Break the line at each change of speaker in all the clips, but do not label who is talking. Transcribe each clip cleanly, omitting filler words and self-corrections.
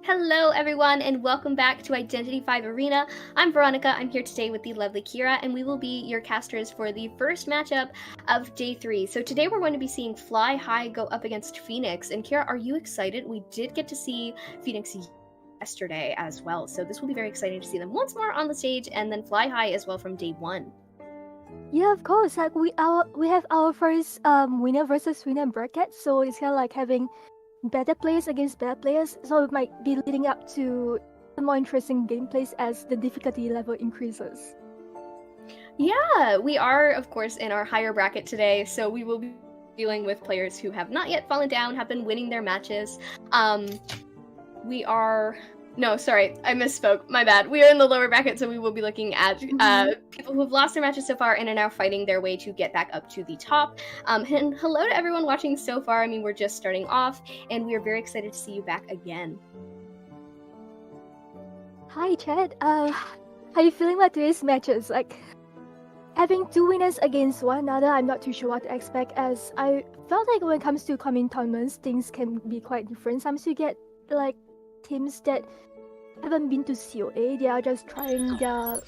Hello, everyone, and welcome back to Identity 5 Arena. I'm Veronica. I'm here today with the lovely Kira, and we will be your casters for the first matchup of Day 3. So today we're going to be seeing Fly High go up against Phoenix. And Kira, are you excited? We did get to see Phoenix yesterday as well, so this will be very exciting to see them once more on the stage, and then Fly High as well from Day 1.
Yeah, of course. Like we have our first winner versus winner bracket, so it's kind of like having better players against better players. So it might be leading up to more interesting gameplays as the difficulty level increases.
Yeah, we are, of course, in our higher bracket today, so we will be dealing with players who have not yet fallen down, have been winning their matches. No, sorry, I misspoke. My bad. We are in the lower bracket, so we will be looking at people who have lost their matches so far and are now fighting their way to get back up to the top. And hello to everyone watching so far. I mean, we're just starting off, and we are very excited to see you back again.
Hi, Chad. How are you feeling about today's matches? Like, having two winners against one another, I'm not too sure what to expect, as I felt like when it comes to coming tournaments, things can be quite different. Sometimes you get, like, teams that haven't been to COA, they are just trying their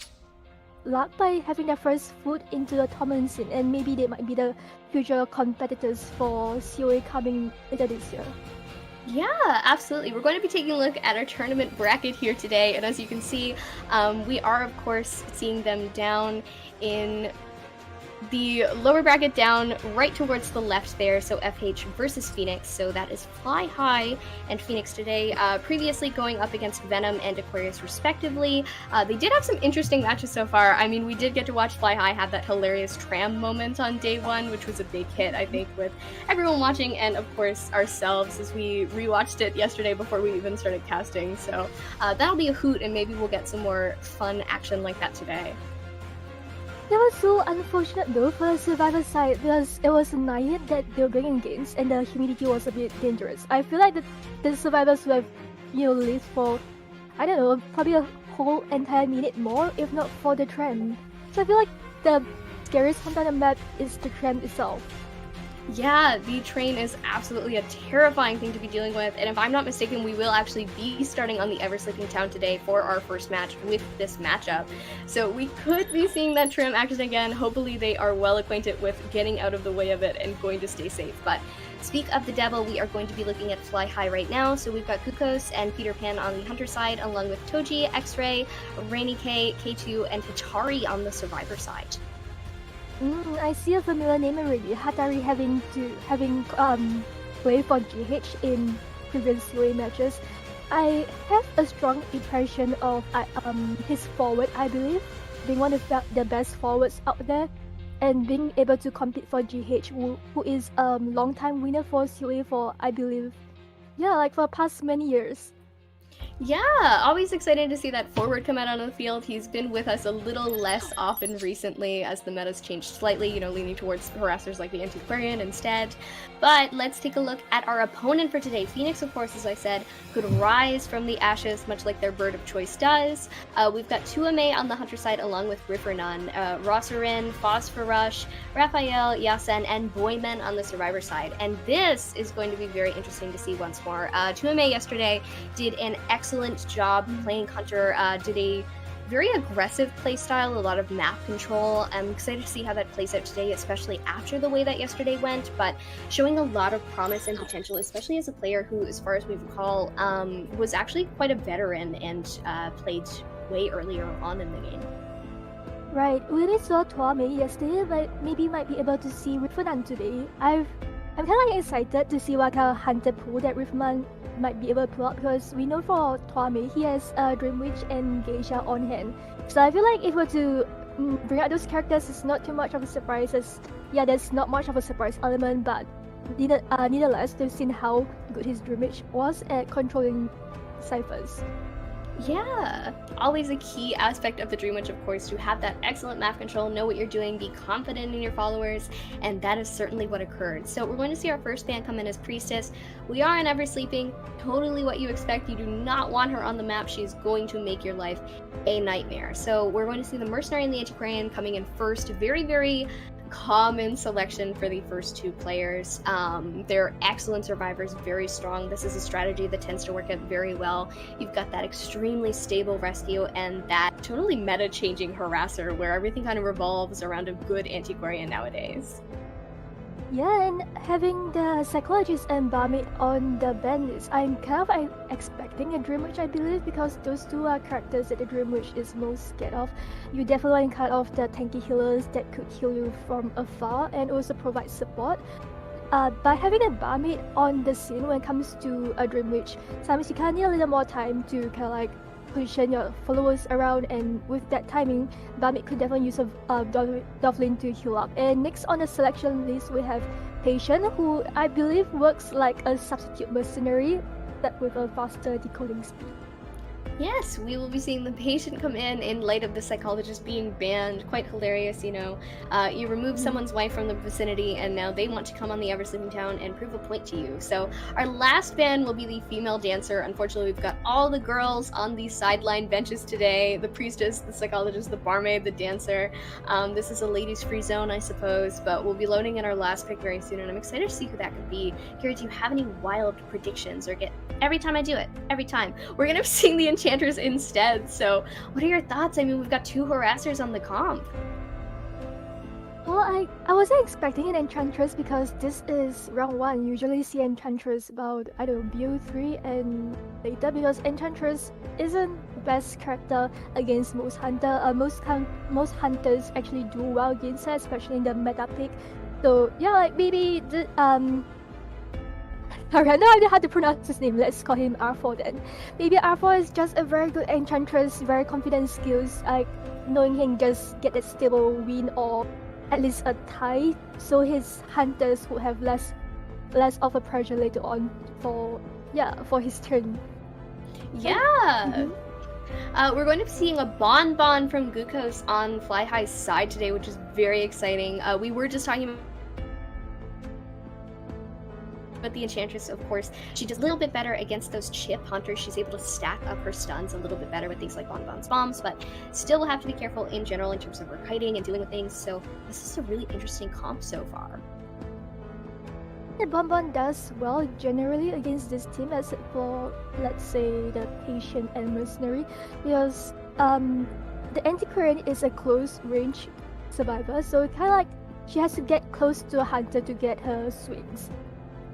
luck by having their first foot into the tournament scene, and maybe they might be the future competitors for COA coming later this year.
Yeah, absolutely. We're going to be taking a look at our tournament bracket here today, and as you can see, we are, of course, seeing them down in the lower bracket, down right towards the left there, so FH versus Phoenix, so that is Fly High and Phoenix today, previously going up against Venom and Aquarius respectively. They did have some interesting matches so far. I mean, we did get to watch Fly High have that hilarious tram moment on day one, which was a big hit, I think, with everyone watching, and of course ourselves as we rewatched it yesterday before we even started casting, so that'll be a hoot, and maybe we'll get some more fun action like that today.
That was so unfortunate though for the survivor side, because it was a night that they were going against and the humidity was a bit dangerous. I feel like the survivors would have, lived for, I don't know, probably a whole entire minute more, if not for the trend. So I feel like the scariest part on the map is the trend itself.
Yeah, the train is absolutely a terrifying thing to be dealing with, and if I'm not mistaken, we will actually be starting on the Ever-Sleeping Town today for our first match with this matchup. So we could be seeing that tram action again. Hopefully they are well acquainted with getting out of the way of it and going to stay safe. But speak of the devil, we are going to be looking at Fly High right now. So we've got Kukos and Peter Pan on the Hunter side, along with Toji, X-Ray, Rainy K, K2, and Hatari on the Survivor side.
I see a familiar name already. Hatari having played for GH in previous COA matches. I have a strong impression of his forward, I believe, being one of the best forwards out there, and being able to compete for GH, who is long-time winner for COA for, I believe, for past many years.
Yeah, always excited to see that forward come out on the field. He's been with us a little less often recently as the meta's changed slightly, leaning towards harassers like the Antiquarian instead. But let's take a look at our opponent for today. Phoenix, of course, as I said, could rise from the ashes, much like their bird of choice does. We've got Tuame on the Hunter side, along with Griffernon, Rossarin, Phosphorrush, Raphael, Yasen, and Boyman on the Survivor side. And this is going to be very interesting to see once more. Tuame yesterday did an excellent job playing Hunter, did a very aggressive playstyle, a lot of map control. I'm excited to see how that plays out today, especially after the way that yesterday went, but showing a lot of promise and potential, especially as a player who, as far as we recall, was actually quite a veteran and played way earlier on in the game.
Right, we really saw Tuame yesterday, but maybe might be able to see Rifanan today. I'm kind of excited to see what kind of hunter pool that Rifanan might be able to pull up, because we know for Tuame he has Dream Witch and Geisha on hand. So I feel like if we're to bring out those characters, it's not too much of a surprise, as there's not much of a surprise element, but nevertheless, we've seen how good his Dream Witch was at controlling ciphers.
Yeah, always a key aspect of the Dream Witch, of course, to have that excellent map control, know what you're doing, be confident in your followers, and that is certainly what occurred. So we're going to see our first ban come in as Priestess. We are an Ever Sleeping, totally what you expect. You do not want her on the map. She is going to make your life a nightmare. So we're going to see the Mercenary and the Antiquarian coming in first. Very, very common selection for the first two players. They're excellent survivors, very strong. This is a strategy that tends to work out very well. You've got that extremely stable rescue and that totally meta-changing harasser where everything kind of revolves around a good antiquarian nowadays.
Yeah, and having the psychologist and barmaid on the band list, I'm kind of expecting a Dream Witch, I believe, because those two are characters that the Dream Witch is most scared of. You definitely want to cut off the tanky healers that could heal you from afar and also provide support. By having a barmaid on the scene when it comes to a Dream Witch, sometimes you kind of need a little more time to kind of like position your followers around, and with that timing, barmaid could definitely use a Dovlin to heal up. And next on the selection list, we have Patient, who I believe works like a substitute mercenary, but with a faster decoding speed.
Yes, we will be seeing the patient come in light of the psychologist being banned. Quite hilarious, you know. You remove someone's wife from the vicinity, and now they want to come on the Ever-Sleeping Town and prove a point to you. So our last ban will be the female dancer. Unfortunately, we've got all the girls on the sideline benches today. The priestess, the psychologist, the barmaid, the dancer. This is a ladies' free zone, I suppose, but we'll be loading in our last pick very soon, and I'm excited to see who that could be. Kira, do you have any wild predictions? Or every time I do it, every time, we're going to be seeing the Enchantress instead. So what are your thoughts? I mean, we've got two harassers on the comp.
Well, I wasn't expecting an Enchantress because this is round 1. Usually see Enchantress about, I don't know, BO3 and later, because Enchantress isn't the best character against most most hunters actually do well against her, especially in the meta pick. So yeah, like maybe the Sorry, I have no idea how to pronounce his name. Let's call him R4 then. Maybe R4 is just a very good Enchantress, very confident skills, like knowing he can just get that stable win or at least a tie, so his hunters would have less of a pressure later on for his turn.
Yeah. We're going to be seeing a Bonbon from Gukos on Fly High's side today, which is very exciting. We were just talking about the Enchantress, of course. She does a little bit better against those chip hunters. She's able to stack up her stuns a little bit better with things like Bonbon's bombs, but still will have to be careful in general in terms of her kiting and dealing with things. So this is a really interesting comp so far.
The Bonbon does well generally against this team, except for, let's say, the Patient and Mercenary, because the Antiquarian is a close range survivor, so kind of like she has to get close to a hunter to get her swings.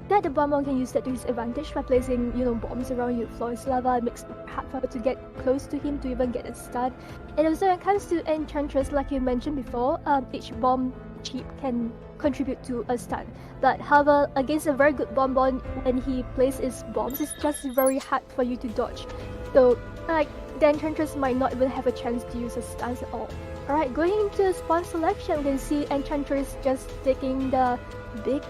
That the Bonbon can use that to his advantage by placing, bombs around you. Flawless lava makes it hard for her to get close to him to even get a stun. And also when it comes to Enchantress, like you mentioned before, each bomb chip can contribute to a stun. But however, against a very good Bonbon, when he places his bombs, it's just very hard for you to dodge. So, like, the Enchantress might not even have a chance to use a stun at all. Alright, going into spawn selection, we can see Enchantress just taking the big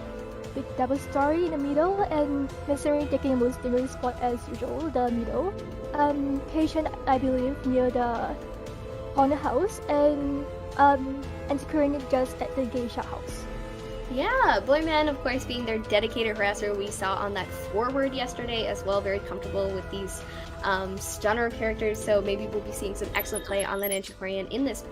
double story in the middle, and Mercenary taking the most dangerous spot as usual, the middle. Patient, I believe, near the corner house, and Antiquarian just at the geisha house.
Yeah, Boyman, of course, being their dedicated harasser we saw on that forward yesterday as well, very comfortable with these stunner characters, so maybe we'll be seeing some excellent play on that Antiquarian in this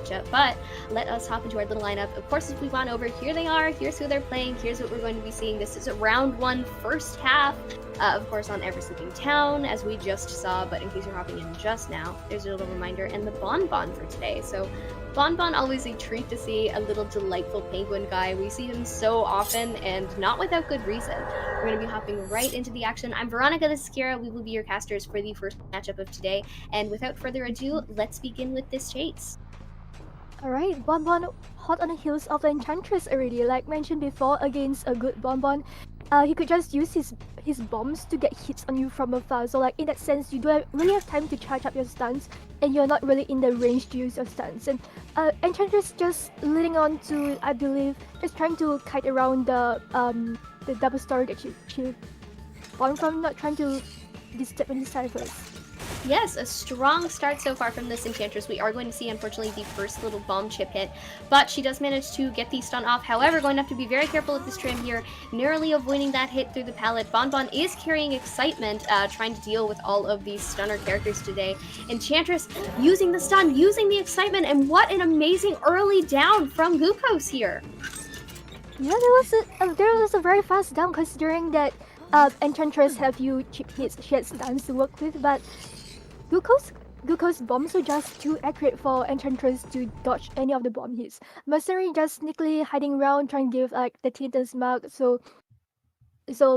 matchup. But let us hop into our little lineup. Of course, as we've gone over, here they are, here's who they're playing, here's what we're going to be seeing. This is a round 1 first half, of course, on Ever-Sleeping Town, as we just saw, but in case you're hopping in just now, there's a little reminder, and the Bonbon for today. So Bonbon, always a treat to see, a little delightful penguin guy. We see him so often, and not without good reason. We're going to be hopping right into the action. I'm Veronica, this is Kira. We will be your casters for the first matchup of today, and without further ado, let's begin with this chase.
Alright, Bonbon hot on the heels of the Enchantress already. Like mentioned before, against a good Bonbon, he could just use his bombs to get hits on you from afar. So like in that sense, you don't really have time to charge up your stuns, and you're not really in the range to use your stuns. And Enchantress just leading on to, I believe, just trying to kite around the double story that she spawned from, not trying to disturb any ciphers.
Yes, a strong start so far from this Enchantress. We are going to see, unfortunately, the first little bomb chip hit, but she does manage to get the stun off. However, going to have to be very careful with this trim here, narrowly avoiding that hit through the pallet. Bonbon is carrying Excitement, trying to deal with all of these stunner characters today. Enchantress using the stun, using the Excitement, and what an amazing early down from Glucose here.
Yeah, there was a very fast down considering that Enchantress have few chip hits she had stuns to work with, but Glucose bombs were just too accurate for Enchantress to dodge any of the bomb hits. Mercenary just sneakily hiding around trying to give like the Tinter's mark so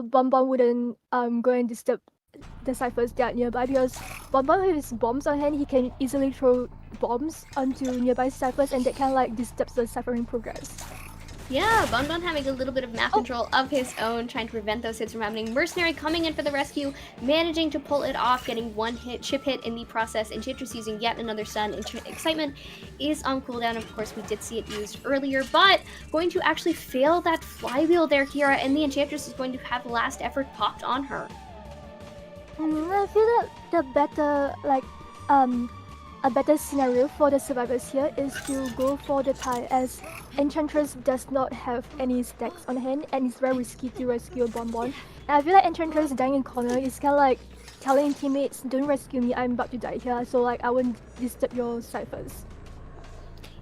Bonbon wouldn't go and disturb the ciphers that nearby, because Bonbon with his bombs on hand he can easily throw bombs onto nearby ciphers and that kind of like disturbs the ciphering progress.
Yeah, Bonbon having a little bit of map control of his own, trying to prevent those hits from happening. Mercenary coming in for the rescue, managing to pull it off, getting one chip hit in the process. Enchantress using yet another stun. Excitement is on cooldown. Of course, we did see it used earlier, but going to actually fail that flywheel there, Kira, and the Enchantress is going to have last effort popped on her.
I feel that the better a better scenario for the survivors here is to go for the tie, as Enchantress does not have any stacks on hand and it's very risky to rescue a Bonbon. And I feel like Enchantress dying in corner is kind of like telling teammates, don't rescue me, I'm about to die here, so like I won't disturb your ciphers.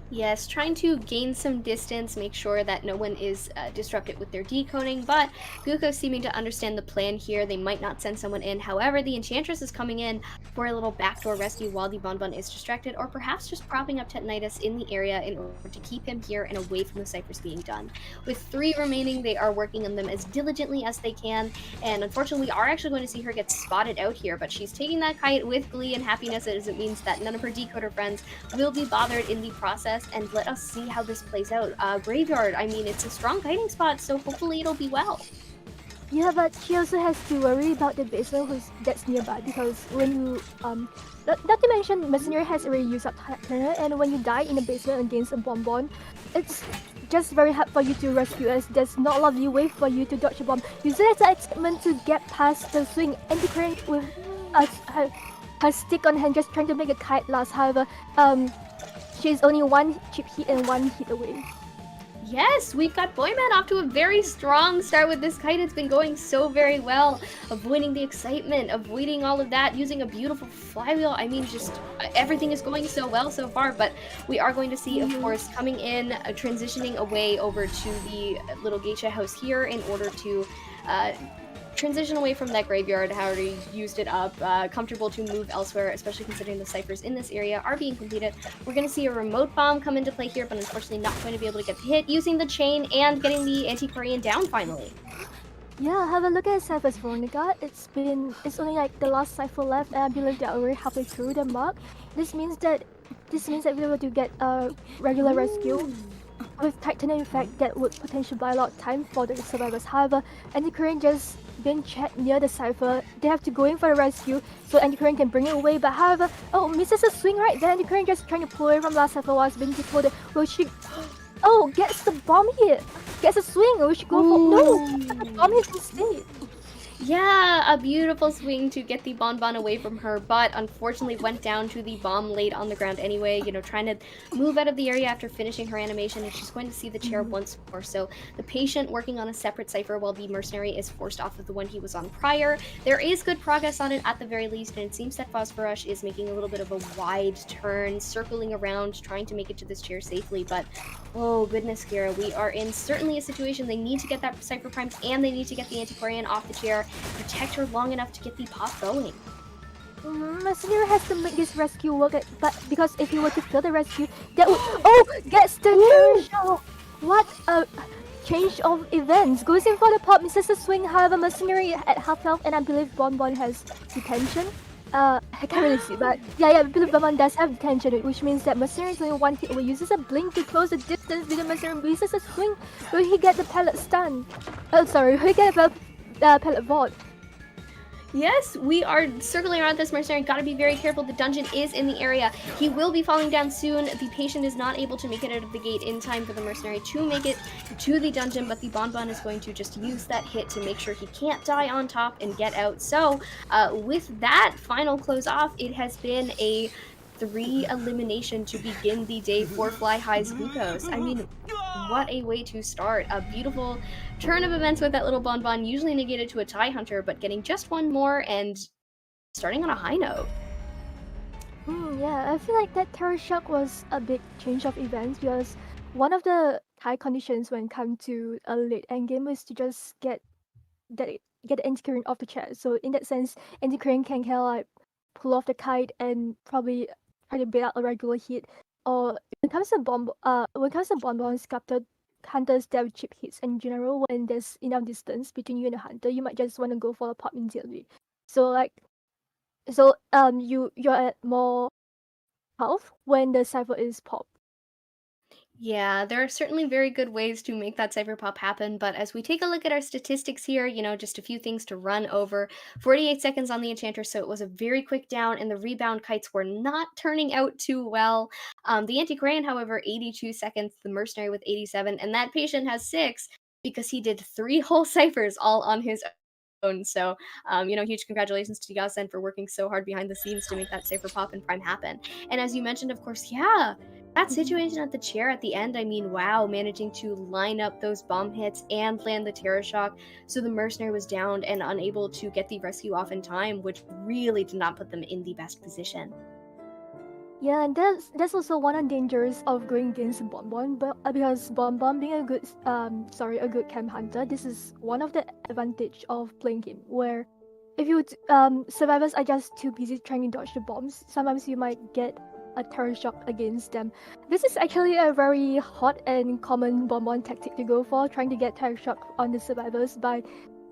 Yes, trying to gain some distance, make sure that no one is disrupted with their decoding, but Glucose seeming to understand the plan here. They might not send someone in. However, the Enchantress is coming in for a little backdoor rescue while the Bonbon is distracted, or perhaps just propping up Tetanitis in the area in order to keep him here and away from the ciphers being done. With 3 remaining, they are working on them as diligently as they can, and unfortunately, we are actually going to see her get spotted out here, but she's taking that kite with glee and happiness, as it means that none of her decoder friends will be bothered in the process. And let us see how this plays out. Graveyard, I mean, it's a strong hiding spot, so hopefully it'll be well.
Yeah, but she also has to worry about the basement that's nearby, because when you not to mention Mercenary has already used up Turner, and when you die in the basement against a Bonbon, it's just very hard for you to rescue, as there's not a lot of leeway for you to dodge a bomb. You still have the excitement to get past the swing anti-current with her stick on hand, just trying to make a kite last. However, she's only 1 chip hit and 1 hit away.
Yes, we've got Boyman off to a very strong start with this kite. It's been going so very well, avoiding the excitement, avoiding all of that, using a beautiful flywheel. I mean, just everything is going so well so far, but we are going to see, of course, coming in, transitioning away over to the little geisha house here in order to transition away from that graveyard, however you used it up, comfortable to move elsewhere, especially considering the ciphers in this area are being completed. We're going to see a remote bomb come into play here, but unfortunately not going to be able to get the hit, using the chain and getting the antiquarian down finally.
Yeah, have a look at Cypher's Veronica. It's only like the last cipher left, and I believe they're already halfway through the mark. This means that we're able to get a regular rescue with Titan effect that would potentially buy a lot of time for the survivors. However, Antiquarian just been checked near the cipher. They have to go in for the rescue so Antiquarian can bring it away. But however, oh, misses a swing right there. Antiquarian just trying to pull away from last cipher while it's being decoded. Will she? Oh, gets the bomb hit. Gets a swing. Will she go for? No, the bomb hit instead.
Yeah, a beautiful swing to get the Bonbon away from her, but unfortunately went down to the bomb laid on the ground anyway, you know, trying to move out of the area after finishing her animation, and she's going to see the chair once more. So the patient working on a separate cipher while the mercenary is forced off of the one he was on prior. There is good progress on it at the very least, and it seems that Phosphorus is making a little bit of a wide turn, circling around, trying to make it to this chair safely, but oh goodness, Kira, we are in certainly a situation they need to get that cipher primed, and they need to get the antiquarian off the chair, protect her long enough to get the pop going.
Mercenary has to make this rescue work, but because if he were to fail the rescue, that would gets the turn shot. What a change of events! Goes in for the pop, misses the swing. However, Mercenary at half health, and I believe Bonbon has detention. I can't really see, but yeah, I believe Bonbon does have detention, which means that Mercenary is only 1 hit away. Uses a blink to close the distance with the Mercenary. Misses a swing. Will he get the pellet stun? Oh, sorry, will he get a pellet vault?
Yes, we are circling around this mercenary. Gotta be very careful. The dungeon is in the area. He will be falling down soon. The patient is not able to make it out of the gate in time for the mercenary to make it to the dungeon, but the Bonbon is going to just use that hit to make sure he can't die on top and get out. So, with that final close off, it has been a 3 elimination to begin the day for Fly High's Glucose. I mean, what a way to start. A beautiful turn of events with that little Bonbon, usually negated to a tie hunter, but getting just one more and starting on a high note.
Yeah, I feel like that Terror Shock was a big change of events because one of the high conditions when it comes to a late end game is to just that get the anti-current off the chest. So in that sense, anti-current can kind of like pull off the kite and probably try to bait out a regular hit. Or when it comes to bonbons, sculpted hunters that with chip hits in general, when there's enough distance between you and the hunter, you might just want to go for a pop immediately. So you're at more health when the cipher is popped.
Yeah, there are certainly very good ways to make that cypher pop happen, but as we take a look at our statistics here, just a few things to run over. 48 seconds on the Enchanter, so it was a very quick down, and the rebound kites were not turning out too well. The Anti-Crayon, however, 82 seconds, the Mercenary with 87, and that patient has 6 because he did 3 whole ciphers all on his own. So, huge congratulations to Yasen for working so hard behind the scenes to make that cypher pop and prime happen. And as you mentioned, of course, yeah, that situation at the chair at the end, I mean, wow, managing to line up those bomb hits and land the Terror Shock. So the Mercenary was downed and unable to get the rescue off in time, which really did not put them in the best position.
Yeah, and that's also one of the dangers of going against Bonbon, but because Bonbon being a good camp hunter, this is one of the advantage of playing him. Where if survivors are just too busy trying to dodge the bombs, sometimes you might get a terror shock against them. This is actually a very hot and common Bonbon tactic to go for, trying to get terror shock on the survivors by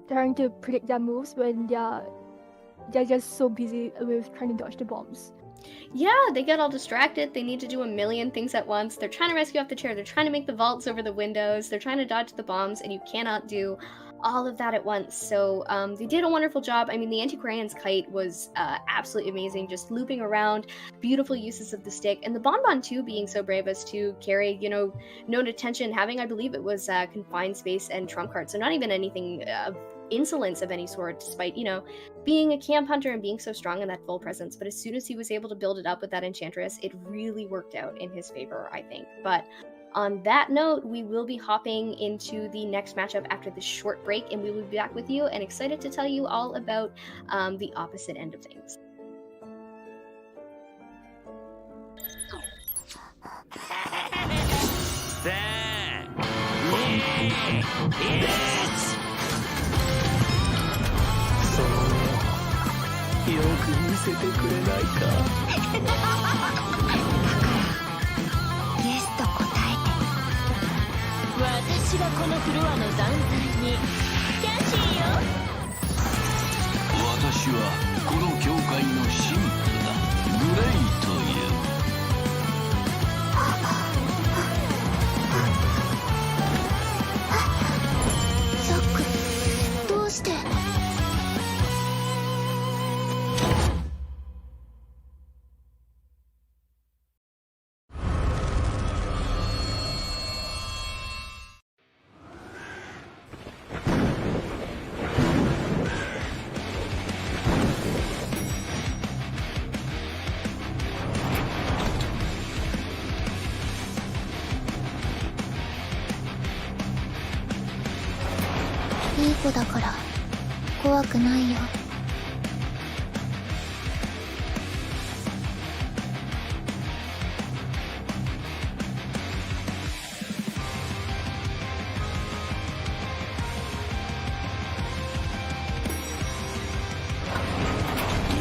trying to predict their moves when they're just so busy with trying to dodge the bombs.
Yeah, they get all distracted. They need to do a million things at once. They're trying to rescue off the chair. They're trying to make the vaults over the windows. They're trying to dodge the bombs, and you cannot do all of that at once. So they did a wonderful job. I mean, the Anti-Crayon's kite was absolutely amazing, just looping around, beautiful uses of the stick. And the Bonbon, too, being so brave as to carry, no detention, having, I believe it was confined space and trump card. So not even anything of insolence of any sort, despite, being a camp hunter and being so strong in that full presence. But as soon as he was able to build it up with that Enchantress, it really worked out in his favor, I think. But on that note, we will be hopping into the next matchup after this short break, and we will be back with you and excited to tell you all about the opposite end of things.
いい子だから怖くないよ。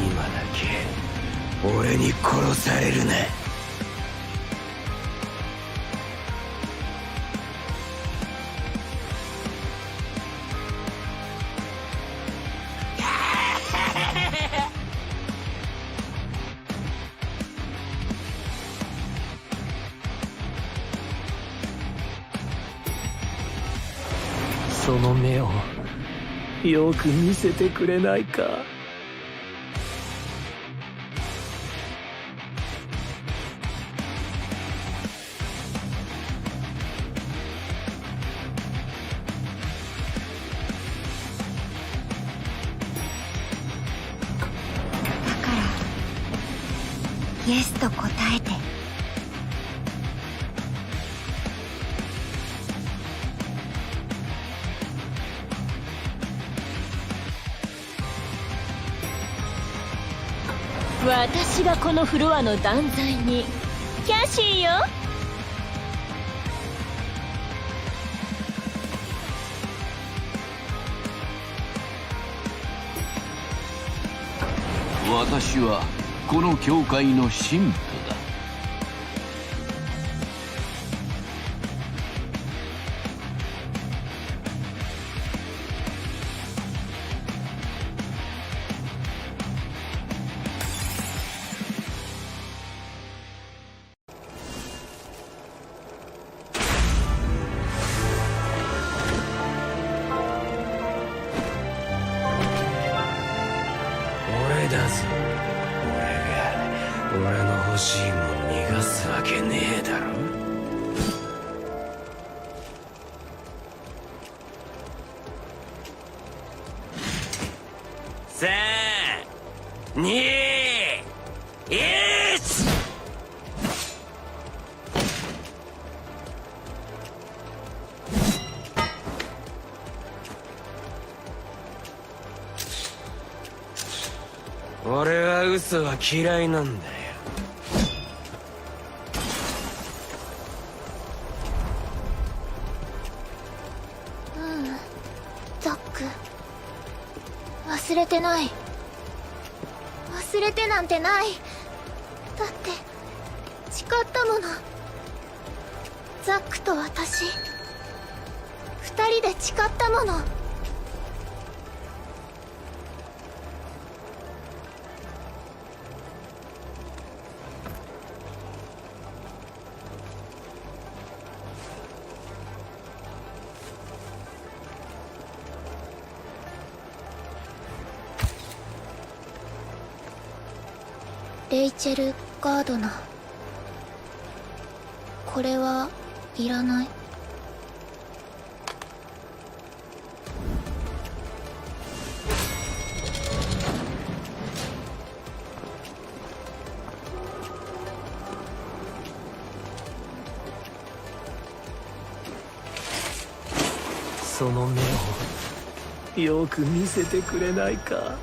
今だけ俺に殺されるな。その目をよく見せてくれないか。
イエスと答えて。
私がこのフロアの断罪にキャシーよ。
私はこの教会の神父だ。
俺だぞ。俺の欲しいもん逃がすわけねえだろ。3、2、1。俺は嘘は嫌いなんだよ。
ザック、忘れてない。忘れてなんてない。だって誓ったもの。ザックと私、二人で誓ったもの。レイチェル・ガードナー、これはいらない。
その目をよく見せてくれないか。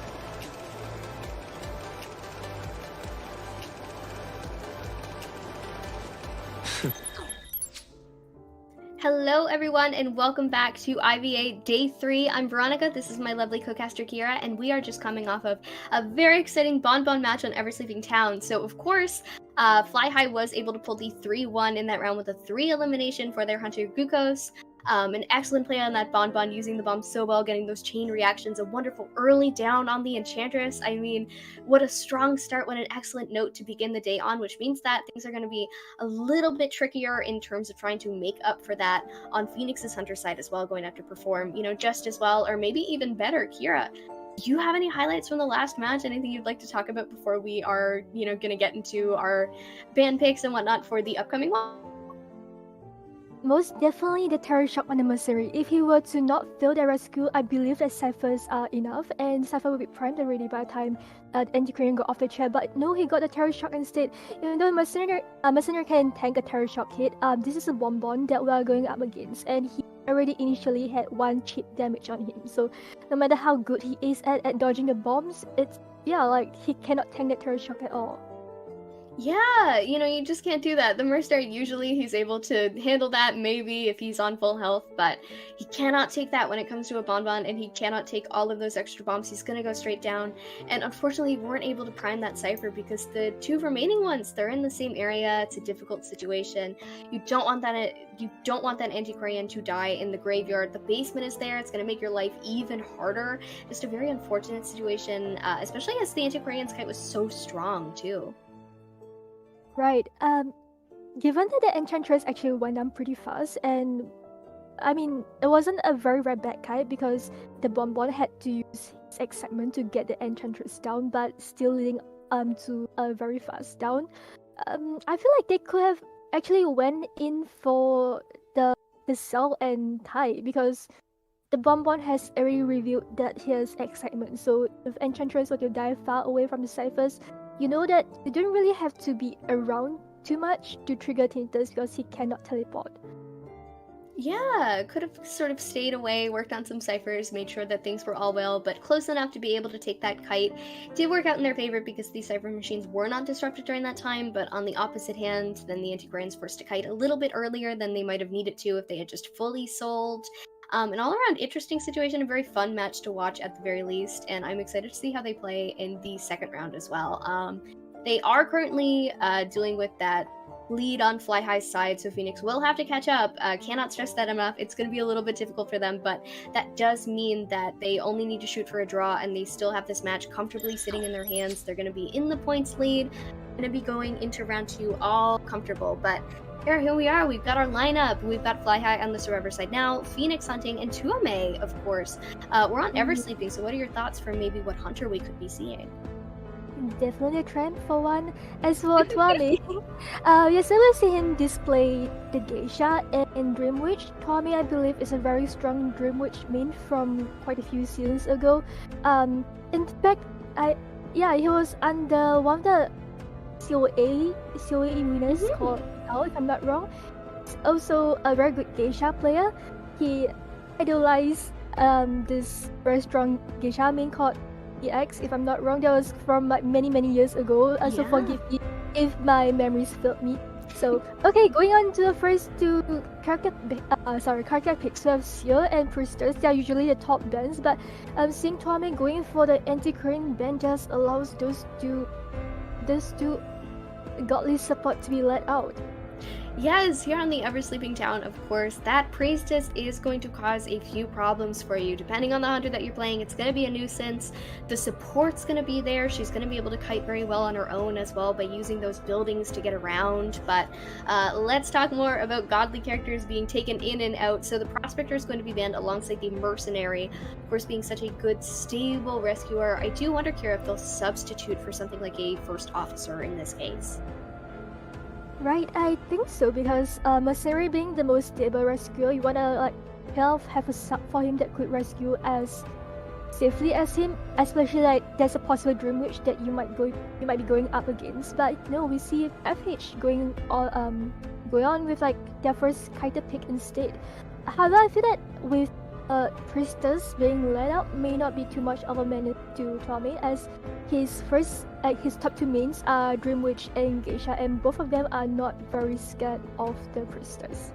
Hello everyone and welcome back to IVA Day 3. I'm Veronica, this is my lovely co-caster Kira, and we are just coming off of a very exciting Bonbon match on Ever Sleeping Town. So of course, Fly High was able to pull the 3-1 in that round with a 3 elimination for their Hunter Glucose. An excellent play on that Bonbon, using the bomb so well, getting those chain reactions, a wonderful early down on the Enchantress. I mean, what a strong start, what an excellent note to begin the day on, which means that things are going to be a little bit trickier in terms of trying to make up for that on Phoenix's Hunter side as well, going to have to perform, just as well, or maybe even better. Kira, do you have any highlights from the last match? Anything you'd like to talk about before we are, going to get into our band picks and whatnot for the upcoming one?
Most definitely the terror shock on the mercenary. If he were to not fail the rescue, I believe that ciphers are enough, and Cypher will be primed already by the time the Antiquarian got off the chair. But no, he got the terror shock instead. Even though mercenary can tank a terror shock hit, this is a Bonbon that we are going up against, and he already initially had 1 chip damage on him. So no matter how good he is at dodging the bombs, he cannot tank that terror shock at all.
Yeah, you just can't do that. The mercenary, usually he's able to handle that, maybe, if he's on full health, but he cannot take that when it comes to a Bonbon, and he cannot take all of those extra bombs. He's gonna go straight down, and unfortunately, we weren't able to prime that Cypher because the 2 remaining ones, they're in the same area. It's a difficult situation. You don't want that Antiquarian to die in the graveyard. The basement is there. It's gonna make your life even harder. Just a very unfortunate situation, especially as the Antiquarian's kite was so strong, too.
Right. Given that the Enchantress actually went down pretty fast, and I mean, it wasn't a very bad kite because the Bonbon had to use his excitement to get the Enchantress down, but still leading to a very fast down. I feel like they could have actually went in for the cell and tie, because the Bonbon has already revealed that he has excitement. So if Enchantress were to die far away from the ciphers, you know that you don't really have to be around too much to trigger Tintus because he cannot teleport.
Yeah, could have sort of stayed away, worked on some ciphers, made sure that things were all well, but close enough to be able to take that kite. Did work out in their favor because these cipher machines were not disrupted during that time, but on the opposite hand, then the Antiquarians forced to kite a little bit earlier than they might have needed to if they had just fully sold. An all around interesting situation, a very fun match to watch at the very least, and I'm excited to see how they play in the second round as well. They are currently dealing with that lead on Fly High's side, so Phoenix will have to catch up. Cannot stress that enough. It's going to be a little bit difficult for them, but that does mean that they only need to shoot for a draw, and they still have this match comfortably sitting in their hands. They're going to be in the points lead, going to be going into round 2 all comfortable, but here we are. We've got our lineup. We've got Fly High on the Survivor side now, Phoenix hunting, and Tuame, of course. We're on Ever Sleeping, so what are your thoughts for maybe what Hunter we could be seeing?
Definitely a trend for one. As for Tuame, yes, I will see him display the geisha in Dream Witch. Tuame, I believe, is a very strong Dream Witch main from quite a few seasons ago. In fact, he was under one of the COA winners called Nello, if I'm not wrong. He's also a very good geisha player. He idolized this very strong geisha main called EX, if I'm not wrong. That was from like many years ago. So forgive me if my memories failed me. So okay, going on to the first two character picks. We have Seer and Priestess. They are usually the top bands, but seeing Tuame going for the anti-current band just allows those two godly support to be let out.
Yes, here on the Ever Sleeping Town, of course, that Priestess is going to cause a few problems for you. Depending on the hunter that you're playing, it's going to be a nuisance. The support's going to be there. She's going to be able to kite very well on her own as well by using those buildings to get around. But let's talk more about godly characters being taken in and out. So the Prospector is going to be banned alongside the Mercenary, of course, being such a good, stable rescuer. I do wonder, Kira, if they'll substitute for something like a First Officer in this case.
Right, I think so, because Mercenary being the most stable rescuer, you wanna have a sub for him that could rescue as safely as him, especially there's a possible Dream Witch that you might be going up against. But no, we see FH going on with their first kiter pick instead. However, I feel that with Priestess being let out may not be too much of a menace to Tuame, as his top two mains are Dream Witch and Geisha, and both of them are not very scared of the Priestess.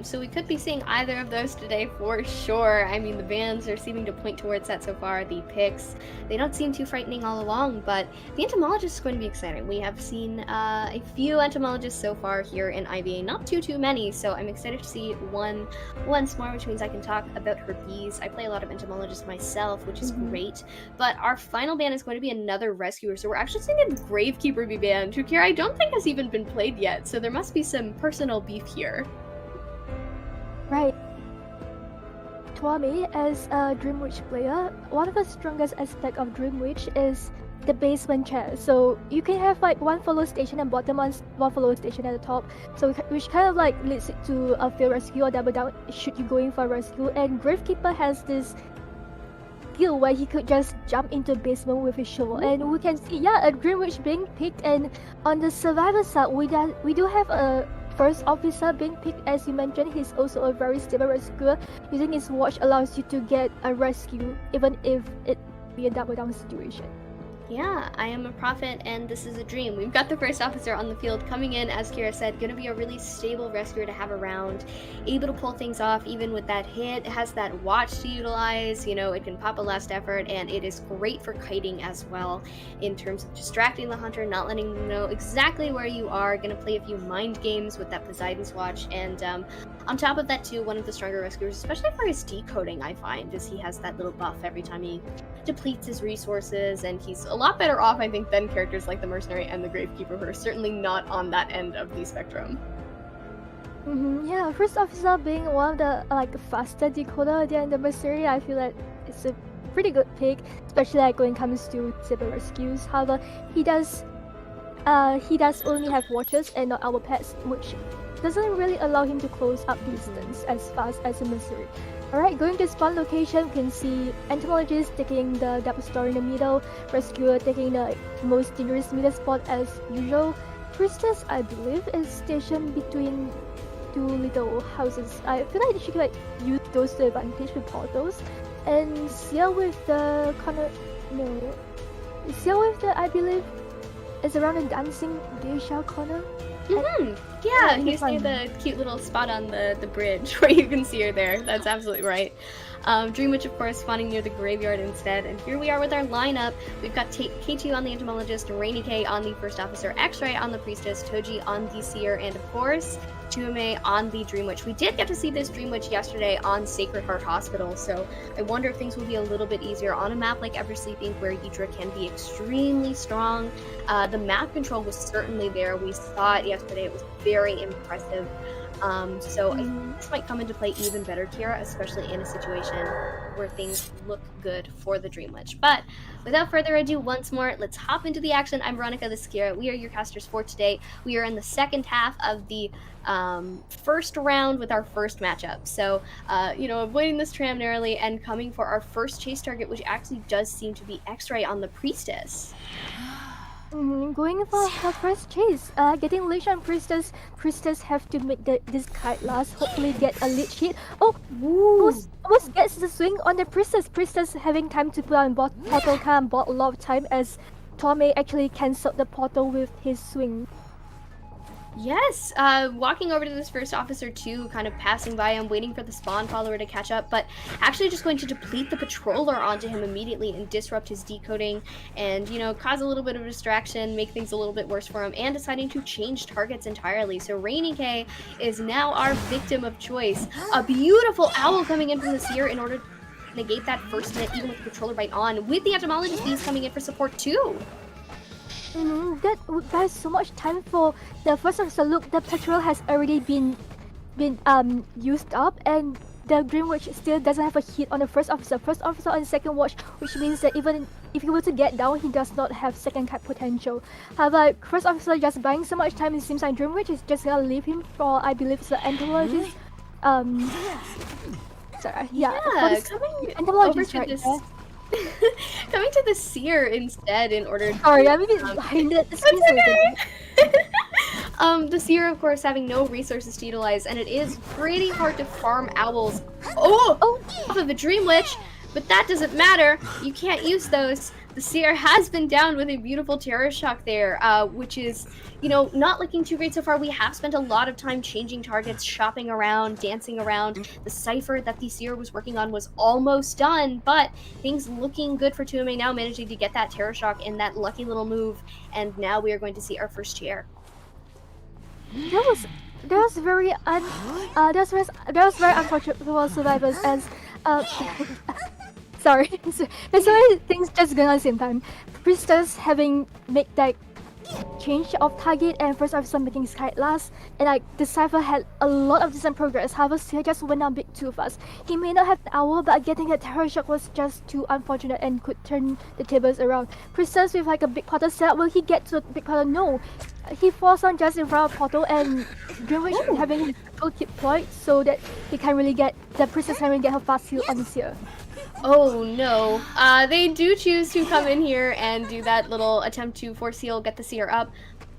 So we could be seeing either of those today for sure. I mean, the bands are seeming to point towards that so far. The picks, they don't seem too frightening all along, but the Entomologist is going to be exciting. We have seen a few Entomologists so far here in IVA, not too many, so I'm excited to see one once more, which means I can talk about her bees. I play a lot of Entomologists myself, which is great, but our final ban is going to be another Rescuer, so we're actually seeing a Gravekeeper be banned, who I don't think has even been played yet, so there must be some personal beef here.
Right. Tuame, as a Dream Witch player, one of the strongest aspects of Dream Witch is the basement chair. So you can have one follow station at bottom, one follow station at the top. So which kind of leads it to a fail rescue or double down should you go in for a rescue. And Gravekeeper has this skill where he could just jump into the basement with his shovel. And we can see, a Dream Witch being picked. And on the Survivor side, we do have a First Officer being picked. As you mentioned, he's also a very stable rescuer. Using his watch allows you to get a rescue even if it be a double down situation.
Yeah, I am a prophet and this is a dream. We've got the First Officer on the field coming in, as Kira said, going to be a really stable rescuer to have around, able to pull things off even with that hit, has that watch to utilize, it can pop a last effort, and it is great for kiting as well in terms of distracting the hunter, not letting them know exactly where you are, going to play a few mind games with that Poseidon's watch, and on top of that too, one of the stronger rescuers, especially for his decoding, I find, is he has that little buff every time he depletes his resources, and he's a lot better off, I think, than characters like the Mercenary and the Gravekeeper, who are certainly not on that end of the spectrum.
Yeah, First Officer being one of the faster decoder than the Mercenary, I feel like it's a pretty good pick, especially when it comes to civil rescues. However, he does only have watches and not hour pets, which doesn't really allow him to close up distance as fast as a Mercenary. Alright, going to spawn location, we can see Entomologist taking the double store in the middle, Rescuer taking the most dangerous middle spot as usual. Priestess, I believe, is stationed between two little houses. I feel like she could like use those to advantage with portals. And Sia with the corner, no, Sia with the, I believe, is around the dancing geisha corner.
Yeah, he's near the cute little spot on the bridge where you can see her there. That's absolutely right. Dream Witch, of course, spawning near the graveyard instead. And here we are with our lineup. We've got K2 on the Entomologist, Rainy K on the First Officer, X-Ray on the Priestess, Toji on the Seer, and of course, Tuame on the Dream Witch. We did get to see this Dream Witch yesterday on Sacred Heart Hospital, so I wonder if things will be a little bit easier on a map like Ever Sleeping, where Yidra can be extremely strong. The map control was certainly there. We saw it yesterday. It was very impressive. So I think this might come into play even better, Kira, especially in a situation where things look good for the Dream Witch. But without further ado, once more, let's hop into the action. I'm Veronica, this is Kira. We are your casters for today. We are in the second half of the first round with our first matchup. So, avoiding this tram narrowly and coming for our first chase target, which actually does seem to be X-Ray on the Priestess.
Going for her first chase, getting leash on Priestess. Priestess have to make this kite last, hopefully get a leech hit. Oh, almost gets the swing on the Priestess. Priestess having time to put on portal can bought a lot of time as Tomei actually cancelled the portal with his swing.
Yes, walking over to this First Officer too, kind of passing by him, waiting for the spawn follower to catch up, but actually just going to deplete the patroller onto him immediately and disrupt his decoding and, cause a little bit of distraction, make things a little bit worse for him, and deciding to change targets entirely. So Rainy K is now our victim of choice. A beautiful owl coming in from the Seer in order to negate that first hit, even with the patroller bite on, with the Entomologist bees coming in for support too.
That would buy so much time for the First Officer. Look, the patrol has already been used up, and the Dream Witch still doesn't have a hit on the First Officer. First Officer on second watch, which means that even if he were to get down, he does not have second kite potential. However, First Officer just buying so much time, it seems like Dream Witch is just gonna leave him for, I believe, the Entomologist. Sorry,
Coming over to this. Coming to the Seer instead in order to...
Sorry, I'm a bit behind it.
The Seer, of course, having no resources to utilize, and it is pretty hard to farm owls off of the Dream Witch, but that doesn't matter. You can't use those. The Seer has been down with a beautiful Terror Shock there, which is, not looking too great so far. We have spent a lot of time changing targets, shopping around, dancing around. The cipher that the Seer was working on was almost done, but things looking good for Tuame now, managing to get that Terror Shock in that lucky little move, and now we are going to see our first chair.
That was very unfortunate for survivors as sorry, there's so many things just going on at the same time. Priestess having made that change of target and First Officer making his kite last, and the cipher had a lot of decent progress. However, Sia just went down a bit too fast. He may not have the hour, but getting a Terror Shock was just too unfortunate and could turn the tables around. Priestess with a big portal set, will he get to the big portal? No. He falls on just in front of portal, and Dream Witch having his full keep deployed so that he can really get the Priestess can really get her fast heal on the Seer.
Oh no. They do choose to come in here and do that little attempt to force heal, get the Seer up.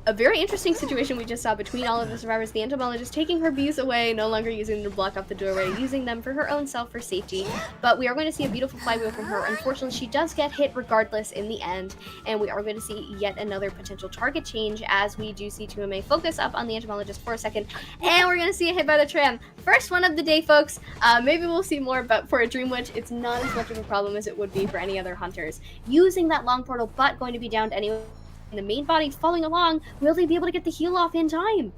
A very interesting situation we just saw between all of the survivors. The Entomologist taking her bees away, no longer using them to block off the doorway, using them for her own self for safety. But we are going to see a beautiful flywheel from her. Unfortunately, she does get hit regardless in the end, and we are going to see yet another potential target change as we do see Tuame focus up on the Entomologist for a second, and we're going to see a hit by the tram. First one of the day, folks. Maybe we'll see more, but for a Dream Witch, it's not as much of a problem as it would be for any other hunters. Using that long portal, but going to be downed anyway. The main body following along, will they be able to get the heal off in time?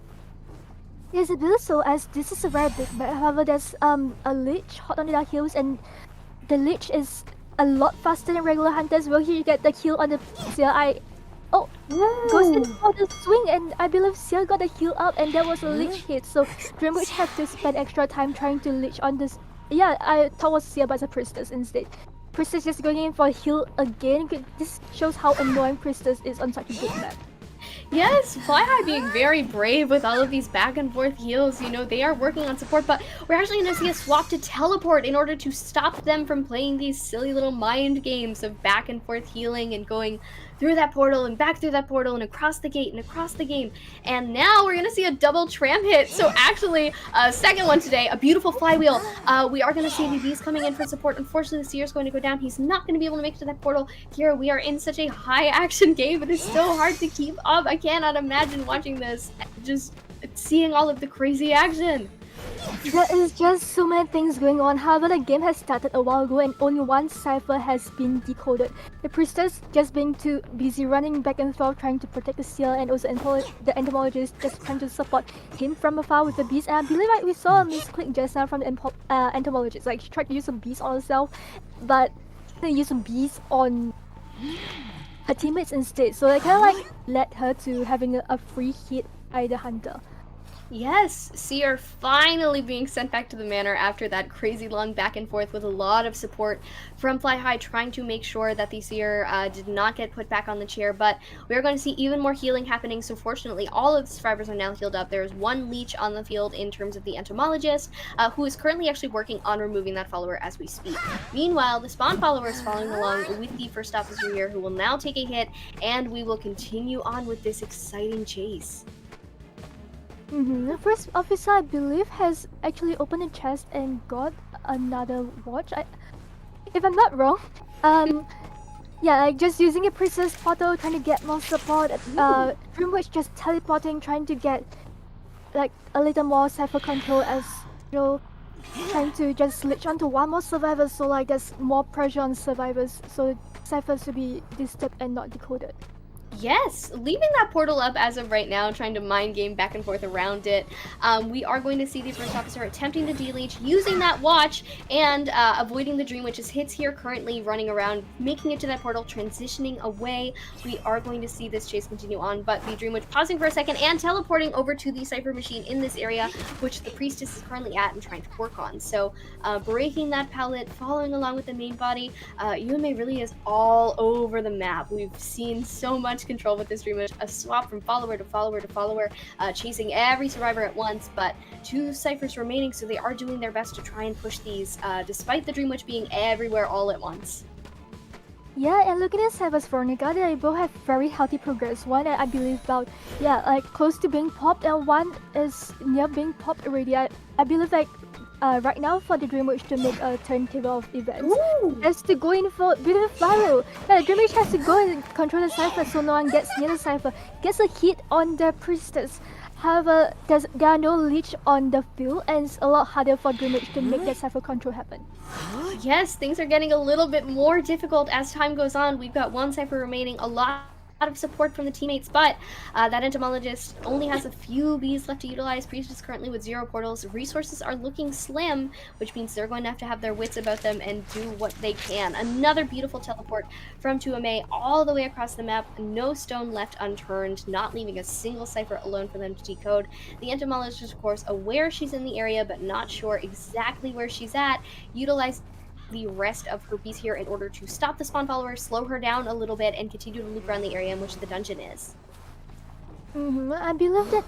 Yes, I believe so, as this is a very big map. However, there's a Lich hot on the heels, and the Lich is a lot faster than regular hunters. Will he get the heal on the Seer? Goes in for the swing, and I believe Seer got the heal up, and there was a Lich hit, so Dream Witch had to spend extra time trying to Lich on this. Yeah, I thought it was Seer, but it's a Priestess instead. Priestess just going in for a heal again. This shows how annoying Priestess is on such a big map.
Yes, Fly High being very brave with all of these back and forth heals. You know, they are working on support, but we're actually going to see a swap to teleport in order to stop them from playing these silly little mind games of back and forth healing and going through that portal and back through that portal and across the gate and across the game. And now we're going to see a double tram hit. So actually, second one today, a beautiful flywheel. We are going to see BBs coming in for support. Unfortunately, the Seer's going to go down. He's not going to be able to make it to that portal. Here, we are in such a high action game. It is so hard to keep up. I cannot imagine watching this, just seeing all of the crazy action.
There is just so many things going on. However, the game has started a while ago and only one cipher has been decoded. The priestess just being too busy running back and forth trying to protect the seal, and also the entomologist just trying to support him from afar with the beast. And I believe like we saw a misclick just now from the entomologist. Like she tried to use some beast on herself, but they used some beast on her teammates instead. So they kind of like led her to having a free hit by the hunter.
Yes, Seer finally being sent back to the manor after that crazy long back and forth with a lot of support from Fly High trying to make sure that the Seer did not get put back on the chair, but we're going to see even more healing happening. So fortunately, all of the survivors are now healed up. There's one leech on the field in terms of the entomologist, who is currently actually working on removing that follower as we speak. Meanwhile, the spawn follower is following along with the first officer here, who will now take a hit, and we will continue on with this exciting chase.
The first officer, I believe, has actually opened a chest and got another watch. If I'm not wrong. Yeah, like just using a priestess portal, trying to get more support. Dreamwitch just teleporting, trying to get like a little more cipher control as usual. Trying to just latch onto one more survivor, so like there's more pressure on survivors, so ciphers to be disturbed and not decoded.
Yes, leaving that portal up as of right now, trying to mind game back and forth around it. We are going to see the first officer attempting to deleach, using that watch, and avoiding the Dream Witch's hits here, currently running around, making it to that portal, transitioning away. We are going to see this chase continue on, but the Dream Witch pausing for a second and teleporting over to the Cypher Machine in this area, which the Priestess is currently at and trying to work on. So, breaking that pallet, following along with the main body, UMA really is all over the map. We've seen so much control with this Dream Witch, a swap from follower to follower to follower, chasing every survivor at once, but 2 ciphers remaining, so they are doing their best to try and push these, despite the Dream Witch being everywhere all at once.
Yeah, and looking at Cypher's Veronica, they both have very healthy progress. One, I believe, about, like close to being popped, and one is near being popped already. I believe, like, right now for the Dream Witch to make a turntable of events, has to go in for beautiful flywheel. Yeah, the Dream Witch has to go and control the Cypher so no one gets near the Cypher, gets a hit on the Priestess. However, there are no leech on the field, and it's a lot harder for Dream Witch to make that Cypher control happen.
Yes, things are getting a little bit more difficult as time goes on. We've got 1 cipher remaining, a lot of support from the teammates, but that entomologist only has a few bees left to utilize. Priestess currently with 0 portals. Resources are looking slim, which means they're going to have their wits about them and do what they can. Another beautiful teleport from 2MA all the way across the map. No stone left unturned, not leaving a single cipher alone for them to decode. The entomologist, of course, aware she's in the area, but not sure exactly where she's at, utilize the rest of her bees here in order to stop the spawn follower, slow her down a little bit, and continue to loop around the area in which the dungeon is.
I believe that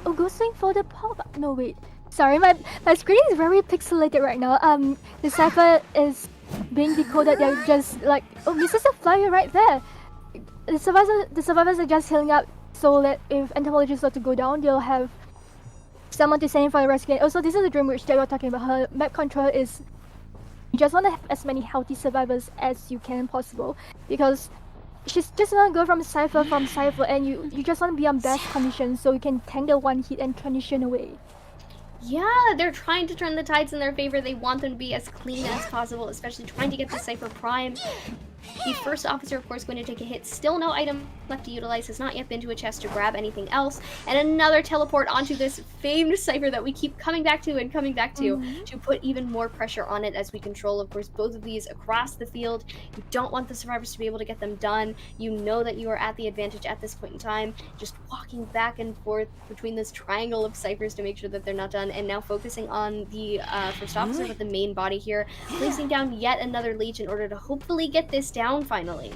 going for the pop. No, wait. Sorry, my screen is very pixelated right now. The cipher is being decoded. They're just like, oh, this is a flyer right there. The survivors are just healing up so that if entomologists are to go down, they'll have someone to send in for the rescue. Also, this is the Dream Witch that we're talking about. Her map control is, you just want to have as many healthy survivors as you can possible, because she's just want to go from cipher, and you just want to be on best condition so you can tank the 1 hit and transition away.
Yeah, they're trying to turn the tides in their favor. They want them to be as clean as possible, especially trying to get the cipher prime. The first officer, of course, going to take a hit. Still no item left to utilize. Has not yet been to a chest to grab anything else. And another teleport onto this famed cipher that we keep coming back to and coming back to put even more pressure on it as we control, of course, both of these across the field. You don't want the survivors to be able to get them done. You know that you are at the advantage at this point in time. Just walking back and forth between this triangle of ciphers to make sure that they're not done. And now focusing on the first officer with the main body here. Placing down yet another leech in order to hopefully get this down finally.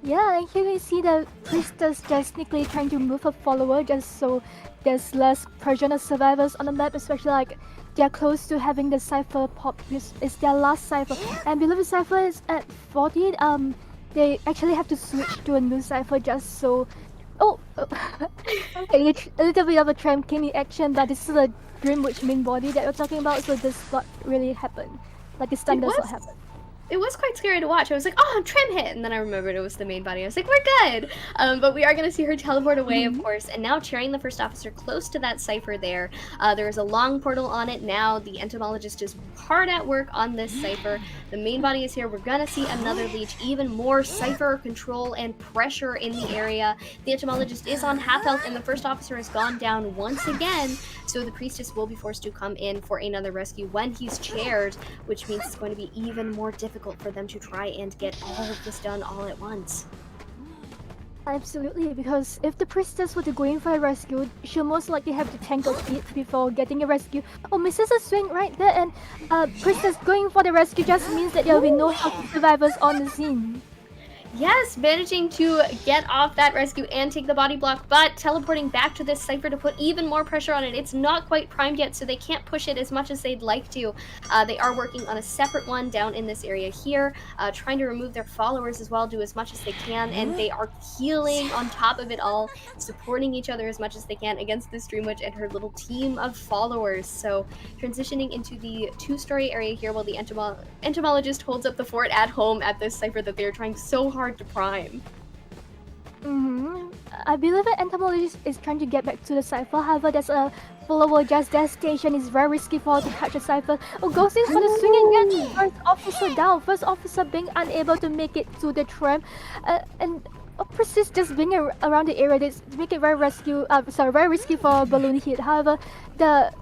Yeah, and here we see the priestess just sneakily trying to move her follower just so there's less pressure on the survivors on the map, especially like they're close to having the cipher pop. Because it's their last cipher. And I believe the cipher is at 40. They actually have to switch to a new cipher just so. Oh, okay, a little bit of a tramp king in action, but this is a dream witch main body that we're talking about, so this not really happen. Like this stun
It
does
was
not happen.
it was quite scary to watch. I was like, oh, trim hit, and then I remembered it was the main body. I was like, we're good. But we are going to see her teleport away, of course, and now cheering the first officer close to that cipher there. There is a long portal on it now. The entomologist is hard at work on this cipher. The main body is here. We're going to see another leech, even more cipher control and pressure in the area. The entomologist is on half health, and the first officer has gone down once again. So the priestess will be forced to come in for another rescue when he's chaired, which means it's going to be even more difficult for them to try and get all of this done all at once.
Absolutely, because if the priestess were to go in for a rescue, she'll most likely have to tank a hit before getting a rescue. Oh, misses a swing right there, and priestess going for the rescue just means that there will be no healthy survivors on the scene.
Yes, managing to get off that rescue and take the body block, but teleporting back to this cipher to put even more pressure on it. It's not quite primed yet, so they can't push it as much as they'd like to. They are working on a separate one down in this area here, trying to remove their followers as well, do as much as they can, and they are healing on top of it all, supporting each other as much as they can against this Dream Witch and her little team of followers. So transitioning into the two-story area here while the entomologist holds up the fort at home at this cipher that they're trying so hard to prime.
I believe the entomologist is trying to get back to the cipher. However, there's a follower just their station. Is very risky for her to catch a cipher. Oh, goes in for the swing again. First officer down. First officer being unable to make it to the tram, and persist just being around the area. This make it very very risky for a balloon hit. However, the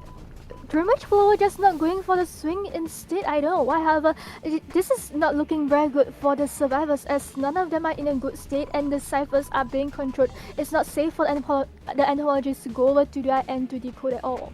Dream Witch follower just not going for the swing instead. I don't know why. However, this is not looking very good for the survivors as none of them are in a good state and the ciphers are being controlled. It's not safe for the entomologists to go over to their end to decode at all.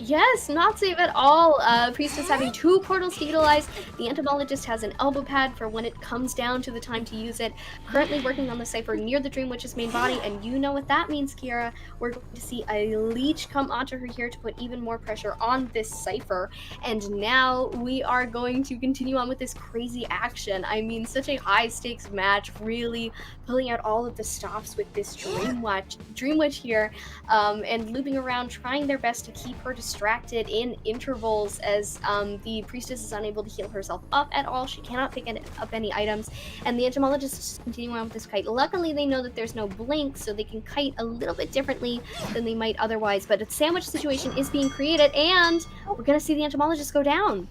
Yes, not safe at all. Priestess having two portals to utilize. The entomologist has an elbow pad for when it comes down to the time to use it. Currently working on the cipher near the Dream Witch's main body, and you know what that means, Kira. We're going to see a leech come onto her here to put even more pressure on this cipher. And now we are going to continue on with this crazy action. I mean, such a high stakes match, really pulling out all of the stops with this Dream Witch here, and looping around, trying their best to keep her distracted in intervals as the priestess is unable to heal herself up at all. She cannot pick up any items, and the entomologist is just continuing on with this kite. Luckily, they know that there's no blink, so they can kite a little bit differently than they might otherwise, but a sandwich situation is being created, and we're gonna see the entomologist go down.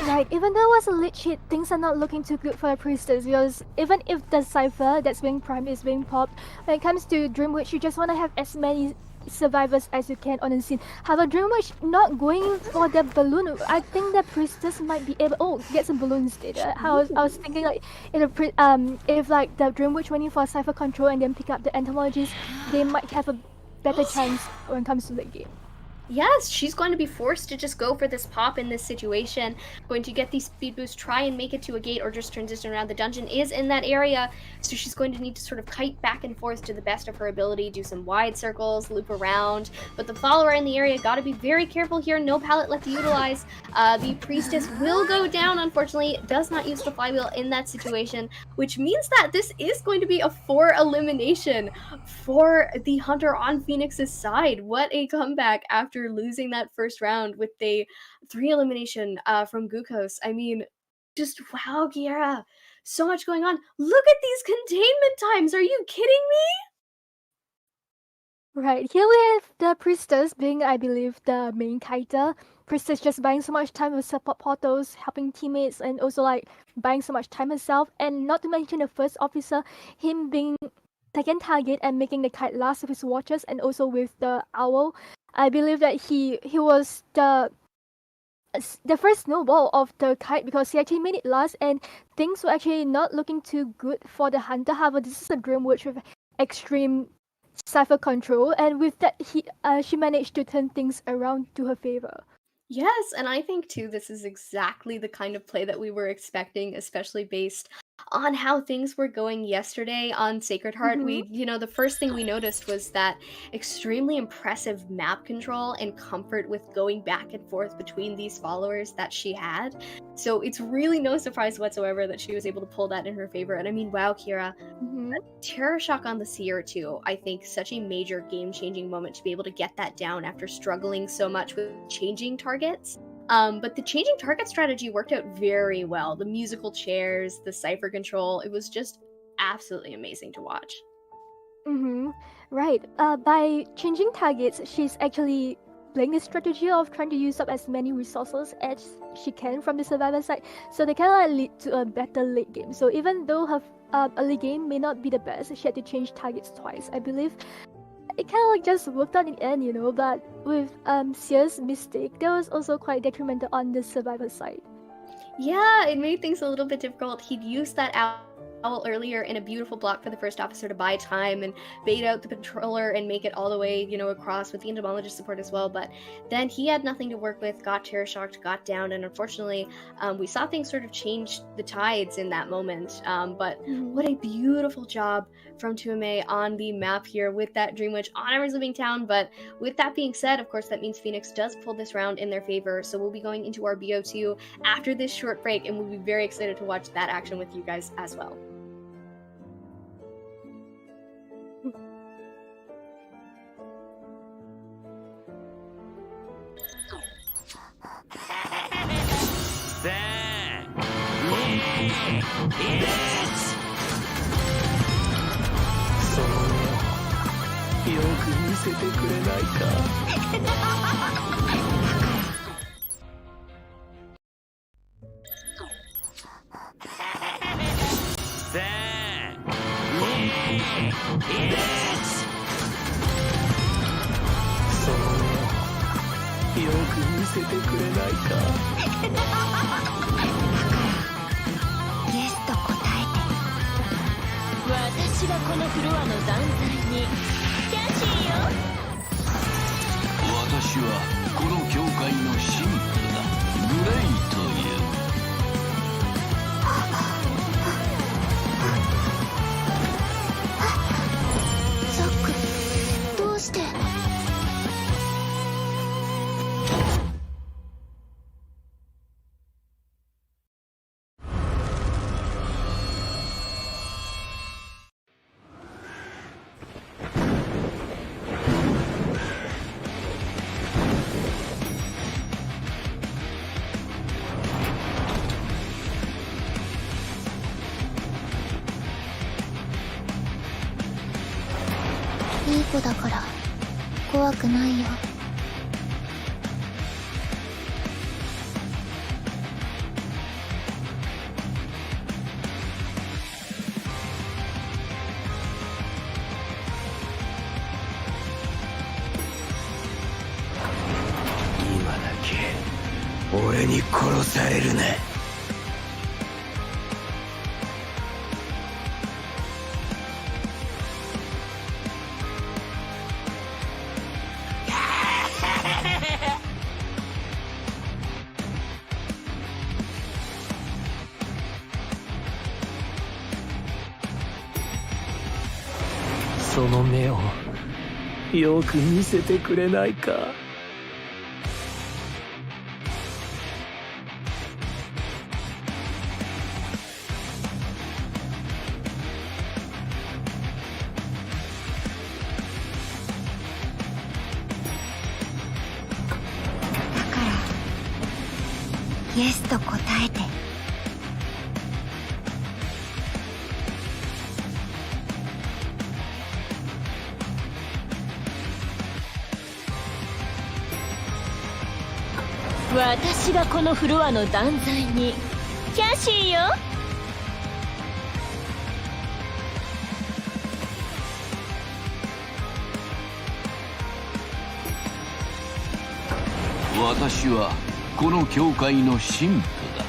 Right, even though it was a lich hit, things are not looking too good for the priestess because even if the cipher that's being primed is being popped, when it comes to Dream Witch, you just want to have as many survivors as you can on the scene. However, Dream Witch not going for the balloon. I think the priestess might be able. Oh, get some balloons instead. I was thinking like if like the Dream Witch went in for cipher control and then pick up the entomologist, they might have a better chance when it comes to the game.
Yes, she's going to be forced to just go for this pop in this situation. Going to get these speed boosts, try and make it to a gate or just transition around. The dungeon is in that area, so she's going to need to sort of kite back and forth to the best of her ability, do some wide circles, loop around. But the follower in the area got to be very careful here. No pallet left to utilize. The priestess will go down, unfortunately. Does not use the flywheel in that situation, which means that this is going to be a 4 elimination for the hunter on Phoenix's side. What a comeback after losing that first round with a 3 elimination from Gukos. I mean, just wow, Kiera. So much going on. Look at these containment times. Are you kidding me?
Right, here we have the priestess being, I believe, the main character. Priestess just buying so much time with support portals, helping teammates, and also like buying so much time herself. And not to mention the first officer, him being second target and making the kite last with his watches and also with the owl. I believe that he was the first snowball of the kite because he actually made it last and things were actually not looking too good for the hunter. However, this is a Dream Witch with extreme cipher control, and with that she managed to turn things around to her favor.
Yes, and I think too this is exactly the kind of play that we were expecting, especially based On how things were going yesterday on Sacred Heart,
Mm-hmm.
the first thing we noticed was that extremely impressive map control and comfort with going back and forth between these followers that she had. So it's really no surprise whatsoever that she was able to pull that in her favor. And I mean, wow, Kira,
Mm-hmm.
Terror Shock on the Seer too. I think such a major game-changing moment to be able to get that down after struggling so much with changing targets. But the changing target strategy worked out very well. The musical chairs, the cipher control, it was just absolutely amazing to watch.
Mm-hmm. Right. By changing targets, she's actually playing the strategy of trying to use up as many resources as she can from the survivor side, so they can lead to a better late game. So even though her early game may not be the best, she had to change targets twice. I believe it kind of just worked out in the end, But with Sear's mistake, that was also quite detrimental on the survivor side.
Yeah, it made things a little bit difficult. He'd used that owl earlier in a beautiful block for the first officer to buy time and bait out the patroller and make it all the way, across with the entomologist support as well. But then he had nothing to work with, got terror shocked, got down, and unfortunately, we saw things sort of change the tides in that moment. But what a beautiful job from Tuame on the map here with that Dream Witch on Emer's Living Town. But with that being said, of course, that means Phoenix does pull this round in their favor. So we'll be going into our BO2 after this short break, and we'll be very excited to watch that action with you guys as well.
いい子だから怖くないよ。
今だけ俺に殺されるな。その目をよく見せてくれないか。
だからイエスと答えて。
私がこのフロアの断罪にキャシーよ。
私はこの教会の神父だ。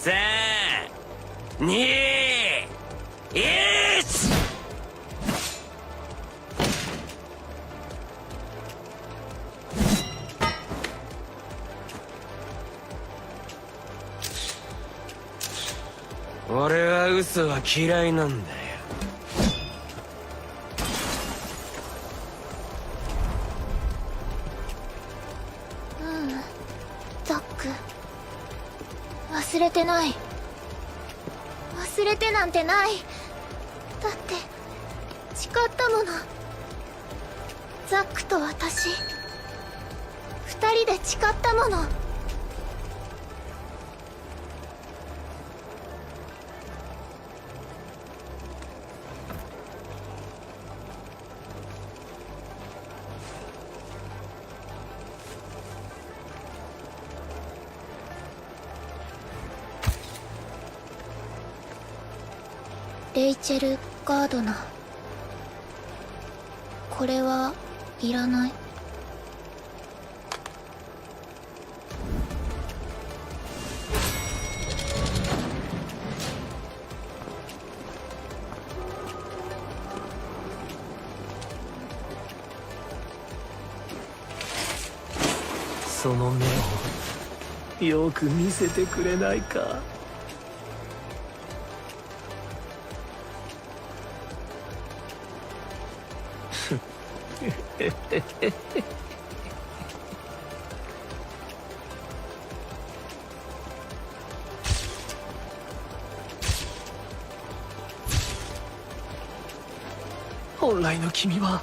3、2、1。俺は嘘は嫌いなんだよ。
ザック、忘れてない。忘れてなんてない。だって誓ったもの。ザックと私、二人で誓ったもの。レイチェル・ガードナー、これはいらない。
その目をよく見せてくれないか。本来の君は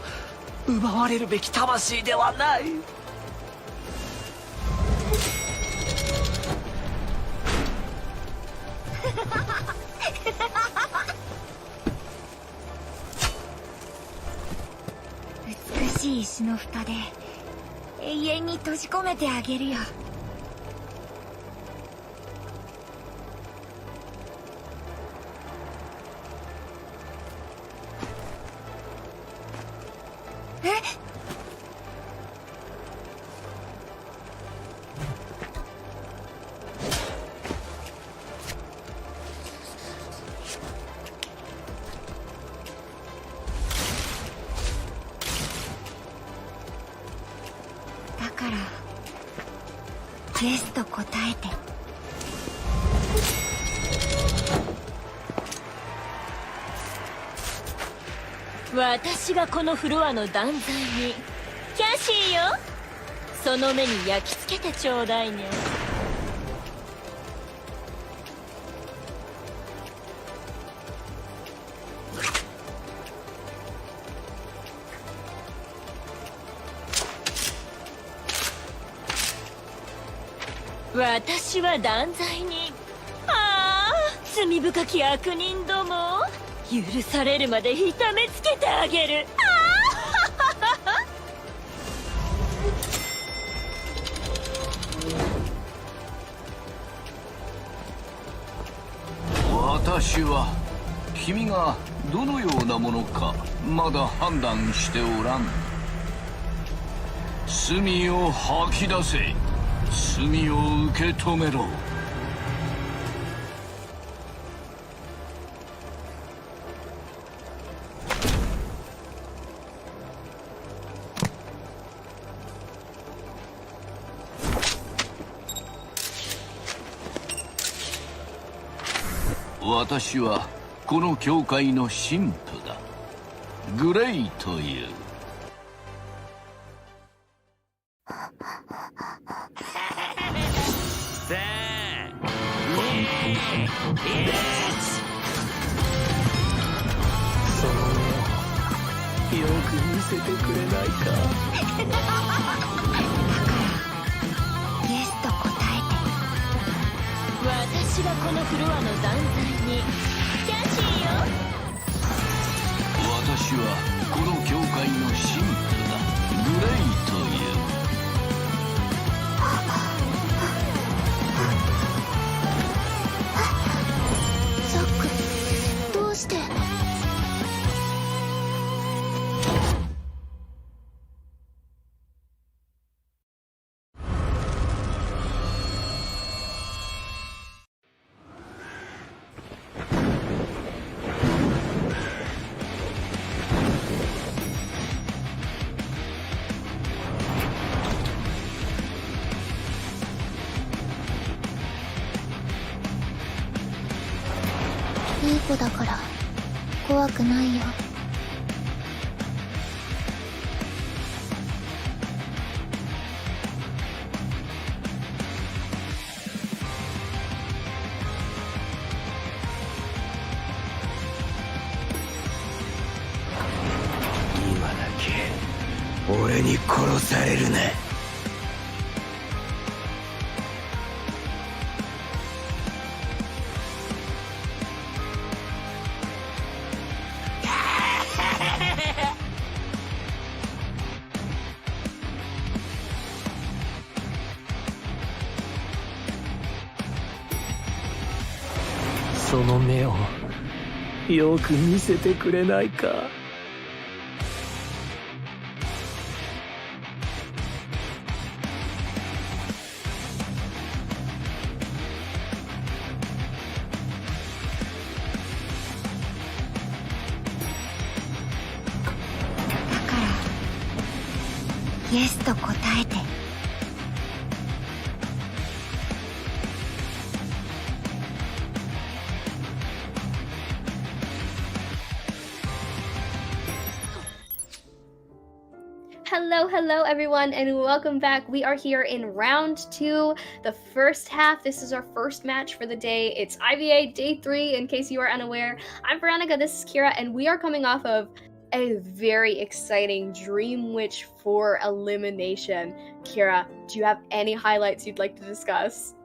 奪われるべき魂ではない。
美しい石の蓋で永遠に閉じ込めてあげるよ。だからイエスと答えて。
私がこのフロアの断罪にキャシーよ、その目に焼き付けてちょうだいね。私は断罪に、ああ罪深き悪人ども、許されるまで痛めつけてあげる。
私は君がどのようなものかまだ判断しておらん。罪を吐き出せ。罪を受け止めろ。私はこの教会の神父だ。グレイという。
その目をよく見せてくれないか。
イエスと答えて。
私がこのフロアの断罪にキャシーよ。
私はこの教会の神父だ。グレイという。
ザック、どうして。子だから怖くないよ。
今だけ俺に殺されるな。その目をよく見せてくれないか。
だからイエスと答えて。
Hello everyone, and welcome back. We are here in round 2, the first half. This is our first match for the day. It's IVA Day 3, in case you are unaware. I'm Veronica, this is Kira, and we are coming off of a very exciting Dream Witch 4 elimination. Kira, do you have any highlights you'd like to discuss?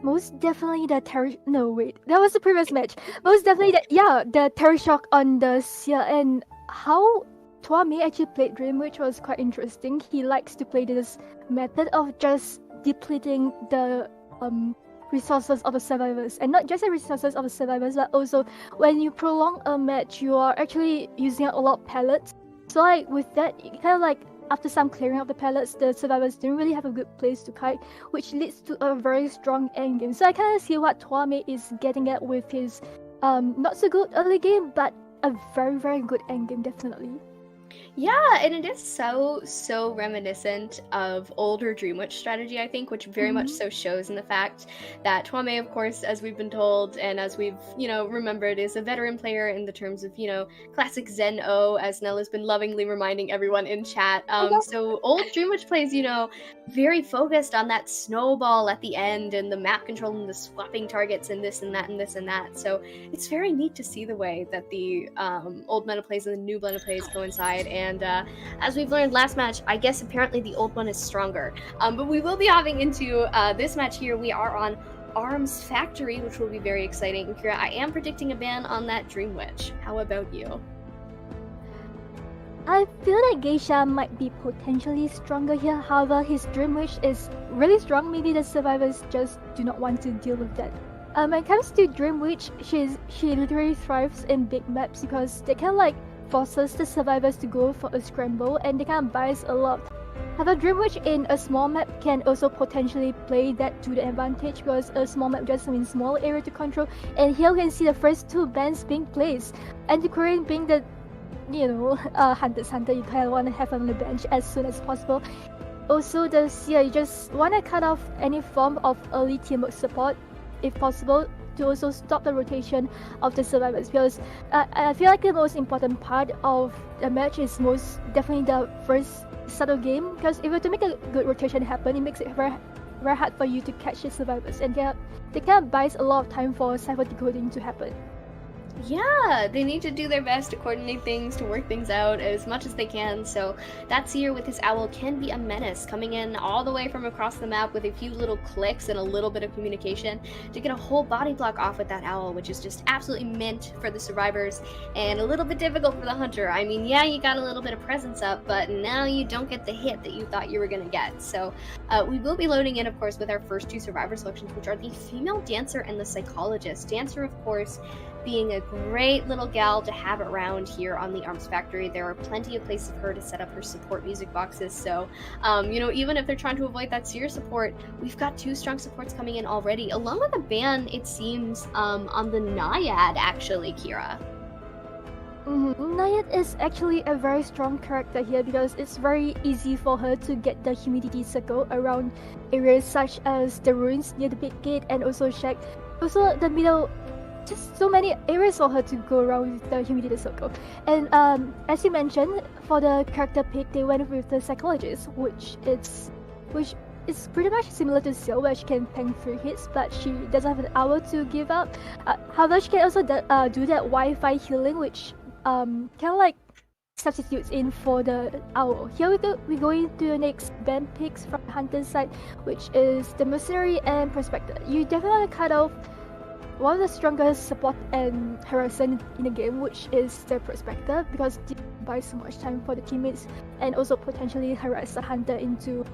Most definitely the terror. No, wait, that was the previous match. Most definitely the terror shock on the Sia, and how Tuame actually played Dream, which was quite interesting. He likes to play this method of just depleting the resources of the survivors, and not just the resources of the survivors, but also when you prolong a match, you are actually using a lot of pellets. So like with that, kind of like after some clearing of the pellets, the survivors didn't really have a good place to hide, which leads to a very strong endgame. So I kind of see what Tuame is getting at with his not so good early game, but a very, very good endgame, definitely.
Yeah, and it is so reminiscent of older Dreamwitch strategy, I think, which very much so shows in the fact that Tuame, of course, as we've been told and as we've, remembered, is a veteran player in the terms of, classic Zen O, as Nello has been lovingly reminding everyone in chat. So old Dreamwitch plays, very focused on that snowball at the end and the map control and the swapping targets and this and that and this and that. So it's very neat to see the way that the old meta plays and the new meta plays coincide. And as we've learned last match, I guess apparently the old one is stronger. But we will be hopping into this match here. We are on Arms Factory, which will be very exciting. And Kira, I am predicting a ban on that Dream Witch. How about you?
I feel like Geisha might be potentially stronger here. However, his Dream Witch is really strong. Maybe the survivors just do not want to deal with that. When it comes to Dream Witch, she literally thrives in big maps because they can like forces the survivors to go for a scramble, and they can bias a lot. However, Dream Witch in a small map can also potentially play that to the advantage because a small map just means small area to control, and here we can see the first 2 bans being placed. Antiquarian being the, Hunter's Hunter, you kind of want to have on the bench as soon as possible. Also, the Seer, you just want to cut off any form of early teamwork support if possible, to also stop the rotation of the survivors, because I feel like the most important part of the match is most definitely the first subtle game, because if you were to make a good rotation happen, it makes it very, very hard for you to catch the survivors, and they can buy a lot of time for cypher decoding to happen.
Yeah, they need to do their best to coordinate things, to work things out as much as they can. So that Seer with his owl can be a menace, coming in all the way from across the map with a few little clicks and a little bit of communication to get a whole body block off with that owl, which is just absolutely mint for the survivors and a little bit difficult for the hunter. I mean, yeah, you got a little bit of presence up, but now you don't get the hit that you thought you were going to get. So we will be loading in, of course, with our first 2 survivor selections, which are the female dancer and the psychologist. Dancer, of course, being a great little gal to have around here on the Arms Factory. There are plenty of places for her to set up her support music boxes, so even if they're trying to avoid that Seer support, we've got 2 strong supports coming in already, along with a ban, it seems, on the Naiad, actually, Kira.
Naiad is actually a very strong character here because it's very easy for her to get the humidity circle around areas such as the ruins near the big gate and also Shack. Also, the middle just so many areas for her to go around with the humidity circle. And as you mentioned, for the character pick, they went with the psychologist, which is pretty much similar to Seal, where she can tank 3 hits, but she doesn't have an hour to give up. However, she can also do that Wi-Fi healing, which kind of like substitutes in for the owl. Here we go into the next band picks from Hunter's side, which is the Mercenary and Prospector. You definitely want to cut off one of the strongest support and harasser in the game, which is the Prospector, because it buys so much time for the teammates and also potentially harass the Hunter into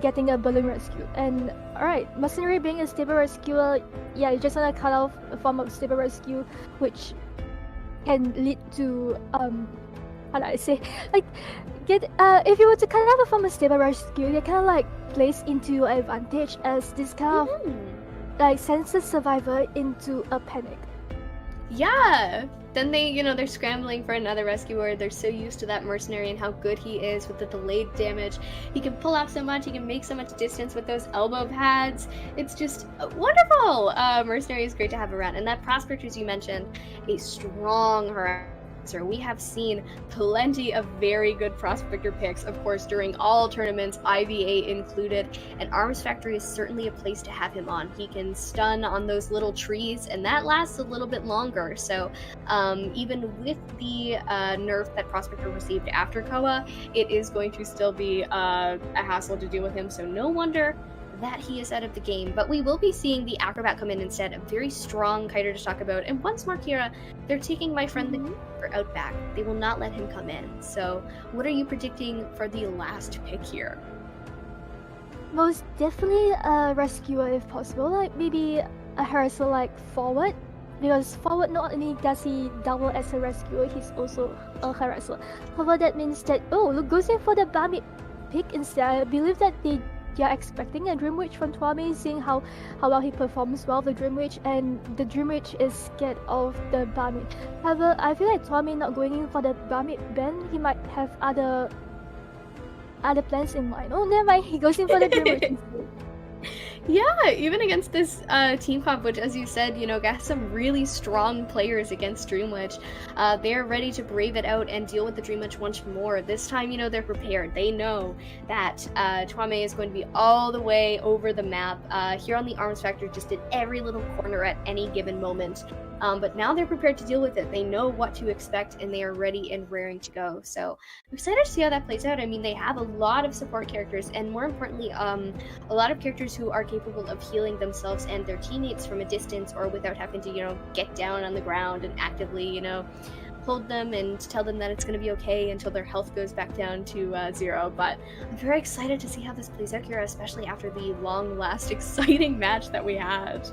getting a balloon rescue. And alright, Mercenary being a stable rescuer, yeah, you just want to cut off a form of stable rescue, which can lead to how do I say, like, if you were to cut off a form of stable rescue, you kind of like plays into your advantage, as this kind of like sends the survivor into a panic.
Yeah, then they're scrambling for another rescuer. They're so used to that Mercenary and how good he is with the delayed damage. He can pull off so much, he can make so much distance with those elbow pads. It's just wonderful. Mercenary is great to have around. And that Prospector, as you mentioned, a strong harasser. We have seen plenty of very good Prospector picks, of course, during all tournaments, IVA included, and Arms Factory is certainly a place to have him on. He can stun on those little trees, and that lasts a little bit longer, so even with the nerf that Prospector received after Koa, it is going to still be a hassle to deal with him, so no wonder that he is out of the game. But we will be seeing the Acrobat come in instead, a very strong kiter to talk about. And once more, Kira, they're taking my friend the Keeper out back. They will not let him come in. So what are you predicting for the last pick here?
Most definitely a rescuer if possible, like maybe a harasser like Forward, because Forward not only does he double as a rescuer, he's also a harasser. However, that means that, look, goes in for the Bami pick instead. I believe that they are expecting a Dream Witch from Twame, seeing how well he performs well the Dream Witch, and the Dream Witch is scared of the Bami. However, I feel like Twame not going in for the Bami ban, he might have other plans in mind. Oh, never mind, he goes in for the Dream Witch instead.
Yeah, even against this team comp, which, as you said, got some really strong players against Dream Witch. They're ready to brave it out and deal with the Dream Witch once more. This time, they're prepared. They know that Twame is going to be all the way over the map, here on the Arms Factor, just in every little corner at any given moment. But now they're prepared to deal with it. They know what to expect, and they are ready and raring to go. So I'm excited to see how that plays out. I mean, they have a lot of support characters, and more importantly, a lot of characters who are capable of healing themselves and their teammates from a distance, or without having to, get down on the ground and actively, hold them and tell them that it's going to be okay until their health goes back down to 0. But I'm very excited to see how this plays out, Kira, especially after the long-last, exciting match that we had.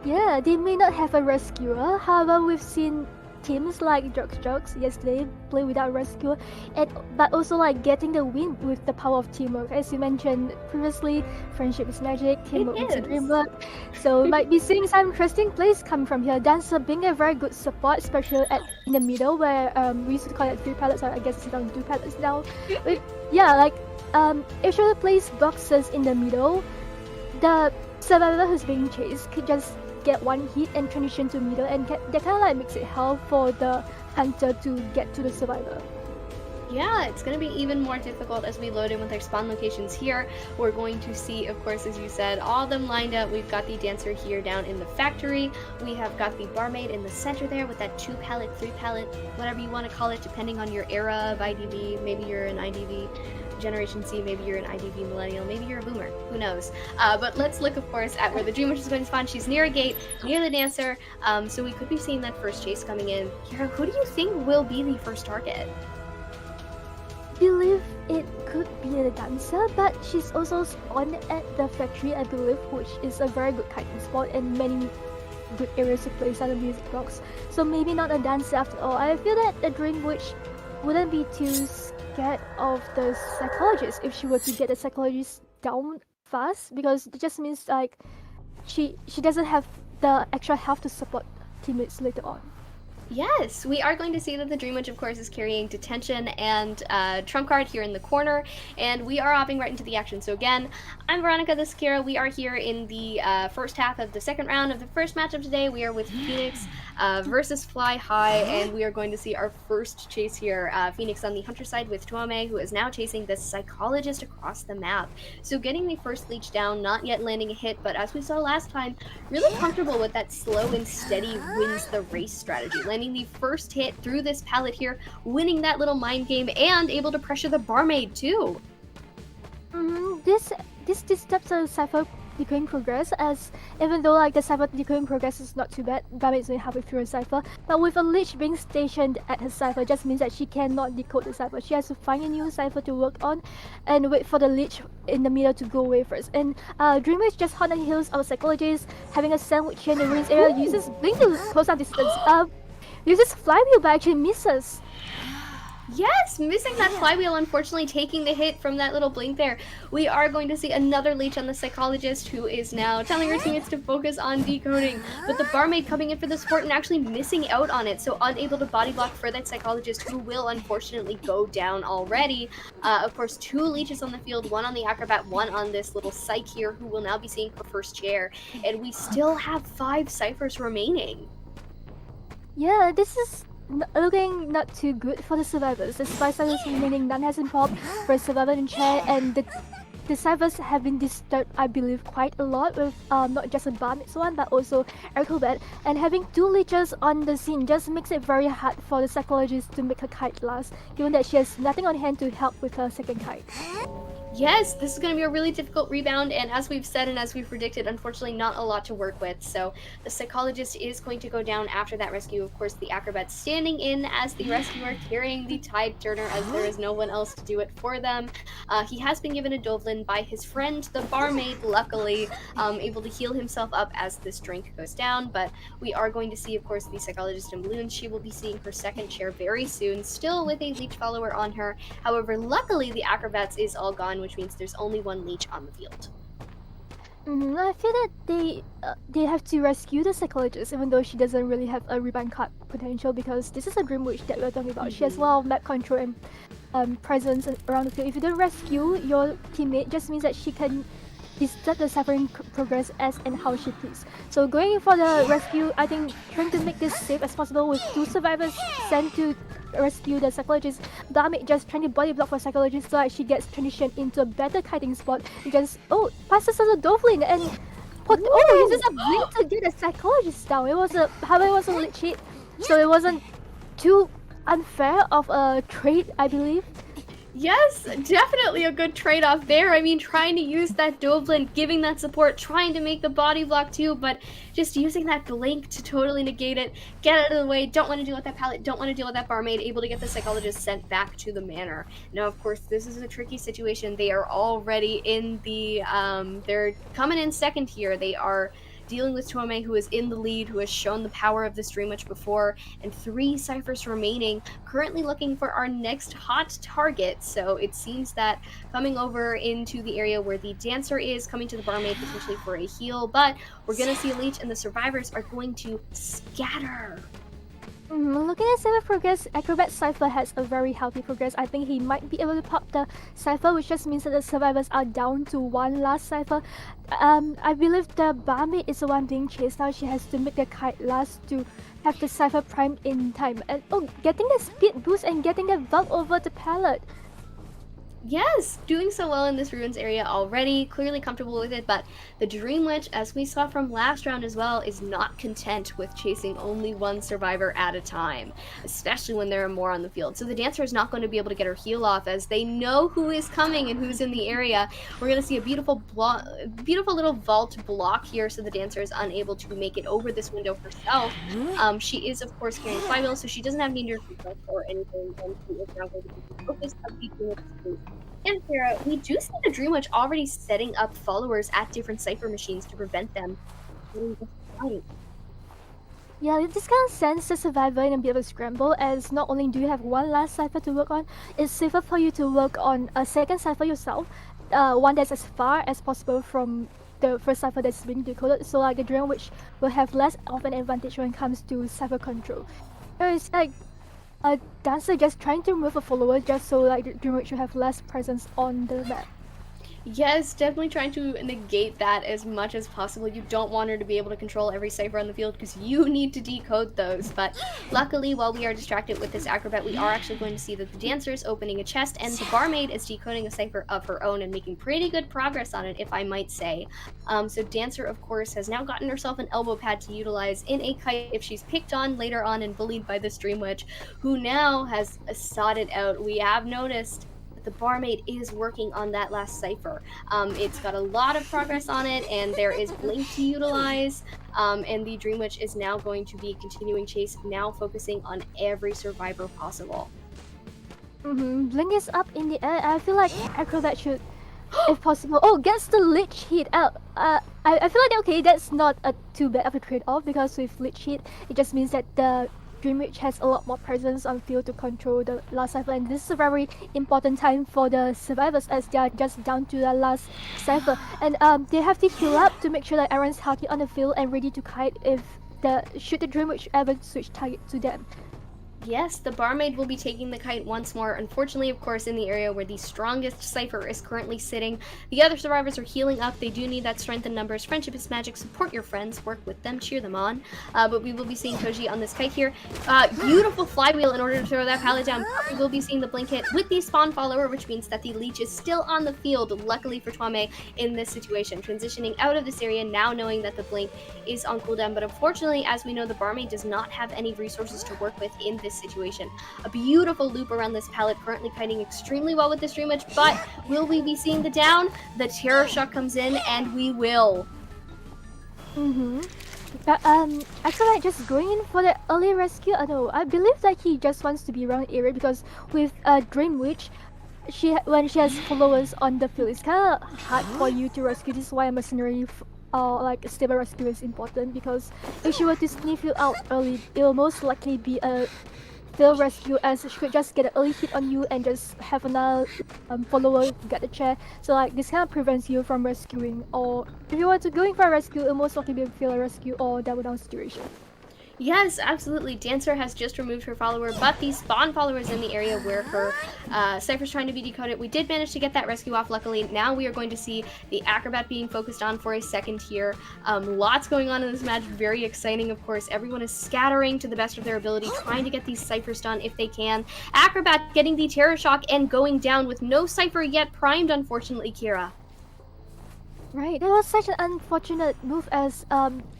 Yeah, they may not have a rescuer, however, we've seen teams like Jux yesterday play without a rescuer, but also like getting the win with the power of teamwork. As you mentioned previously, friendship is magic, teamwork makes the dream work. So we might be seeing some interesting plays come from here. Dancer being a very good support, especially in the middle, where we used to call it 3 pallets, or I guess it's down to 2 pallets now. But yeah, like if she plays boxes in the middle, the survivor who's being chased could just get one hit and transition to middle, and that kind of like makes it hard for the hunter to get to the survivor.
Yeah, it's going to be even more difficult as we load in with our spawn locations here. We're going to see, of course, as you said, all of them lined up. We've got the dancer here down in the factory. We have got the barmaid in the center there with that 2 pallet, 3 pallet, whatever you want to call it, depending on your era of IDV. Maybe you're an IDV Generation C, maybe you're an IDV Millennial, maybe you're a Boomer, who knows. But let's look, of course, at where the Dream Witch is going to spawn. She's near a gate, near the dancer, so we could be seeing that first chase coming in. Kira, who do you think will be the first target?
I believe it could be the dancer, but she's also spawned at the factory, I believe, which is a very good kiting spot and many good areas to place on the music box. So maybe not a dancer after all. I feel that the Dream Witch wouldn't be too scared of the psychologist if she were to get the psychologist down fast, because it just means like she doesn't have the extra health to support teammates later on.
Yes, we are going to see that the Dream Witch, of course, is carrying Detention and Trump Card here in the corner, and we are hopping right into the action. So again, I'm Veronica the Sakira. We are here in the first half of the second round of the first match of today. We are with Phoenix versus Fly High, and we are going to see our first chase here. Phoenix on the Hunter side with Tuame, who is now chasing the Psychologist across the map. So getting the first leech down, not yet landing a hit, but as we saw last time, really comfortable with that slow and steady wins the race strategy, landing the first hit through this pallet here, winning that little mind game, and able to pressure the barmaid too.
This disturbs the Cypher decaying progress, as even though like the Cypher decaying progress is not too bad, Barmaid is only halfway through a Cypher, but with a Lich being stationed at her Cypher just means that she cannot decode the Cypher. She has to find a new Cypher to work on and wait for the Lich in the middle to go away first. And Dream Witch just on the heels of a Psychologist, having a sandwich here in the ruins area, uses Blink to close down distance. Uses Flywheel but actually misses.
Yes, missing that flywheel, unfortunately taking the hit from that little blink there. We are going to see another leech on the Psychologist, who is now telling her teammates to focus on decoding, but the barmaid coming in for the support and actually missing out on it, so unable to body block for that Psychologist, who will unfortunately go down already. Of course, 2 leeches on the field, 1 on the Acrobat, 1 on this little Psych here, who will now be seeing her first chair, and we still have 5 ciphers remaining.
Yeah, this is looking not too good for the survivors. The 5 ciphers remaining, none has been popped for a survivor in chair, and the ciphers have been disturbed, I believe, quite a lot with not just a Barmaid's one, but also Acrobat. And having 2 leeches on the scene just makes it very hard for the Psychologist to make her kite last, given that she has nothing on hand to help with her second kite.
Yes, this is going to be a really difficult rebound, and as we've said and as we've predicted, unfortunately not a lot to work with. So the Psychologist is going to go down after that rescue. Of course, the Acrobat standing in as the rescuer, carrying the Tide Turner, as there is no one else to do it for them. He has been given a Dovlin by his friend, the barmaid, luckily, able to heal himself up as this drink goes down. But we are going to see, of course, the Psychologist in balloons. She will be seeing her second chair very soon, still with a leech follower on her. However, luckily, the Acrobats is all gone, which means there's only 1 leech on the field.
I feel that they have to rescue the Psychologist, even though she doesn't really have a rebound card potential, because this is a Dream Witch that we're talking about. She has a lot of map control and presence around the field. If you don't rescue your teammate, just means that she can disturb the suffering progress as and how she please. So going for the rescue, I think trying to make this safe as possible with 2 survivors sent to rescue the Psychologist. Barmaid just trying to body block for Psychologist so that she gets transitioned into a better kiting spot. Just passes as a Dovlin and uses a blink to get the Psychologist down. However, it was a lit hit, so it wasn't too unfair of a trade, I believe.
Yes, definitely a good trade-off there. I mean, trying to use that Dovlin, giving that support, trying to make the body block too, but just using that blink to totally negate it, get out of the way, don't want to deal with that pallet, don't want to deal with that barmaid, able to get the Psychologist sent back to the manor. Now, of course, this is a tricky situation. They are already in the, they're coming in second here. They are dealing with Tuame, who is in the lead, who has shown the power of this Dream Witch before, and 3 ciphers remaining, currently looking for our next hot target. So it seems that coming over into the area where the Dancer is, coming to the barmaid potentially for a heal, but we're going to see a leech, and the survivors are going to scatter.
Looking at Cypher progress, Acrobat Cypher has a very healthy progress. I think he might be able to pop the Cypher, which just means that the survivors are down to 1 last Cypher. I believe the Barmaid is the one being chased now. She has to make the kite last to have the Cypher primed in time. And getting the speed boost and getting the vault over the pallet.
Yes, doing so well in this ruins area already, clearly comfortable with it, but the Dream Witch, as we saw from last round as well, is not content with chasing only 1 survivor at a time, especially when there are more on the field. So the Dancer is not going to be able to get her heal off, as they know who is coming and who's in the area. We're going to see a beautiful little vault block here, so the Dancer is unable to make it over this window herself. She is, of course, carrying Flywheel, so she doesn't have danger or anything, and she is now going to be focused on beating it. And Sarah, we do see the Dream Witch already setting up followers at different cipher machines to prevent them getting destroyed.
Yeah, this kind of sends the survivor in a bit of a scramble, as not only do you have 1 last cipher to work on, it's safer for you to work on a second cipher yourself, one that's as far as possible from the first cipher that's being decoded, so like the Dream Witch will have less of an advantage when it comes to cipher control. It's like a dancer just trying to remove a follower just so like the Dream Witch should have less presence on the map.
Yes, definitely trying to negate that as much as possible. You don't want her to be able to control every cipher on the field because you need to decode those. But luckily, while we are distracted with this acrobat, we are actually going to see that the dancer is opening a chest and the barmaid is decoding a cipher of her own and making pretty good progress on it, if I might say. So dancer, of course, has now gotten herself an elbow pad to utilize in a kite if she's picked on later on and bullied by this Dream Witch, who now has sought it out. We have noticed the barmaid is working on that last cipher. It's got a lot of progress on it, and there is blink to utilize. And the Dream Witch is now going to be continuing chase, now focusing on every survivor possible.
Blink is up in the air. I feel like acrobat should, if possible, gets the Lich hit out. I feel like okay, that's not too bad of a trade-off because with Lich hit, it just means that the Dream Witch has a lot more presence on field to control the last cipher, and this is a very important time for the survivors as they are just down to the last cipher, and they have to heal up to make sure that everyone's healthy on the field and ready to kite if should the Dream Witch ever switch target to them.
Yes, the barmaid will be taking the kite once more. Unfortunately, of course, in the area where the strongest cipher is currently sitting. The other survivors are healing up. They do need that strength in numbers. Friendship is magic. Support your friends. Work with them. Cheer them on. But we will be seeing Koji on this kite here. Beautiful flywheel in order to throw that pallet down. But we will be seeing the blink hit with the spawn follower, which means that the leech is still on the field, luckily for Twame in this situation. Transitioning out of this area, now knowing that the blink is on cooldown. But unfortunately, as we know, the barmaid does not have any resources to work with in this situation. A beautiful loop around this pallet, currently kiting extremely well with this Dream Witch, but will we be seeing the down? The terror shock comes in, and we will.
But I feel like just going in for the early rescue. I don't know. I believe that he just wants to be around the area because with Dream Witch, when she has followers on the field, it's kind of hard for you to rescue. This is why a mercenary like a stable rescue is important, because if she were to sniff you out early, it will most likely be a fail rescue, as she could just get an early hit on you and just have another follower get the chair. So like this kind of prevents you from rescuing, or if you were to going for a rescue, it will most likely be a fail rescue or double down situation.
Yes, absolutely. Dancer has just removed her follower, but the spawn follower is in the area where her cipher's trying to be decoded. We did manage to get that rescue off, luckily. Now we are going to see the acrobat being focused on for a second here. Lots going on in this match. Very exciting, of course. Everyone is scattering to the best of their ability, trying to get these ciphers done if they can. Acrobat getting the terror shock and going down with no cipher yet primed, unfortunately, Kira.
Right, that was such an unfortunate move as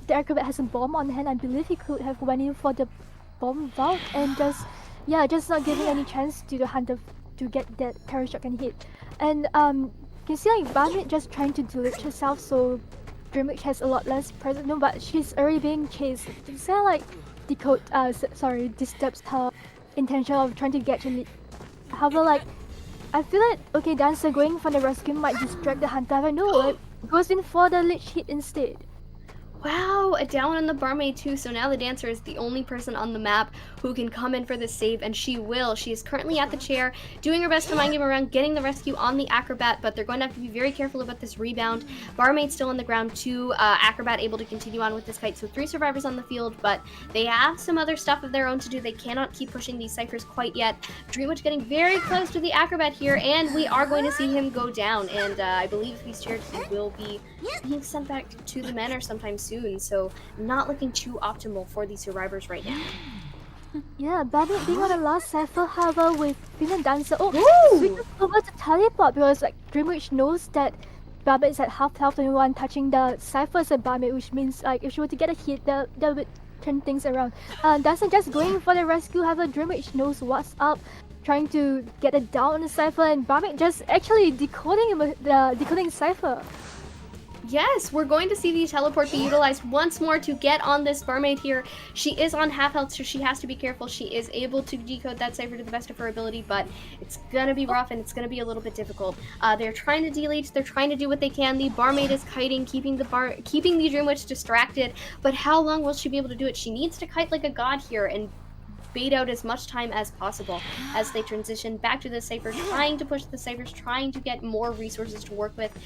the acrobat has a bomb on hand. I believe he could have went in for the bomb vault and just not giving any chance to the hunter to get that terror shock and hit. And you can see like Barmaid just trying to delete herself, so Dream Witch has a lot less presence. No, but she's already being chased. It's kind of like disturbs her intention of trying to get to lead. However, like I feel like okay, Dancer going for the rescue might distract the hunter. I know, like, goes in for the lich hit instead.
Wow, a down on the barmaid too, so now the dancer is the only person on the map who can come in for this save, and she will. She is currently at the chair, doing her best to mind game around, getting the rescue on the acrobat, but they're going to have to be very careful about this rebound. Barmaid still on the ground too, acrobat able to continue on with this kite, so 3 survivors on the field, but they have some other stuff of their own to do. They cannot keep pushing these ciphers quite yet. Dream Witch getting very close to the acrobat here, and we are going to see him go down, and I believe he's shared he will be being sent back to the manor sometime soon, so not looking too optimal for the survivors right now.
Yeah, Barmaid being on the last cipher, however, with Female Dancer. Switches over to teleport because like Dream Witch knows that Barmaid is at half health and one touching the ciphers at Barmaid, which means like if she were to get a hit, that would turn things around. Dancer just going for the rescue, however, Dream Witch knows what's up, trying to get it down on the cipher, and Barmaid just actually decoding the decoding cipher.
Yes, we're going to see the teleport be utilized once more to get on this barmaid here. She is on half health, so she has to be careful. She is able to decode that cipher to the best of her ability, but it's gonna be rough and it's gonna be a little bit difficult. They're trying to delete, they're trying to do what they can. The barmaid is kiting, keeping the Dream Witch distracted, but how long will she be able to do it? She needs to kite like a god here and bait out as much time as possible as they transition back to the cipher, trying to push the ciphers, trying to get more resources to work with.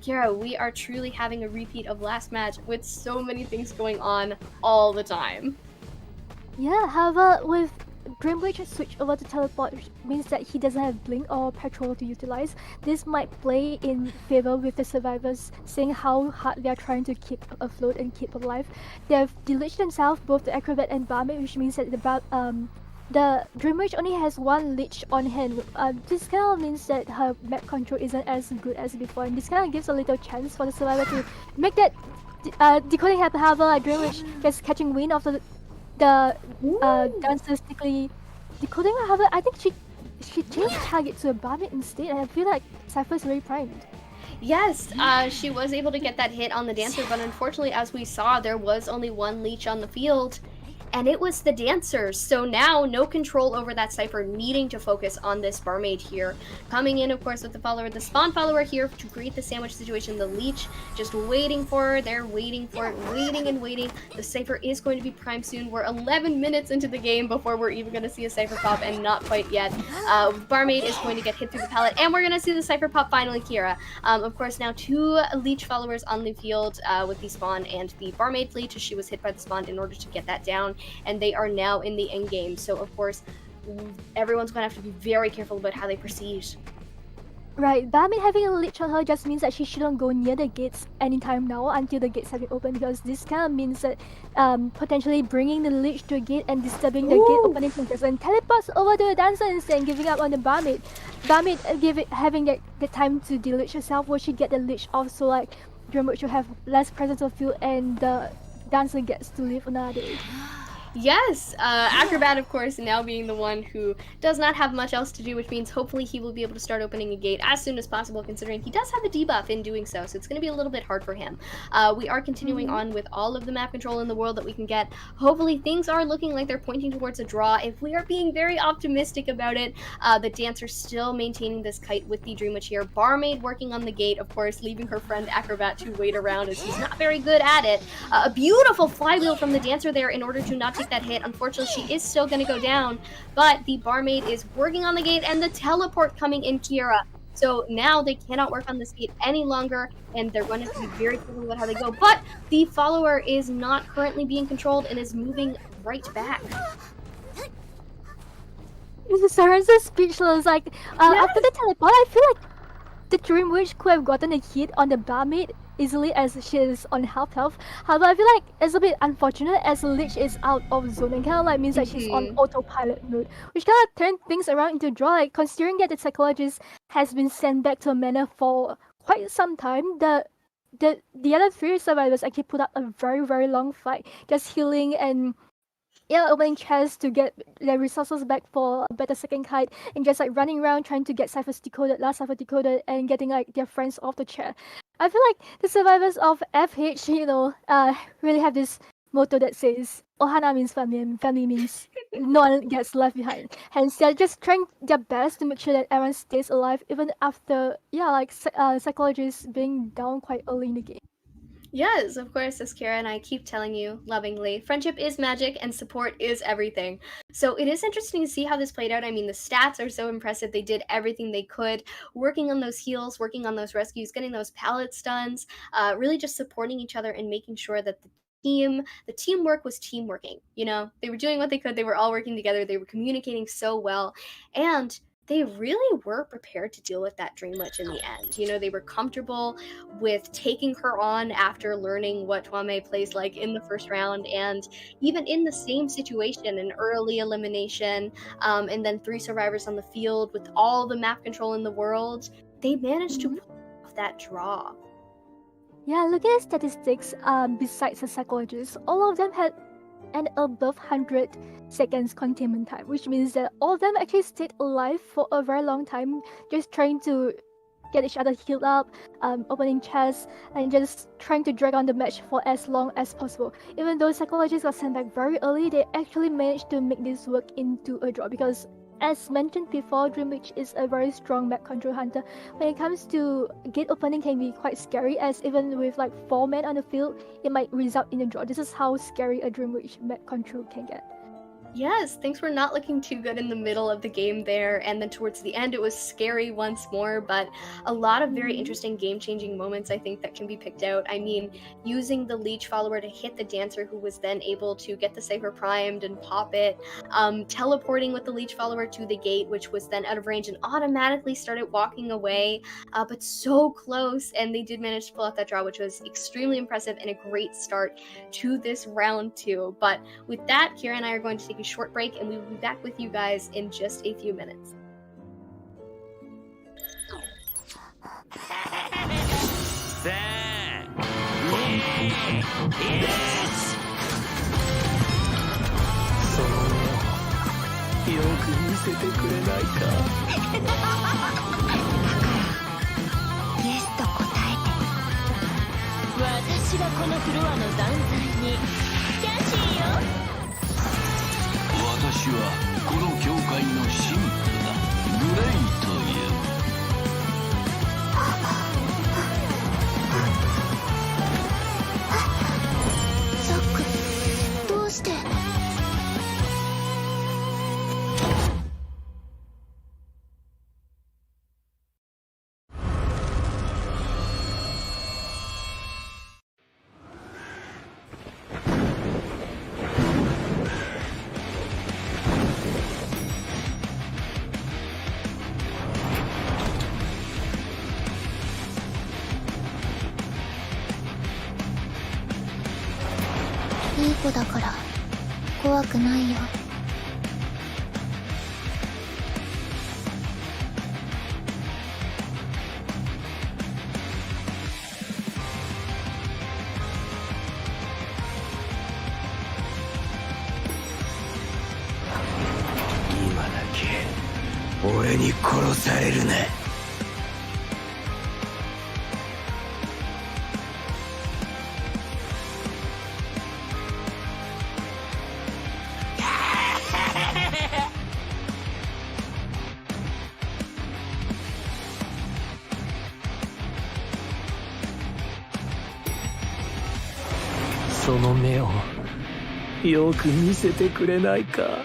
Kira, we are truly having a repeat of last match with so many things going on all the time.
Yeah, however, with Dreamwitch switch over to teleport, which means that he doesn't have blink or patrol to utilize. This might play in favor with the survivors, seeing how hard they are trying to keep afloat and keep alive. They have deliched themselves, both the acrobat and barmaid, which means that the Dreamwitch only has one leech on hand. This kind of means that her map control isn't as good as before, and this kind of gives a little chance for the survivor to make that decoding happen. However, Dreamwitch gets catching wind of the dancers quickly decoding. However, I think she changed target to a barmaid instead, and I feel like Cypher's very primed.
Yes, she was able to get that hit on the dancer, but unfortunately, as we saw, there was only one leech on the field, and it was the dancer. So now, no control over that Cypher, needing to focus on this barmaid here. Coming in, of course, with the follower, the spawn follower here to create the sandwich situation. The leech just waiting for her. They're waiting for it, waiting and waiting. The Cypher is going to be primed soon. We're 11 minutes into the game before we're even going to see a Cypher pop, and not quite yet. Barmaid is going to get hit through the pallet, and we're going to see the Cypher pop finally, Kira. Of course, now 2 leech followers on the field with the spawn and the barmaid leech, as she was hit by the spawn in order to get that down, and they are now in the end game. So of course, everyone's going to have to be very careful about how they proceed.
Right, barmaid having a leech on her just means that she shouldn't go near the gates anytime now until the gates have been opened, because this kind of means that potentially bringing the leech to a gate and disturbing the gate opening process, and teleports over to the dancer instead, giving up on the barmaid. Barmaid having the time to deleach herself where she get the leech off, so like Dreamwatch will have less presence of field and the dancer gets to live another day.
Yes, Acrobat, of course, now being the one who does not have much else to do, which means hopefully he will be able to start opening a gate as soon as possible, considering he does have a debuff in doing so it's going to be a little bit hard for him. We are continuing on with all of the map control in the world that we can get. Hopefully things are looking like they're pointing towards a draw. If we are being very optimistic about it, the dancer still maintaining this kite with the Dreamwitch here. Barmaid working on the gate, of course, leaving her friend Acrobat to wait around as he's not very good at it. A beautiful flywheel from the dancer there in order to not take that hit. Unfortunately, she is still going to go down, but the barmaid is working on the gate, and the teleport coming in, Kira. So now they cannot work on this gate any longer, and they're going to have to be very careful about how they go. But the follower is not currently being controlled and is moving right back.
Saren's so speechless. Like after the teleport, I feel like the Dreamwitch could have gotten a hit on the barmaid easily as she is on half health. However, I feel like it's a bit unfortunate as Lich is out of zone and kind of like means that she's on autopilot mode, which kind of turned things around into a draw. Like considering that the psychologist has been sent back to a manor for quite some time, the other 3 survivors actually put up a very long fight, just healing and opening chests to get their resources back for a better second kite, and just like running around trying to get Cyphers decoded, last Cypher decoded, and getting like their friends off the chair. I feel like the survivors of FH, really have this motto that says Ohana means family, and family means no one gets left behind. Hence, they're just trying their best to make sure that everyone stays alive, even after psychologists being down quite early in the game.
Yes, of course, as Kira and I keep telling you lovingly, friendship is magic and support is everything. So it is interesting to see how this played out. I mean, the stats are so impressive. They did everything they could, working on those heals, working on those rescues, getting those pallet stuns, really just supporting each other and making sure that the teamwork was teamworking. You know, they were doing what they could. They were all working together. They were communicating so well. And they really were prepared to deal with that Dreamwitch in the end. You know, they were comfortable with taking her on after learning what Twame plays like in the first round, and even in the same situation, an early elimination, and then 3 survivors on the field with all the map control in the world, they managed to pull off that draw.
Yeah, looking at statistics, besides the psychologists, all of them had an above 100 seconds containment time, which means that all of them actually stayed alive for a very long time, just trying to get each other healed up, opening chests, and just trying to drag on the match for as long as possible. Even though psychologists got sent back very early, they actually managed to make this work into a draw, because as mentioned before, Dreamwitch is a very strong map control hunter. When it comes to gate opening, can be quite scary, as even with like 4 men on the field, it might result in a draw. This is how scary a Dreamwitch map control can get.
Yes, things were not looking too good in the middle of the game there, and then towards the end it was scary once more, but a lot of very
Mhm.
interesting game-changing moments I think that can be picked out. I mean, using the leech follower to hit the dancer who was then able to get the cipher primed and pop it, teleporting with the leech follower to the gate, which was then out of range and automatically started walking away, but so close, and they did manage to pull out that draw, which was extremely impressive and a great start to this round two. But with that, Kira and I are going to take a short break, and we will be back with you guys in just a few minutes.
さあ2 1その目をよく見せてくれないか
イエスと答えて。
私がこのフロアの断罪にキャシーよ。
私はこの教会の神父だ。グレイという。
ザック、どうして。いい子だから怖くないよ。
今だけ俺に殺されるな。その目をよく見せてくれないか。
だか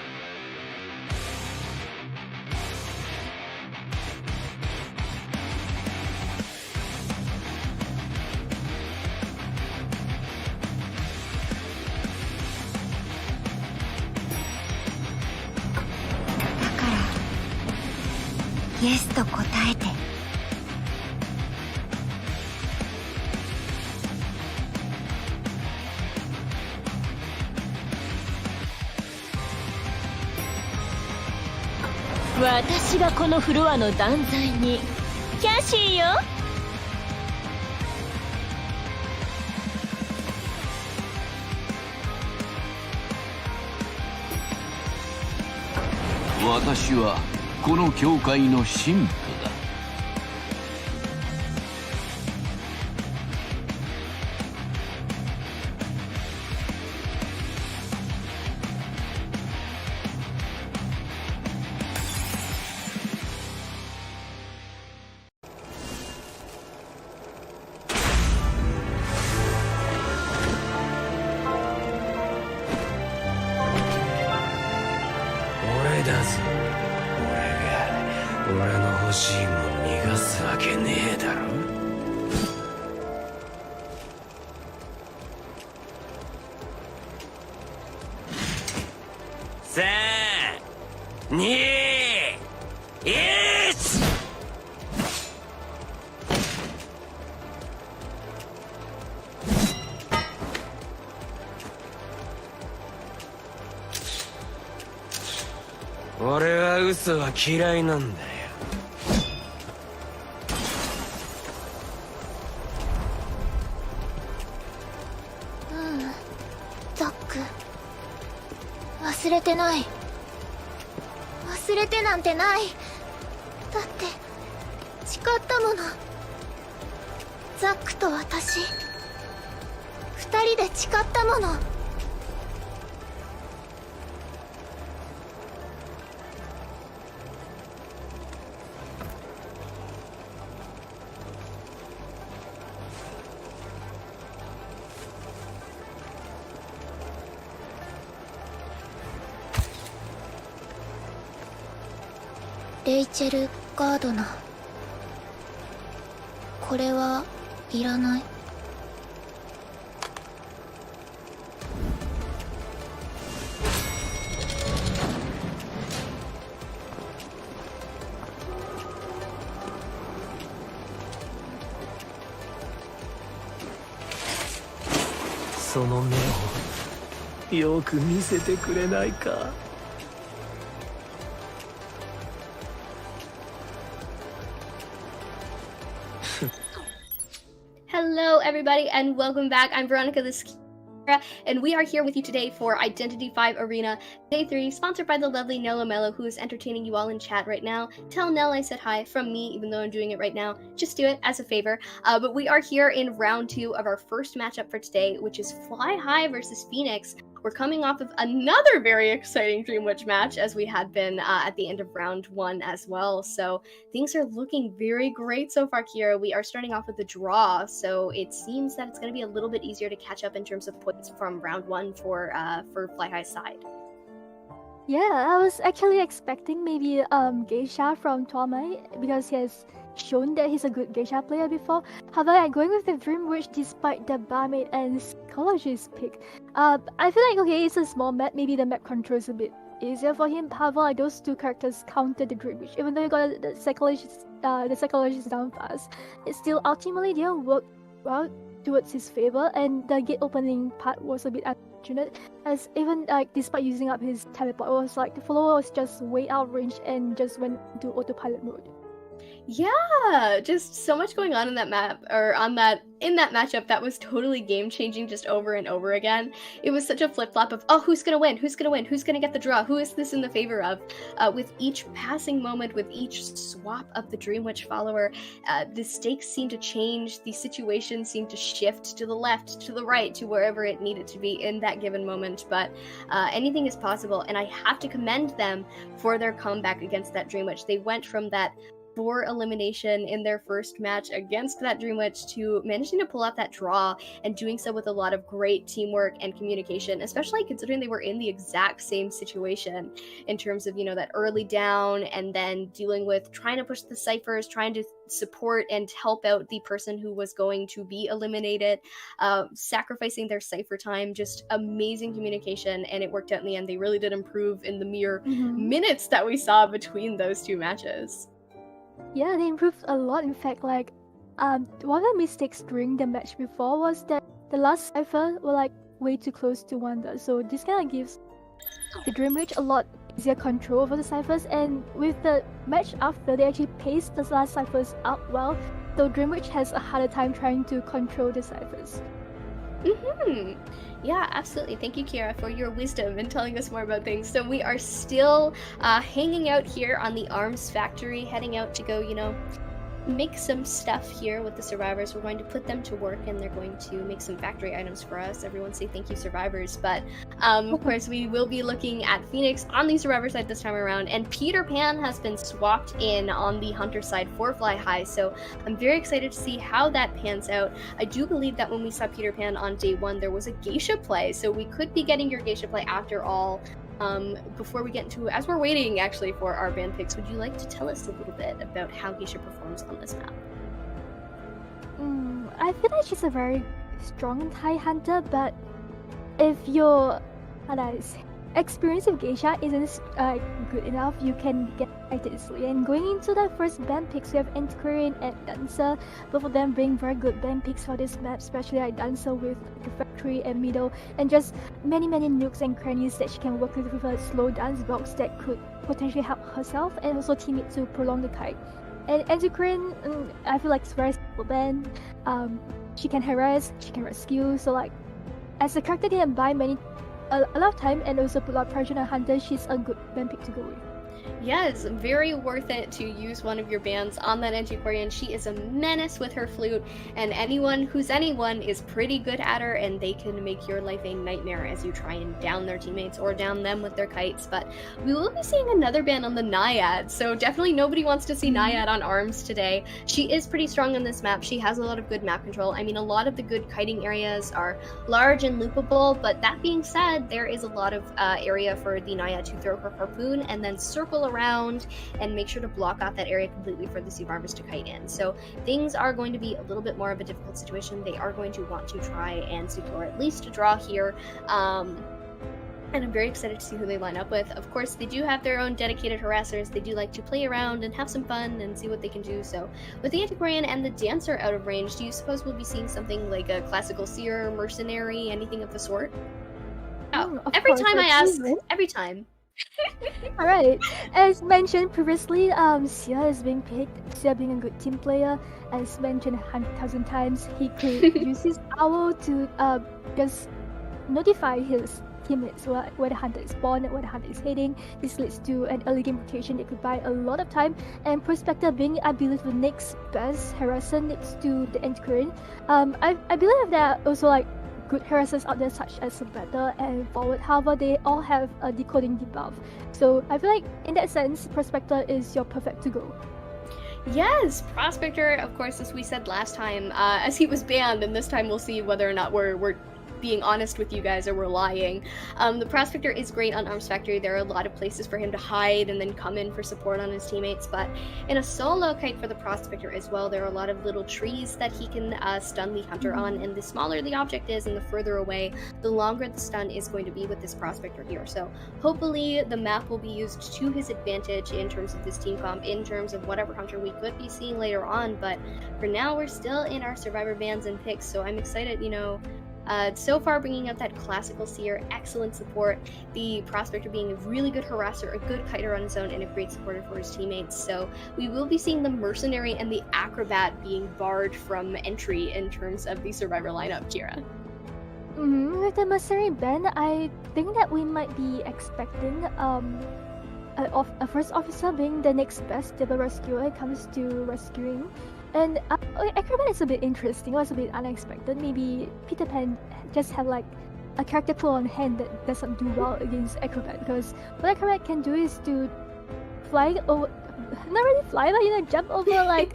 らイエスと答えて。
私がこのフロアの断罪にキャシーよ。
私はこの教会の神父だ。
俺だぞ。俺の欲しいもん逃がすわけねえだろ。さあ2 1俺は嘘は嫌いなんだよ。
ザック、忘れてない。忘れてなんてない。だって誓ったもの。ザックと私二人で誓ったもの。レイチェル・ガードナー。これはいらない。
その目をよく見せてくれないか。
Hello, everybody, and welcome back. I'm Veronica the Skira, and we are here with you today for Identity 5 Arena Day 3, sponsored by the lovely Nello Mello, who is entertaining you all in chat right now. Tell Nell I said hi from me, even though I'm doing it right now. Just do it as a favor. But we are here in round 2 of our first matchup for today, which is Fly High versus Phoenix. We're coming off of another very exciting Dream Witch match, as we had been at the end of round 1 as well. So things are looking very great so far, Kira. We are starting off with a draw, so it seems that it's going to be a little bit easier to catch up in terms of points from round 1 for Fly High's side.
Yeah, I was actually expecting maybe Geisha from Twamai because he has shown that he's a good Geisha player before. However, I'm going with the Dream Witch despite the Barmaid and Psychologist pick. I feel like, okay, it's a small map, maybe the map control is a bit easier for him. However, like, those two characters counter the Dream Witch. Even though you got the Psychologist down fast, it still ultimately didn't work well towards his favor, and the gate opening part was a bit unfortunate, as even like despite using up his teleport, it was like the follower was just way out of range and just went to autopilot mode.
Yeah, just so much going on in that map, or in that matchup that was totally game changing just over and over again. It was such a flip flop of, oh, who's gonna win, who's gonna get the draw, who is this in the favor of? With each passing moment, with each swap of the Dream Witch follower, the stakes seem to change, the situation seemed to shift to the left, to the right, to wherever it needed to be in that given moment. But anything is possible, and I have to commend them for their comeback against that Dream Witch. They went from that 4 elimination in their first match against that Dream Witch to managing to pull out that draw, and doing so with a lot of great teamwork and communication, especially considering they were in the exact same situation in terms of, that early down, and then dealing with trying to push the ciphers, trying to support and help out the person who was going to be eliminated, sacrificing their cipher time. Just amazing communication, and it worked out in the end. They really did improve in the mere minutes that we saw between those two matches.
Yeah, they improved a lot. In fact, like, one of the mistakes during the match before was that the last cipher were like way too close to Wanda. So this kind of gives the Dream Witch a lot easier control over the ciphers. And with the match after, they actually paced the last ciphers up well. So Dream Witch has a harder time trying to control the ciphers.
Yeah, absolutely. Thank you, Kira, for your wisdom and telling us more about things. So we are still hanging out here on the Arms Factory, heading out to go, make some stuff here with the survivors. We're going to put them to work, and they're going to make some factory items for us. Everyone say thank you, survivors. But of course, we will be looking at Phoenix on the survivor side this time around, and Peter Pan has been swapped in on the Hunter side for Fly High. So I'm very excited to see how that pans out. I do believe that when we saw Peter Pan on day 1, there was a Geisha play, so we could be getting your Geisha play after all. Before we get into, as we're waiting actually for our band picks, would you like to tell us a little bit about how Geisha performs on this map?
I feel like she's a very strong TIE hunter, but if your experience with Geisha isn't good enough, you can get excited easily. And going into the first band picks, we have Antiquarian and Dancer. Both of them bring very good band picks for this map, especially like Dancer with the factory and middle, and just many nooks and crannies that she can work with a slow dance box that could potentially help herself and also teammate to prolong the kite. And Antiquarian, I feel like it's very simple band. She can harass, she can rescue, so like as a character that can buy a lot of time and also put a lot of pressure on Hunter, she's a good band pick to go with.
Yes, very worth it to use one of your bands on that Antiquarian. She is a menace with her flute, and anyone who's anyone is pretty good at her, and they can make your life a nightmare as you try and down their teammates or down them with their kites. But we will be seeing another band on the Naiad, so definitely nobody wants to see Naiad on Arms today. She is pretty strong on this map. She has a lot of good map control. I mean, a lot of the good kiting areas are large and loopable, but that being said, there is a lot of area for the Naiad to throw her harpoon and then circle circle around and make sure to block off that area completely for the survivors to kite in. So things are going to be a little bit more of a difficult situation. They are going to want to try and secure at least a draw here. And I'm very excited to see who they line up with. Of course, they do have their own dedicated harassers. They do like to play around and have some fun and see what they can do. So with the Antiquarian and the Dancer out of range, do you suppose we'll be seeing something like a classical seer, mercenary, anything of the sort? Oh, every time I ask, every time.
Alright, as mentioned previously, Sia is being picked. Sia being a good team player, as mentioned 100,000 times, he could use his owl to just notify his teammates where the hunter is spawned and where the hunter is heading. This leads to an early game rotation that could buy a lot of time, and Prospector being, I believe, the next best harasser next to the Antiquarian. I believe there are also like good harassers out there such as Better and Forward, however they all have a decoding debuff. So I feel like in that sense, Prospector is your perfect to go.
Yes, Prospector, of course, as we said last time, as he was banned, and this time we'll see whether or not we're being honest with you guys or we're lying. The Prospector is great on Arms Factory. There are a lot of places for him to hide and then come in for support on his teammates, but in a solo kite for the Prospector as well, there are a lot of little trees that he can stun the hunter on, and the smaller the object is and the further away, the longer the stun is going to be with this Prospector here. So hopefully the map will be used to his advantage in terms of this team comp, in terms of whatever hunter we could be seeing later on, but for now we're still in our survivor bans and picks, so I'm excited, so far bringing out that classical seer, excellent support, the Prospector being a really good harasser, a good kiter on his own, and a great supporter for his teammates. So we will be seeing the mercenary and the acrobat being barred from entry in terms of the survivor lineup, Kira.
With the mercenary ban, I think that we might be expecting a first officer being the next best double rescuer when it comes to rescuing. And Acrobat is a bit interesting, it was a bit unexpected. Maybe Peter Pan just have like a character pool on hand that doesn't do well against Acrobat, because what Acrobat can do is to fly over, not really fly, but jump over like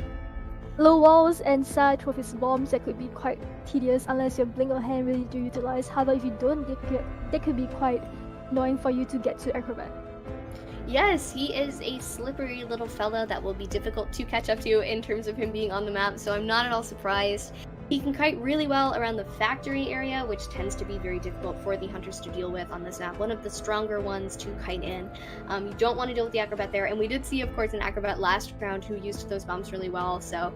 low walls and such with his bombs. That could be quite tedious unless your blink of hand really do utilize. However, if you don't, that could be quite annoying for you to get to Acrobat.
Yes, he is a slippery little fella that will be difficult to catch up to in terms of him being on the map, so I'm not at all surprised. He can kite really well around the factory area, which tends to be very difficult for the hunters to deal with on this map. One of the stronger ones to kite in. You don't want to deal with the acrobat there, and we did see, of course, an acrobat last round who used those bombs really well, so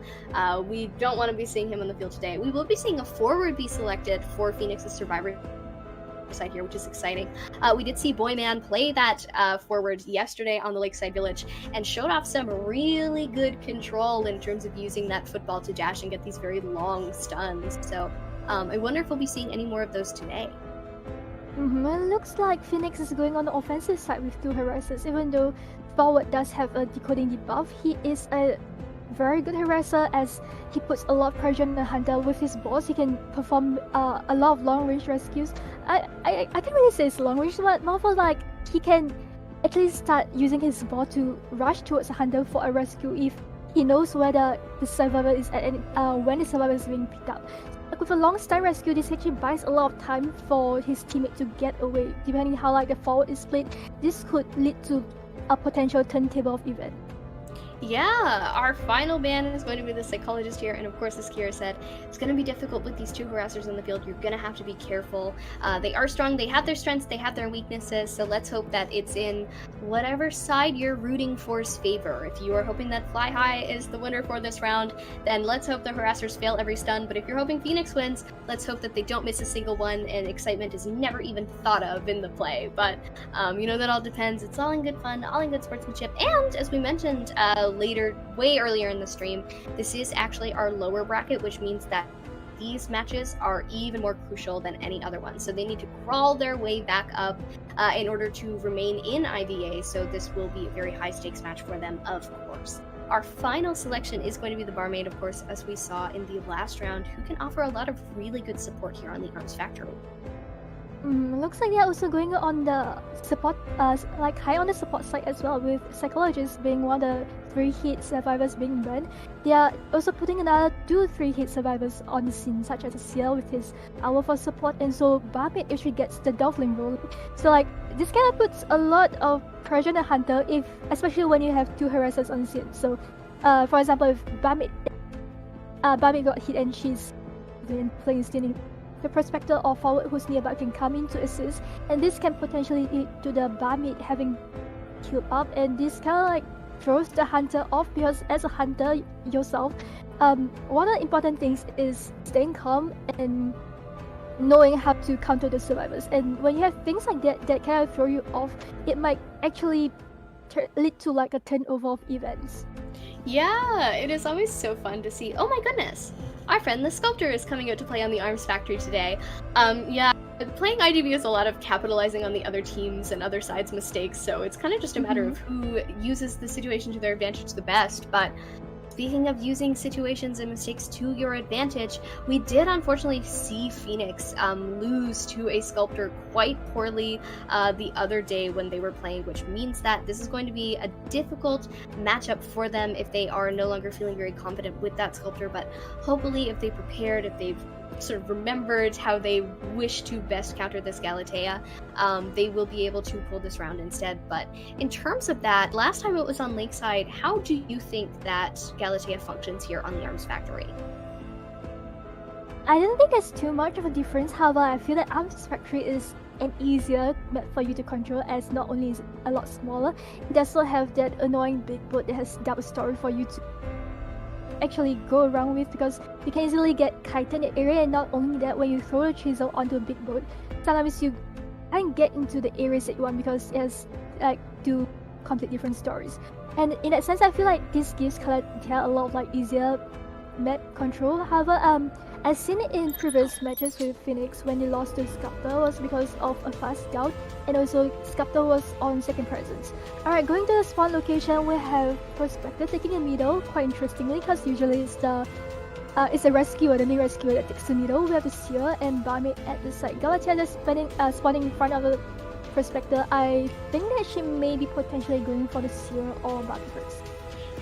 we don't want to be seeing him on the field today. We will be seeing a forward be selected for Phoenix's survivor side here, which is exciting. We did see Boyman play that forward yesterday on the Lakeside Village and showed off some really good control in terms of using that football to dash and get these very long stuns. So I wonder if we'll be seeing any more of those today.
It looks like Phoenix is going on the offensive side with two harassers. Even though Forward does have a decoding debuff, he is a very good harasser as he puts a lot of pressure on the hunter. With his balls, he can perform a lot of long range rescues. I can't really say it's long range, but more for like he can at least start using his ball to rush towards the hunter for a rescue if he knows where the survivor is at and when the survivor is being picked up. With a long stun rescue, this actually buys a lot of time for his teammate to get away. Depending how like the forward is split, this could lead to a potential turntable of event.
Yeah, our final ban is going to be the Psychologist here, and of course, as Kira said, it's going to be difficult with these two harassers in the field. You're going to have to be careful. They are strong, they have their strengths, they have their weaknesses, so let's hope that it's in whatever side you're rooting for's favor. If you are hoping that Fly High is the winner for this round, then let's hope the harassers fail every stun, but if you're hoping Phoenix wins, let's hope that they don't miss a single one, and excitement is never even thought of in the play. But, that all depends. It's all in good fun, all in good sportsmanship, and as we mentioned, way earlier in the stream, this is actually our lower bracket, which means that these matches are even more crucial than any other one. So they need to crawl their way back up in order to remain in IVA, so this will be a very high stakes match for them, of course. Our final selection is going to be the Barmaid, of course, as we saw in the last round, who can offer a lot of really good support here on the Arms Factory.
Looks like they're also going on the support, like high on the support side as well, with Psychologists being one of the 3-hit survivors being burned, they are also putting another 2-3-hit survivors on the scene, such as Seal with his Owl for support, and so Barmaid actually gets the Dolphin rolling. So like, this kind of puts a lot of pressure on the Hunter, especially when you have 2 harassers on the scene. So, for example, if Barmaid got hit and she's playing stealing, the Prospector or forward who's nearby can come in to assist, and this can potentially lead to the Barmaid having killed up, and this kind of like throws the Hunter off, because as a Hunter yourself, one of the important things is staying calm and knowing how to counter the survivors. And when you have things like that that kind of throw you off, it might actually lead to like a turnover of events.
Yeah, it is always so fun to see. Oh my goodness, our friend the Sculptor is coming out to play on the Arms Factory today. Yeah, playing IDV is a lot of capitalizing on the other teams and other sides' mistakes, so it's kind of just a matter of who uses the situation to their advantage the best. But speaking of using situations and mistakes to your advantage, we did unfortunately see Phoenix lose to a Sculptor quite poorly the other day when they were playing, which means that this is going to be a difficult matchup for them if they are no longer feeling very confident with that Sculptor. But hopefully, if they prepared, if they've sort of remembered how they wish to best counter this Galatea, they will be able to pull this round instead. But in terms of that, last time it was on Lakeside, how do you think that Galatea functions here on the Arms Factory?
I don't think there's too much of a difference. However, I feel that Arms Factory is an easier map for you to control, as not only is it a lot smaller, it also have that annoying big boat that has double story for you to actually go around with, because you can easily get kited in the area. And not only that, when you throw a chisel onto a big boat, sometimes you can't get into the areas that you want because it has like 2 completely different stories. And in that sense, I feel like this gives Galatea a lot of like easier map control. However, I've seen it in previous matches with Phoenix when they lost to Sculptor was because of a fast down, and also Sculptor was on second presence. Alright, going to the spawn location, we have Prospector taking the middle, quite interestingly, because usually it's the rescuer, the new rescuer that takes the middle. We have the Seer and Barmaid at the side. Galatea just spawning in front of the Prospector. I think that she may be potentially going for the Seer or Barmaid first.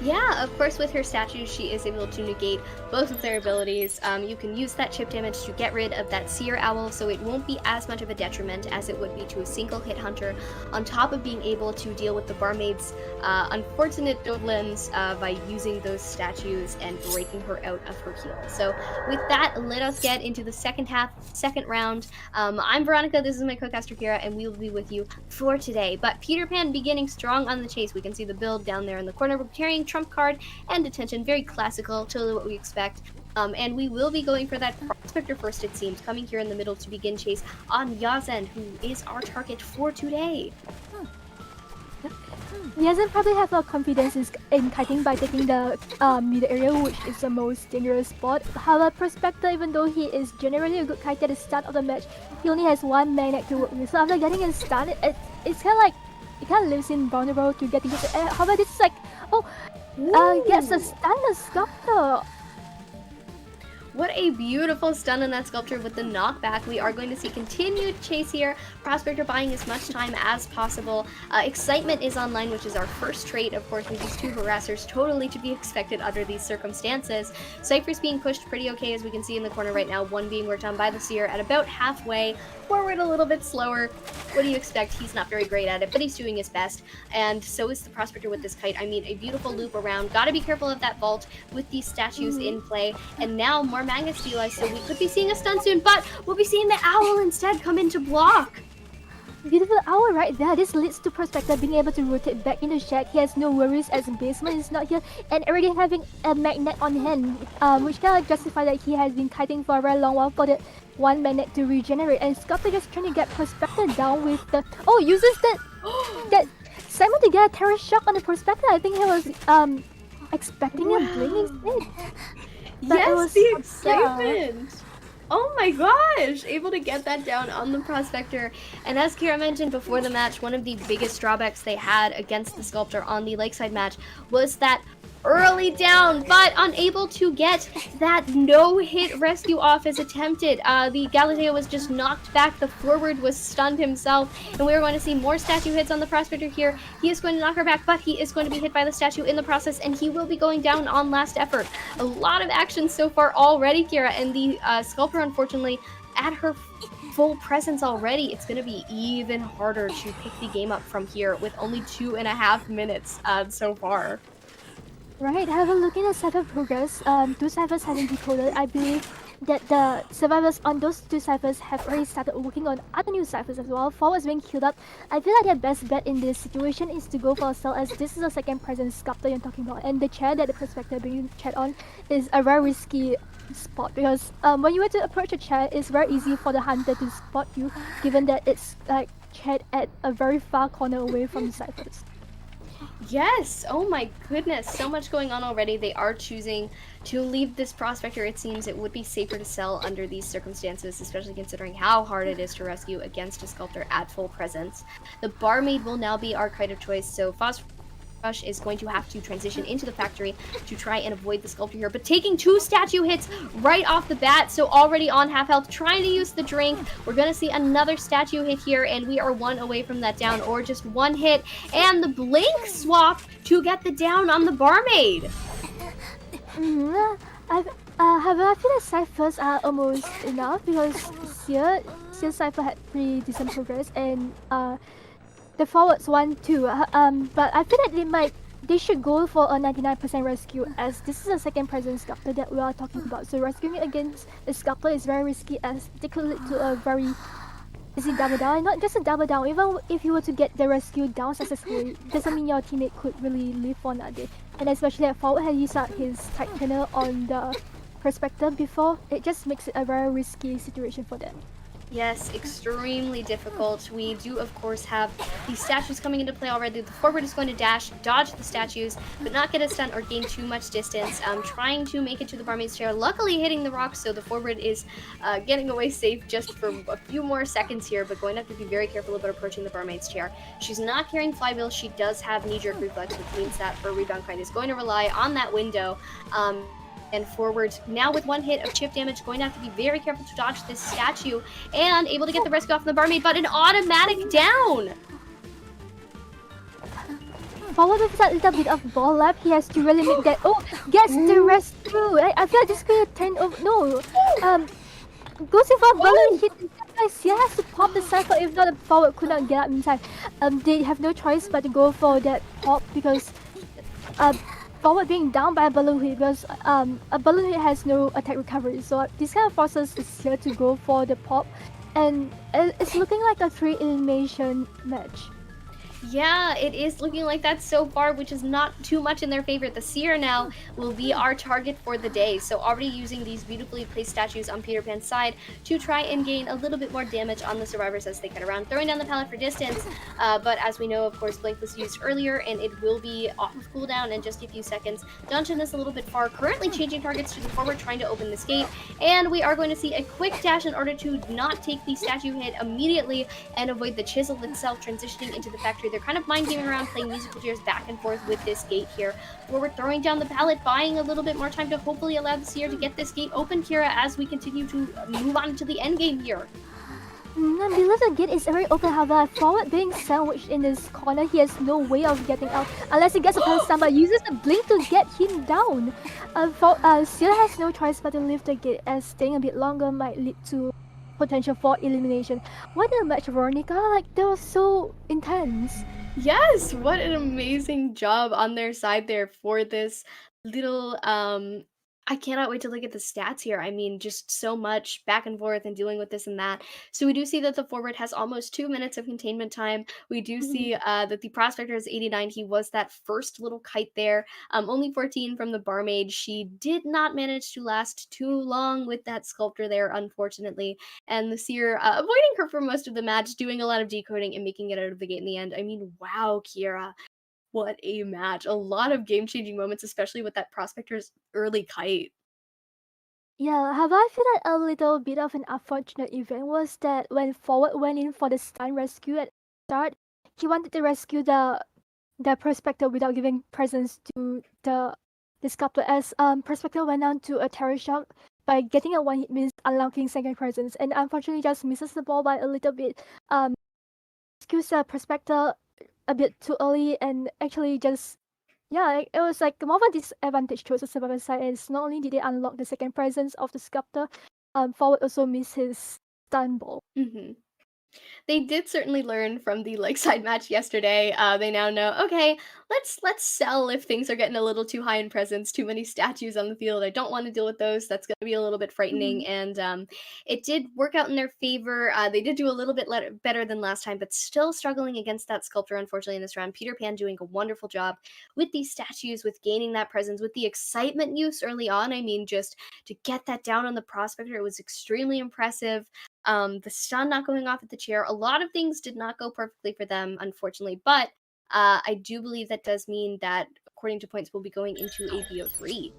Yeah, of course, with her statue, she is able to negate both of their abilities. You can use that chip damage to get rid of that Seer Owl, so it won't be as much of a detriment as it would be to a single hit Hunter, on top of being able to deal with the Barmaid's unfortunate goblins by using those statues and breaking her out of her heal. So with that, let us get into the second round. I'm Veronica, this is my co-caster Kira, and we will be with you for today. But Peter Pan beginning strong on the chase. We can see the build down there in the corner. We're carrying trump card and detention, very classical, totally what we expect. And we will be going for that Prospector first, it seems, coming here in the middle to begin chase on Yazen, who is our target for today.
Yazen probably have a confidence in kiting by taking the middle area, which is the most dangerous spot. However, Prospector, even though he is generally a good kite at the start of the match, he only has 1 magnet to work with. So after getting a stun, it's kind of like it kind of leaves him vulnerable to getting hit. However, this is like, gets a stun the Sculptor.
What a beautiful stun on that Sculptor with the knockback. We are going to see continued chase here. Prospector buying as much time as possible. Excitement is online, which is our first trait, of course, with these 2 harassers, totally to be expected under these circumstances. Cypher's being pushed pretty okay, as we can see in the corner right now. 1 being worked on by the Seer at about halfway. Forward a little bit slower. What do you expect? He's not very great at it, but he's doing his best. And so is the Prospector with this kite. I mean, a beautiful loop around. Gotta be careful of that vault with these statues in play. And now more magnets dealized, so we could be seeing a stun soon, but we'll be seeing the Owl instead come in to block.
Beautiful Owl right there. This leads to Prospector being able to rotate back in the shack. He has no worries as Basement is not here, and already having a magnet on hand, which kind of justify that he has been kiting for a very long while for the 1 magnet to regenerate. And Sculptor just trying to get Prospector down with the uses that Simon to get a terror shock on the Prospector. I think he was expecting a blink instead.
Yes, the excitement! Oh my gosh! Able to get that down on the Prospector. And as Kira mentioned before the match, one of the biggest drawbacks they had against the Sculptor on the Lakeside match was that early down, but unable to get that no-hit rescue off as attempted. The Galileo was just knocked back. The forward was stunned himself, and we are going to see more statue hits on the Prospector here. He is going to knock her back, but he is going to be hit by the statue in the process, and he will be going down on last effort. A lot of action so far already, Kira, and the Sculptor, unfortunately, at her full presence already, it's going to be even harder to pick the game up from here with only 2.5 minutes so far.
Right, have a look at the cypher progress. Two ciphers have been decoded. I believe that the survivors on those two ciphers have already started working on other new ciphers as well. Forward's being queued up. I feel like their best bet in this situation is to go for a cell, as this is a second presence sculptor you're talking about, and the chair that the prospector being chat on is a very risky spot, because when you were to approach a chair, it's very easy for the hunter to spot you, given that it's like chat at a very far corner away from the ciphers.
Yes! Oh my goodness, so much going on already. They are choosing to leave this Prospector. It seems it would be safer to sell under these circumstances, especially considering how hard it is to rescue against a Sculptor at full presence. The Barmaid will now be our kite of choice, so Phosphor Rush is going to have to transition into the factory to try and avoid the Sculptor here, but taking 2 statue hits right off the bat, so already on half health, trying to use the drink. We're going to see another statue hit here, and we are 1 away from that down, or just 1 hit, and the blink swap to get the down on the Barmaid.
However, I feel like ciphers are almost enough, because Sear cipher had pretty decent progress, and the forwards one too. But I feel like they should go for a 99% rescue, as this is a second presence sculptor that we are talking about. So rescuing against a sculptor is very risky, as they could lead to a very easy double down. And not just a double down, even if you were to get the rescue down successfully, doesn't mean your teammate could really live for that day. And especially that forward had used up his tight channel on the prospector before, it just makes it a very risky situation for them.
Yes, extremely difficult. We do, of course, have these statues coming into play already. The forward is going to dash, dodge the statues, but not get a stun or gain too much distance. Trying to make it to the Barmaid's chair, luckily hitting the rocks, so the forward is getting away safe just for a few more seconds here, but going to have to be very careful about approaching the Barmaid's chair. She's not carrying flywheel. She does have knee-jerk reflex, which means that her rebound kite is going to rely on that window. And forward now with 1 hit of chip damage, going to have to be very careful to dodge this statue, and able to get the rescue off the Barmaid, but an automatic down!
Forward with that little bit of ball left, he has to really make that. Oh, gets the rescue! I feel like this could turn over. No! Goes in for a balloon hit. He has to pop the cycle, if not the forward could not get up in time. They have no choice but to go for that pop, because forward being down by a balloon hit, because a balloon hit has no attack recovery, so this kind of forces is here to go for the pop, and it's looking like a 3 elimination match.
Yeah, it is looking like that so far, which is not too much in their favor. The Seer now will be our target for the day, so already using these beautifully placed statues on Peter Pan's side to try and gain a little bit more damage on the survivors as they cut around, throwing down the pallet for distance, but as we know, of course, Blink was used earlier, and it will be off of cooldown in just a few seconds. Dungeon is a little bit far, currently changing targets to the forward, trying to open this gate, and we are going to see a quick dash in order to not take the statue hit immediately and avoid the chisel itself transitioning into the factory. They're kind of mind gaming around, playing musical chairs back and forth with this gate here. Forward throwing down the pallet, buying a little bit more time to hopefully allow the Seer to get this gate open, Kira, as we continue to move on to the end game here.
Below the gate is very open, however, forward being sandwiched in this corner, he has no way of getting out unless he gets a post stun, but uses the blink to get him down. Seer has no choice but to leave the gate, as staying a bit longer might lead to potential for elimination. What a match, Veronica! Like, that was so intense.
Yes, what an amazing job on their side there for this little I cannot wait to look at the stats here. I mean, just so much back and forth and dealing with this and that. So we do see that the forward has almost 2 minutes of containment time. We do see that the prospector is 89. He was that first little kite there. Only 14 from the Barmaid. She did not manage to last too long with that sculptor there, unfortunately. And the Seer avoiding her for most of the match, doing a lot of decoding and making it out of the gate in the end. I mean, wow, Kira. What a match. A lot of game-changing moments, especially with that Prospector's early kite.
Yeah, however, I feel like a little bit of an unfortunate event was that when forward went in for the stun rescue at the start, he wanted to rescue the prospector without giving presence to the the sculptor as Perspective went on to a terror shock by getting a one-hit miss, unlocking second presence, and unfortunately just misses the ball by a little bit. Skews the Perspective a bit too early, and actually just it was like more of a disadvantage towards the survivor side. And it's not only did they unlock the second presence of the sculptor, forward also missed his stun ball.
Mm-hmm. They did certainly learn from the side match yesterday. They now know, okay, let's sell if things are getting a little too high in presence, too many statues on the field. I don't want to deal with those. That's going to be a little bit frightening. And it did work out in their favor. They did do a little bit better than last time, but still struggling against that sculptor, unfortunately, in this round. Peter Pan doing a wonderful job with these statues, with gaining that presence, with the excitement use early on. I mean, just to get that down on the prospector, it was extremely impressive. The stun not going off at the chair. A lot of things did not go perfectly for them, unfortunately, but I do believe that does mean that, according to points, we'll be going into a BO3.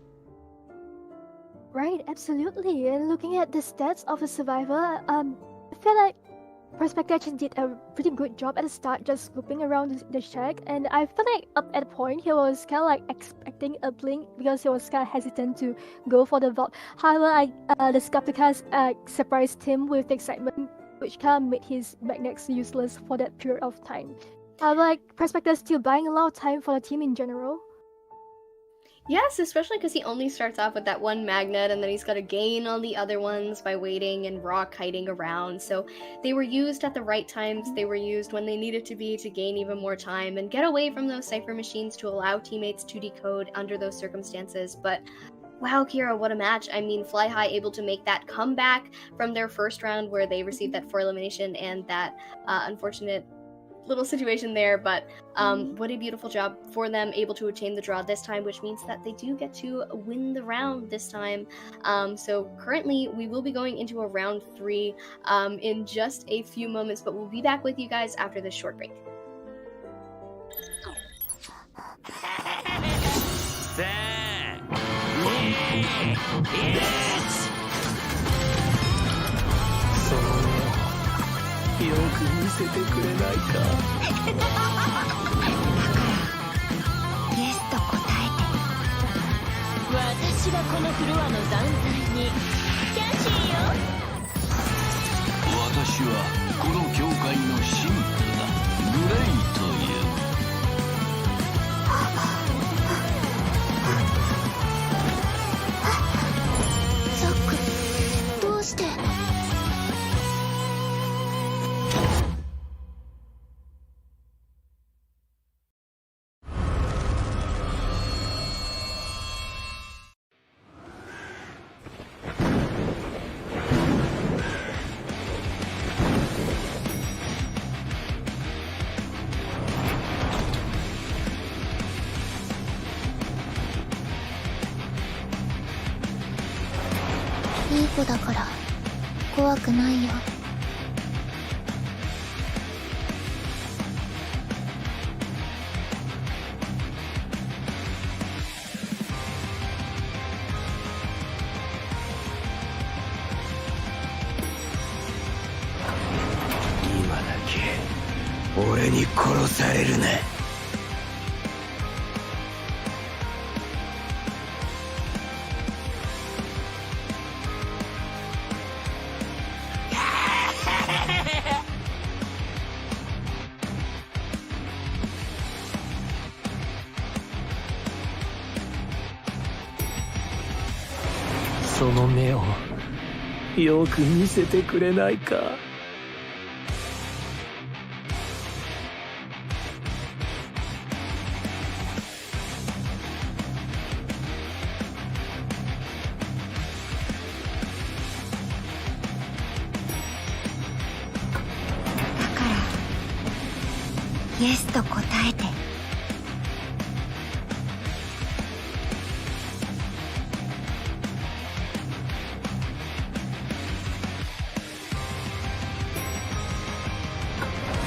Right, absolutely. And looking at the stats of the survivor, I feel like Perspective actually did a pretty good job at the start, just looping around the shack. And I feel like up at a point he was kind of like expecting a blink because he was kind of hesitant to go for the vault. However, the sculptor kind of surprised him with the excitement, which kind of made his magnets useless for that period of time. However, Perspective is still buying a lot of time for the team in general.
Yes, especially because he only starts off with that one magnet, and then he's got to gain on the other ones by waiting and raw kiting around. So they were used at the right times. They were used when they needed to be to gain even more time and get away from those cipher machines to allow teammates to decode under those circumstances. But wow, Kira, what a match. I mean, Fly High able to make that comeback from their first round where they received that 4 elimination and that unfortunate little situation there, but what a beautiful job for them, able to attain the draw this time, which means that they do get to win the round this time. So currently we will be going into a round 3 in just a few moments, but we'll be back with you guys after this short break.
Yes! よく見せてくれないか。
イエスと答えて。
私がこのフロアの断罪にキャシーよ。
私はこの教会の神父だ。グレイという。
ザック、どうして。いい子だから怖くないよ。
今だけ俺に殺されるな。その目をよく見せてくれないか。
だからイエスと答えて。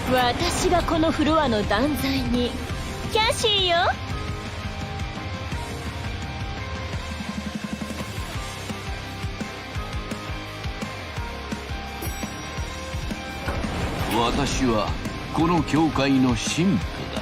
私がこのフロアの断罪にキャシーよ。
私はこの教会の神父だ。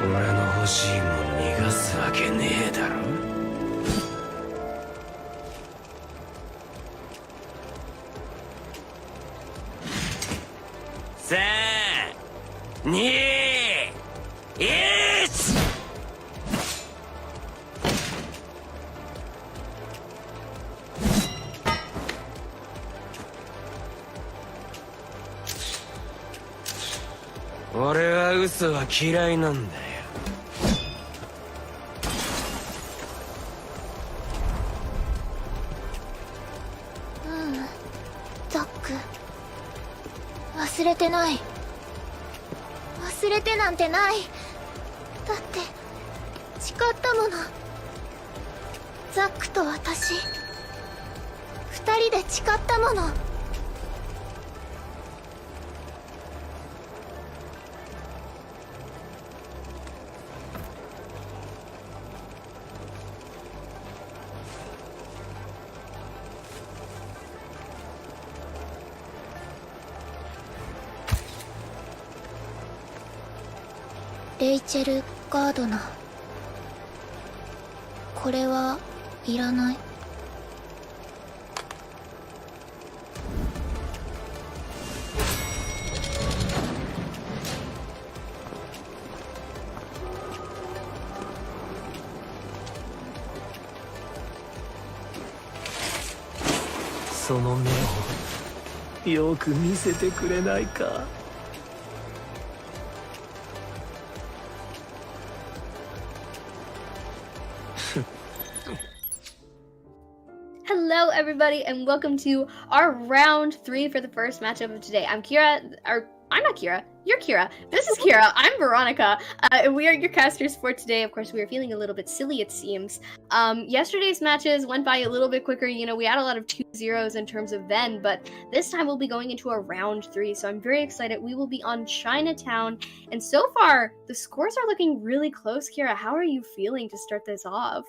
俺の欲しいもん逃がすわけねえだろ。3、2、1。俺は嘘は嫌いなんだよ。
ザック、忘れてない。忘れてなんてない。だって誓ったもの。ザックと私、二人で誓ったもの。レイチェル・ガードナー、これはいらない。
その目をよく見せてくれないか。
Hello, everybody, and welcome to our round 3 for the first matchup of today. I'm not Kira. You're Kira. This is Kira. I'm Veronica. And we are your casters for today. Of course, we are feeling a little bit silly, it seems. Yesterday's matches went by a little bit quicker. You know, we had a lot of 2-0s in terms of then, but this time we'll be going into a round 3. So I'm very excited. We will be on Chinatown. And so far, the scores are looking really close, Kira. How are you feeling to start this off?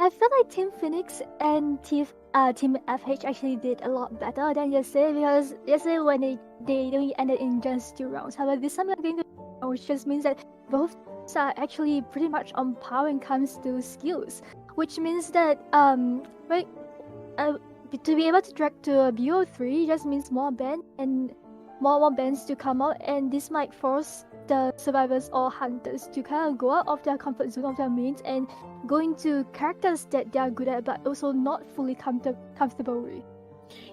I feel like Team Phoenix and Team FH actually did a lot better than yesterday, because yesterday when they only ended in just 2 rounds. However, this time we're going to, which just means that both teams are actually pretty much on par when it comes to skills, which means that to be able to drag to a BO3 just means more bans and more bans to come out, and this might force the survivors or hunters to kind of go out of their comfort zone of their mains and go into characters that they are good at but also not fully comfortable with.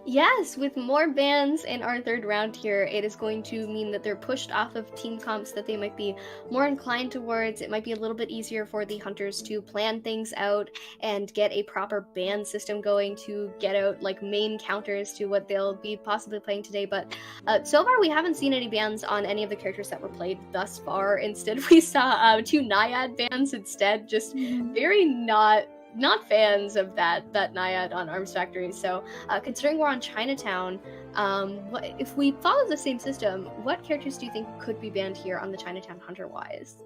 Yes, with more bans in our 3rd round here, it is going to mean that they're pushed off of team comps that they might be more inclined towards. It might be a little bit easier for the hunters to plan things out and get a proper ban system going to get out like main counters to what they'll be possibly playing today. But so far we haven't seen any bans on any of the characters that were played thus far. Instead, we saw 2 Naiad bans instead, just very not fans of that Naiad on Arms Factory. So considering we're on Chinatown, if we follow the same system, what characters do you think could be banned here on the Chinatown Hunter wise?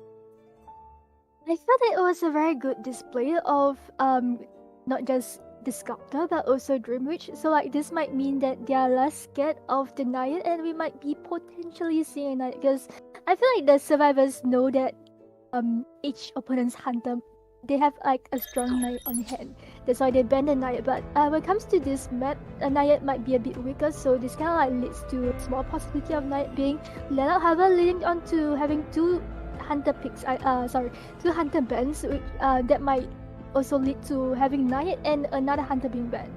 I felt it was a very good display of not just the sculptor but also Dreamwitch. So like this might mean that they are less scared of the Naiad, and we might be potentially seeing a Naiad, because I feel like the survivors know that each opponent's hunter, they have like a strong Naiad on hand. That's why they ban the Naiad. But when it comes to this map, a Naiad might be a bit weaker, so this kind of like leads to a small possibility of Naiad being let out. However, leading on to having 2 hunter picks, 2 hunter bans, which that might also lead to having Naiad and another hunter being banned.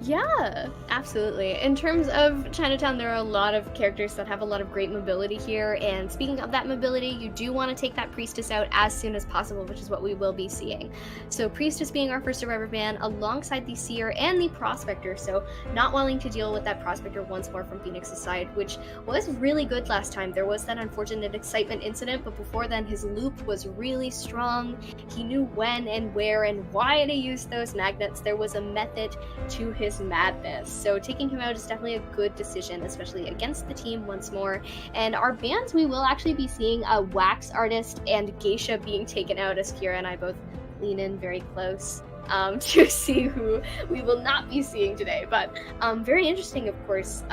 Yeah, absolutely. In terms of Chinatown, there are a lot of characters that have a lot of great mobility here, and speaking of that mobility, you do want to take that Priestess out as soon as possible, which is what we will be seeing. So Priestess being our first survivor ban alongside the Seer and the Prospector, so not wanting to deal with that Prospector once more from Phoenix's side, which was really good last time. There was that unfortunate excitement incident, but before then his loop was really strong. He knew when and where and why to use those magnets. There was a method to his madness. So taking him out is definitely a good decision, especially against the team once more. And our bans, we will actually be seeing a Wax Artist and Geisha being taken out, as Kira and I both lean in very close. to see who we will not be seeing today. But very interesting, of course,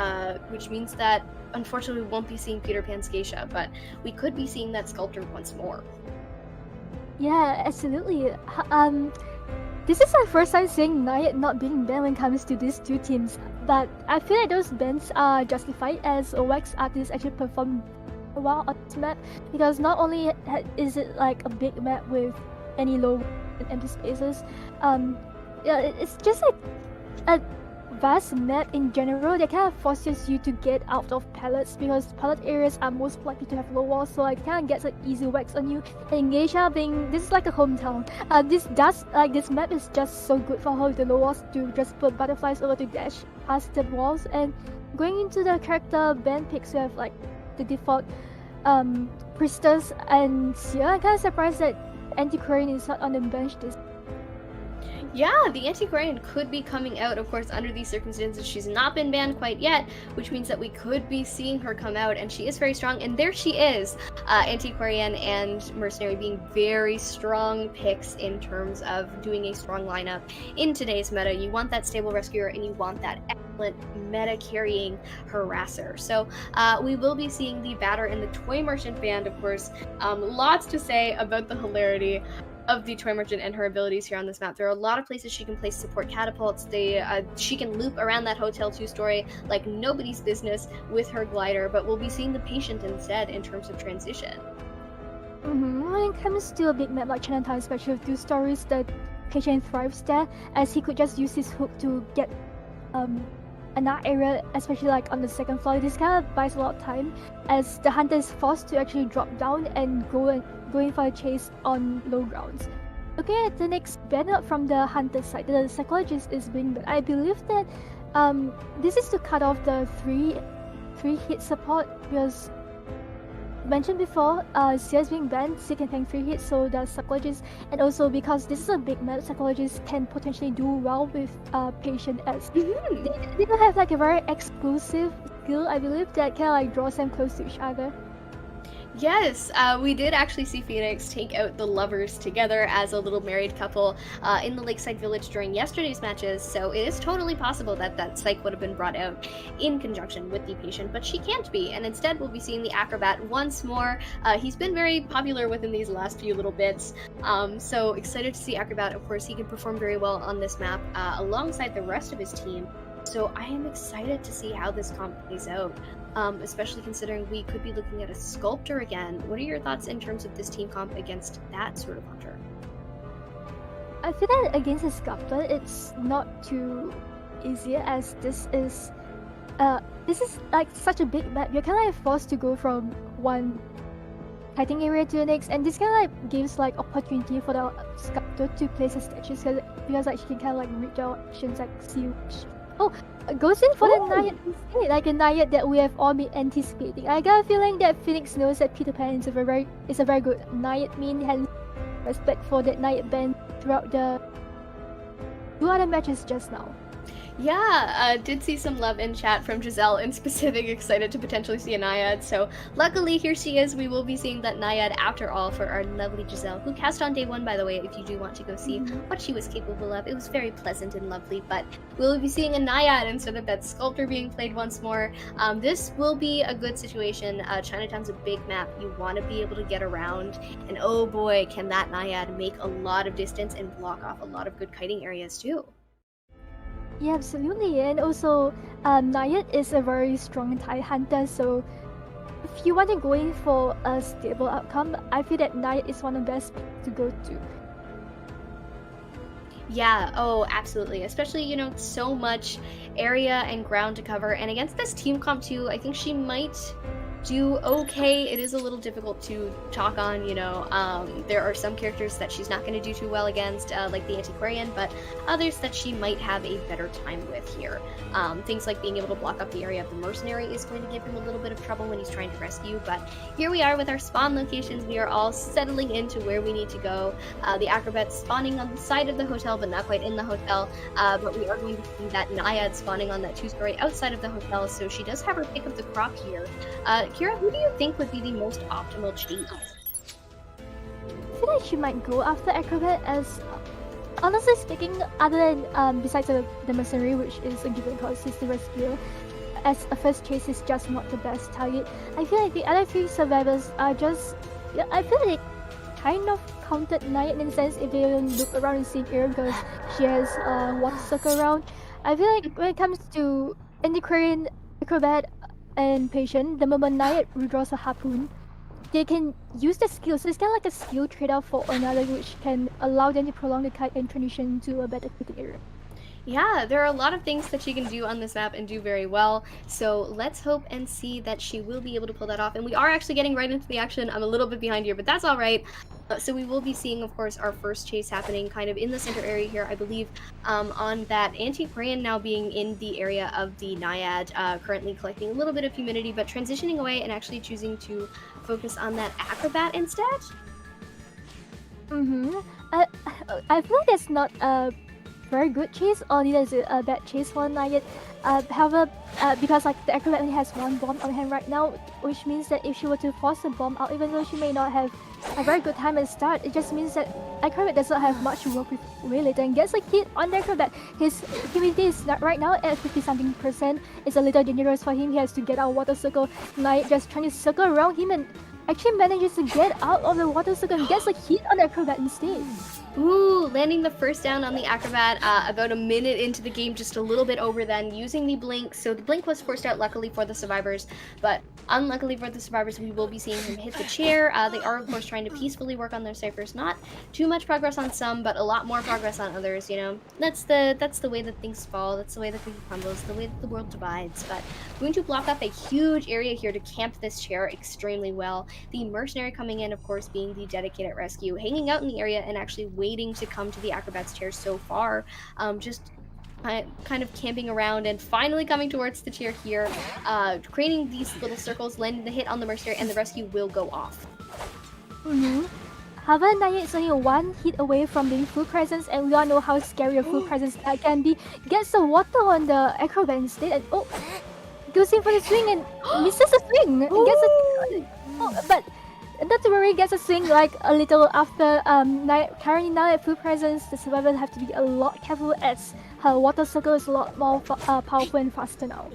which means that unfortunately we won't be seeing Peter Pan's geisha, but we could be seeing that sculptor once more.
Yeah, absolutely. This is our first time seeing Nayat not being banned when it comes to these two teams, but I feel like those bans are justified as OX artists actually perform well on this map, because not only is it like a big map with any low and empty spaces, yeah, it's just like a vast map in general that kind of forces you to get out of pallets, because pallet areas are most likely to have low walls, so it kind of gets like easy wax on you. And Geisha being, this is like a hometown, this map is just so good for her with the low walls to just put butterflies over to dash past the walls. And going into the character band picks, we have like the default Priestess and Sia. I'm kind of surprised that Antiquarian is not on the bench this.
Yeah, the Antiquarian could be coming out, of course, under these circumstances. She's not been banned quite yet, which means that we could be seeing her come out, and she is very strong. And there she is, Antiquarian and Mercenary being very strong picks in terms of doing a strong lineup in today's meta. You want that stable rescuer, and you want that excellent meta-carrying harasser. So we will be seeing the Batter and the Toy Merchant band, of course. Lots to say about the hilarity of the Toy Merchant and her abilities here on this map. There are a lot of places she can place support catapults. She can loop around that Hotel 2-story like nobody's business with her glider, but we'll be seeing the Patient instead in terms of transition.
When it comes to a big map like Chinatown, especially with 2 stories, the Patient thrives there, as he could just use his hook to get another area, especially like on the 2nd floor. This kind of buys a lot of time, as the hunter is forced to actually drop down and going for a chase on low grounds. Looking at the next banner from the hunter side, the psychologist is being banned. I believe that this is to cut off the three hit support, because mentioned before, Sia is being banned, Sia can tank 3 hits, so the psychologist, and also because this is a big map, psychologists can potentially do well with Patient, as they don't have like a very exclusive skill, I believe, that can like draws them close to each other.
Yes, we did actually see Phoenix take out the lovers together as a little married couple in the Lakeside Village during yesterday's matches, so it is totally possible that that psych would have been brought out in conjunction with the Patient, but she can't be, and instead we'll be seeing the Acrobat once more. He's been very popular within these last few little bits, so excited to see Acrobat. Of course, he can perform very well on this map alongside the rest of his team, so I am excited to see how this comp plays out. Especially considering we could be looking at a Sculptor again. What are your thoughts in terms of this team comp against that sort of hunter?
I feel that against a Sculptor, it's not too easy, as this is like such a big map. You're kind of like forced to go from one fighting area to the next, and this kind of like gives like opportunity for the Sculptor to place his statues, because like she can kind of like read your actions like see which. Oh, goes in for the Nayat instead, like a Nayat that we have all been anticipating. I got a feeling that Phoenix knows that Peter Pan is a very good Nayat main, has respect for that Nayat band throughout the 2 other matches just now.
Yeah, did see some love in chat from Giselle in specific, excited to potentially see a Naiad. So luckily here she is. We will be seeing that Naiad after all for our lovely Giselle, who cast on day 1, by the way, if you do want to go see what she was capable of. It was very pleasant and lovely, but we'll be seeing a Naiad instead of that Sculptor being played once more. This will be a good situation. Chinatown's a big map. You want to be able to get around, and oh boy, can that Naiad make a lot of distance and block off a lot of good kiting areas too.
Yeah, absolutely. And also, Nayat is a very strong TIE hunter, so if you want to go in for a stable outcome, I feel that Nayat is one of the best to go to.
Yeah, oh, absolutely. Especially, you know, so much area and ground to cover. And against this team comp too, I think she might do okay. It is a little difficult to talk on, you know. There are some characters that she's not going to do too well against, like the Antiquarian, but others that she might have a better time with here. Things like being able to block up the area of the Mercenary is going to give him a little bit of trouble when he's trying to rescue, but here we are with our spawn locations. We are all settling into where we need to go. The Acrobat's spawning on the side of the hotel, but not quite in the hotel, but we are going to see that Naiad spawning on that 2-story outside of the hotel, so she does have her pick of the crop here. Kira, who do you think would be the most optimal chase?
I feel like she might go after Acrobat, as honestly speaking, other than besides the mercenary, which is a given because he's the rescuer, as a first chase is just not the best target. I feel like the other three survivors are just, yeah, I feel like kind of counted Naya in a sense if they don't look around the same area because she has water circle around. I feel like when it comes to Antiquarian, Acrobat, and Patient, the moment Naya withdraws a harpoon, they can use the skill. So it's kind of like a skill trade-off for another, which can allow them to prolong the kite and transition to a better hitting area.
Yeah, there are a lot of things that she can do on this map and do very well. So let's hope and see that she will be able to pull that off. And we are actually getting right into the action. I'm a little bit behind here, but that's all right. So we will be seeing, of course, our first chase happening kind of in the center area here, I believe, on that Antiquarian now being in the area of the Naiad, currently collecting a little bit of humidity, but transitioning away and actually choosing to focus on that Acrobat instead.
I feel like that's not a very good chase, or neither is it a bad chase for Nugget. However, because like the Acrobat only has one bomb on hand right now, which means that if she were to force a bomb out, even though she may not have a very good time at the start, it just means that Acrobat does not have much to work with way later and gets a hit on the Acrobat. His humidity is right now at 50-something%. It's a little dangerous for him. He has to get out of water circle. Knight just trying to circle around him and actually manages to get out of the water circle and gets a hit on the Acrobat instead.
Ooh, landing the first down on the Acrobat about a minute into the game, just a little bit over then, using the blink. So the blink was forced out luckily for the survivors, but unluckily for the survivors, we will be seeing him hit the chair. They are, of course, trying to peacefully work on their ciphers. Not too much progress on some, but a lot more progress on others, you know. That's the way that things fall. That's the way that things crumbles, the way that the world divides. But going to block off a huge area here to camp this chair extremely well. The mercenary coming in, of course, being the dedicated rescue, hanging out in the area and actually waiting to come to the Acrobat's chair so far, just kind of camping around and finally coming towards the chair here, creating these little circles, landing the hit on the mercenary, and the rescue will go off.
However, Naya is only one hit away from being full presence, and we all know how scary a full presence can be. Gets the water on the Acrobat instead, and goes in for the swing and misses the swing. Gets but not to worry, gets a swing like a little after currently now at full presence. The survivors have to be a lot careful as her water circle is a lot more powerful and faster now.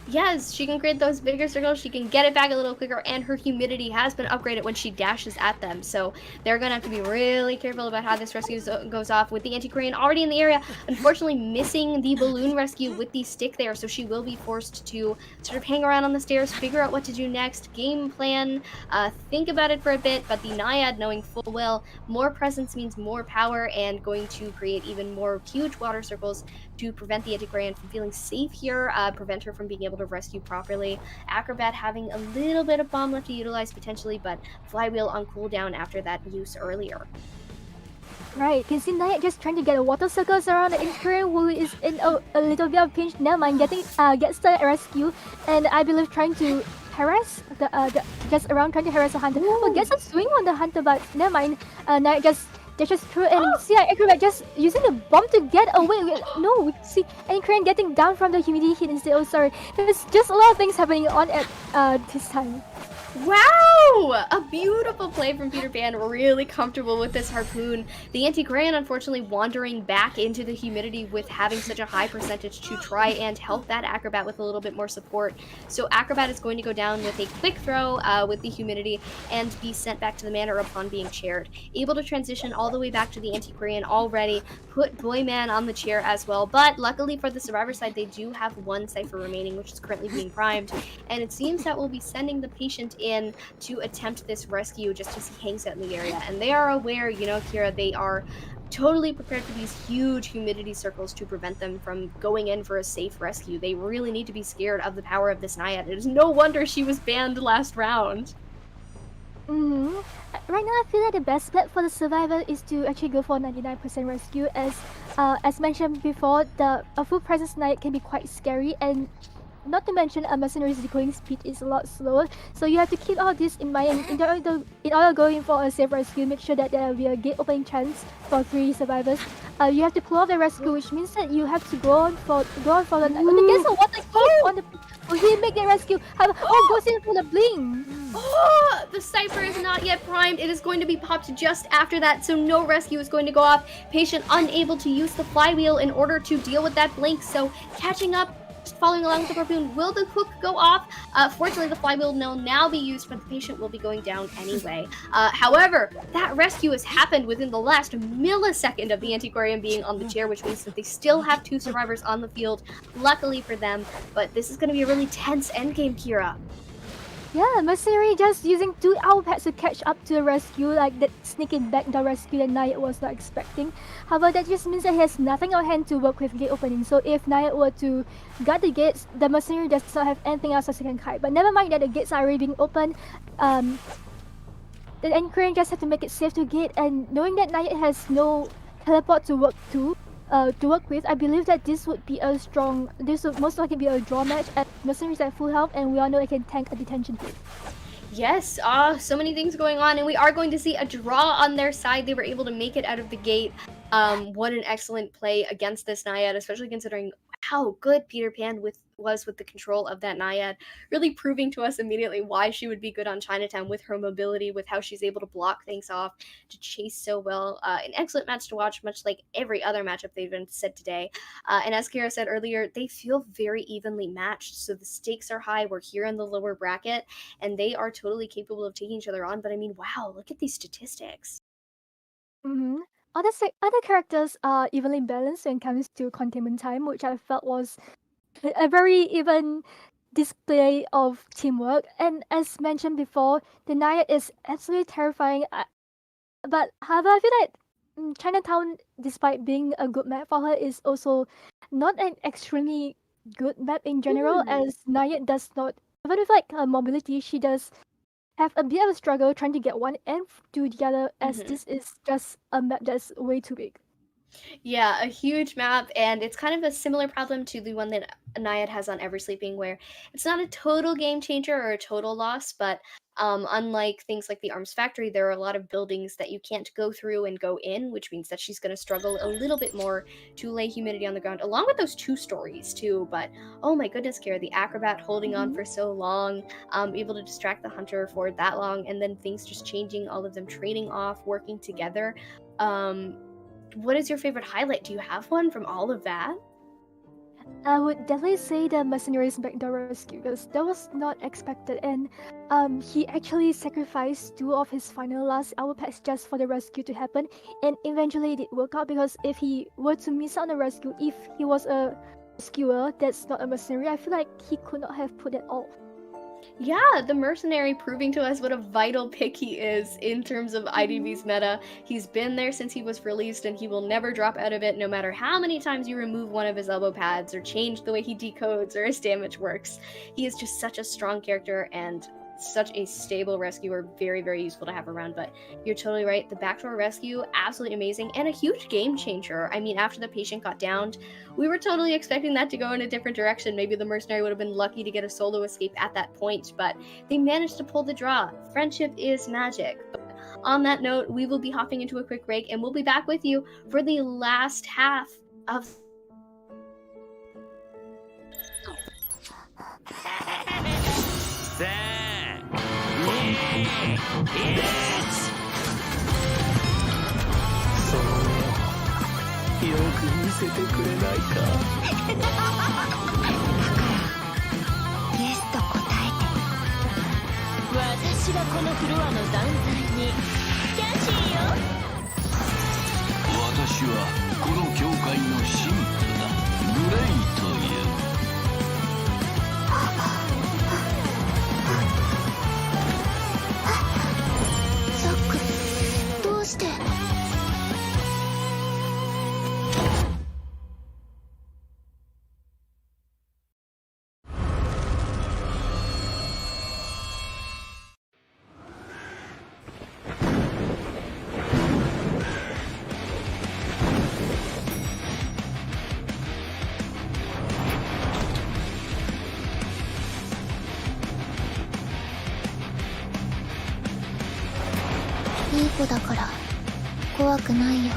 Yes, she can create those bigger circles, she can get it back a little quicker, and her humidity has been upgraded when she dashes at them. So they're going to have to be really careful about how this rescue goes off with the Antiquarian already in the area. Unfortunately, missing the balloon rescue with the stick there, so she will be forced to sort of hang around on the stairs, figure out what to do next, game plan, think about it for a bit, but the Naiad, knowing full well, more presence means more power, and going to create even more huge water circles to prevent the Antiquarian from feeling safe here, prevent her from being able to rescue properly. Acrobat having a little bit of bomb left to utilize potentially, but Flywheel on cooldown after that use earlier.
Right, you can see Naya just trying to get a water circles around the Antiquarian, who is in a little bit of pinch. Never mind, gets the rescue, and I believe trying to harass just around trying to harass the hunter. Well, gets a swing on the hunter, but never mind. Naya just dashes through and see Acrobat just using the bomb to get away. No, we see Antiquarian getting down from the humidity hit instead. Oh, sorry. There's just a lot of things happening on at this time.
Wow! A beautiful play from Peter Pan, really comfortable with this harpoon. The Antiquarian, unfortunately, wandering back into the humidity with having such a high percentage to try and help that Acrobat with a little bit more support. So Acrobat is going to go down with a quick throw with the humidity and be sent back to the manor upon being chaired. Able to transition all the way back to the Antiquarian already, put Boyman on the chair as well, but luckily for the survivor side, they do have one cipher remaining, which is currently being primed, and it seems that we'll be sending the patient in to attempt this rescue just as he hangs out in the area. And they are aware, you know, Kira, they are totally prepared for these huge humidity circles to prevent them from going in for a safe rescue. They really need to be scared of the power of this Naiad. It is no wonder she was banned last round.
Right now, I feel like the best bet for the survivor is to actually go for 99% rescue, as mentioned before, the full presence Naiad can be quite scary, and not to mention a mercenary's decoding speed is a lot slower, so you have to keep all this in mind. In order going for a safe rescue, make sure that there will be a gate opening chance for 3 survivors. You have to pull off the rescue, which means that you have to go on for the gets a water hit on the. Will he make the rescue? Goes in for the blink.
Oh, the Cypher is not yet primed. It is going to be popped just after that, so no rescue is going to go off. Patient unable to use the flywheel in order to deal with that blink, so catching up, just following along with the harpoon. Will the hook go off? Fortunately, the flywheel will now be used, but the patient will be going down anyway. However, that rescue has happened within the last millisecond of the antiquarian being on the chair, which means that they still have 2 survivors on the field, luckily for them. But this is going to be a really tense endgame, Kira.
Yeah, Mercenary just using 2 owl pets to catch up to the rescue, like that sneaking back the rescue that Nayat was not expecting. However, that just means that he has nothing on hand to work with gate opening. So if Nayat were to guard the gates, the Mercenary does not have anything else as he can kite. But never mind that the gates are already being opened. The Anchorage just have to make it safe to gate, and knowing that Nayat has no teleport to work with, I believe that this would most likely be a draw match, as Mercenaries at full health, and we all know they can tank a detention hit.
Yes, so many things going on, and we are going to see a draw on their side. They were able to make it out of the gate. What an excellent play against this Naiad, especially considering how good Peter Pan was with the control of that Naiad, really proving to us immediately why she would be good on Chinatown with her mobility, with how she's able to block things off, to chase so well. An excellent match to watch, much like every other matchup they've been said today. And as Kira said earlier, they feel very evenly matched, so the stakes are high. We're here in the lower bracket, and they are totally capable of taking each other on. But I mean, wow, look at these statistics.
Mm-hmm. Other characters are evenly balanced when it comes to containment time, which I felt was a very even display of teamwork. And as mentioned before, the Naya is absolutely terrifying. But however, I feel like Chinatown, despite being a good map for her, is also not an extremely good map in general, as Naya does not, even with like her mobility, she does have a bit of a struggle trying to get one end to the other, as this is just a map that's way too big.
Yeah, a huge map, and it's kind of a similar problem to the one that Naiad has on Ever Sleeping, where it's not a total game changer or a total loss, but unlike things like the Arms Factory, there are a lot of buildings that you can't go through and go in, which means that she's going to struggle a little bit more to lay humidity on the ground, along with those 2 stories too. But oh my goodness, Kara, the acrobat holding on for so long, able to distract the hunter for that long, and then things just changing, all of them trading off, working together. What is your favorite highlight? Do you have one from all of that?
I would definitely say the Mercenaries backdoor rescue, because that was not expected, and he actually sacrificed 2 of his final last hour packs just for the rescue to happen, and eventually it did work out, because if he were to miss out on the rescue, if he was a rescuer that's not a mercenary, I feel like he could not have put it off.
Yeah, the Mercenary proving to us what a vital pick he is in terms of IDV's meta. He's been there since he was released, and he will never drop out of it, no matter how many times you remove one of his elbow pads or change the way he decodes or his damage works. He is just such a strong character and such a stable rescuer, very, very useful to have around. But you're totally right, the backdoor rescue, absolutely amazing, and a huge game changer. I mean, after the patient got downed, we were totally expecting that to go in a different direction. Maybe the Mercenary would have been lucky to get a solo escape at that point, but they managed to pull the draw. Friendship is magic. But on that note, we will be hopping into a quick break, and we'll be back with you for the last half of
いい子だから怖くないよ。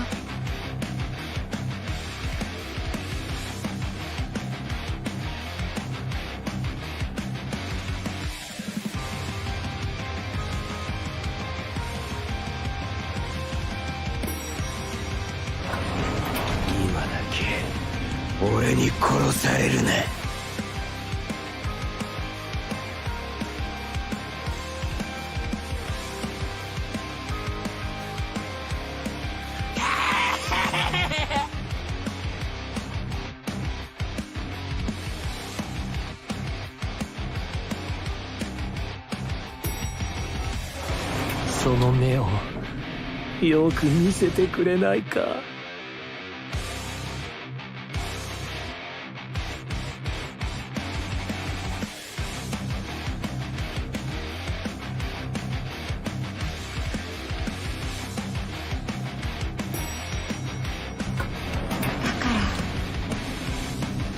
に殺されるな。その目をよく見せてくれないか。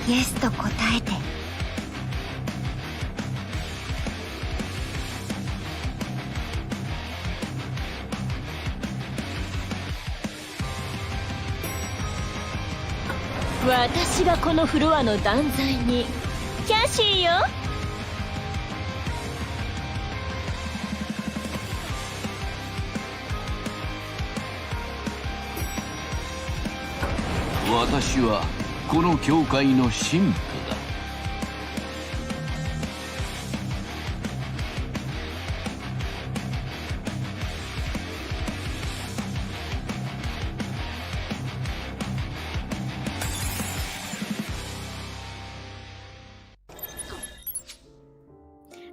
イエスと答えて。
私がこのフロアの断罪にキャシーよ。
私はこの教会の神父だ。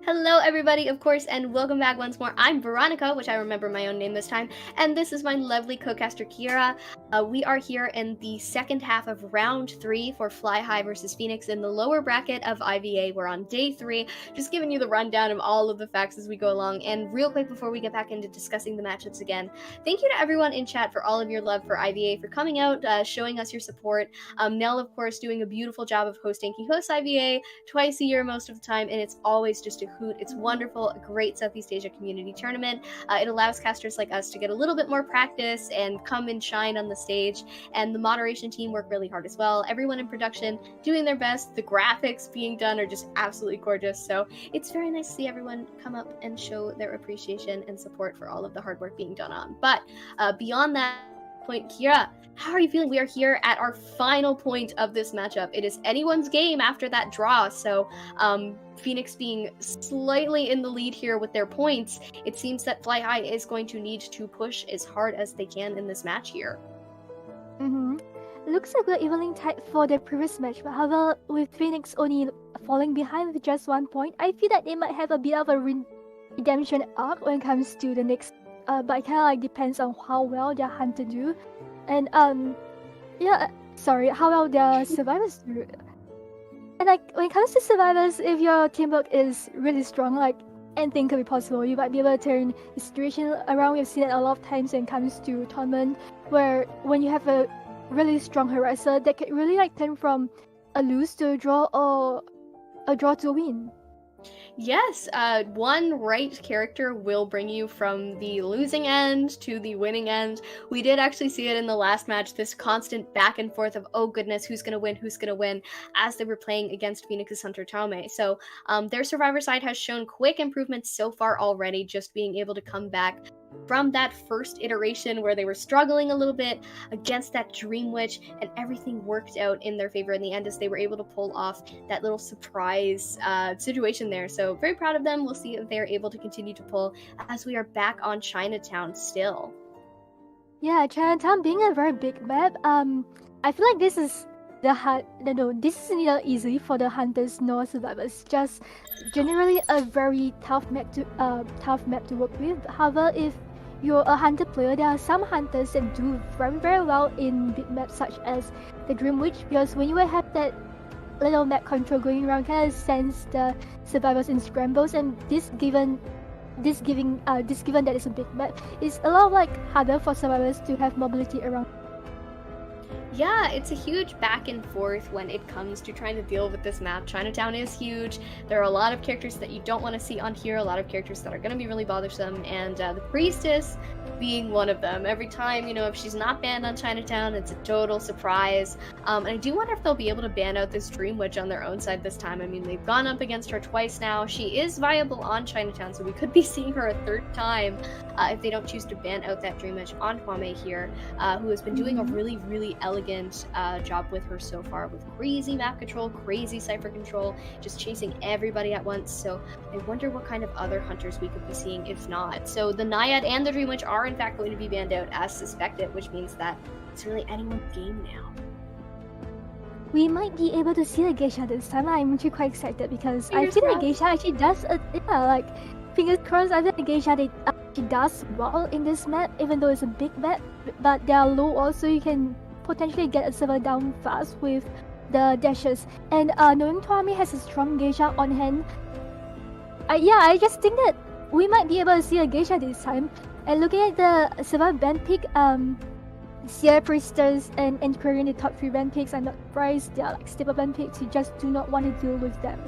Hello everybody, of course, and welcome back once more. I'm Veronica, which I remember my own name this time, and this is my lovely co-caster Kira. We are here in the second half of round 3 for Fly High versus Phoenix in the lower bracket of IVA. We're on day 3, just giving you the rundown of all of the facts as we go along. And real quick before we get back into discussing the matchups again, thank you to everyone in chat for all of your love for IVA, for coming out, showing us your support. Nell, of course, doing a beautiful job of hosting. He hosts IVA twice a year most of the time, and it's always just a hoot. It's wonderful, a great Southeast Asia community tournament. It allows casters like us to get a little bit more practice and come and shine on the stage, and the moderation team work really hard as well. Everyone in production doing their best. The graphics being done are just absolutely gorgeous, so it's very nice to see everyone come up and show their appreciation and support for all of the hard work being done on. But beyond that point, Kira, how are you feeling? We are here at our final point of this matchup. It is anyone's game after that draw, so Phoenix being slightly in the lead here with their points, it seems that Fly High is going to need to push as hard as they can in this match here.
Looks like we're evenly tied for the previous match, but however, with Phoenix only falling behind with just 1 point, I feel that they might have a bit of a redemption arc when it comes to the next, but it kind of like depends on how well their hunter do, and how well their survivors do. And like when it comes to survivors, if your teamwork is really strong, like anything could be possible. You might be able to turn the situation around. We've seen it a lot of times when it comes to tournament, where when you have a really strong harasser, that can really like turn from a lose to a draw, or a draw to a win.
Yes, one right character will bring you from the losing end to the winning end. We did actually see it in the last match, this constant back and forth of, oh goodness, who's gonna win, as they were playing against Phoenix's Hunter Taume. So their survivor side has shown quick improvements so far already, just being able to come back from that first iteration where they were struggling a little bit against that Dream Witch, and everything worked out in their favor in the end as they were able to pull off that little surprise situation there. So very proud of them. We'll see if they're able to continue to pull as we are back on Chinatown still.
Yeah, Chinatown being a very big map, I feel like this is this isn't easy for the hunters nor survivors. Just generally a very tough map to work with. However, if you're a hunter player, there are some hunters that do very very well in big maps such as the Dream Witch, because when you have that little map control going around, kind of sends the survivors in scrambles, and this given that it's a big map, it's a lot like harder for survivors to have mobility around.
Yeah, it's a huge back and forth when it comes to trying to deal with this map. Chinatown is huge. There are a lot of characters that you don't want to see on here, a lot of characters that are going to be really bothersome, and the Priestess being one of them. Every time, if she's not banned on Chinatown, it's a total surprise. And I do wonder if they'll be able to ban out this Dream Witch on their own side this time. I mean, they've gone up against her twice now. She is viable on Chinatown, so we could be seeing her a third time if they don't choose to ban out that Dream Witch on Kwame here, who has been doing a really, really elegant elegant job with her so far, with crazy map control, crazy cipher control, just chasing everybody at once. So I wonder what kind of other hunters we could be seeing if not. So the Naiad and the Dream Witch are in fact going to be banned out as suspected, which means that it's really anyone's game now.
We might be able to see a geisha this time. I'm actually quite excited because I
Fingers
feel like
crossed.
geisha actually does, like, fingers crossed, I feel like geisha she does well in this map, even though it's a big map, but they are low also, you can potentially get a server down fast with the dashes. And knowing Tuami has a strong geisha on hand, I just think that we might be able to see a geisha this time. And looking at the server band pick, Sierra Priestess and Antiquarian, the top 3 band picks, I'm not surprised. They are like stable band picks, you just do not want to deal with them.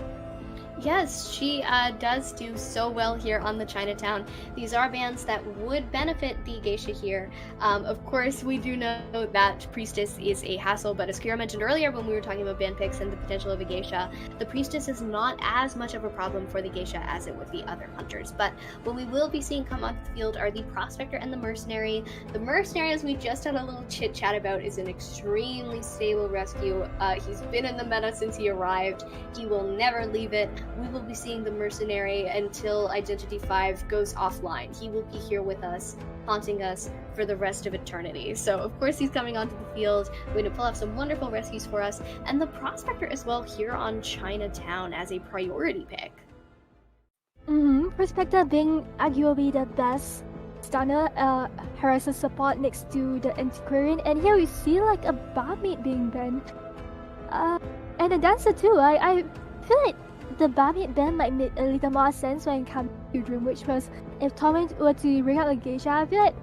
Yes, she does do so well here on the Chinatown. These are bans that would benefit the geisha here. Of course, we do know that Priestess is a hassle, but as Kira mentioned earlier when we were talking about ban picks and the potential of a geisha, the Priestess is not as much of a problem for the geisha as it would the other hunters. But what we will be seeing come onto the field are the Prospector and the Mercenary. The Mercenary, as we just had a little chit chat about, is an extremely stable rescue. He's been in the meta since he arrived. He will never leave it. We will be seeing the Mercenary until Identity 5 goes offline. He will be here with us, haunting us for the rest of eternity. So, of course, he's coming onto the field, going to pull off some wonderful rescues for us, and the Prospector as well here on Chinatown as a priority pick.
Prospector being arguably the best stunner, harasser support next to the Antiquarian, and here we see like a barmaid being banned. And a dancer too. I feel like the barmaid ban might make a little more sense when it comes to Dream Witch, because if Torment were to bring out a geisha, I feel like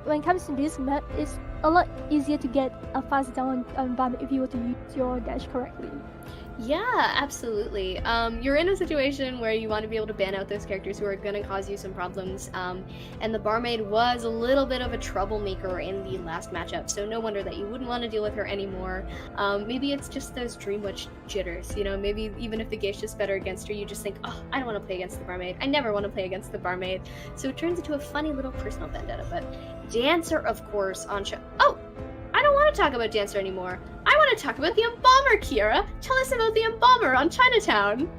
when it comes to this map, it's a lot easier to get a fast down on barmaid if you were to use your dash correctly.
Yeah, absolutely. You're in a situation where you want to be able to ban out those characters who are going to cause you some problems, and the barmaid was a little bit of a troublemaker in the last matchup, so no wonder that you wouldn't want to deal with her anymore. Maybe it's just those Dream Witch jitters, you know, maybe even if the geisha's better against her, you just think, oh, I don't want to play against the barmaid. I never want to play against the barmaid. So it turns into a funny little personal vendetta, but Dancer, of course, on show. Oh! I don't want to talk about Dancer anymore. I want to talk about the Embalmer, Kira. Tell us about the Embalmer on Chinatown.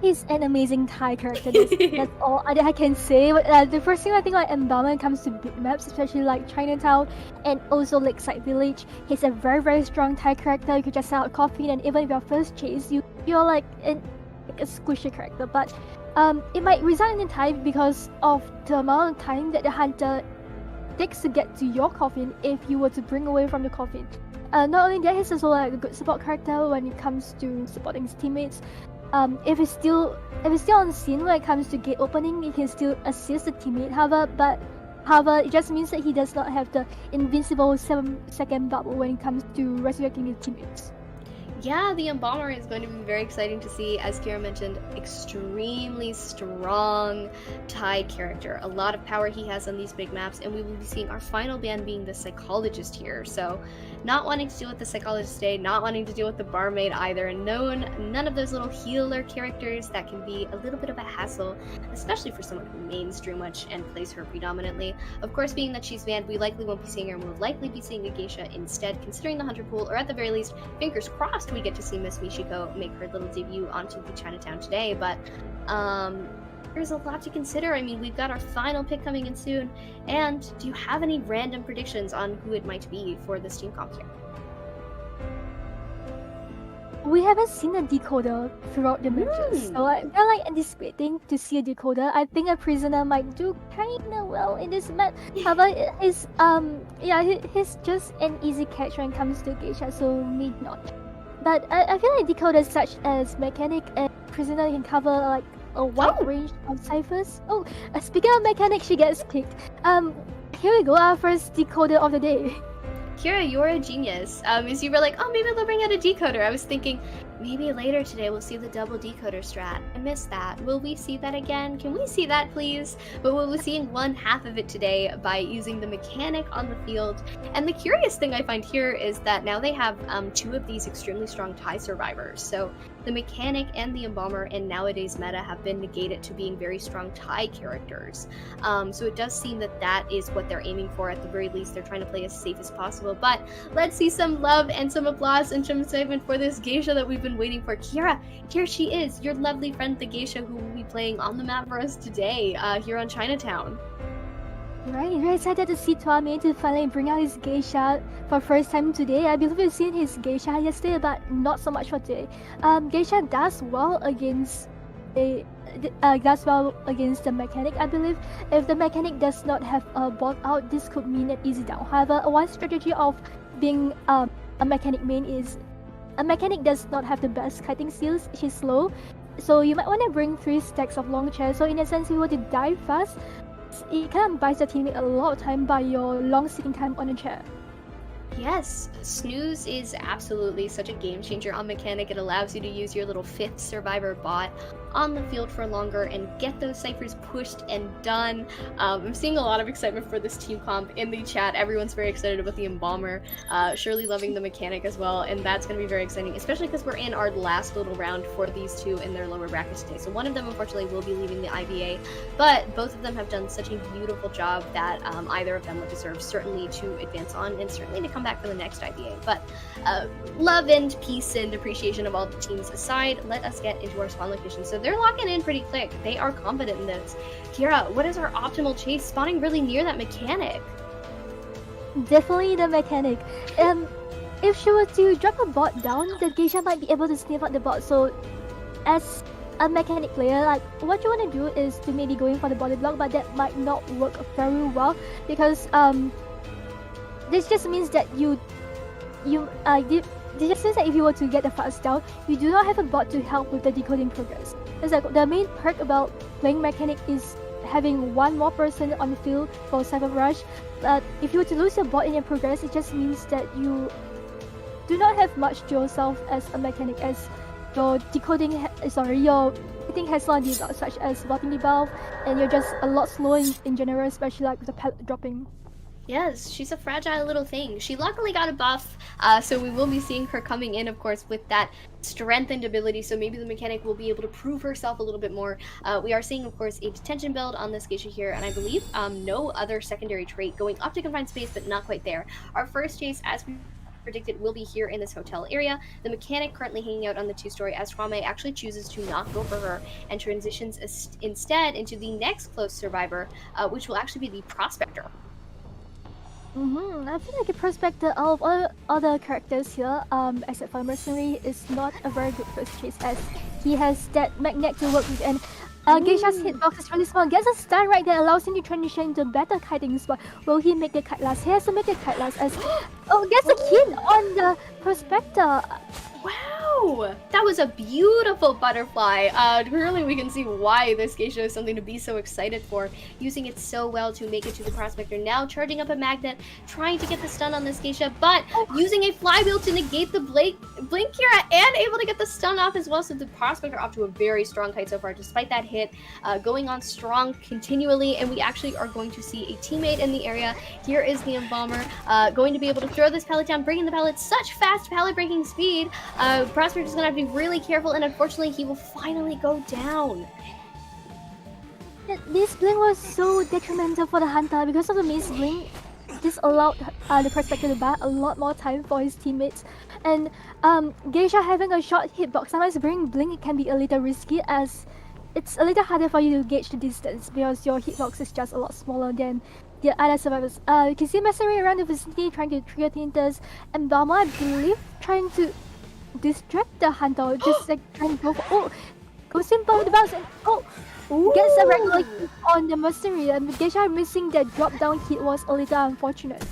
He's an amazing Thai character. That's all I can say. But the first thing I think like Embalmer when it comes to big maps, especially like Chinatown and also Lakeside Village, he's a very, very strong Thai character. You could just sell out coffee, and even if your first chase, you're like a squishy character. But it might result in a tie because of the amount of time that the hunter takes to get to your coffin if you were to bring away from the coffin. Not only that, he's also like a good support character when it comes to supporting his teammates. If it's still on scene when it comes to gate opening, he can still assist the teammate. However, it just means that he does not have the invincible 7-second bubble when it comes to resurrecting his teammates.
Yeah, the Embalmer is going to be very exciting to see. As Kira mentioned, extremely strong Thai character. A lot of power he has on these big maps, and we will be seeing our final ban being the Psychologist here. So, not wanting to deal with the Psychologist today, not wanting to deal with the Barmaid either, and none of those little healer characters that can be a little bit of a hassle, especially for someone who mains Dream Witch and plays her predominantly. Of course, being that she's banned, we likely won't be seeing her, and we'll likely be seeing a Geisha instead, considering the Hunter pool, or at the very least, fingers crossed, we get to see Miss Michiko make her little debut onto the Chinatown today. But there's a lot to consider. I mean, we've got our final pick coming in soon, and do you have any random predictions on who it might be for this team comp here?
We haven't seen a decoder throughout the matches, so I'm like anticipating to see a decoder. I think a prisoner might do kinda well in this match. However, he's just an easy catch when it comes to Geisha, so maybe not. But I feel like decoders such as Mechanic and Prisoner can cover like a wide range of ciphers. Oh, speaking of Mechanic, she gets kicked. Here we go, our first decoder of the day.
Kira, you're a genius. As you were like, oh, maybe they'll bring out a decoder. I was thinking, Maybe later today we'll see the double decoder strat. I missed that. Will we see that again? Can we see that, please? But we'll be seeing one half of it today by using the mechanic on the field. And the curious thing I find here is that now they have two of these extremely strong TIE survivors. So the mechanic and the embalmer in nowadays meta have been negated to being very strong TIE characters. So it does seem that that is what they're aiming for. At the very least, they're trying to play as safe as possible. But let's see some love and some applause and some excitement for this geisha that we've been waiting for. Kira, here she is, your lovely friend, the geisha, who will be playing on the map for us today, here on Chinatown.
Right, very excited to see Tuame to finally bring out his geisha for first time today. I believe we've seen his geisha yesterday, but not so much for today. Geisha does well against the mechanic, I believe. If the mechanic does not have a bot out, this could mean an easy down. However, one strategy of being a mechanic main is a mechanic does not have the best kiting skills. She's slow, so you might want to bring 3 stacks of long chair. So in a sense, if you were to die fast, it kind of buys the teammate a lot of time by your long sitting time on a chair.
Yes, Snooze is absolutely such a game changer on mechanic. It allows you to use your little 5th survivor bot on the field for longer and get those ciphers pushed and done. I'm seeing a lot of excitement for this team comp in the chat. Everyone's very excited about the embalmer. Shirley loving the mechanic as well, and that's going to be very exciting, especially because we're in our last little round for these two in their lower brackets today. So one of them unfortunately will be leaving the IBA, but both of them have done such a beautiful job that either of them would deserve certainly to advance on and certainly to come back for the next IBA. But love and peace and appreciation of all the teams aside, let us get into our spawn location. So they're locking in pretty quick. They are confident in this. Kira, what is our optimal chase? Spawning really near that mechanic.
Definitely the mechanic. If she were to drop a bot down, the geisha might be able to sniff out the bot. So as a mechanic player, like what you want to do is to maybe go in for the body block, but that might not work very well because this just means that this just means that if you were to get the fast down, you do not have a bot to help with the decoding progress. It's like the main perk about playing mechanic is having one more person on the field for cyber rush. But if you were to lose your bot in your progress, it just means that you do not have much to yourself as a mechanic, as your decoding, your hitting has not debuffed, such as blocking debuff, and you're just a lot slower in general, especially like with the pellet dropping.
Yes, she's a fragile little thing. She luckily got a buff, so we will be seeing her coming in, of course, with that strengthened ability, so maybe the mechanic will be able to prove herself a little bit more. We are seeing, of course, a detention build on this geisha here, and I believe no other secondary trait going up to confined space, but not quite there. Our first chase, as we predicted, will be here in this hotel area. The mechanic currently hanging out on the 2-story as Twame actually chooses to not go for her and transitions instead into the next close survivor, which will actually be the prospector.
I feel like the prospector out of all other characters here, except for Mercenary, is not a very good first chase, as he has that magnet to work with, and Geisha's hitbox is really small. Gets a stun right there, allows him to transition into a better kiting spot. Will he make the kite last? He has to make the kite last as gets a kill on the prospector.
Wow, that was a beautiful butterfly. Clearly we can see why this geisha is something to be so excited for. Using it so well to make it to the prospector. Now charging up a magnet, trying to get the stun on this geisha, but using a flywheel to negate the blink Kira and able to get the stun off as well. So the prospector off to a very strong kite so far, despite that hit, going on strong continually. And we actually are going to see a teammate in the area. Here is the embalmer, going to be able to throw this pellet down, bringing the pellet such fast pallet breaking speed. Prospector's gonna have to be really careful, and unfortunately he will finally go down.
This blink was so detrimental for the hunter. Because of the miss blink, this allowed the prospector to buy a lot more time for his teammates. And geisha having a short hitbox, sometimes bringing blink can be a little risky, as it's a little harder for you to gauge the distance because your hitbox is just a lot smaller than the other survivors. You can see Mercenary around the vicinity trying to trigger tinters, and Balma, I believe, trying to distract the hunter, just like trying to go for go simple with the bounce, and gets a regular hit on the Mercenary, and Geisha missing that drop down hit was a little unfortunate.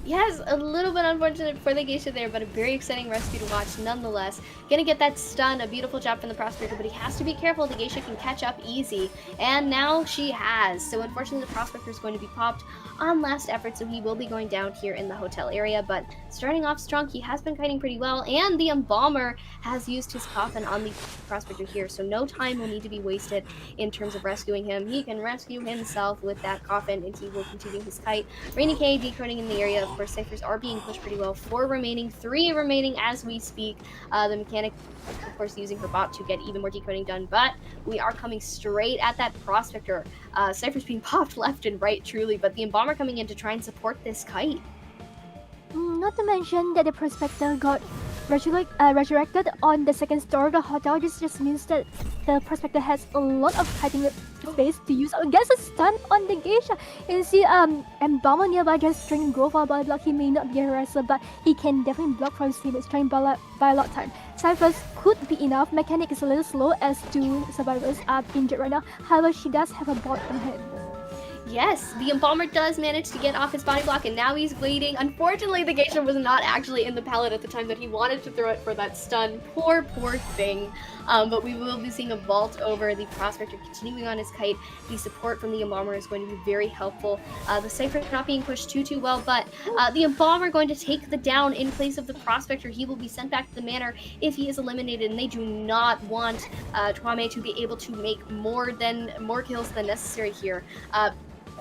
Yes, a little bit unfortunate for the geisha there, but a very exciting rescue to watch nonetheless. Gonna get that stun, a beautiful job from the prospector, but he has to be careful. The geisha can catch up easy, and now she has. So unfortunately, the prospector is going to be popped on last effort, so he will be going down here in the hotel area. But starting off strong, he has been kiting pretty well, and the embalmer has used his coffin on the prospector here, so no time will need to be wasted in terms of rescuing him. He can rescue himself with that coffin, and he will continue his kite. Rainy K decoding in the area. Of course, ciphers are being pushed pretty well. 3 remaining as we speak. The mechanic, of course, using her bot to get even more decoding done, but we are coming straight at that prospector. Ciphers being popped left and right, truly, but the embalmer coming in to try and support this kite.
Not to mention that the prospector got resurrected on the second story of the hotel. This just means that the prospector has a lot of fighting space to use against a stun on the geisha. You see, Embalmer nearby just trying to go for a body block. He may not be a harasser, but he can definitely block from his teammates, trying by a lot of time. Cyphers could be enough. Mechanic is a little slow as two survivors are injured right now. However, she does have a bot on hand.
Yes, the embalmer does manage to get off his body block, and now he's waiting. Unfortunately, the geisha was not actually in the pallet at the time that he wanted to throw it for that stun. Poor thing. But we will be seeing a vault over the prospector continuing on his kite. The support from the embalmer is going to be very helpful. The cipher not being pushed too well, but the embalmer going to take the down in place of the prospector. He will be sent back to the manor if he is eliminated, and they do not want Twame to be able to make more kills than necessary here.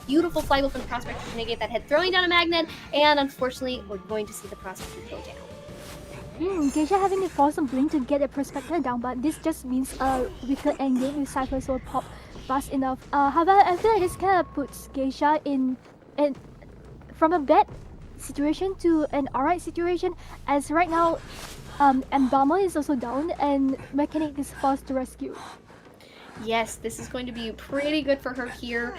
Beautiful flywheel from the prospector to negate that head, throwing down a magnet, and unfortunately, we're going to see the prospector go down.
Geisha having to force some blink to get the prospector down, but this just means a weaker endgame with Cyphers will pop fast enough. However, I feel like this kind of puts Geisha in from a bad situation to an alright situation, as right now Embalmer is also down and Mechanic is forced to rescue.
Yes, this is going to be pretty good for her here.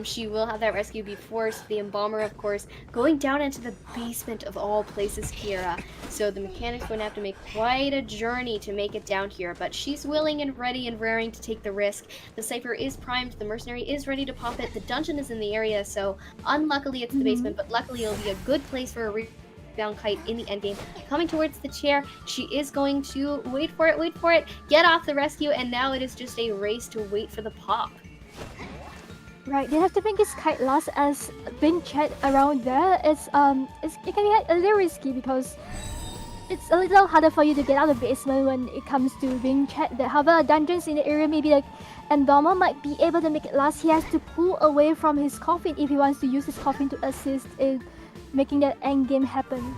She will have that rescue be forced. The embalmer, of course, going down into the basement of all places here. So the mechanic's going to have to make quite a journey to make it down here. But she's willing and ready and raring to take the risk. The cipher is primed. The mercenary is ready to pop it. The dungeon is in the area, so unluckily it's the basement, but luckily it'll be a good place for a down kite in the endgame. Coming towards the chair, she is going to wait for it, get off the rescue, and now it is just a race to wait for the pop.
Right, they have to make this kite last, as being chat around there it can be a little risky because it's a little harder for you to get out of the basement when it comes to being chat there. However, dungeons in the area, maybe like Embalmer might be able to make it last. He has to pull away from his coffin if he wants to use his coffin to assist in making that end game happen.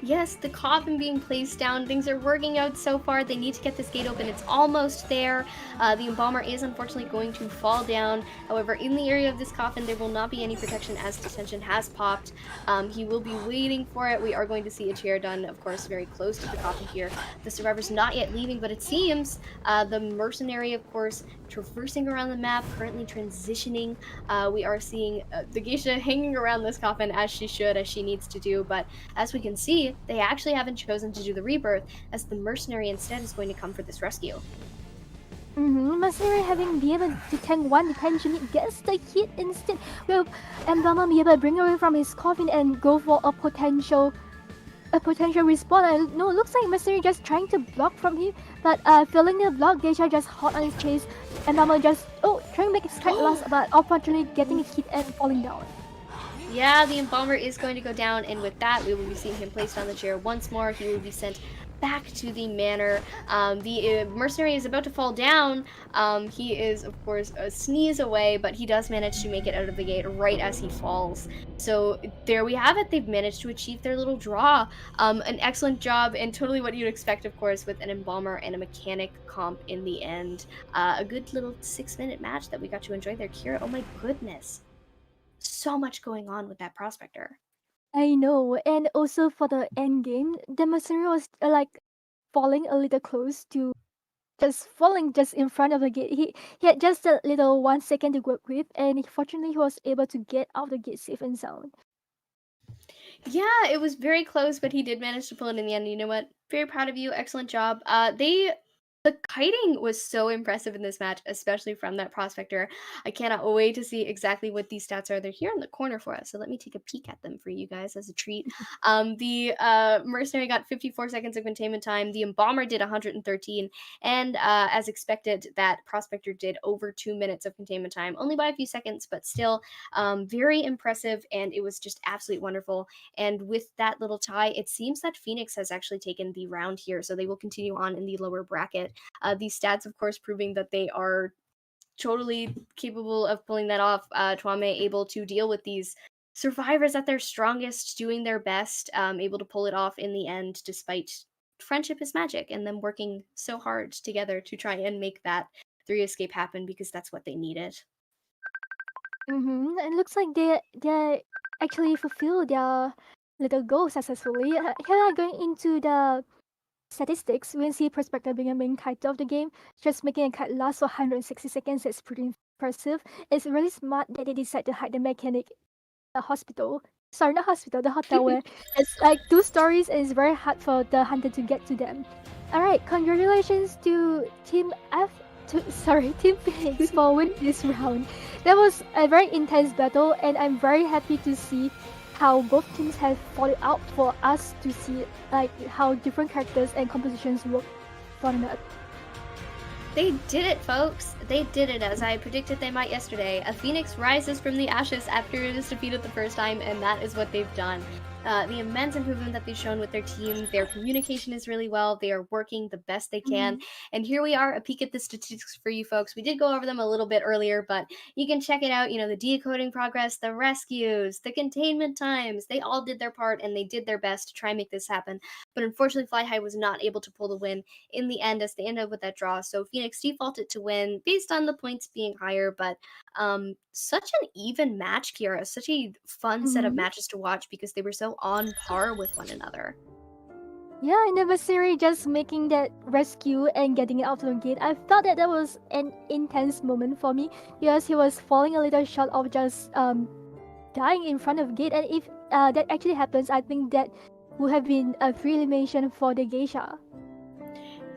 Yes, the coffin being placed down. Things are working out so far. They need to get this gate open. It's almost there. The embalmer is unfortunately going to fall down. However, in the area of this coffin, there will not be any protection as detention has popped. He will be waiting for it. We are going to see a chair done, of course, very close to the coffin here. The survivor's not yet leaving, but it seems the mercenary, of course, traversing around the map, currently transitioning. We are seeing the geisha hanging around this coffin as she should, as she needs to do. But as we can see, they actually haven't chosen to do the rebirth, as the mercenary instead is going to come for this rescue.
Mercenary having be able to tank one detention, it gets the hit instead. Will Embalmer be able to bring away from his coffin and go for a potential respawn? And no, looks like Mercenary just trying to block from him, but failing the block, Geisha just hot on his chase. Embalmer just trying to make his kite last, but unfortunately getting hit and falling down.
Yeah, the embalmer is going to go down, and with that, we will be seeing him placed on the chair once more. He will be sent back to the manor. The mercenary is about to fall down. He is, of course, a sneeze away, but he does manage to make it out of the gate right as he falls. So there we have it. They've managed to achieve their little draw. An excellent job, and totally what you'd expect, of course, with an embalmer and a mechanic comp in the end. A good little 6-minute match that we got to enjoy there. Kira, oh my goodness. So much going on with that prospector.
I know, and also for the end game, the mercenary was falling a little close to just falling just in front of the gate. He had just a little 1 second to work with, and fortunately he was able to get out the gate safe and sound.
Yeah, it was very close, but he did manage to pull it in the end. You know what? Very proud of you. Excellent job. The The kiting was so impressive in this match, especially from that prospector. I cannot wait to see exactly what these stats are. They're here in the corner for us, so let me take a peek at them for you guys as a treat. The mercenary got 54 seconds of containment time. The embomber did 113, and as expected, that prospector did over 2 minutes of containment time, only by a few seconds, but still very impressive. And it was just absolutely wonderful. And with that little tie, it seems that Phoenix has actually taken the round here, so they will continue on in the lower bracket. These stats, of course, proving that they are totally capable of pulling that off. Twame able to deal with these survivors at their strongest, doing their best, able to pull it off in the end, despite friendship is magic and them working so hard together to try and make that three escape happen because that's what they needed.
And it looks like they actually fulfill their little goal successfully. Here, going into the statistics, we can see Prospector being a main character of the game, just making a kite last for 160 seconds. It's pretty impressive. It's really smart that they decide to hide the mechanic the hospital. Sorry, not hospital, the hotel where it's like 2 stories and it's very hard for the hunter to get to them. Alright, congratulations to Team Team Phoenix for winning this round. That was a very intense battle and I'm very happy to see how both teams have fought it out for us to see like how different characters and compositions work for another.
They did it, folks. They did it as I predicted they might yesterday. A phoenix rises from the ashes after it is defeated the first time, and that is what they've done. The immense improvement that they've shown with their team, their communication is really well. They are working the best they can. And here we are, a peek at the statistics for you folks. We did go over them a little bit earlier, but you can check it out. You know, the decoding progress, the rescues, the containment times, they all did their part and they did their best to try and make this happen. But unfortunately, Fly High was not able to pull the win in the end as they ended up with that draw. So Phoenix defaulted to win based on the points being higher, but such an even match, Kira. Such a fun set of matches to watch because they were so on par with one another.
Yeah, in the adversary just making that rescue and getting it out of the gate, I thought that was an intense moment for me because he was falling a little short of just dying in front of the gate, and if that actually happens, I think that would have been a free elimination for the geisha.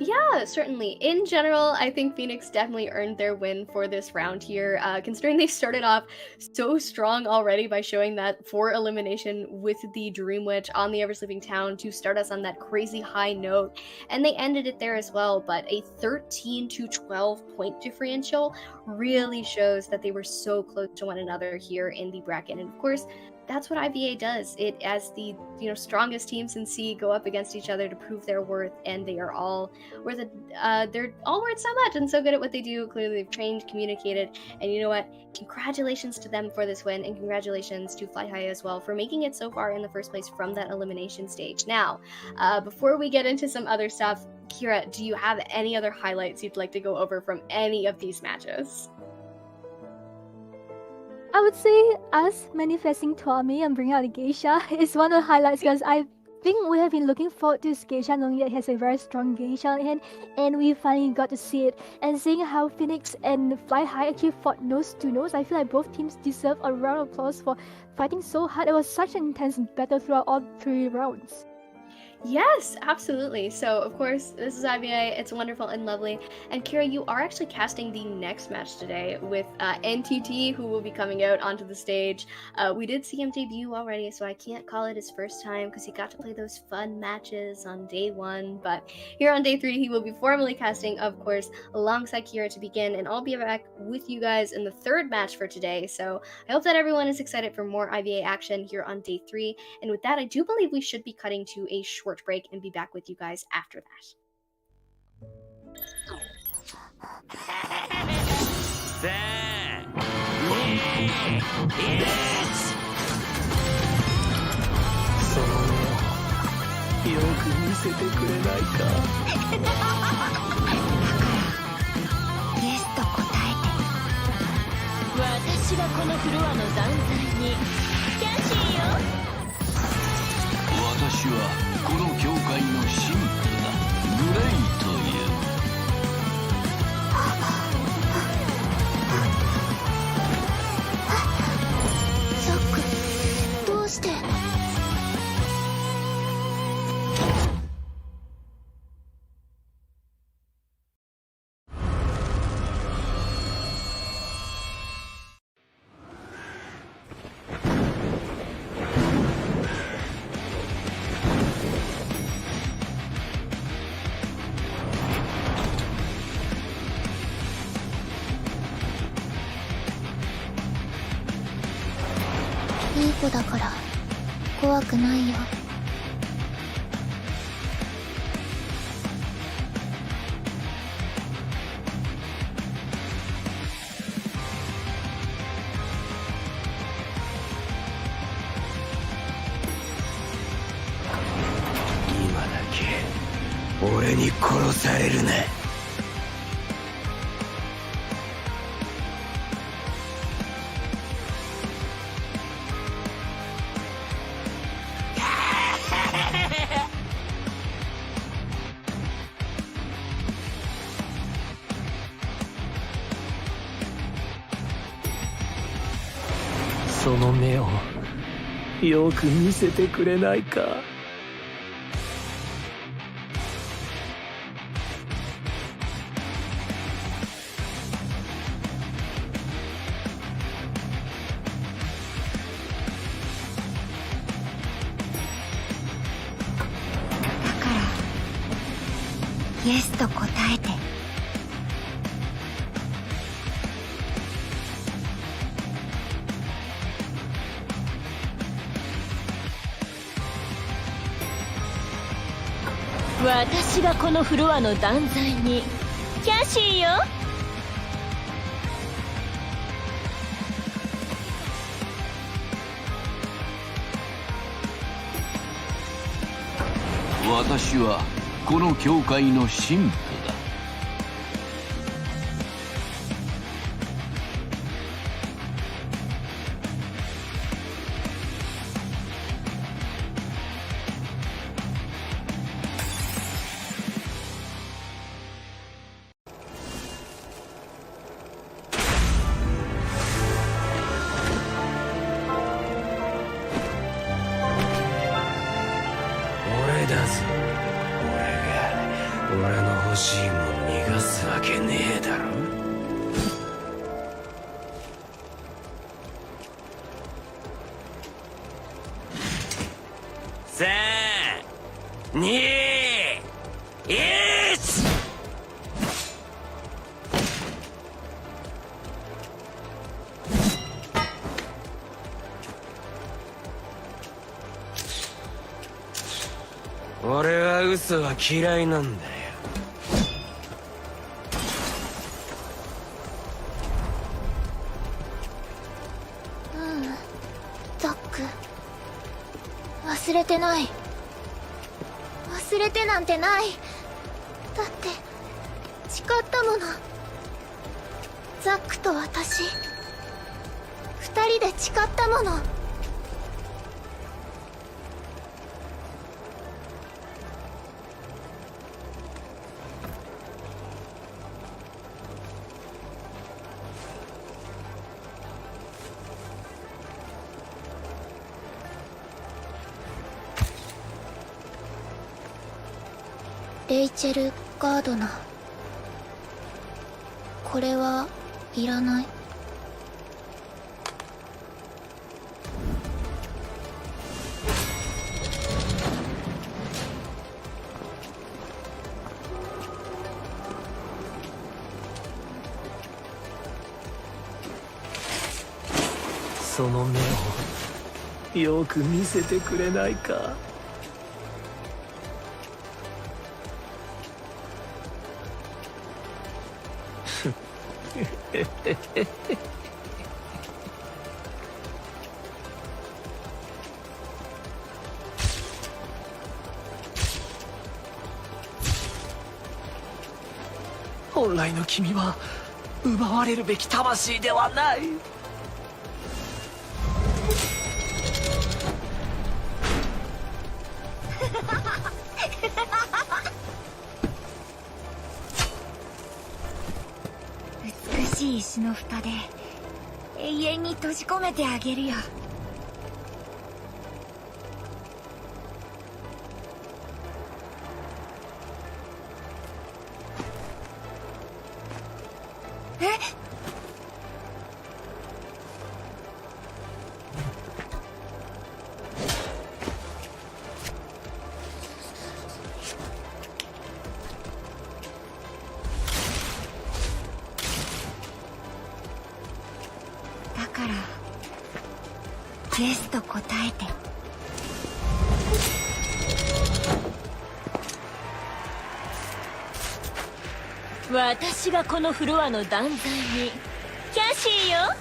Yeah, certainly. In general, I think Phoenix definitely earned their win for this round here, considering they started off so strong already by showing that 4 elimination with the Dream Witch on the Ever-Sleeping Town to start us on that crazy high note, and they ended it there as well, but a 13 to 12 point differential really shows that they were so close to one another here in the bracket, and of course, that's what IVA does. It, as the strongest teams in C go up against each other to prove their worth, and they are all worth it. They're all worth so much and so good at what they do. Clearly, they've trained, communicated, and you know what? Congratulations to them for this win, and congratulations to Fly High as well for making it so far in the first place from that elimination stage. Now, before we get into some other stuff, Kira, do you have any other highlights you'd like to go over from any of these matches?
I would say us manifesting Twame and bringing out the geisha is one of the highlights because I think we have been looking forward to this geisha, knowing that he has a very strong geisha on hand, and we finally got to see it. And seeing how Phoenix and Fly High actually fought nose to nose, I feel like both teams deserve a round of applause for fighting so hard. It was such an intense battle throughout all 3 rounds.
Yes, absolutely. So, of course, this is IBA. It's wonderful and lovely. And Kira, you are actually casting the next match today with NTT, who will be coming out onto the stage. We did see him debut already, so I can't call it his first time because he got to play those fun matches on day 1. But here on day 3, he will be formally casting, of course, alongside Kira to begin. And I'll be back with you guys in the 3rd match for today. So I hope that everyone is excited for more IBA action here on day 3. And with that, I do believe we should be cutting to a short break and be back with you guys after that.
その目をよく見せてくれないか。
イエスと答えて。
私はこのフロアの残罪にキャシーよ。
私はこの教会の神父だ。グレイという。
ザック、どうして。いい子だから怖くないよ。
今だけ俺に殺されるな。その目をよく見せてくれないか。
だからイエスと答えて。
私がこのフロアの断罪にキャシーよ。
私はこの教会の神父だ。
俺だぞ。俺の欲しいもん逃がすわけねえだろ。3、2、1。俺は嘘は嫌いなんだよ。
ザック、忘れてない。忘れてなんてない。だって誓ったもの。ザックと私二人で誓ったもの。レイチェル・ガードナー、これはいらない。
その目をよく見せてくれないか。本来の君は奪われるべき魂ではない。
美しい石の蓋で永遠に閉じ込めてあげるよ。だからイエスと答えて。
私がこのフロアの断罪にキャシーよ、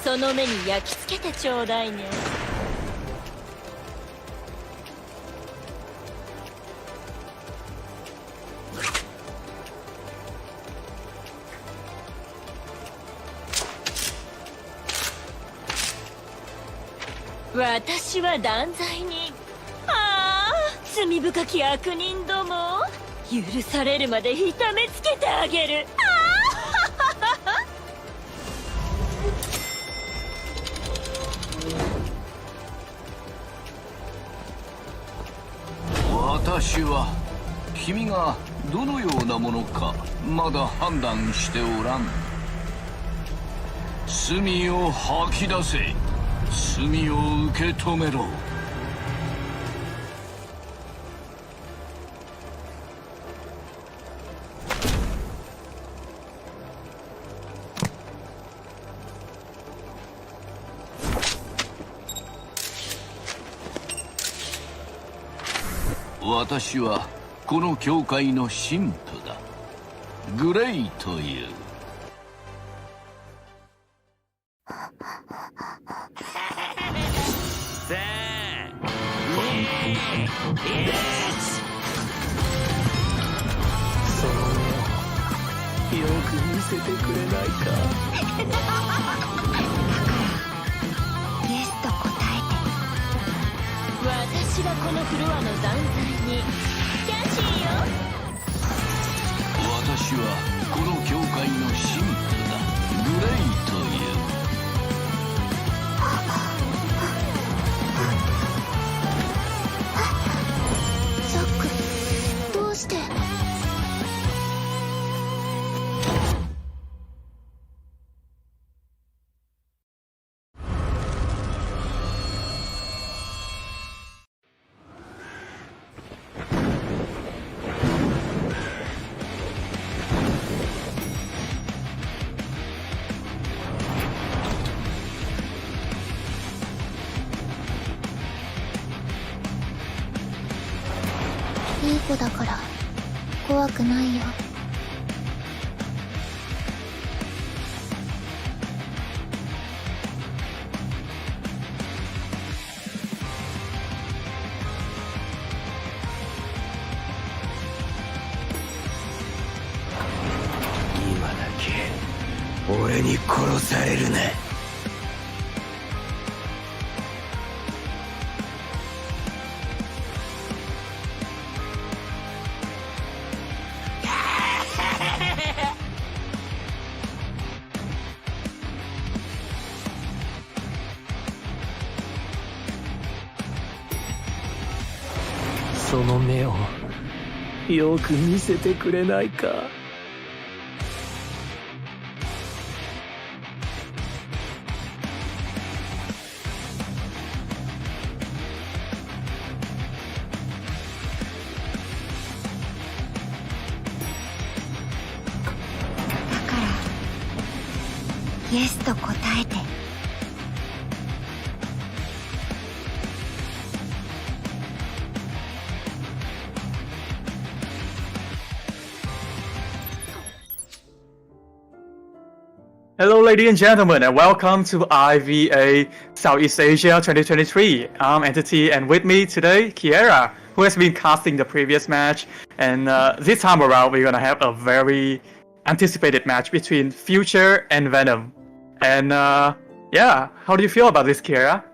その目に焼き付けてちょうだいね。私は断罪に、ああ罪深き悪人ども、許されるまで痛めつけてあげる。
私は君がどのようなものかまだ判断しておらん。罪を吐き出せ、罪を受け止めろ。私はこの教会の神父だ。グレイという。
その目をよく見せてくれないか。
イエスと答えて。
私がこのフロアの断罪にキャシーよ。
私はこの教会の神父だ。グレイという。
ザック、どうして。いい子だから怖くないよ。
今だけ俺に殺されるな。その目をよく見せてくれないか。
だからイエスと答えて。
Hello, ladies and gentlemen, and welcome to IVA Southeast Asia 2023. I'm Entity, and with me today, Kiera, who has been casting the previous match. And this time around, we're gonna have a very anticipated match between Future and Venom. And yeah, how do you feel about this, Kiera?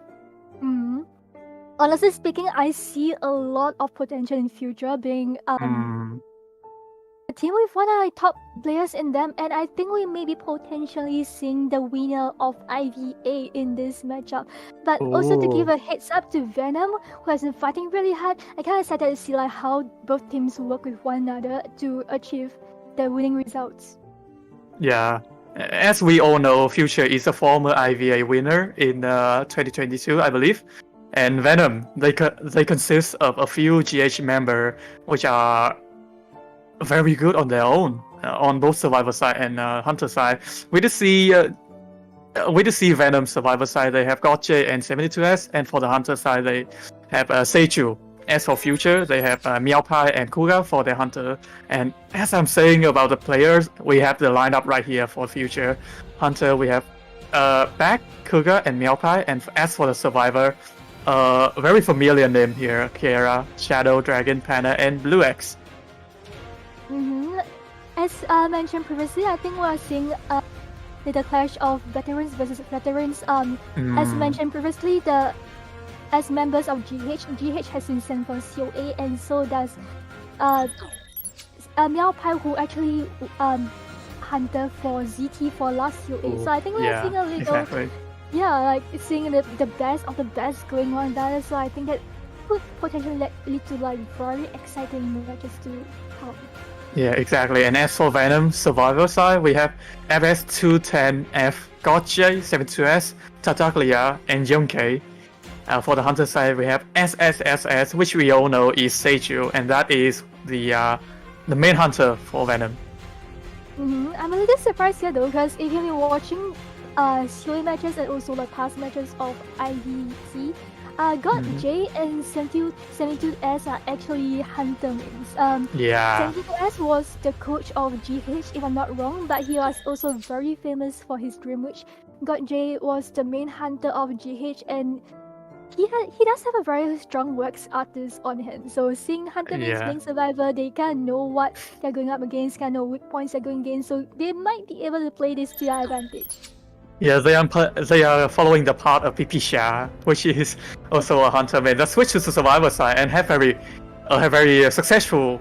Honestly speaking, I see a lot of potential in Future being a team with one of the top players in them, and I think we may be potentially seeing the winner of IVA in this matchup. But also to give a heads up to Venom, who has been fighting really hard, I kind of excited to see like how both teams work with one another to achieve the winning results.
Yeah, as we all know, Future is a former IVA winner in 2022, I believe. And Venom, they consist of a few GH members, which are very good on their own, on both survivor side and hunter side. We did see we do see Venom Survivor side, they have Gotcha and 72S, and for the Hunter side, they have Seichu. As for Future, they have Meow Pie and Kuga for their Hunter. And as I'm saying about the players, we have the lineup right here for Future. Hunter, we have Back, Kuga, and Meow Pie. And as for the Survivor, very familiar name here, Kiera, Shadow, Dragon, Panda, and Blue X.
As mentioned previously, I think we are seeing the clash of veterans versus veterans. As mentioned previously, as members of GH has been sent for COA, and so does Meow Pie, who actually hunter for ZT for last COA. So I think we are seeing a little, like seeing the best of the best going on there. So I think that could potentially lead to like very exciting matches to come.
Yeah, exactly. And as for Venom Survivor side, we have FS210F, Gotcha, 72S, Tartaglia, and Yonke. For the Hunter side, we have SSSS, which we all know is Seichu, and that is the main Hunter for Venom.
I'm a little surprised here though, because if you've been watching COA matches and also the past matches of IVC, J and 72S are actually Hunter mains. 72S was the coach of GH, if I'm not wrong, but he was also very famous for his Dream Witch. J was the main Hunter of GH, and he does have a very strong works artist on him. So seeing Hunter mains being Survivor, they kind of know what they're going up against, kind of which points they're going against, so they might be able to play this to their advantage.
Yeah, they are following the path of Pipisha, which is also a Hunter main that switched to the Survivor side and have very successful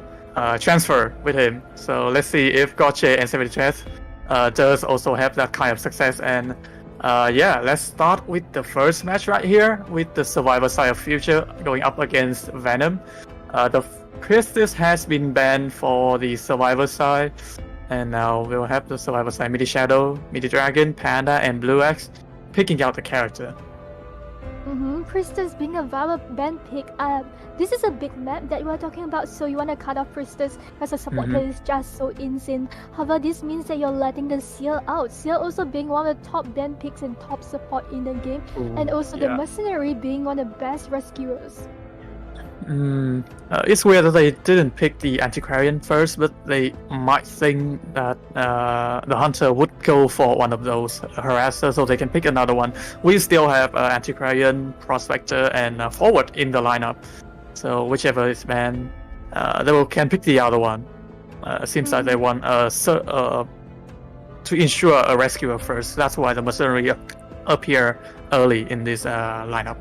transfer with him. So let's see if Gotcha and 72S does also have that kind of success. And let's start with the first match right here with the Survivor side of Future going up against Venom. The Priestess has been banned for the Survivor side. And now we'll have the Survivor side, Midi Shadow, Midi Dragon, Panda, and Blue X picking out the character.
Priestess being a valid band pick. This is a big map that we are talking about, so you want to cut off Priestess because the support is just so insane. However, this means that you're letting the Seal out. Seal also being one of the top band picks and top support in the game, and also the Mercenary being one of the best rescuers.
It's weird that they didn't pick the Antiquarian first, but they might think that the Hunter would go for one of those harassers, so they can pick another one. We still have Antiquarian, Prospector, and Forward in the lineup, so whichever is banned, they can pick the other one. Seems like they want to ensure a rescuer first. That's why the Mercenary appear early in this lineup.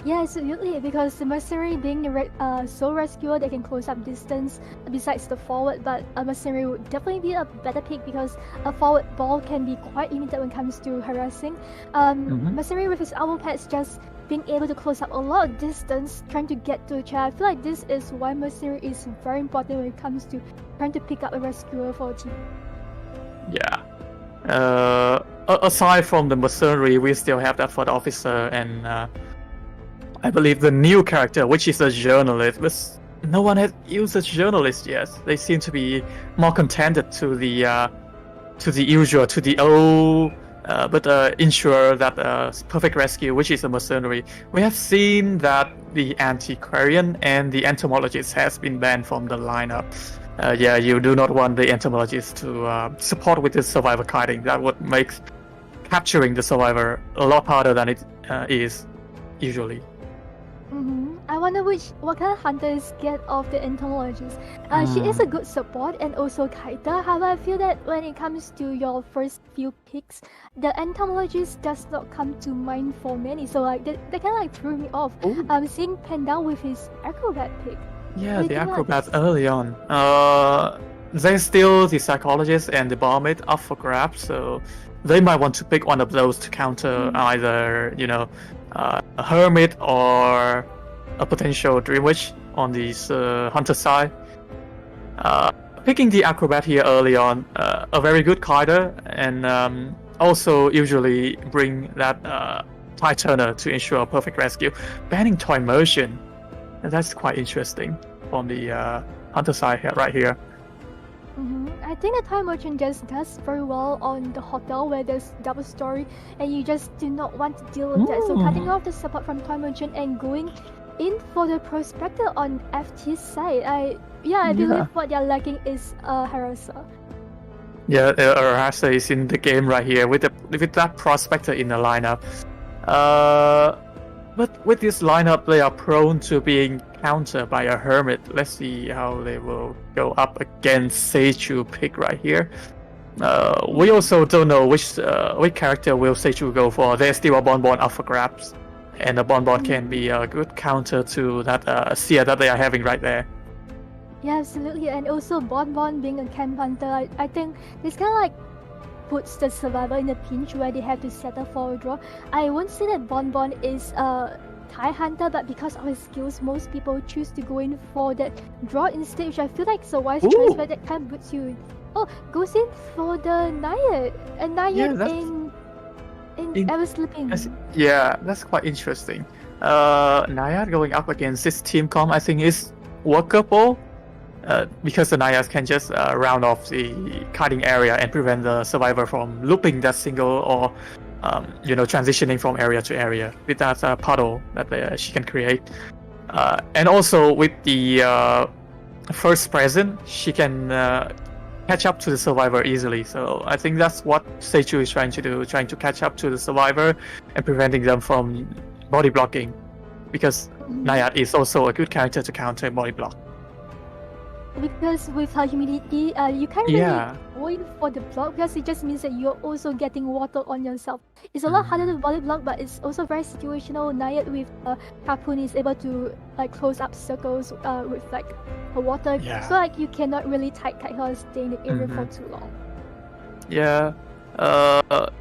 Yeah, absolutely, because the Mercenary being the sole rescuer that can close up distance besides the Forward, but a Mercenary would definitely be a better pick because a Forward ball can be quite limited when it comes to harassing. Mercenary with his elbow pads just being able to close up a lot of distance, trying to get to a chair. I feel like this is why Mercenary is very important when it comes to trying to pick up a rescuer for a team.
Yeah. Aside from the Mercenary, we still have that for the Officer and I believe the new character, which is a journalist, but no one has used a journalist yet. They seem to be more contented to the usual, to the old, but ensure that perfect rescue, which is a Mercenary. We have seen that the Antiquarian and the Entomologist has been banned from the lineup. You do not want the Entomologist to support with the Survivor kiting. That would make capturing the Survivor a lot harder than it is usually.
I wonder what kind of hunters get of the Entomologist. She is a good support and also kiter. However, I feel that when it comes to your first few picks, the Entomologist does not come to mind for many. So like that kind of like threw me off. Seeing Panda with his Acrobat pick.
Yeah, the Acrobat early on. There's still the Psychologist and the Barmaid up for grabs, so they might want to pick one of those to counter either, a Hermit or a potential Dream Witch on the Hunter side. Picking the Acrobat here early on, a very good kiter, and also usually bring that Tide Turner to ensure a perfect rescue. Banning Toy Immersion, that's quite interesting on the Hunter side here, right here.
I think the Time Merchant just does very well on the hotel where there's double story and you just do not want to deal with that. So cutting off the support from Time Merchant and going in for the Prospector on FT's side. I believe what they're lacking is Harasa.
Yeah, Arasa is in the game right here with that Prospector in the lineup. But with this lineup, they are prone to being countered by a Hermit. Let's see how they will go up against Seichu pick right here. We also don't know which character will Seichu go for. There's still a Bonbon up for grabs, and the Bonbon can be a good counter to that Seer that they are having right there.
Yeah, absolutely. And also Bonbon being a camp hunter, I think this kind of like puts the survivor in a pinch where they have to settle for a draw. I won't say that Bonbon is a TIE hunter, but because of his skills, most people choose to go in for that draw instead, which I feel like is a wise choice, but that kind of puts you. Oh, goes in for the Naiad. A Naiad in Ever Sleeping.
Yeah, that's quite interesting. Naiad going up against this team comp, I think is workable. Because the Naiads can just round off the kiting area and prevent the survivor from looping that single or transitioning from area to area with that puddle that she can create. And also with the first present, she can catch up to the survivor easily. So I think that's what Seichu is trying to do, trying to catch up to the survivor and preventing them from body blocking. Because Naiad is also a good character to counter body block.
Because with her humidity, you can't really go in for the block because it just means that you're also getting water on yourself. It's a lot harder to body block, but it's also very situational. Naiad with harpoon is able to like close up circles with like her water, so like you cannot really tight her and stay in the area for too long.
Yeah,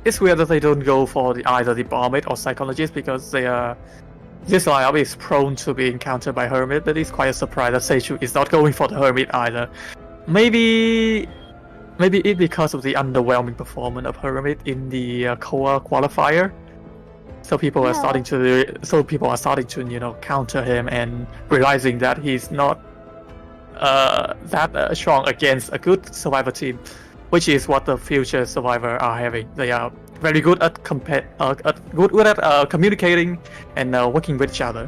it's weird that they don't go for either the Barmaid or Psychologist because they are. This lineup is prone to being countered by Hermit, but it's quite a surprise that Seichu is not going for the Hermit either. Maybe it's because of the underwhelming performance of Hermit in the Koa qualifier. So people are starting to counter him and realizing that he's not that strong against a good survivor team, which is what the future survivor are having. They are very good at communicating and working with each other.